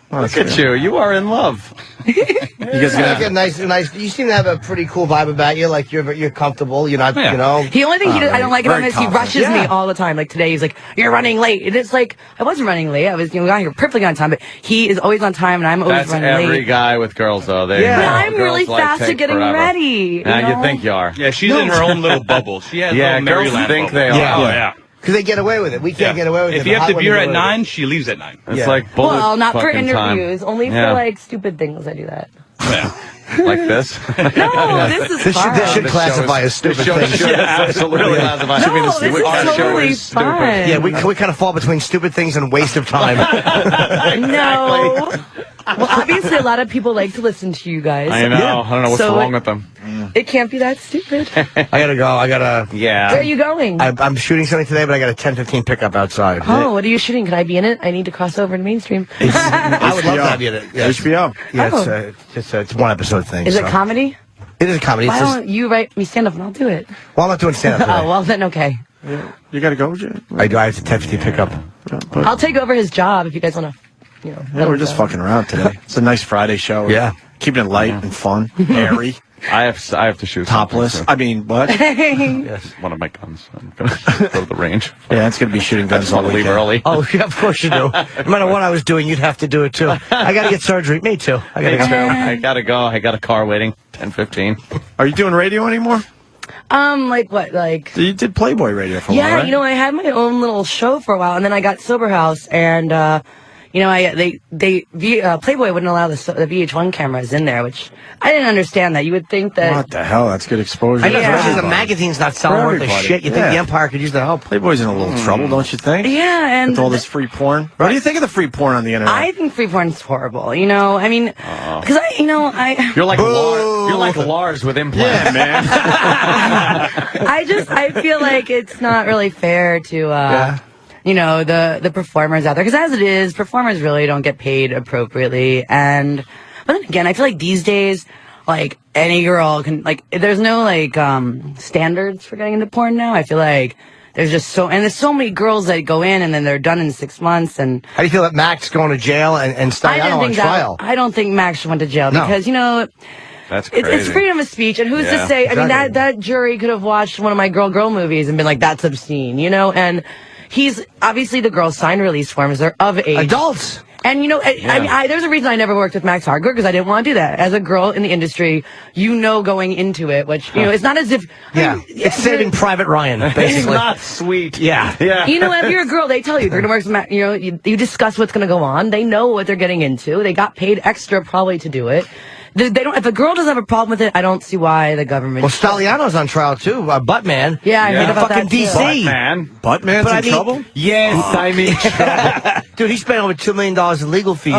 Look at you. You are in love. You guys got a nice. You seem to have a pretty cool vibe about you. Like you're comfortable. You're not, you know. The only thing I don't like about him is he rushes me Yeah. all the time. Like today, he's like, "You're running late." And it's like I wasn't running late. I was, got here perfectly on time. But he is always on time, and I'm always That's running every late. guy with girls, though. They, But I'm girls really like fast take at getting forever. ready. Now you you think you are. Yeah, she's in her own little bubble. She has Yeah, a girls Maryland think bubble. they are. Yeah. Oh, yeah. Because they get away with it. We can't get away with it. If you The have to hot be here women at get away with 9, she leaves at 9. It's Yeah. like bullet Well, not for fucking time. interviews. Only Yeah. for like stupid things. I do that. Yeah. like this. No, this is fun. This should classify as stupid things. Yeah, absolutely classify. No, this is totally fun. Yeah, we kind of fall between stupid things and waste of time. No. Well, obviously, a lot of people like to listen to you guys. I know. I don't know what's wrong with them. It can't be that stupid. I gotta go. Yeah. Where are you going? I'm shooting something today, but I got a 10:15 pickup outside. Oh, what are you shooting? Can I be in it? I need to cross over to mainstream. I would love to have you in it. Yeah. HBO. Yeah, it's one episode thing. Is it comedy? It is a comedy. Why don't you write me stand up and I'll do it? Well, I'm not doing stand up. Oh, well then okay. You got to go, Jim? I do. I have to 10:15 pickup. I'll take over his job if you guys want to. Yeah, we're just fucking around today. It's a nice Friday show. Yeah. Keeping it light and fun, airy. I have to shoot topless. something, so. I mean, what? Yes, one of my guns. I'm gonna go to the range. Yeah, it's gonna be shooting guns all leave weekend. early. Oh, yeah, of course you do. No matter what I was doing, you'd have to do it too. I got to get surgery. Me too. I gotta go. I got a car waiting. 10:15. Are you doing radio anymore? Like what? Like you did Playboy Radio for a while, right? I had my own little show for a while, and then I got Sober House, and Playboy wouldn't allow the VH1 cameras in there, which I didn't understand. That you would think that. What the hell? That's good exposure. I know, especially the magazine's not selling worth of shit. You think the Empire could use the help? Playboy's in a little trouble, don't you think? Yeah, and with all this free porn. Right. What do you think of the free porn on the internet? I think free porn's horrible. I mean, because You're like Lars with implants. Yeah, man. I feel like it's not really fair to. The performers out there. Because as it is, performers really don't get paid appropriately. But then again, I feel like these days, like, any girl can, like, there's no, like, standards for getting into porn now. I feel like there's so many girls that go in and then they're done in 6 months. And how do you feel that Max going to jail and Staliano on trial? I don't think Max went to jail because, that's crazy. It's freedom of speech, and who's to say? Exactly. I mean, that jury could have watched one of my girl movies and been like, "That's obscene," and he's obviously the girls signed release forms; they're of age, adults. And I mean, there's a reason I never worked with Max Hardcore because I didn't want to do that. As a girl in the industry, going into it, which it's not as if it's Saving Private Ryan, basically. It's not sweet. Yeah. If you're a girl, they tell you they're going to work with Max. You discuss what's going to go on. They know what they're getting into. They got paid extra probably to do it. They don't. If a girl doesn't have a problem with it, I don't see why the government. Well, Staliano's on trial too. Buttman. Yeah, I heard about fucking that DC. Buttman's in trouble. Yes, I mean, dude, he spent over $2 million in legal fees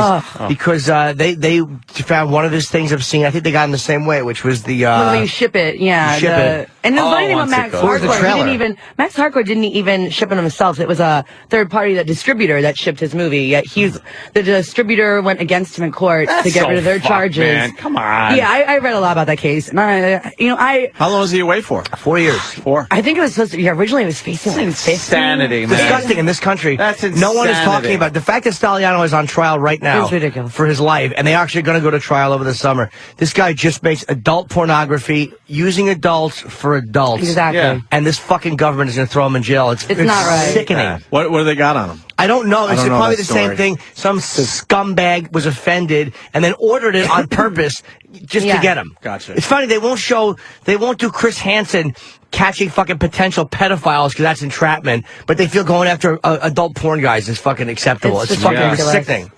because they found one of his things obscene. I think they got him the same way, which was the when you ship it. Yeah, ship it. And the funny thing about Max Hardcore, Max Hardcore didn't even ship it himself. It was a third party, distributor, that shipped his movie. Yet the distributor went against him in court to get rid of their charges. Man. Come on. Yeah, I read a lot about that case, and How long was he away for? 4 years. 4. I think it was supposed to. Yeah, originally it was facing like insanity, man. Disgusting in this country. That's insanity. No one is talking about the fact that Staliano is on trial right now. It's ridiculous. For his life, and they're actually going to go to trial over the summer. This guy just makes adult pornography using adults for adults. Exactly. Yeah. And this fucking government is going to throw him in jail. It's not right. Sickening. Yeah. What do they got on him? I don't know. It's probably the story. same thing. Some scumbag was offended and then ordered it on purpose just to get him. Gotcha. It's funny, they won't do Chris Hansen catching fucking potential pedophiles because that's entrapment, but they feel going after adult porn guys is fucking acceptable. It's fucking sickening.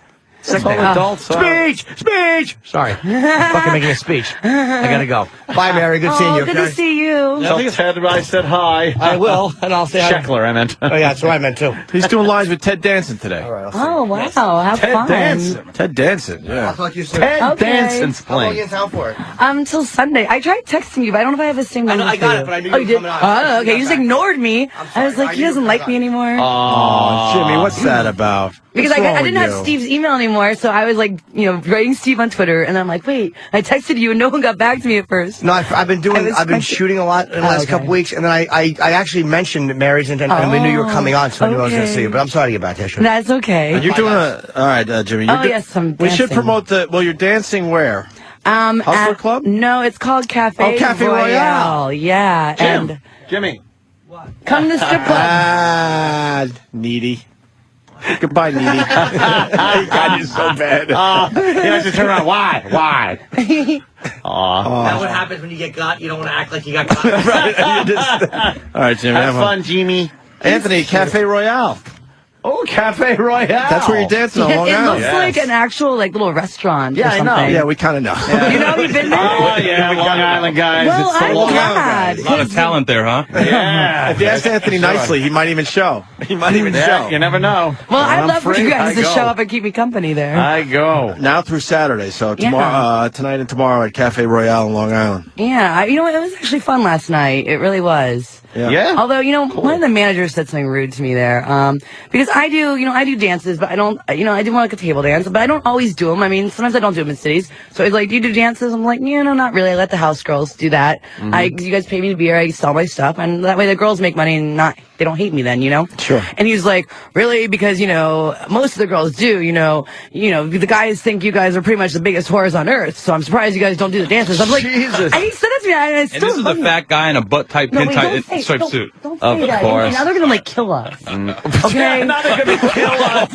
Adults. Speech! Sorry. Fucking making a speech. I gotta go. Bye, Mary. Good seeing you. Good to see you. I said hi. I will, and I'll say hi. Sheckler, I meant. Oh, yeah, that's what I meant, too. He's doing lives with Ted Danson today. All right, Oh, wow. Have fun. Ted Danson, yeah. I'll talk to you soon. Ted Danson's How long are playing. you in town for? Till Sunday. I tried texting you, but I don't know if I have the same number. I got it, but I knew you were coming on. Oh, okay. You just ignored me. I was like, he doesn't like me anymore. Oh, Jimmy, what's that about? Because I didn't have Steve's email anymore, so I was like, writing Steve on Twitter, and I'm like, wait, I texted you, and no one got back to me at first. No, I've been shooting a lot in the last couple weeks, and then I actually mentioned Mary's and we knew you were coming on, so I knew I was going to see you. But I'm sorry to get back to you. That's okay. You're doing all right, Jimmy. Yes, I'm dancing. We should promote you're dancing where? Hustler Club? No, it's called Cafe. Oh, Cafe Royale. Yeah, and Jimmy. come to the strip club. Needy. Goodbye, Needy. God, you're so bad. He has to turn around. Why? That's what happens when you get got. You don't want to act like you got got. Right. All right, Jimmy. Have fun, Jimmy. Anthony, Cafe Royale. Oh, Cafe Royale. That's where you're dancing on Long It Island. looks like an actual little restaurant. Yeah, or I know. something. Yeah, we kind of know. You know, you've been there. Oh, yeah, Long Island guys. Well, It's the I'm Long glad. Island A lot of talent there, huh? Yeah. If you ask Anthony nicely, he might even show. He might even show. You never know. Well, I'd I'm love for free, you guys I to go. show up and keep me company there. I go. Now through Saturday, so Yeah. tomorrow, tonight and tomorrow at Cafe Royale in Long Island. Yeah, you know what? It was actually fun last night. It really was. Yeah. Although, one of the managers said something rude to me there. Because I do dances, but I don't, I do more like a table dance, but I don't always do them. I mean, sometimes I don't do them in cities. So he's like, do you do dances? I'm like, yeah, no, not really. I let the house girls do that. You guys pay me to be here. I sell my stuff. And that way the girls make money and they don't hate me then, Sure. And he's like, really? Because, most of the girls do, the guys think you guys are pretty much the biggest whores on earth. So I'm surprised you guys don't do the dances. I'm like, Jesus. And he said that to me. And And this is a fat guy in a butt-type, pin-tight striped suit. Don't say that. course. Now they're going to, kill us. Okay? Now they're going to kill us.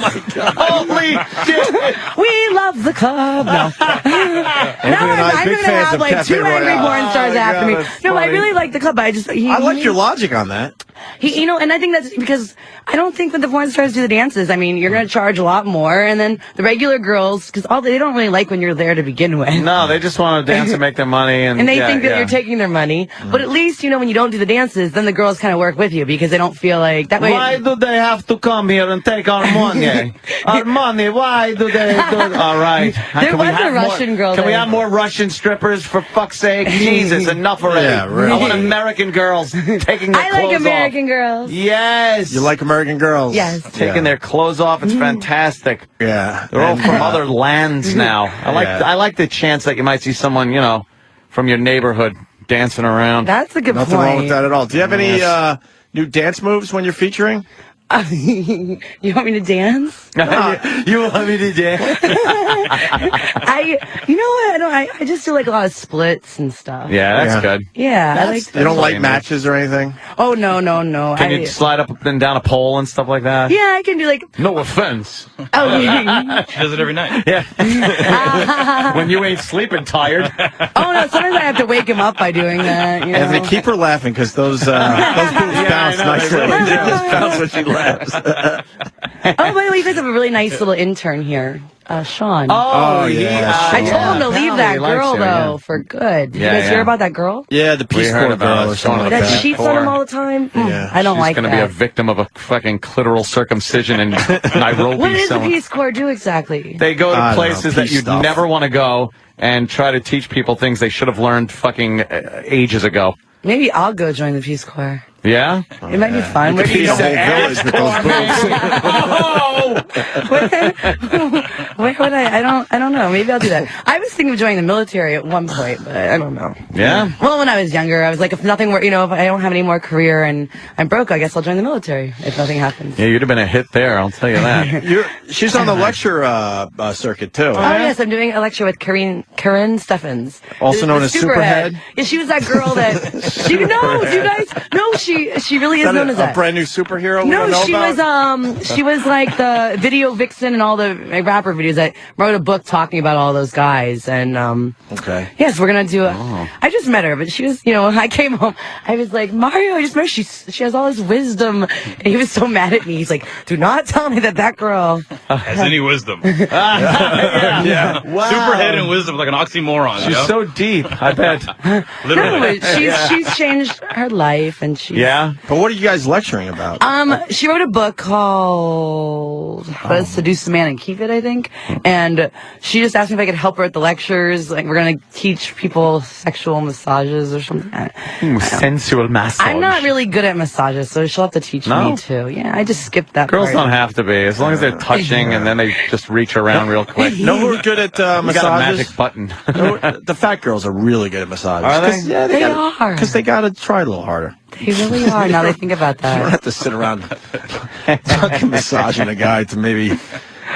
Holy shit. We love the club. No. I'm big going to fans have of like Cafe 2 angry Royale. porn stars Oh, after God, me. that's No, I funny. really like the club. I like your logic on that. And I think that's because I don't think that the porn stars do the dances. I mean, you're going to charge a lot more, and then the regular girls, because they don't really like when you're there to begin with. No, they just want to dance and make their money. And they think that you're taking their money. But at least, when you don't do the dances, then the girls kind of work with you because they don't feel like that way. Why do they have to come here and take our money? Our money, why do they do it? All right. There was a Russian girl Can we there. have more Russian strippers, for fuck's sake? Jesus, enough already. Yeah, really. I want American girls taking their I clothes like American off. girls. Yes. You like American girls? Yes. Taking their clothes off. It's fantastic. Yeah. They're all And, from other lands now. Yeah. I like the chance that you might see someone, from your neighborhood dancing around. That's a good Nothing point. wrong with that at all. Do you have any new dance moves when you're featuring? You want me to dance? You want me to dance? I just do like a lot of splits and stuff. Yeah, that's good. Yeah, I like. You don't light Lame. matches or anything? Oh no. Can you slide up and down a pole and stuff like that? Yeah, I can do like. No offense. Oh yeah. She does it every night. Yeah. When you ain't sleeping tired. Oh no, sometimes I have to wake him up by doing that. Anthony, keep her laughing because those boobs bounce I know, nicely. they really do. Just bounce when she laughs. Oh, by the way, you guys have a really nice little intern here, Sean. Oh, yeah. I told him to leave that girl though for good. Did you guys hear about that girl? Yeah, the Peace Corps girl or something like That that. cheats on him all the time. Yeah. I don't She's like going to that. be a victim of a fucking clitoral circumcision in Nairobi. What does the somewhere. Peace Corps do exactly? They go I to don't know, places that peace you'd stuff. never want to go and try to teach people things they should have learned fucking ages ago. Maybe I'll go join the Peace Corps. Yeah? It might be fun. Where do you Feed the whole village with those boobs. Where would I don't know. Maybe I'll do that. I was thinking of joining the military at one point, but I don't know. Yeah? Well, when I was younger, I was like, if nothing were, if I don't have any more career and I'm broke, I guess I'll join the military if nothing happens. Yeah, you'd have been a hit there, I'll tell you that. She's on the lecture circuit, too. Oh, yes, I'm doing a lecture with Corinne Steffens. Also known as Superhead? Yeah, she was that girl that, you guys, no, she really is known as that. A brand new superhero we No, don't know she about? she was like the video vixen and all the rapper videos that wrote a book talking about all those guys. And, Okay. yes, we're going to do I just met her, but she was, when I came home, I was like, Mario, I just met her. She has all this wisdom. And he was so mad at me. He's like, do not tell me that girl Has any wisdom. Yeah. Wow. Superhead and wisdom, like an oxymoron. She's so deep, I bet. Literally. No, she's changed her life and she's Yeah? But what are you guys lecturing about? She wrote a book called How to Seduce a Man and Keep It, I think. And she just asked me if I could help her at the lectures. Like, we're going to teach people sexual massages or something. Sensual massage. I'm not really good at massages, so she'll have to teach me too. Yeah, I just skipped that Girls part. don't have to be. As long as they're touching and then they just reach around real quick. Know who are good at You massages? got a magic button. The fat girls are really good at massages. Are they? 'Cause, yeah, They gotta, are. Because they got to try a little harder. They really are, now they think about You don't that. have to sit around fucking massaging a guy to maybe...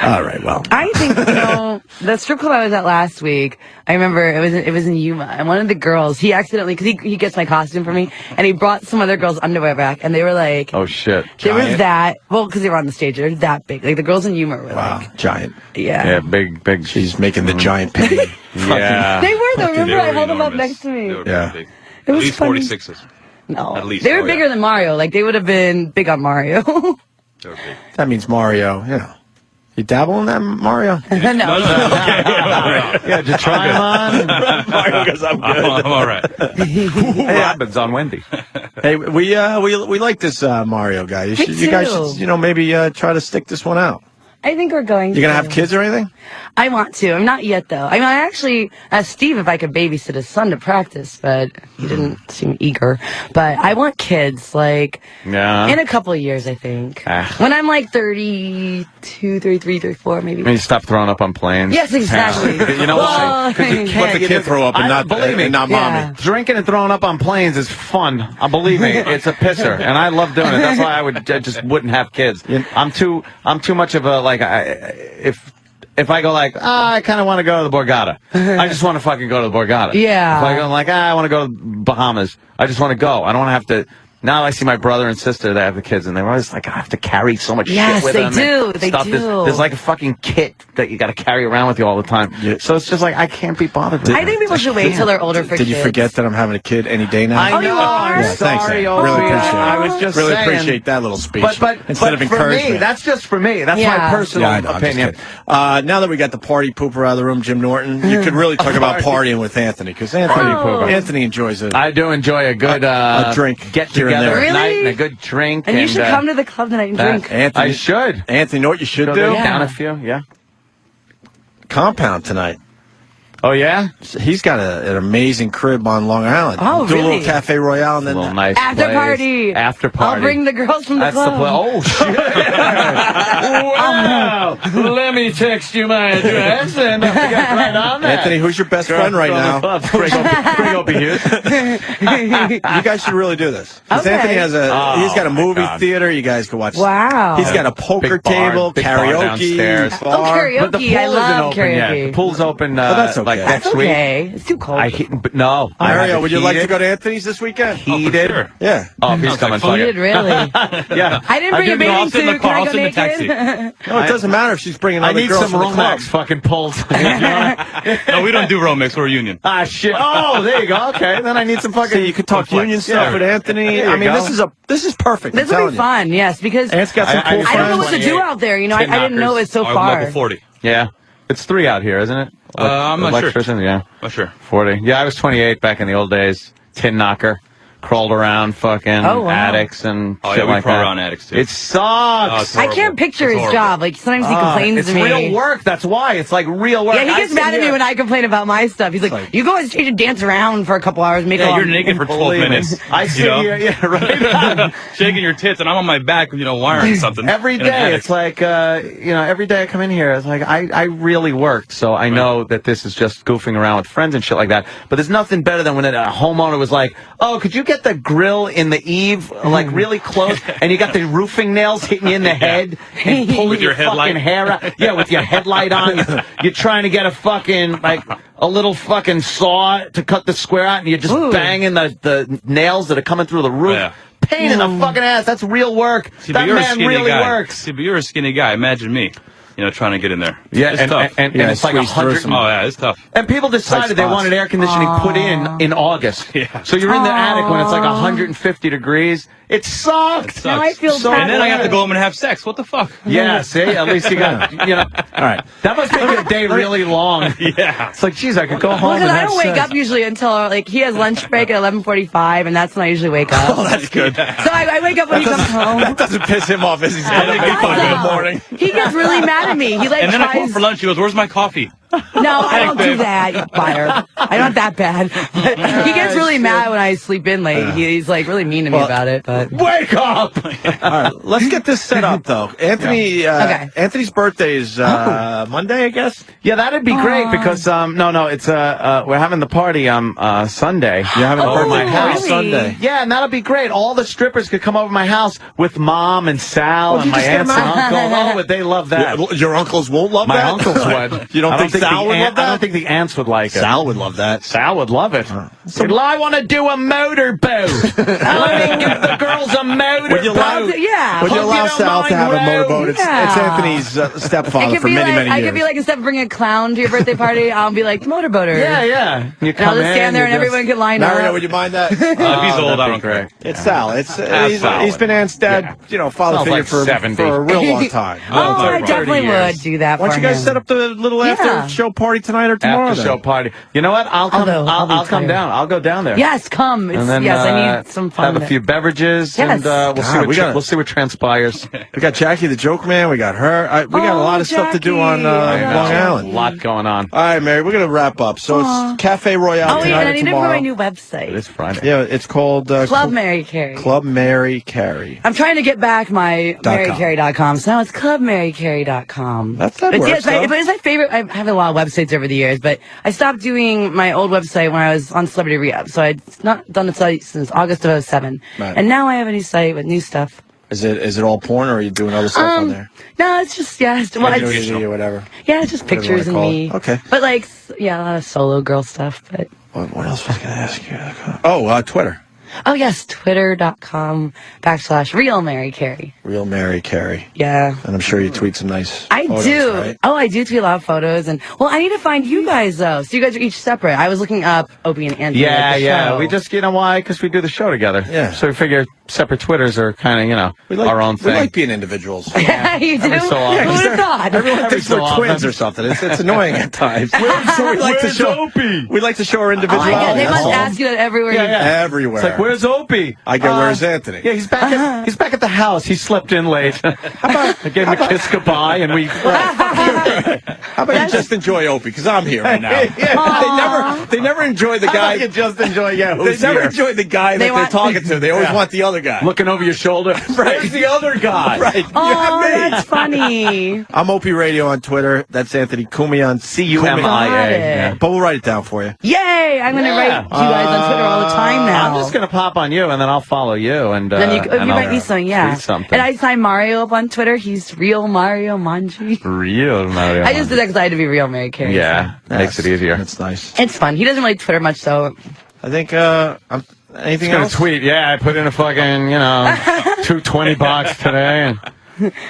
All right, well. I think, the strip club I was at last week, I remember it was in Yuma, and one of the girls, he accidentally, because he gets my costume for me, and he brought some other girls' underwear back, and they were like, Oh, shit. they were that, well, because they were on the stage, they're that big. Like, the girls in Yuma were Wow, like, giant. yeah. Yeah, big. She's making the giant pig. Yeah. They were, though, remember, They I were held them up enormous. next to me. They were Yeah. big. It At was least funny. 46s. No. At least. They were Oh, bigger yeah. than Mario, like, they would have been big on Mario. That means Mario, you know. You dabble in that, Mario? No. Yeah, just try him on. Mario goes, I'm good. I'm all right. Robin's on Wendy. Hey, we like this Mario guy. You guys should, maybe try to stick this one out. I think we're going to. You gonna have kids or anything? I want to. I'm not yet, though. I mean, I actually asked Steve if I could babysit his son to practice, but he didn't seem eager. But I want kids, in a couple of years, I think. When I'm 32, 33, 34, maybe. And you stop throwing up on planes. Yes, exactly. You know why? Because you can't. Let the kid throw up and not mommy. Drinking and throwing up on planes is fun. Believe me, it's a pisser, and I love doing it. That's why I just wouldn't have kids. I'm too much of a if I go I kind of want to go to the Borgata, I just want to fucking go to the Borgata. Yeah. If I go I want to go to Bahamas, I just want to go. I don't want to have to. Now I see my brother and sister that have the kids, and they're always I have to carry so much shit with them. Yes, they do. There's like a fucking kit that you got to carry around with you all the time. So it's just I can't be bothered with I think people should wait till they're older for kids. Did you forget that I'm having a kid any day now? I know. you are? I'm sorry. Thanks, really appreciate it. I was just really saying, appreciate that little speech. But instead of encouragement. For me, that's just for me. That's my personal opinion. Now that we got the party pooper out of the room, Jim Norton, you could really talk about partying with Anthony, because Anthony enjoys it. I do enjoy a good a drink get here and together there. at night and a good drink. And you should come to the club tonight and drink. Anthony, I should. Anthony, you know what you should Go do? down a few, Compound tonight. Oh, yeah? He's got an amazing crib on Long Island. Oh, do really? a little Cafe Royale and then a little nice After place. party. After party. I'll bring the girls from the That's club. the play. Oh, shit. Wow. Let me text you my address and get right on that. Anthony, who's your best friend right now? Bring Opie Hughes. You guys should really do this. Because Okay. Anthony has he's got a movie theater. You guys can watch. Wow. He's got a poker Big bar, table, big bar karaoke, downstairs. bar. karaoke. But the pool I isn't love open yet. karaoke. The pool's open that's okay. next That's week. okay. It's too cold. But no. I have Mario, it would you like to heated. go to Anthony's this weekend? Heated. Sure. Yeah. Oh, he's coming. Fuck Heated, it. really? Yeah. I didn't bring a I'll bathing sit in the suit. car, Can I I'll go sit in the taxi. naked? No, it doesn't matter if she's bringing I other need girls some to the club. Romex fucking pulls. No, we don't do Romex. We're a union. Ah, shit. Oh, there you go. Okay. Then I need some fucking... So you could talk union stuff with Anthony. There I you mean, go. this is perfect. This I'm will telling be you. fun, yes, because Ant's got some cool I don't know what friends. to do out there. I didn't know it was so I'm far. level 40. Yeah. It's 3 out here, isn't it? I'm not sure. Electrician, yeah. Not sure. 40. Yeah, I was 28 back in the old days. Tin knocker. Crawled around fucking attics and Oh, shit yeah, we like crawl that. around attics, too. It sucks. I can't picture his job. Sometimes he complains it's to me. real work. That's why. It's real work. Yeah, he gets mad at me when I complain about my stuff. He's like, you go on stage and dance around for a couple hours. You're naked for 12 minutes. I sit here, right? Shaking your tits, and I'm on my back, wiring something. Every day, it's every day I come in here, it's I really worked, so I know that this is just goofing around with friends and shit like that. But there's nothing better than when a homeowner was like, oh, could you get the grill in the eave, really close, and you got the roofing nails hitting you in the head and pulling with your fucking hair out. Yeah, with your headlight on. You're trying to get a fucking, a little fucking saw to cut the square out, and you're just banging the nails that are coming through the roof. Yeah. Pain in the fucking ass. That's real work. See, that you're a man skinny really guy. works. See, but you're a skinny guy. Imagine me, trying to get in there. Yeah, it's tough. and it's like 100. Oh, yeah, it's tough. And people decided they wanted air conditioning put in August. Yeah. So you're in the attic when it's 150 degrees. It sucks. Now I feel so bad. And then I have to go home and have sex. What the fuck? Yeah, see? At least you got, All right. That must make your day really long. Yeah. It's geez, I could go home Because and I have don't wake sex. up usually until, he has lunch break at 11:45, and that's when I usually wake up. Oh, that's good. So I wake up when he comes home. That doesn't piss him off as he's getting up in the morning. He gets really mad at me. He And then I go tries... for lunch. He goes, "Where's my coffee?" No, I don't do babe. that, you liar. I'm not that bad. He gets really mad when I sleep in late. He's really mean to me about it. But Wake up! All right, let's get this set up, though. Anthony, Okay. Anthony's birthday is Monday, I guess? Yeah, that'd be great because, it's, we're having the party on Sunday. You're having a birthday my party house. really? Sunday. Yeah, and that'll be great. All the strippers could come over to my house with Mom and Sal and you my just get aunts and them out? uncle. Oh, but they love that. Your uncles won't love My that? uncles would. You don't think think Sal would love that? I don't think the ants would like it. Sal would love that. Sal would love it. Well, I want to do a motorboat. Let me give the girls a motorboat. Would you allow Sal to have a motorboat? It's Anthony's stepfather for many years. I could be like, instead of bringing a clown to your birthday party, I'll be like, motorboater. Yeah. You and I'll just stand there and everyone can line up. Mario, would you mind that? If he's old, I don't care. It's Sal. He's been Ant's dad, father figure for a real long time. I definitely would do that. Why don't you guys set up the little after show party tonight or tomorrow? After show party. You know what? I'll come. I'll come down. I'll go down there. Yes, come. I need some fun. Have a few beverages, and we'll see what transpires. We got Jackie the Joke Man. We got her. We got a lot of stuff to do on Long Island. A lot going on. All right, Mary, we're gonna wrap up. So it's Cafe Royale tonight and I need to put tomorrow. my new website. It's Friday. Yeah, it's called Club Mary Carey. Club Mary Carey. I'm trying to get back my MaryCarey.com, so now it's ClubMaryCarey.com. That works. It's my favorite. I have a lot of websites over the years, but I stopped doing my old website when I was on Celebrity Rehab, so I'd not done the site since August of 2007. Right. And now I have a new site with new stuff. Is it all porn, or are you doing other stuff on there? No, it's just Or whatever. Yeah, it's just pictures and me. Okay. But a lot of solo girl stuff. But what else was I going to ask you? Oh, Twitter. Oh yes, Twitter.com/Real Mary Carey. Real Mary Carey. Yeah. And I'm sure you tweet some nice photos, do. Right? Oh, I do tweet a lot of photos. And I need to find you guys though. So you guys are each separate. I was looking up Opie and Anthony. Yeah. We just, why? Because we do the show together. Yeah. So we figure separate Twitters are kind of, our own thing. We like being individuals. Yeah, you do? Every so often. Who would have thought? Everyone thinks they're twins or something. It's annoying at times. Where's Opie? We like to show our individuality. They must ask you that everywhere. Everywhere. It's like, where's Opie? I go, where's Anthony? Yeah, he's back at the house. He slept in late. I gave him a kiss goodbye, and we. How about you just enjoy Opie? Because I'm here right now. They never enjoy the guy. You just enjoy, They never enjoy the guy that they're talking to. They always want the other guy. Looking over your shoulder. Where's the other guy? Right. Oh, that's funny. I'm Opie Radio on Twitter. That's Anthony Cumia on Cumia. But we'll write it down for you. Yay! I'm going to write you guys on Twitter all the time now. I'm just going to pop on you, and then I'll follow you. And then you write me something, yeah. Something. And I sign Mario up on Twitter. He's Real Mario Manji. Real Mario. I just did that because I had to be Real Mary Carey. Yeah, makes it easier. That's nice. It's fun. He doesn't really Twitter much, so. I think, anything else? Tweet. Yeah, I put in a fucking, $220 today. And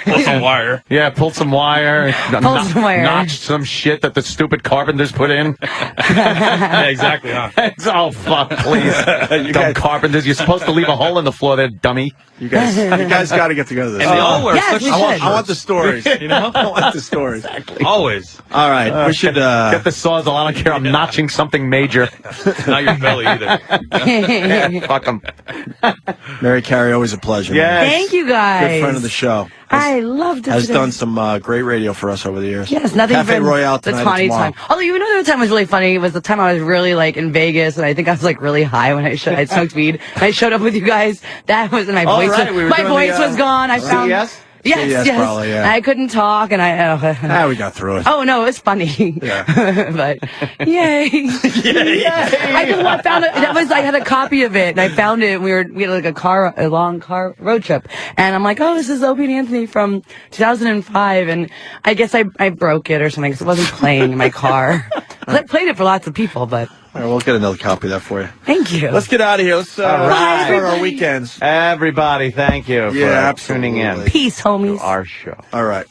pull some wire. Yeah, pulled some wire. Notched some shit that the stupid carpenters put in. Yeah, exactly. Huh? Oh, fuck, please. Dumb carpenters. You're supposed to leave a hole in the floor there, dummy. You guys got to get together this And they all wear such I want the stories. I want the stories. Exactly. Always. All right. We should get the sawzall. I don't care. I'm notching something major. Not your belly either. Yeah, fuck them. Mary Carey, always a pleasure. Yes. Thank you guys. Good friend of the show. I loved it. Has done some great radio for us over the years. Yes, nothing Cafe but Royale tonight the 20 tomorrow. time. Although, the time was really funny. It was the time I was really in Vegas, and I think I was really high when I smoked weed. And I showed up with you guys. That was my voice. My voice was gone. I found. Yes. Probably, yeah. I couldn't talk, and we got through it. Oh no, it was funny. Yeah. But yay! Yay! I found it. I had a copy of it, and I found it. We had a long car road trip, and I'm like, oh, this is Opie and Anthony from 2005, and I guess I broke it or something because it wasn't playing in my car. I played it for lots of people, but. All right, we'll get another copy of that for you. Thank you. Let's get out of here. Let's start our weekends. Everybody, thank you for tuning in. Peace, homies. To our show. All right.